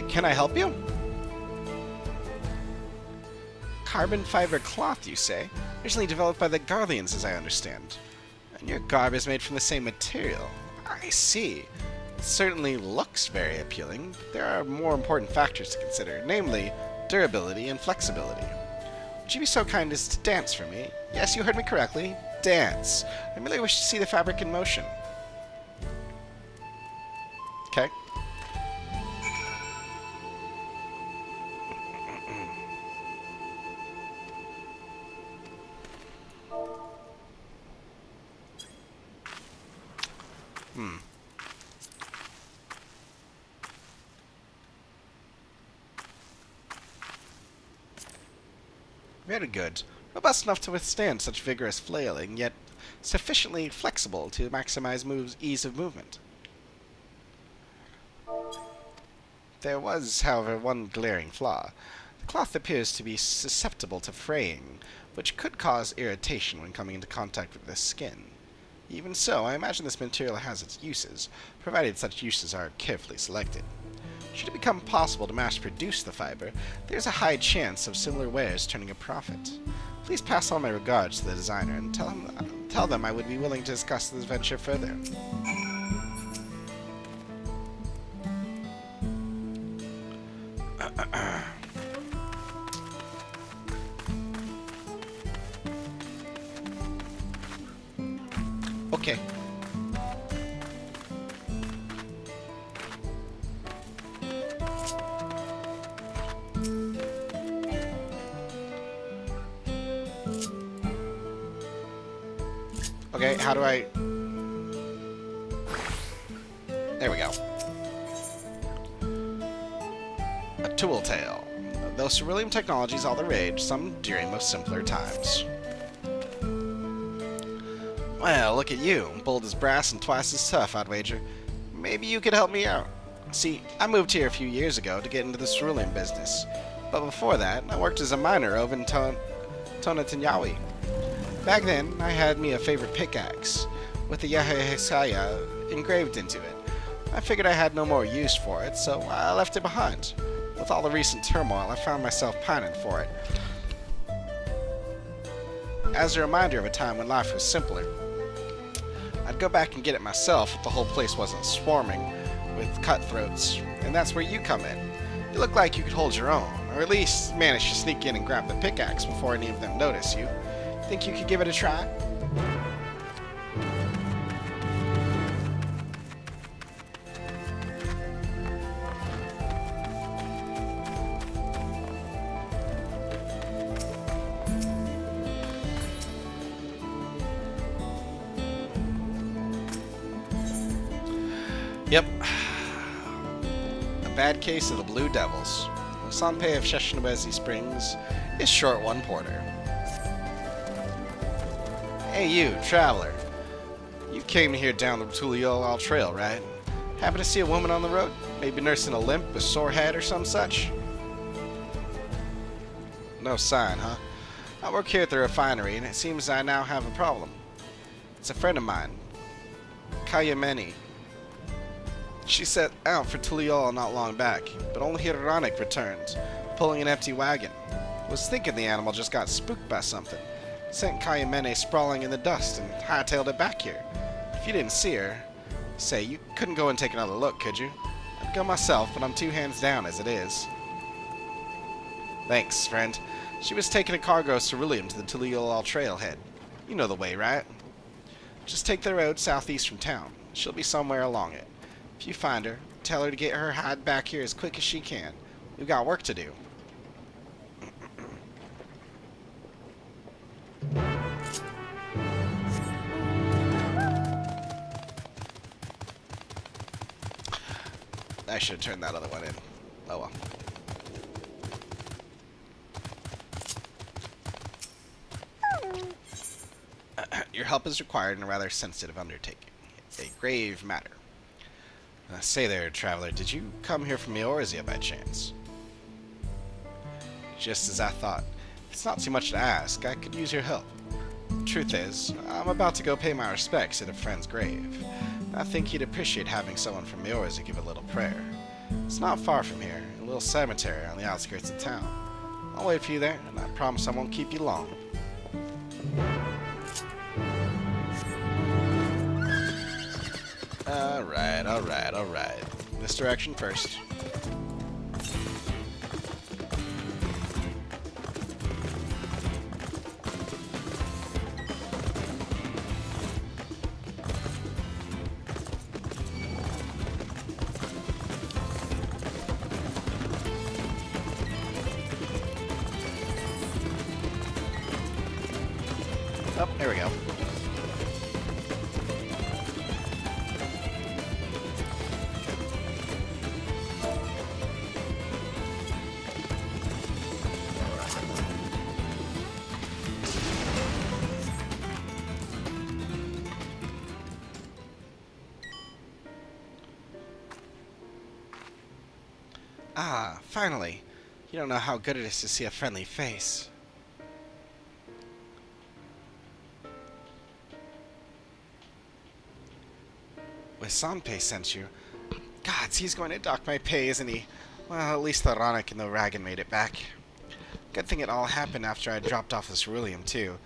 Can I help you? Carbon fiber cloth, you say? Originally developed by the Garleans, as I understand. And your garb is made from the same material. I see. It certainly looks very appealing, but there are more important factors to consider, namely, durability and flexibility. Would you be so kind as to dance for me? Yes, you heard me correctly. Dance. I really wish to see the fabric in motion. Okay. Very good. Robust enough to withstand such vigorous flailing, yet sufficiently flexible to maximize ease of movement. There was, however, one glaring flaw. The cloth appears to be susceptible to fraying, which could cause irritation when coming into contact with the skin. Even so, I imagine this material has its uses, provided such uses are carefully selected. Should it become possible to mass-produce the fiber, there's a high chance of similar wares turning a profit. Please pass on my regards to the designer and tell them I would be willing to discuss this venture further. Okay. Okay, how do I... There we go. A tool tail. Though cerulean technology is all the rage, some dream of simpler times. Well, look at you. Bold as brass and twice as tough, I'd wager. Maybe you could help me out. See, I moved here a few years ago to get into the cerulean business. But before that, I worked as a miner over in Tonatinyawi. Back then, I had me a favorite pickaxe, with the Yahehesaya engraved into it. I figured I had no more use for it, so I left it behind. With all the recent turmoil, I found myself pining for it. As a reminder of a time when life was simpler, I'd go back and get it myself if the whole place wasn't swarming with cutthroats, and that's where you come in. You look like you could hold your own, or at least manage to sneak in and grab the pickaxe before any of them notice you. Think you could give it a try? Yep. A bad case of the Blue Devils. Sanpei of Sheshinabezi Springs is short one porter. Hey you, traveler. You came here down the Tuliolal Trail, right? Happen to see a woman on the road? Maybe nursing a limp, a sore head, or some such? No sign, huh? I work here at the refinery, and it seems I now have a problem. It's a friend of mine, Kayameni. She set out for Tuliol not long back, but only Hironic returned, pulling an empty wagon. Was thinking the animal just got spooked by something. Sent Kayamene sprawling in the dust and hightailed it back here. If you didn't see her, say, you couldn't go and take another look, could you? I'd go myself, but I'm 2 hands down as it is. Thanks, friend. She was taking a cargo of ceruleum to the Tuliolal trailhead. You know the way, right? Just take the road southeast from town. She'll be somewhere along it. If you find her, tell her to get her hide back here as quick as she can. We've got work to do. I should have turned that other one in. Oh well. Your help is required in a rather sensitive undertaking. It's a grave matter. Say there, traveler, did you come here from Eorzea by chance? Just as I thought. It's not too much to ask. I could use your help. Truth is, I'm about to go pay my respects at a friend's grave. I think you'd appreciate having someone from Eorzea give a little prayer. It's not far from here, a little cemetery on the outskirts of town. I'll wait for you there, and I promise I won't keep you long. Alright. This direction first. Oh, there we go. Ah, finally. You don't know how good it is to see a friendly face. With Sanpei sent you. Gods, he's going to dock my pay, isn't he? Well, at least the Ronic and the Ragan made it back. Good thing it all happened after I dropped off this ceruleum, too.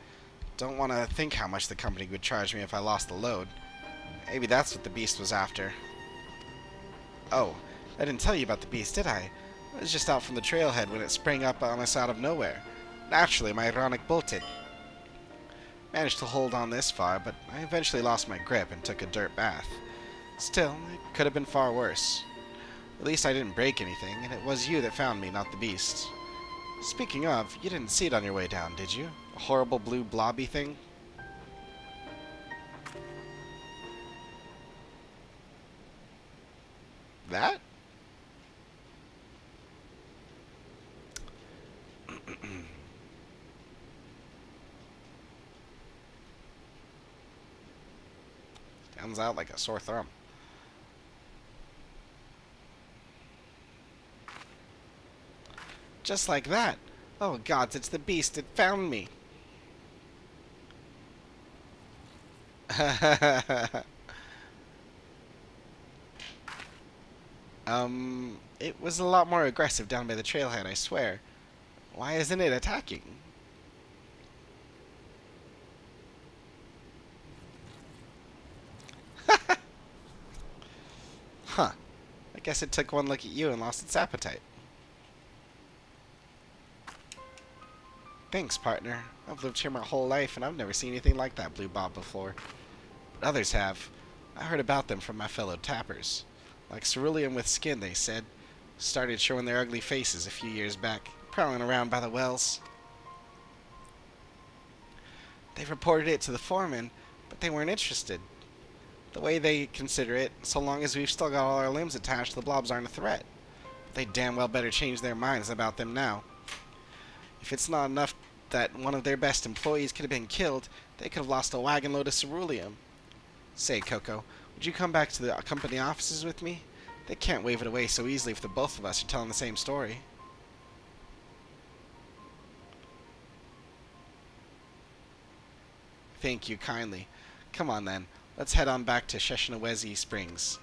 Don't want to think how much the company would charge me if I lost the load. Maybe that's what the beast was after. Oh, I didn't tell you about the beast, did I? I was just out from the trailhead when it sprang up on us out of nowhere. Naturally, my Ronic bolted. Managed to hold on this far, but I eventually lost my grip and took a dirt bath. Still, it could have been far worse. At least I didn't break anything, and it was you that found me, not the beast. Speaking of, you didn't see it on your way down, did you? A horrible blue blobby thing? That? Stands out like a sore thumb. Just like that. Oh gods, it's the beast. It found me. It was a lot more aggressive down by the trailhead, I swear. Why isn't it attacking? Huh. I guess it took one look at you and lost its appetite. Thanks, partner. I've lived here my whole life, and I've never seen anything like that blue bob before. But others have. I heard about them from my fellow tappers. Like cerulean with skin, they said. Started showing their ugly faces a few years back, prowling around by the wells. They reported it to the foreman, but they weren't interested. The way they consider it, so long as we've still got all our limbs attached, the blobs aren't a threat. They damn well better change their minds about them now. If it's not enough that one of their best employees could have been killed, they could have lost a wagon load of ceruleum. Say, Coco, would you come back to the company offices with me? They can't wave it away so easily if the both of us are telling the same story. Thank you kindly. Come on then, let's head on back to Sheshinawezi Springs.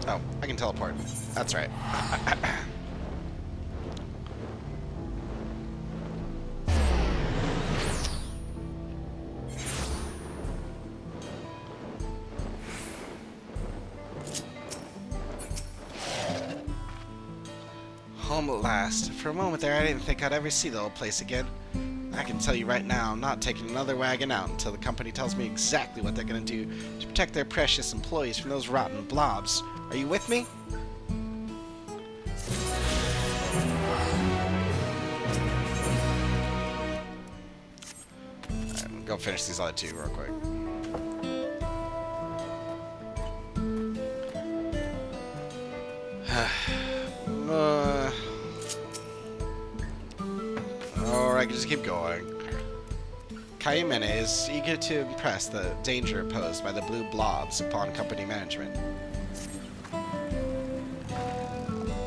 Oh, I can teleport. That's right. Home at last. For a moment there, I didn't think I'd ever see the old place again. I can tell you right now, I'm not taking another wagon out until the company tells me exactly what they're going to do to protect their precious employees from those rotten blobs. Are you with me? Alright, I'm gonna go finish these other two real quick. Or I can just keep going. Kayumene is eager to impress the danger posed by the blue blobs upon company management.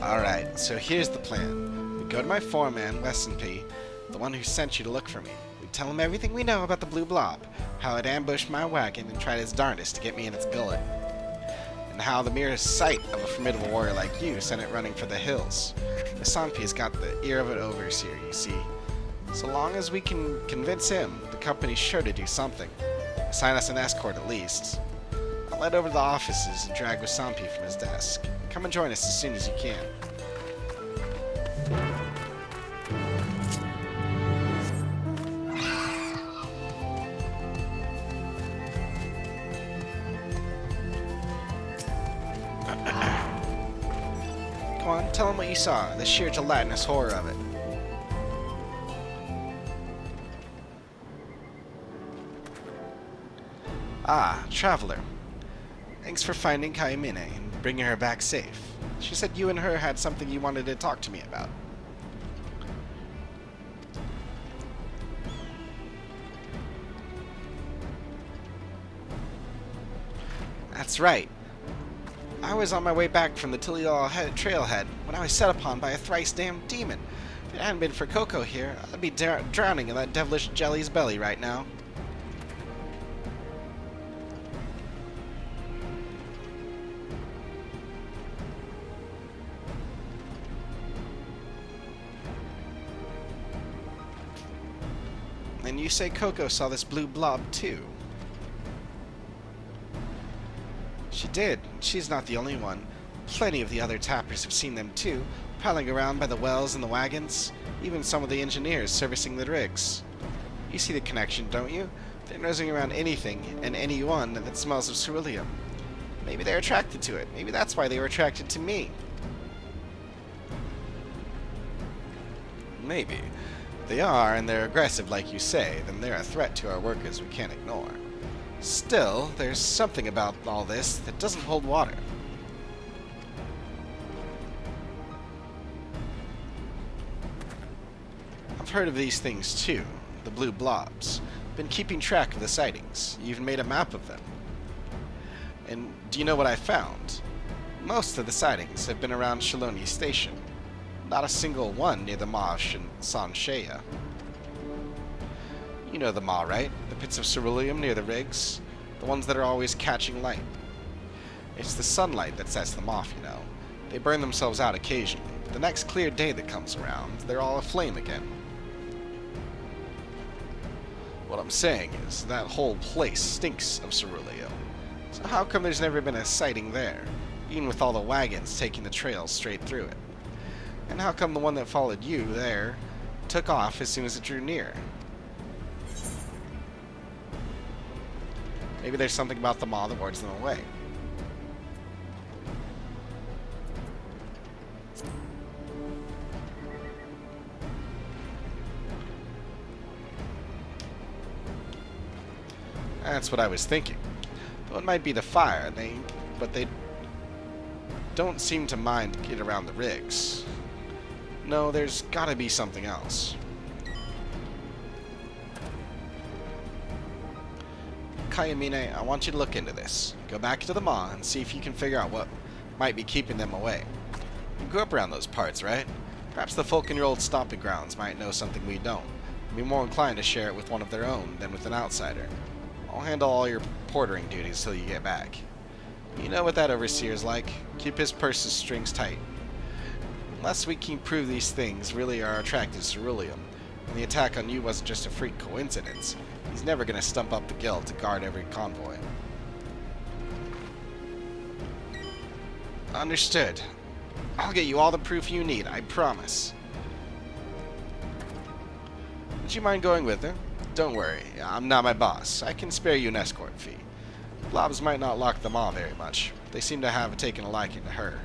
Alright, so here's the plan. We go to my foreman, Weston P., the one who sent you to look for me. We tell him everything we know about the blue blob, how it ambushed my wagon and tried its darndest to get me in its gullet, and how the merest sight of a formidable warrior like you sent it running for the hills. Sanpi's got the ear of an overseer, you see. So long as we can convince him, the company's sure to do something. Assign us an escort at least. I'll head over to the offices and drag Wasampi from his desk. Come and join us as soon as you can. Come on, tell him what you saw, the sheer gelatinous horror of it. Ah, traveler. Thanks for finding Kayumene and bringing her back safe. She said you and her had something you wanted to talk to me about. That's right. I was on my way back from the Tilial trailhead when I was set upon by a thrice-damned demon. If it hadn't been for Coco here, I'd be drowning in that devilish jelly's belly right now. And you say Coco saw this blue blob too? She did. She's not the only one. Plenty of the other tappers have seen them too, prowling around by the wells and the wagons, even some of the engineers servicing the rigs. You see the connection, don't you? They're nosing around anything and anyone that smells of ceruleum. Maybe they're attracted to it. Maybe that's why they were attracted to me. Maybe. If they are, and they're aggressive like you say, then they're a threat to our workers we can't ignore. Still, there's something about all this that doesn't hold water. I've heard of these things too, the blue blobs. Been keeping track of the sightings. You even made a map of them. And do you know what I found? Most of the sightings have been around Shaloni Station. Not a single one near the Maw of Sanshaya. You know the Maw, right? The pits of ceruleum near the rigs? The ones that are always catching light. It's the sunlight that sets them off, you know. They burn themselves out occasionally, but the next clear day that comes around, they're all aflame again. What I'm saying is, that whole place stinks of ceruleum. So how come there's never been a sighting there, even with all the wagons taking the trail straight through it? And how come the one that followed you there took off as soon as it drew near? Maybe there's something about the Maw that wards them away. That's what I was thinking. Though it might be the fire, but they don't seem to mind get around the rigs. No, there's gotta be something else. Kayamine, I want you to look into this. Go back to the Maw and see if you can figure out what might be keeping them away. You grew up around those parts, right? Perhaps the folk in your old stomping grounds might know something we don't, and be more inclined to share it with one of their own than with an outsider. I'll handle all your portering duties till you get back. You know what that overseer's like. Keep his purse's strings tight. Unless we can prove these things really are attracted to ceruleum, and the attack on you wasn't just a freak coincidence, he's never going to stump up the guild to guard every convoy. Understood. I'll get you all the proof you need, I promise. Would you mind going with her? Don't worry, I'm not my boss. I can spare you an escort fee. Blobs might not lock them all very much, but they seem to have taken a liking to her.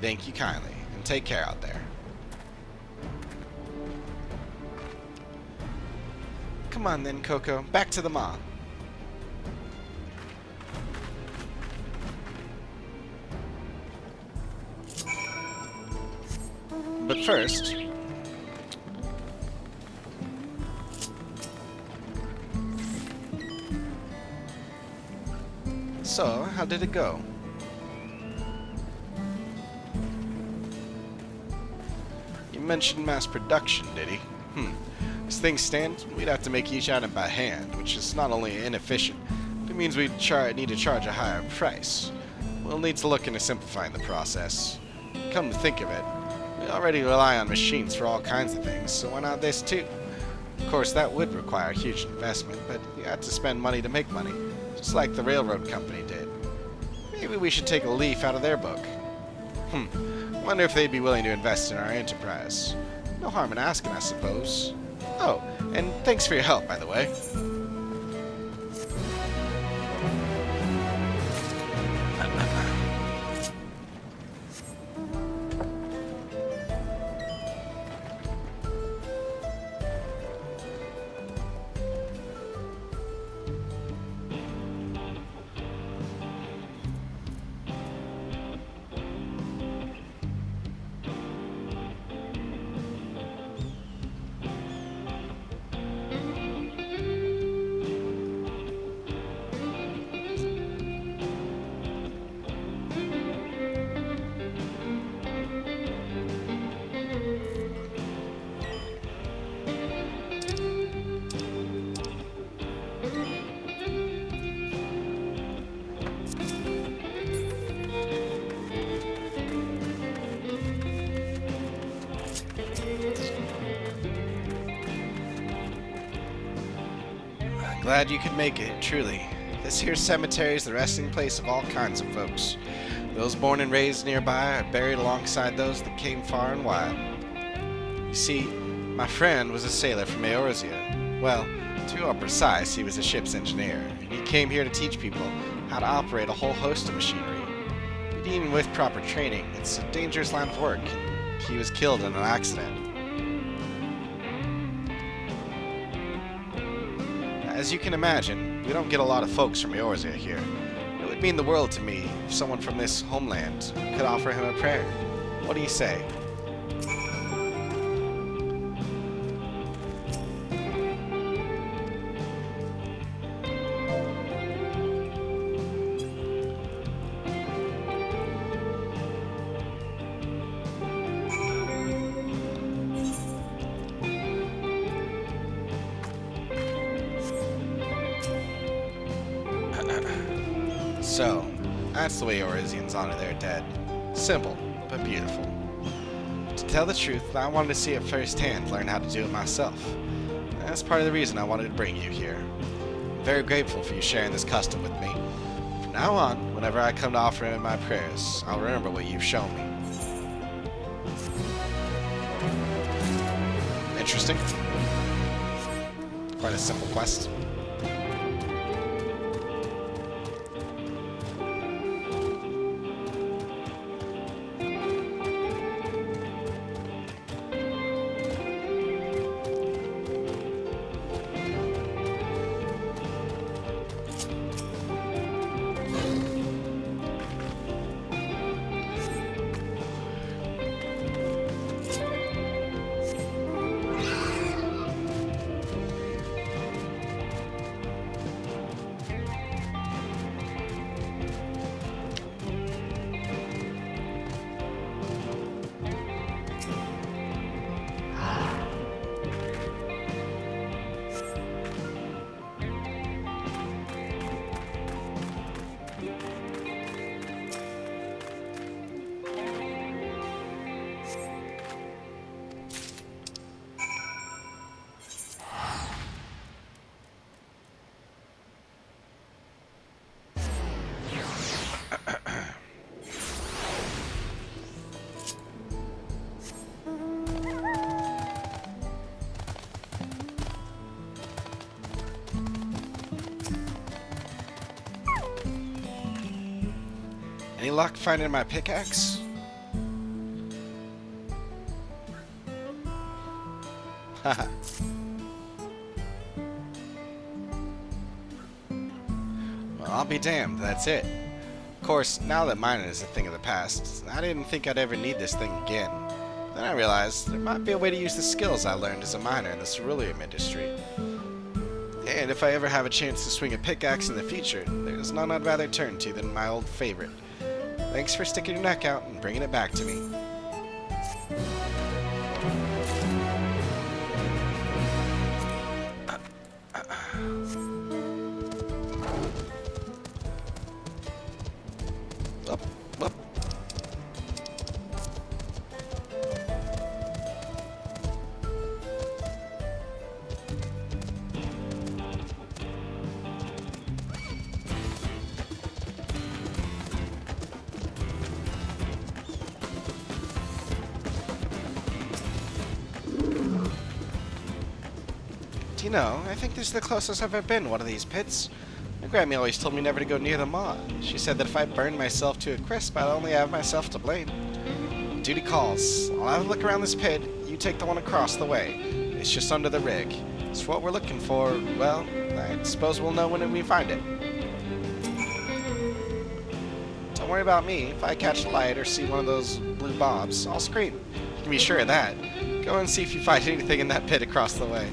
Thank you kindly, and take care out there. Come on then, Coco. Back to the Maw. But first... So, how did it go? You mentioned mass production, did he? As things stand, we'd have to make each item by hand, which is not only inefficient, but it means we'd need to charge a higher price. We'll need to look into simplifying the process. Come to think of it, we already rely on machines for all kinds of things, so why not this too? Of course, that would require a huge investment, but you have to spend money to make money, just like the railroad company did. Maybe we should take a leaf out of their book. Wonder if they'd be willing to invest in our enterprise. No harm in asking, I suppose. Oh, and thanks for your help, by the way. Glad you could make it, truly. This here cemetery is the resting place of all kinds of folks. Those born and raised nearby are buried alongside those that came far and wide. You see, my friend was a sailor from Eorzea. Well, to be more precise, he was a ship's engineer, and he came here to teach people how to operate a whole host of machinery. But even with proper training, it's a dangerous line of work, and he was killed in an accident. As you can imagine, we don't get a lot of folks from Eorzea here. It would mean the world to me if someone from this homeland could offer him a prayer. What do you say? So, that's the way Eorzeans honor their dead. Simple, but beautiful. To tell the truth, I wanted to see it firsthand, learn how to do it myself. That's part of the reason I wanted to bring you here. I'm very grateful for you sharing this custom with me. From now on, whenever I come to offer him my prayers, I'll remember what you've shown me. Interesting. Quite a simple quest. Any luck finding my pickaxe? Haha. Well, I'll be damned, that's it. Of course, now that mining is a thing of the past, I didn't think I'd ever need this thing again. Then I realized there might be a way to use the skills I learned as a miner in the ceruleum industry. And if I ever have a chance to swing a pickaxe in the future, there's none I'd rather turn to than my old favorite. Thanks for sticking your neck out and bringing it back to me. Up, up. Do you know, I think this is the closest I've ever been to one of these pits. My Grammy always told me never to go near the maw. She said that if I burned myself to a crisp, I'd only have myself to blame. Duty calls. I'll have a look around this pit. You take the one across the way. It's just under the rig. It's what we're looking for. Well, I suppose we'll know when we find it. Don't worry about me. If I catch a light or see one of those blue bobs, I'll scream. You can be sure of that. Go and see if you find anything in that pit across the way.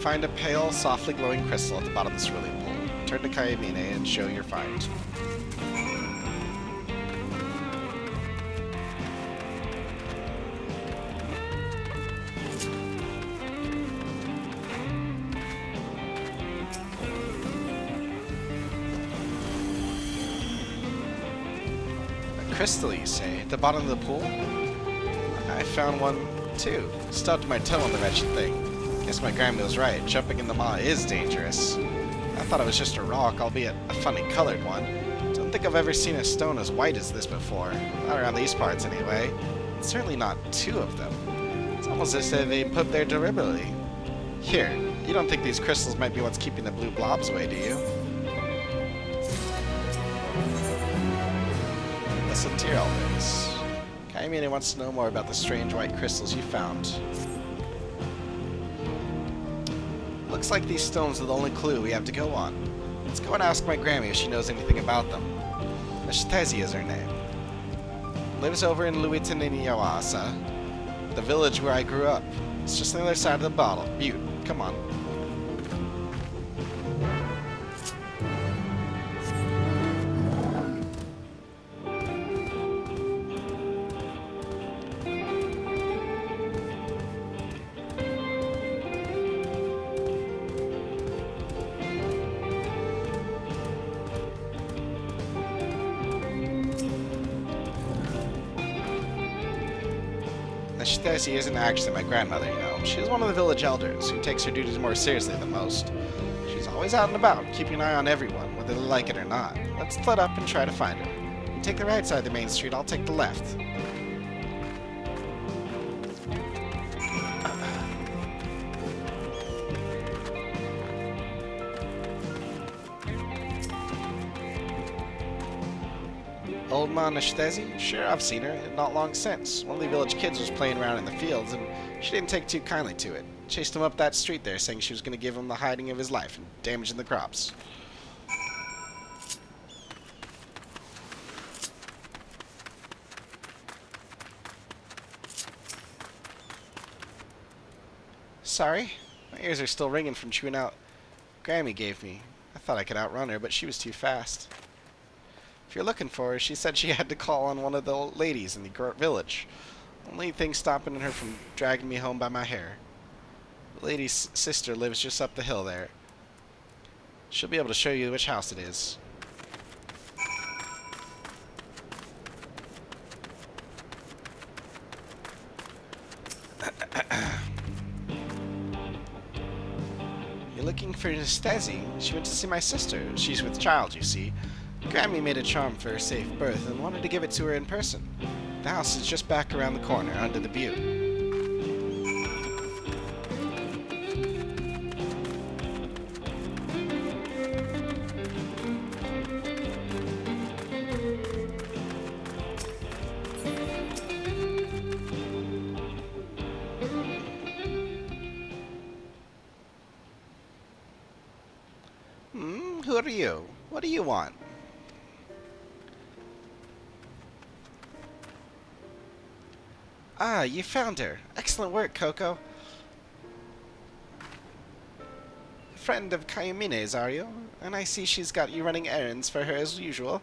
Find a pale, softly glowing crystal at the bottom of the cerulean pool. Turn to Kayamine and show your find. Crystal, you say? At the bottom of the pool? I found one, too. Stubbed my toe on the wretched thing. Guess my grandma was right. Jumping in the maw is dangerous. I thought it was just a rock, albeit a funny colored one. Don't think I've ever seen a stone as white as this before. Not around these parts, anyway. And certainly not two of them. It's almost as if they put there deliberately. Here, you don't think these crystals might be what's keeping the blue blobs away, do you? Listen to your elders. Kaimine wants to know more about the strange white crystals you found. Looks like these stones are the only clue we have to go on. Let's go and ask my Grammy if she knows anything about them. Mishtezi is her name. Lives over in Luitaniniawasa, the village where I grew up. It's just on the other side of the bottle. Butte, come on. She isn't actually my grandmother, you know. She's one of the village elders who takes her duties more seriously than most. She's always out and about, keeping an eye on everyone, whether they like it or not. Let's split up and try to find her. You take the right side of the main street, I'll take the left. Old Ma Nishtezi? Sure, I've seen her. Not long since. One of the village kids was playing around in the fields, and she didn't take too kindly to it. Chased him up that street there, saying she was going to give him the hiding of his life and damaging the crops. Sorry? My ears are still ringing from chewing out Grammy gave me. I thought I could outrun her, but she was too fast. If you're looking for her, she said she had to call on one of the ladies in the village. Only thing stopping her from dragging me home by my hair. The lady's sister lives just up the hill there. She'll be able to show you which house it is. You're looking for Nistezi? She went to see my sister. She's with child, you see. Grammy made a charm for her safe birth and wanted to give it to her in person. The house is just back around the corner, under the butte. Who are you? What do you want? Ah, you found her. Excellent work, Coco. Friend of Kayumine's, are you? And I see she's got you running errands for her as usual.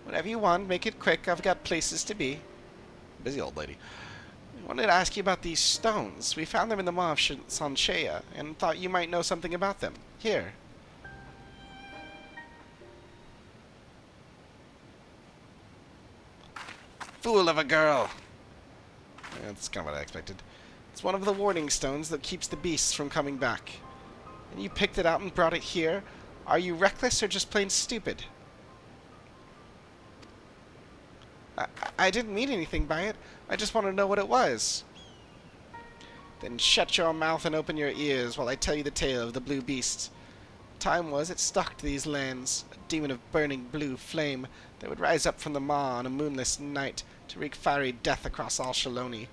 Whatever you want, make it quick. I've got places to be. Busy old lady. I wanted to ask you about these stones. We found them in the maw of Sanshea, and thought you might know something about them. Here. Fool of a girl! That's kind of what I expected. It's one of the warning stones that keeps the beasts from coming back. And you picked it out and brought it here? Are you reckless or just plain stupid? I didn't mean anything by it. I just want to know what it was. Then shut your mouth and open your ears while I tell you the tale of the blue beast. Time was it stalked these lands, a demon of burning blue flame that would rise up from the maw on a moonless night to wreak fiery death across all Shaloni.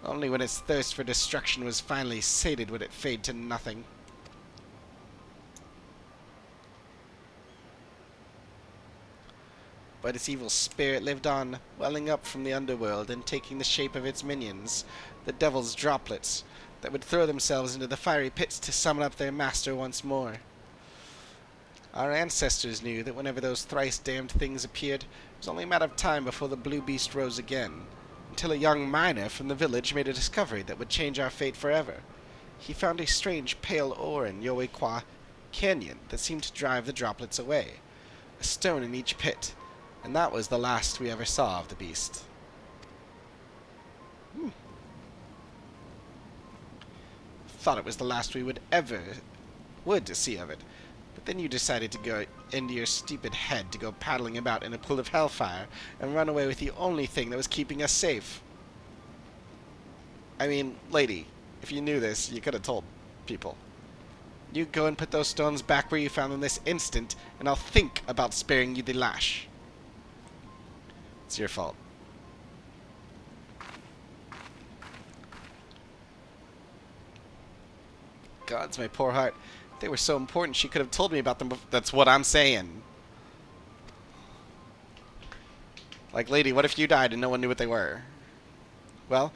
Only when its thirst for destruction was finally sated would it fade to nothing. But its evil spirit lived on, welling up from the underworld and taking the shape of its minions, the devil's droplets, that would throw themselves into the fiery pits to summon up their master once more. Our ancestors knew that whenever those thrice-damned things appeared, it was only a matter of time before the blue beast rose again, until a young miner from the village made a discovery that would change our fate forever. He found a strange pale ore in Yoekwa Canyon that seemed to drive the droplets away. A stone in each pit, And that was the last we ever saw of the beast. Thought it was the last we would see of it. But then you decided to go into your stupid head to go paddling about in a pool of hellfire and run away with the only thing that was keeping us safe. I mean, lady, if you knew this, you could have told people. You go and put those stones back where you found them this instant, and I'll think about sparing you the lash. It's your fault. Gods, my poor heart. They were so important, she could have told me about them. That's what I'm saying. Like, lady, what if you died and no one knew what they were? Well,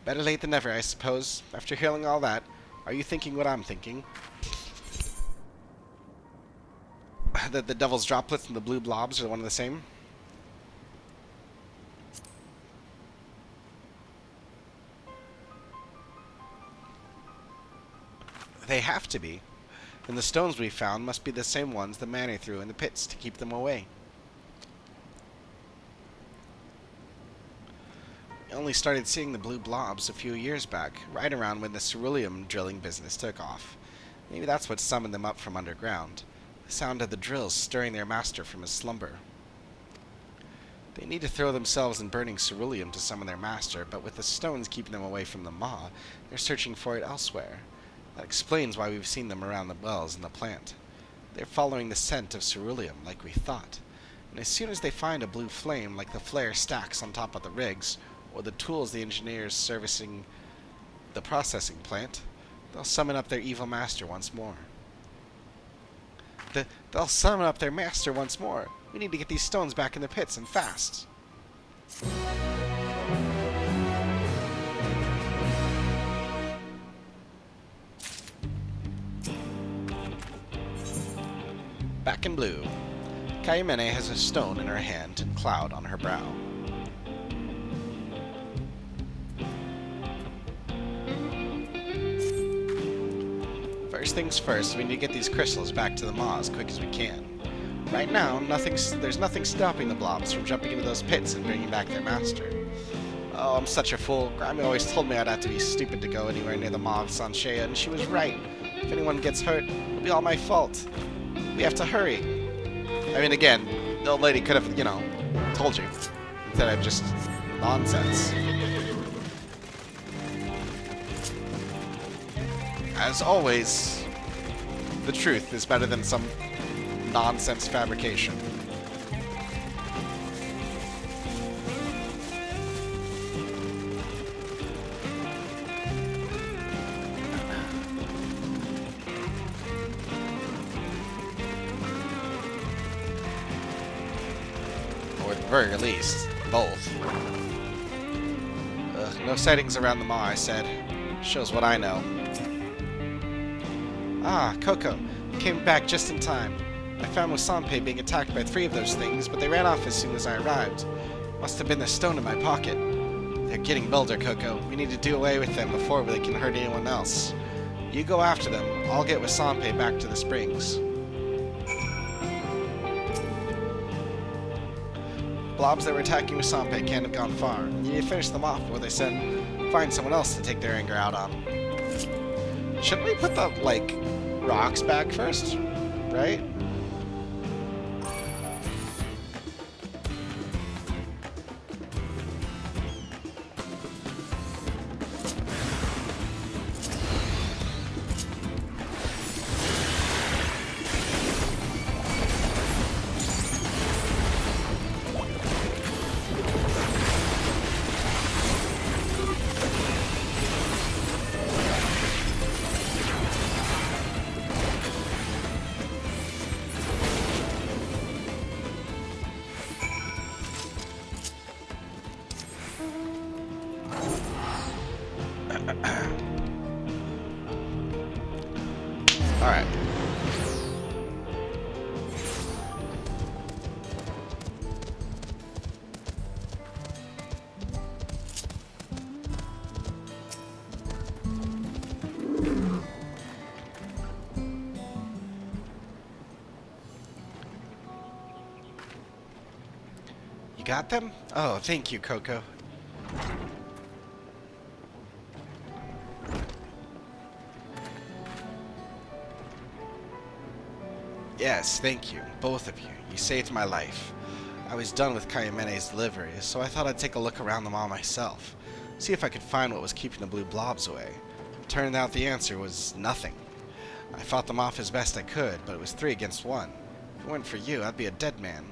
better late than never, I suppose. After hearing all that, are you thinking what I'm thinking? That the devil's droplets and the blue blobs are one and the same? They have to be. And the stones we found must be the same ones the Manor threw in the pits to keep them away. I only started seeing the blue blobs a few years back, right around when the ceruleum drilling business took off. Maybe that's what summoned them up from underground. The sound of the drills stirring their master from his slumber. They need to throw themselves in burning ceruleum to summon their master, but with the stones keeping them away from the maw, they're searching for it elsewhere. That explains why we've seen them around the wells in the plant. They're following the scent of ceruleum, like we thought. And as soon as they find a blue flame, like the flare stacks on top of the rigs, or the tools the engineers servicing the processing plant, they'll summon up their evil master once more. They'll summon up their master once more. We need to get these stones back in the pits, and fast. Back in blue, Kayamene has a stone in her hand and cloud on her brow. First things first, we need to get these crystals back to the maw as quick as we can. Right now, there's nothing stopping the blobs from jumping into those pits and bringing back their master. Oh, I'm such a fool. Grammy always told me I'd have to be stupid to go anywhere near the maw of Sanshea, and she was right. If anyone gets hurt, it'll be all my fault. We have to hurry. I mean, again, the old lady could have, told you. Instead of just nonsense. As always, the truth is better than some nonsense fabrication. Or at the very least, both. No sightings around the maw, I said. Shows what I know. Ah, Coco. Came back just in time. I found Wasampe being attacked by 3 of those things, but they ran off as soon as I arrived. Must have been the stone in my pocket. They're getting bolder, Coco. We need to do away with them before they can hurt anyone else. You go after them. I'll get Wasampe back to the springs. Blobs that were attacking Wasampe can't have gone far. You need to finish them off before they find someone else to take their anger out on. Shouldn't we put the, rocks back first? Right? You got them? Oh, thank you, Coco. Yes, thank you, both of you. You saved my life. I was done with Kayemene's deliveries, so I thought I'd take a look around them all myself. See if I could find what was keeping the blue blobs away. Turned out the answer was nothing. I fought them off as best I could, but it was 3 against 1. If it weren't for you, I'd be a dead man.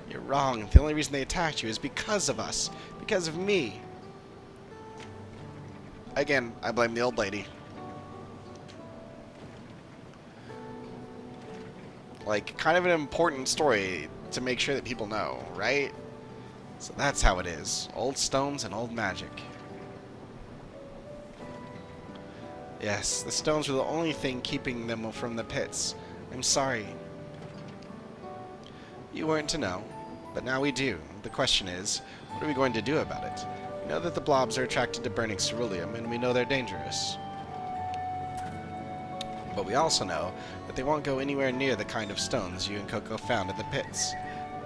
You're wrong. The only reason they attacked you is because of us. Because of me. Again, I blame the old lady. Like, kind of an important story to make sure that people know, right? So that's how it is. Old stones and old magic. Yes, the stones were the only thing keeping them from the pits. I'm sorry. You weren't to know, but now we do. The question is, what are we going to do about it? We know that the blobs are attracted to burning ceruleum, and we know they're dangerous. But we also know that they won't go anywhere near the kind of stones you and Coco found in the pits.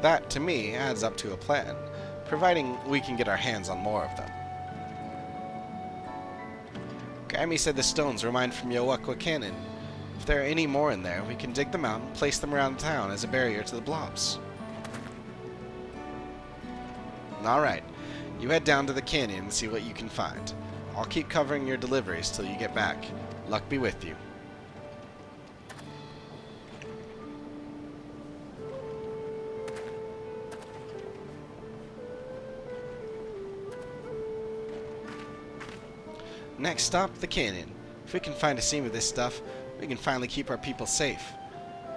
That, to me, adds up to a plan, providing we can get our hands on more of them. Grammy said the stones were mined from Yowakwa Canyon. If there are any more in there, we can dig them out and place them around town as a barrier to the blobs. Alright, you head down to the canyon and see what you can find. I'll keep covering your deliveries till you get back. Luck be with you. Next stop, the canyon. If we can find a seam of this stuff, we can finally keep our people safe.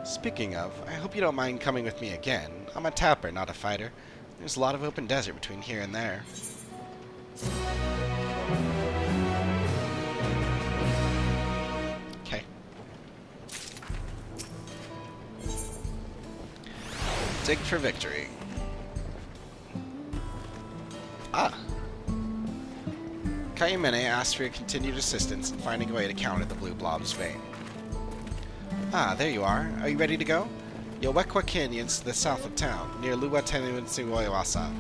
Speaking of, I hope you don't mind coming with me again. I'm a tapper, not a fighter. There's a lot of open desert between here and there. Okay. Dig for victory. Ah. Kayumene asked for your continued assistance in finding a way to counter the blue blob's vein. Ah, there you are. Are you ready to go? Yowekwa Canyon's to the south of town, near Luwatenuinsuwasa.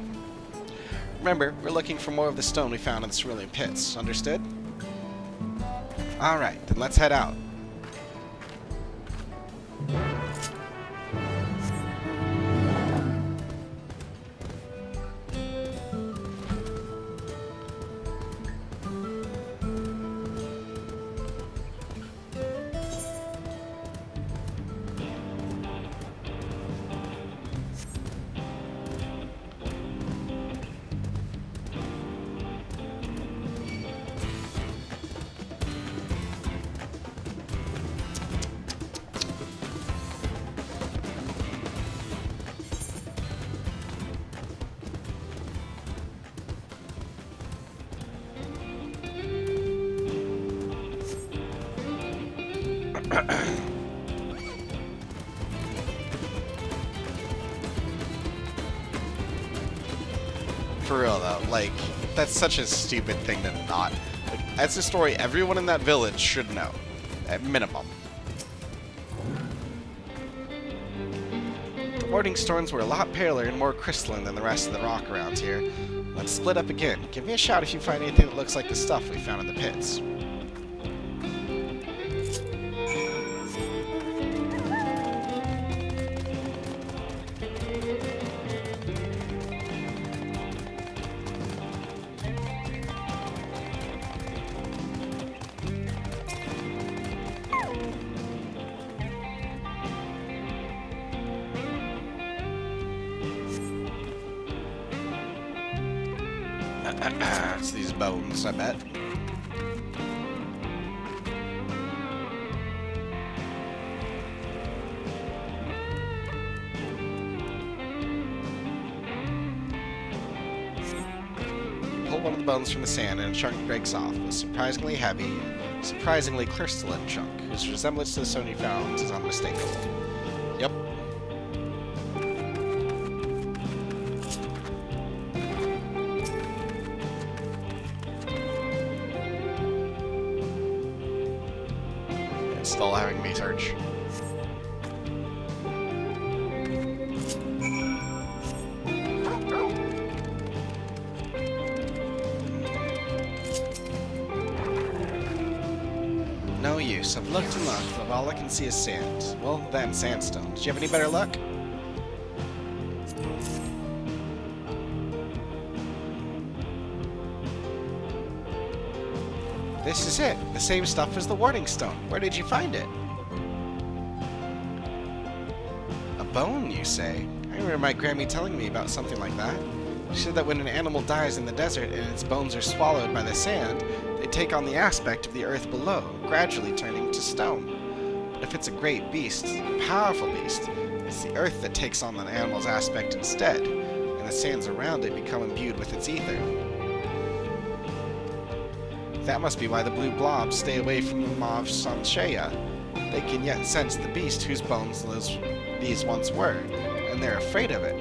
Remember, we're looking for more of the stone we found in the cerulean pits. Understood? Alright, then let's head out. For real though, like, that's such a stupid thing to not. Like, that's a story everyone in that village should know, at minimum. The morning storms were a lot paler and more crystalline than the rest of the rock around here. Let's split up again. Give me a shout if you find anything that looks like the stuff we found in the pits. It's these bones, I bet. Pull one of the bones from the sand and a chunk breaks off. A surprisingly heavy, surprisingly crystalline chunk, whose resemblance to the stone you found is unmistakable. Yep. Still having me search. years, I've looked and looked, but all I can see is sand. Well, then sandstone. Did you have any better luck? This is it. The same stuff as the Warding Stone. Where did you find it? A bone, you say? I remember my Grammy telling me about something like that. She said that when an animal dies in the desert and its bones are swallowed by the sand, they take on the aspect of the earth below, gradually turning to stone. But if it's a great beast, a powerful beast, it's the earth that takes on the animal's aspect instead, and the sands around it become imbued with its ether. That must be why the blue blobs stay away from the mauve Sanshea. They can yet sense the beast whose bones these once were, and they're afraid of it.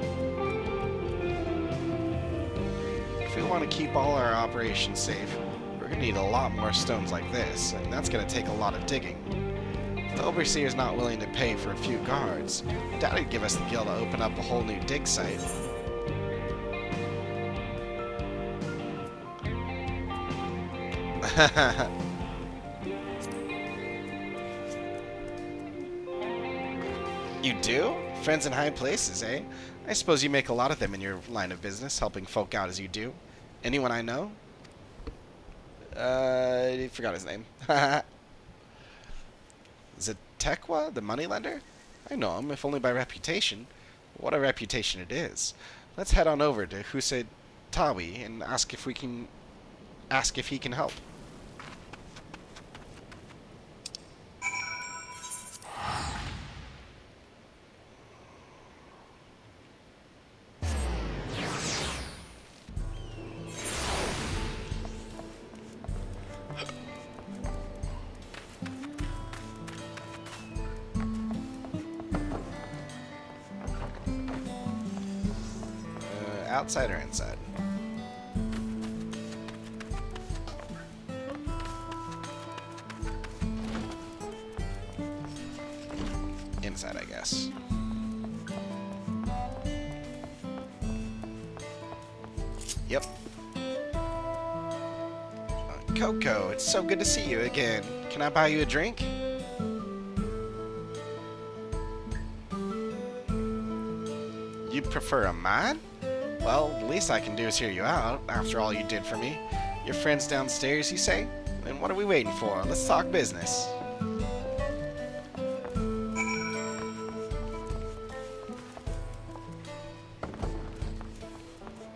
If we want to keep all our operations safe, we're going to need a lot more stones like this, and that's going to take a lot of digging. If the Overseer's not willing to pay for a few guards, I doubt he'd give us the guild to open up a whole new dig site. You do? Friends in high places, eh? I suppose you make a lot of them in your line of business, helping folk out as you do. Anyone I know? I forgot his name. Zatekwa, the moneylender? I know him, if only by reputation. What a reputation it is. Let's head on over to Husetawi and ask if he can help. Outside or inside? Inside, I guess. Yep. Coco, it's so good to see you again. Can I buy you a drink? You prefer a mine? Well, the least I can do is hear you out, after all you did for me. Your friend's downstairs, you say? Then what are we waiting for? Let's talk business.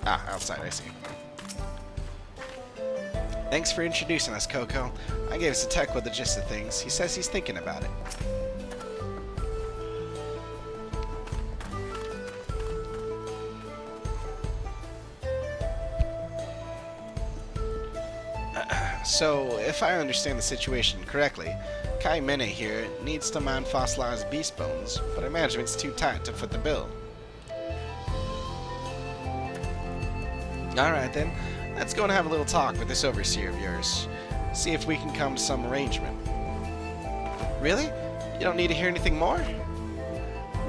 Ah, outside, I see. Thanks for introducing us, Coco. I gave Zatekwa the gist of things. He says he's thinking about it. So, if I understand the situation correctly, Kai Mene here needs to mine fossilized beast bones, but our management's too tight to foot the bill. Alright then, let's go and have a little talk with this overseer of yours. See if we can come to some arrangement. Really? You don't need to hear anything more?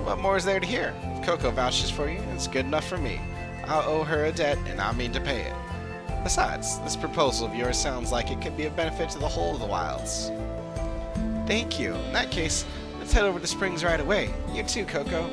What more is there to hear? If Coco vouches for you, it's good enough for me. I owe her a debt, and I mean to pay it. Besides, this proposal of yours sounds like it could be of benefit to the whole of the wilds. Thank you. In that case, let's head over to Springs right away. You too, Coco.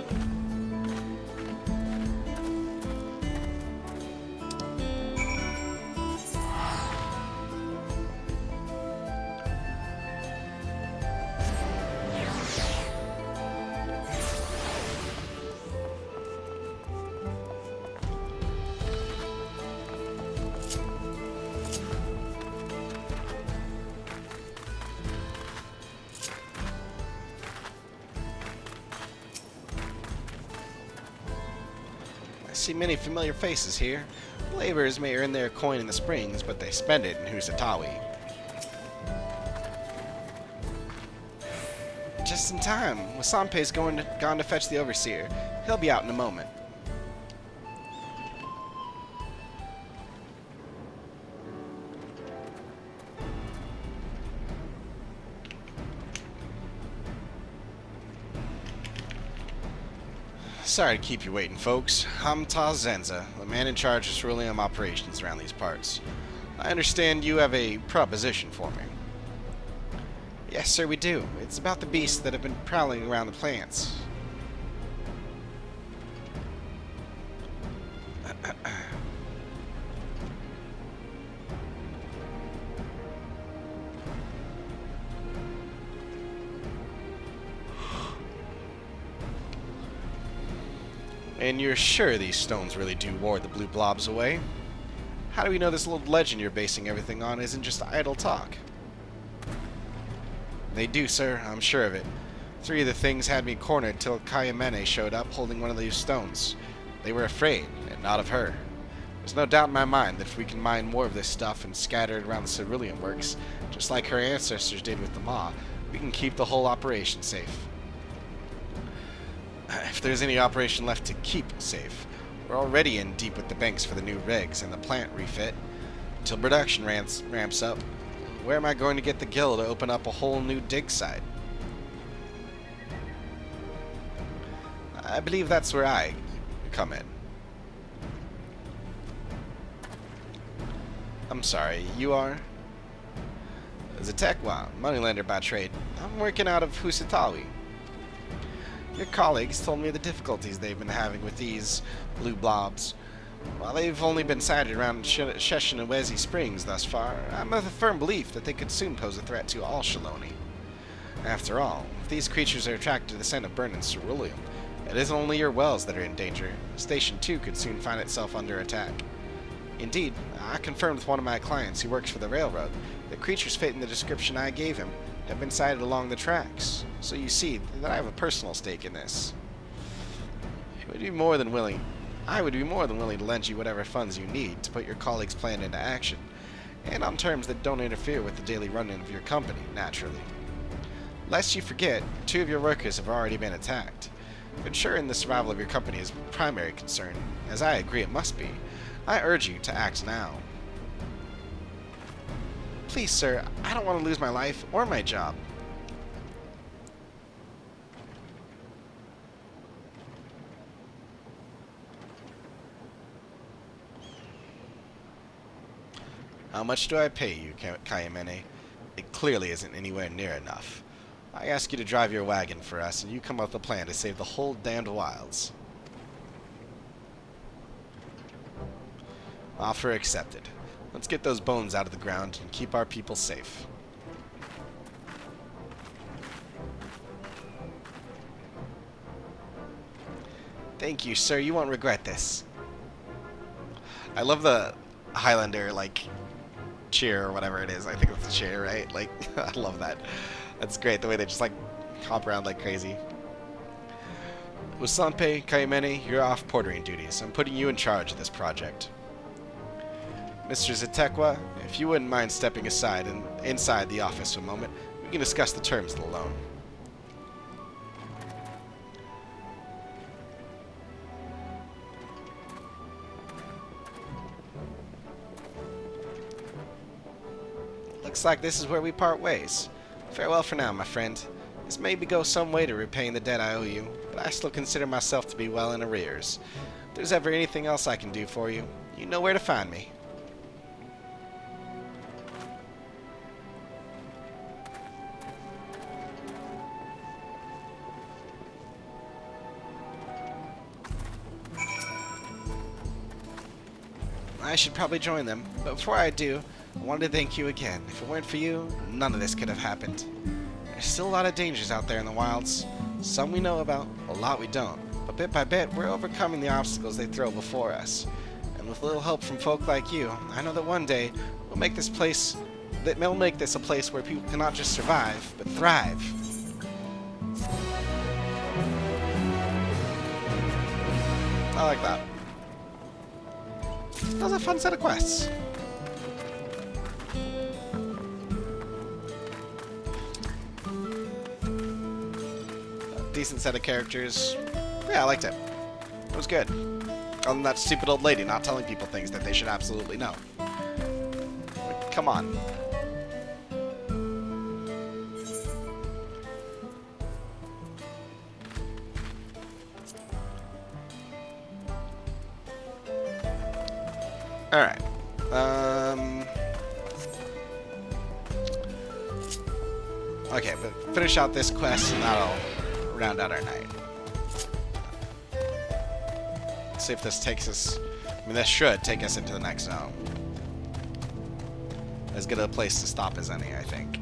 I see many familiar faces here. Laborers may earn their coin in the springs, but they spend it in Husetawi. Just in time. Wasampe's gone to fetch the overseer. He'll be out in a moment. Sorry to keep you waiting, folks. I'm Taz Zenza, the man in charge of ceruleum operations around these parts. I understand you have a proposition for me. Yes, sir, we do. It's about the beasts that have been prowling around the plants. And you're sure these stones really do ward the blue blobs away? How do we know this little legend you're basing everything on isn't just idle talk? They do, sir. I'm sure of it. 3 of the things had me cornered till Kayamene showed up holding one of these stones. They were afraid, and not of her. There's no doubt in my mind that if we can mine more of this stuff and scatter it around the cerulean works, just like her ancestors did with the Maw, we can keep the whole operation safe. If there's any operation left to keep safe. We're already in deep with the banks for the new rigs and the plant refit. Until production ramps up, where am I going to get the gil to open up a whole new dig site? I believe that's where I come in. I'm sorry, you are? Zatekwa, moneylender by trade. I'm working out of Husatawi. Your colleagues told me the difficulties they've been having with these blue blobs. While they've only been sighted around Sheshinawezi Springs thus far, I'm of the firm belief that they could soon pose a threat to all Shaloni. After all, if these creatures are attracted to the scent of burning ceruleum, it isn't only your wells that are in danger. Station 2 could soon find itself under attack. Indeed, I confirmed with one of my clients who works for the railroad that creatures fitting the description I gave him have been sighted along the tracks. So you see that I have a personal stake in this. I would be more than willing to lend you whatever funds you need to put your colleagues' plan into action, and on terms that don't interfere with the daily running of your company, naturally. Lest you forget, 2 of your workers have already been attacked. Ensuring the survival of your company is primary concern, as I agree it must be. I urge you to act now. Please, sir, I don't want to lose my life or my job. How much do I pay you, Kayamene? It clearly isn't anywhere near enough. I ask you to drive your wagon for us, and you come up with a plan to save the whole damned wilds. Offer accepted. Let's get those bones out of the ground and keep our people safe. Thank you, sir. You won't regret this. I love the Highlander, cheer or whatever it is. I think it's a cheer, right? I love that. That's great, the way they just, hop around like crazy. Usampe, Kayamene, you're off portering duties. I'm putting you in charge of this project. Mr. Zatekwa, if you wouldn't mind stepping aside and inside the office for a moment, we can discuss the terms of the loan. Looks like this is where we part ways. Farewell for now, my friend. This may go some way to repaying the debt I owe you, but I still consider myself to be well in arrears. If there's ever anything else I can do for you, you know where to find me. I should probably join them, but before I do, I wanted to thank you again. If it weren't for you, none of this could have happened. There's still a lot of dangers out there in the wilds. Some we know about, a lot we don't. But bit by bit, we're overcoming the obstacles they throw before us. And with a little help from folk like you, I know that one day we'll make this a place where people can not just survive, but thrive. I like that. That was a fun set of quests. Decent set of characters. Yeah, I liked it. It was good. Other than that stupid old lady not telling people things that they should absolutely know. Come on. Alright. Okay, but finish out this quest and that'll round out our night. Let's see if this takes us... I mean, this should take us into the next zone. As good a place to stop as any, I think.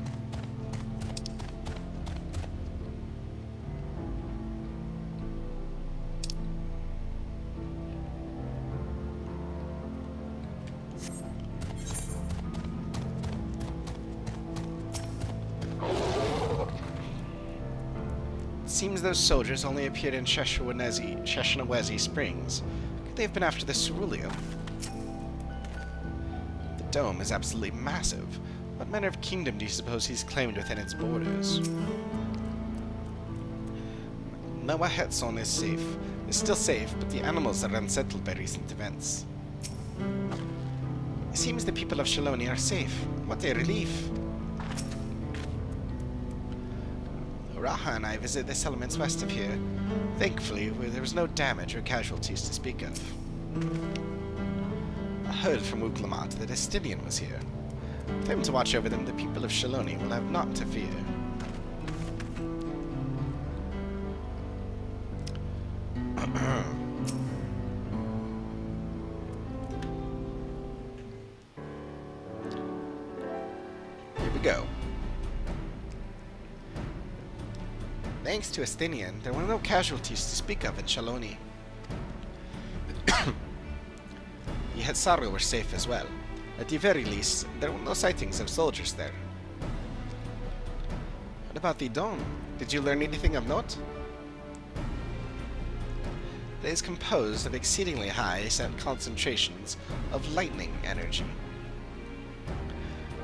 Seems those soldiers only appeared in Sheshinawezi Springs. Could they have been after the ceruleum? The dome is absolutely massive. What manner of kingdom do you suppose he's claimed within its borders? Noah Hetson is still safe, but the animals are unsettled by recent events. It seems the people of Shaloni are safe. What a relief. Raha and I visit the settlements west of here. Thankfully, there was no damage or casualties to speak of. I heard from Uklamat that Estinian was here. With him to watch over them, the people of Shaloni will have naught to fear. Here we go. Thanks to Estinian, there were no casualties to speak of in Shaloni. The Hetsaru were safe as well. At the very least, there were no sightings of soldiers there. What about the dome? Did you learn anything of note? It is composed of exceedingly high concentrations of lightning energy.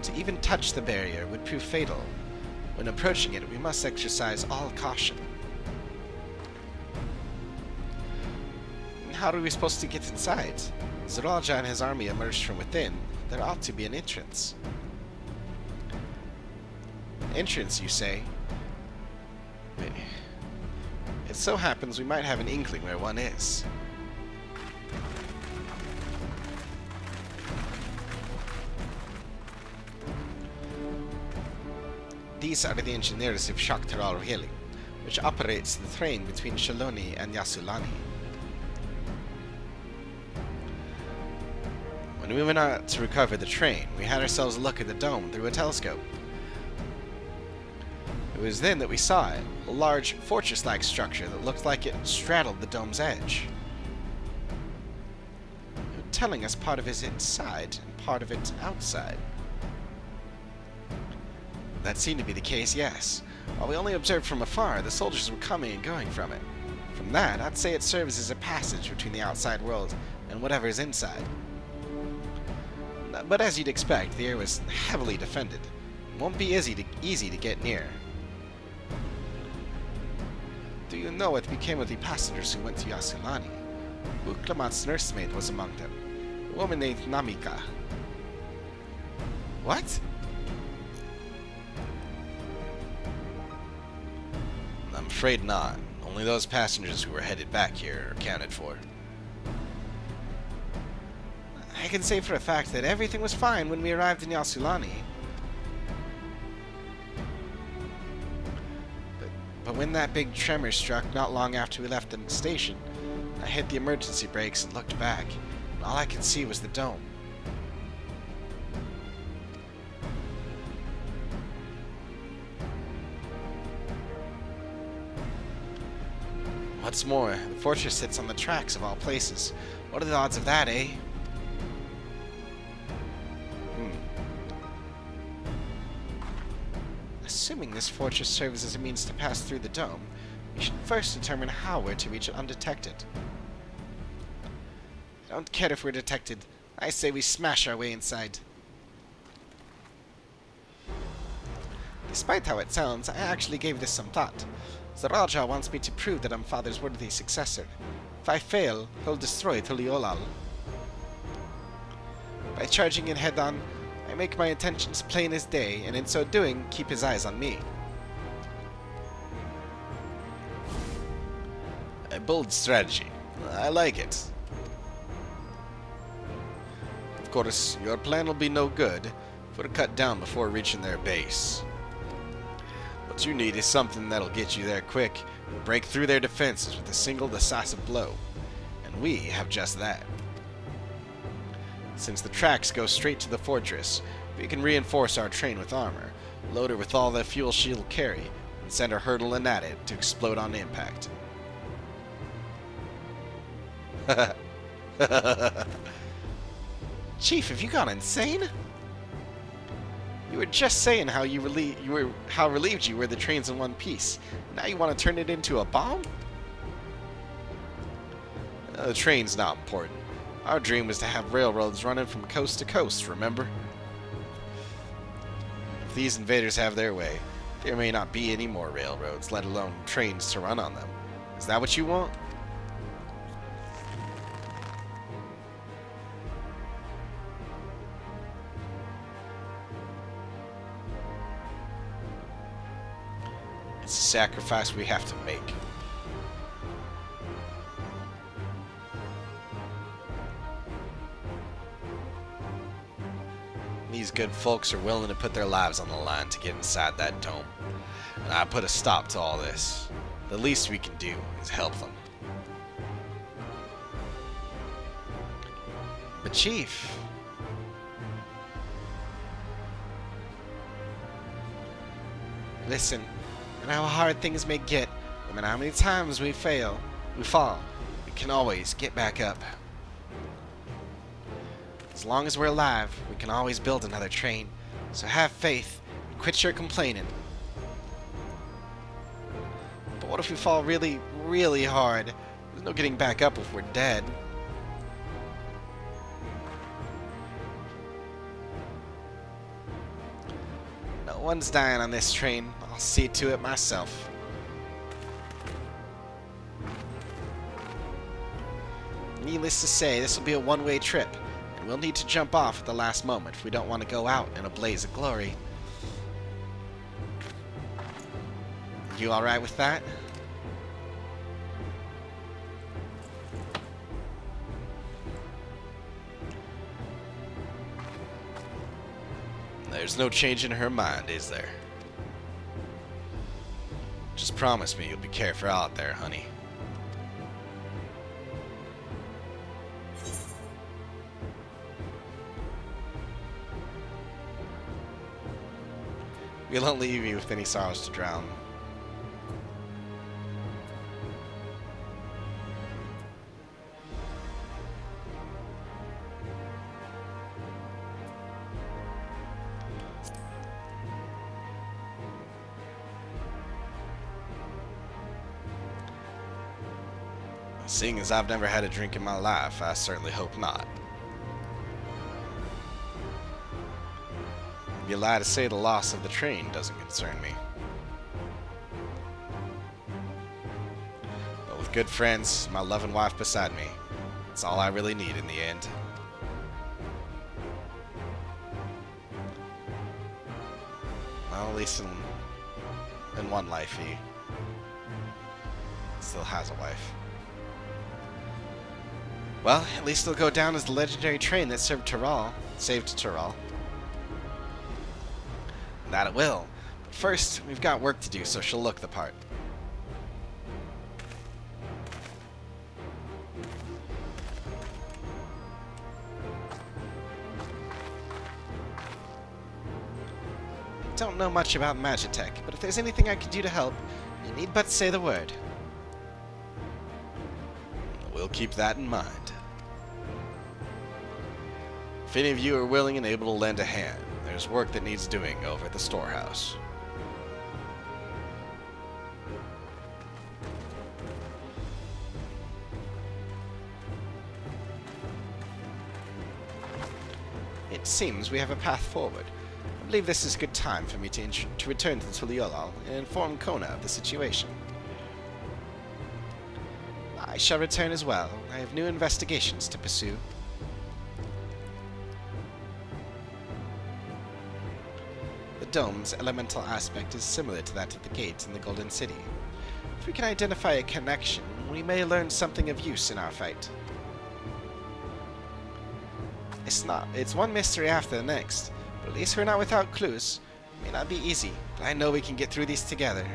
To even touch the barrier would prove fatal. When approaching it, we must exercise all caution. How are we supposed to get inside? Zaraja and his army emerged from within. There ought to be an entrance. Entrance, you say? It so happens we might have an inkling where one is. These are the engineers of Shakhtar Railing, which operates the train between Shaloni and Yasulani. When we went out to recover the train, we had ourselves a look at the dome through a telescope. It was then that we saw it, a large fortress-like structure that looked like it straddled the dome's edge. Telling us part of it is inside and part of it outside. That seemed to be the case, yes. While we only observed from afar, the soldiers were coming and going from it. From that, I'd say it serves as a passage between the outside world and whatever is inside. But as you'd expect, the area was heavily defended. It won't be easy to get near. Do you know what became of the passengers who went to Yasulani? Uklamat's nursemaid was among them, a woman named Namika. What? I'm afraid not. Only those passengers who were headed back here are accounted for. I can say for a fact that everything was fine when we arrived in Yasulani. But when that big tremor struck not long after we left the station, I hit the emergency brakes and looked back, and all I could see was the dome. What's more, the fortress sits on the tracks of all places. What are the odds of that, eh? Assuming this fortress serves as a means to pass through the dome, we should first determine how we're to reach it undetected. I don't care if we're detected. I say we smash our way inside. Despite how it sounds, I actually gave this some thought. Zaraja wants me to prove that I'm Father's worthy successor. If I fail, he'll destroy Tuliolal. By charging in head-on, I make my intentions plain as day, and in so doing, keep his eyes on me. A bold strategy. I like it. Of course, your plan will be no good if we're cut down before reaching their base. What you need is something that'll get you there quick and break through their defenses with a single decisive blow. And we have just that. Since the tracks go straight to the fortress, we can reinforce our train with armor, load her with all the fuel she'll carry, and send her hurtling at it to explode on impact. Chief, have you gone insane? You were just saying how relieved you were the train's in one piece. Now you want to turn it into a bomb? The train's not important. Our dream was to have railroads running from coast to coast, remember? If these invaders have their way, there may not be any more railroads, let alone trains to run on them. Is that what you want? It's a sacrifice we have to make. These good folks are willing to put their lives on the line to get inside that dome. And I put a stop to all this. The least we can do is help them. But Chief... Listen, no matter how hard things may get, no matter how many times we fall, we can always get back up. As long as we're alive, we can always build another train. So have faith and quit your complaining. But what if we fall really, really hard? There's no getting back up if we're dead. No one's dying on this train. I'll see to it myself. Needless to say, this will be a one-way trip. We'll need to jump off at the last moment if we don't want to go out in a blaze of glory. You alright with that? There's no change in her mind, is there? Just promise me you'll be careful out there, honey. We'll not leave you with any sorrows to drown. Seeing as I've never had a drink in my life, I certainly hope not. It'd be a lie to say the loss of the train doesn't concern me. But with good friends, my loving wife beside me, it's all I really need in the end. Well, at least in one life, he still has a wife. Well, at least it'll go down as the legendary train that saved Tyrol. That it will. But first, we've got work to do, so she'll look the part. I don't know much about Magitech, but if there's anything I can do to help, you need but say the word. We'll keep that in mind. If any of you are willing and able to lend a hand, there's work that needs doing over at the storehouse. It seems we have a path forward. I believe this is a good time for me to return to Tuliolal and inform Kona of the situation. I shall return as well. I have new investigations to pursue. The dome's elemental aspect is similar to that of the gates in the Golden City. If we can identify a connection, we may learn something of use in our fight. It's one mystery after the next, but at least we're not without clues. It may not be easy, But I know we can get through these together.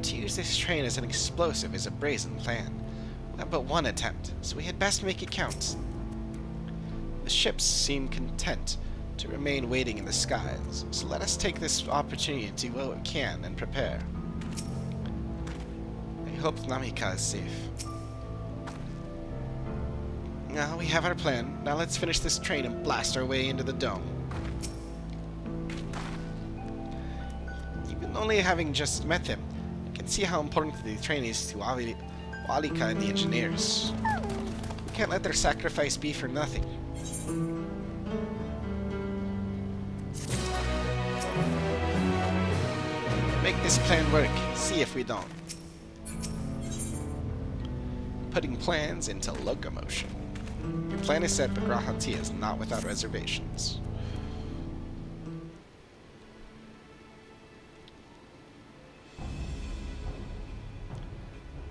To use this train as an explosive is a brazen plan. We have but one attempt, so we had best make it count. The ships seem content to remain waiting in the skies, so let us take this opportunity to do what we can and prepare. I hope Namika is safe. Now we have our plan. Now let's finish this train and blast our way into the dome. Even only having just met them, I can see how important the train is to Walika and the engineers. We can't let their sacrifice be for nothing. Make this plan work. See if we don't. Putting plans into locomotion. Your plan is set, but Grahantia is not without reservations.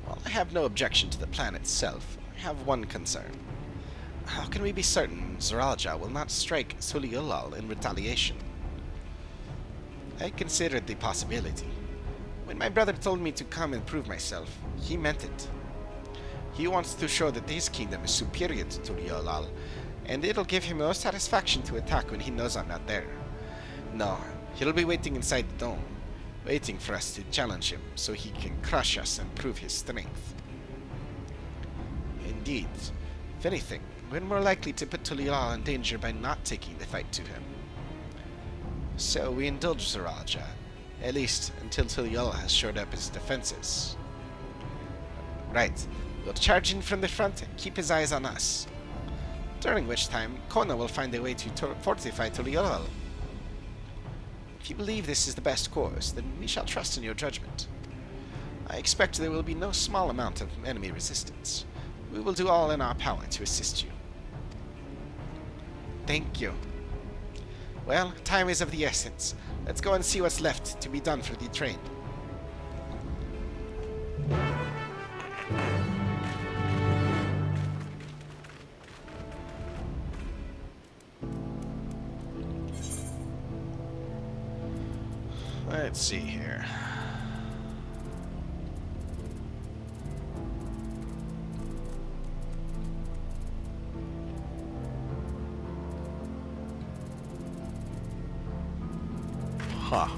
While I have no objection to the plan itself, I have one concern. How can we be certain Zoraja will not strike Suliulal in retaliation? I considered the possibility. When my brother told me to come and prove myself, he meant it. He wants to show that his kingdom is superior to Suliulal, and it'll give him no satisfaction to attack when he knows I'm not there. No, he'll be waiting inside the dome, waiting for us to challenge him so he can crush us and prove his strength. Indeed, if anything, we're more likely to put Suliulal in danger by not taking the fight to him. So we indulge Zoraja, at least until Suliulal has shored up his defenses. Right, we'll charge in from the front and keep his eyes on us. During which time, Kona will find a way to fortify Suliulal. If you believe this is the best course, then we shall trust in your judgment. I expect there will be no small amount of enemy resistance. We will do all in our power to assist you. Thank you. Well, time is of the essence. Let's go and see what's left to be done for the train. Let's see here. Huh.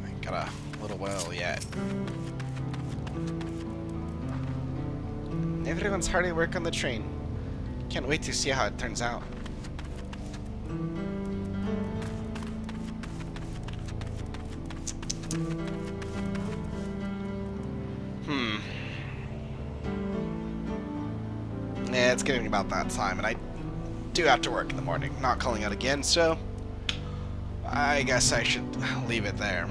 I got a little while yet. Everyone's hard at work on the train. Can't wait to see how it turns out. Yeah, it's getting about that time, and I do have to work in the morning. Not calling out again, so I guess I should leave it there.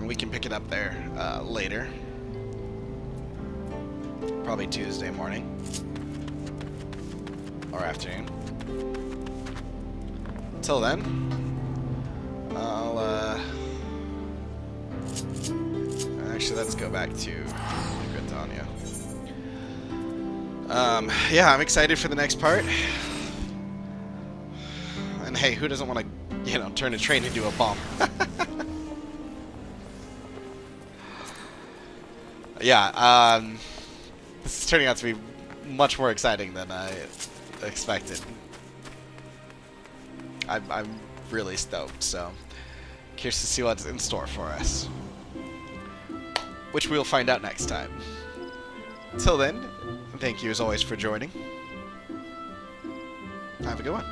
We can pick it up there later. Probably Tuesday morning. Or afternoon. Until then, I'll, actually, let's go back to Gridania. Yeah, I'm excited for the next part. And hey, who doesn't want to, you know, turn a train into a bomb? Yeah, this is turning out to be much more exciting than I expected. I'm really stoked, so curious to see what's in store for us. Which we'll find out next time. Till then, thank you as always for joining. Have a good one.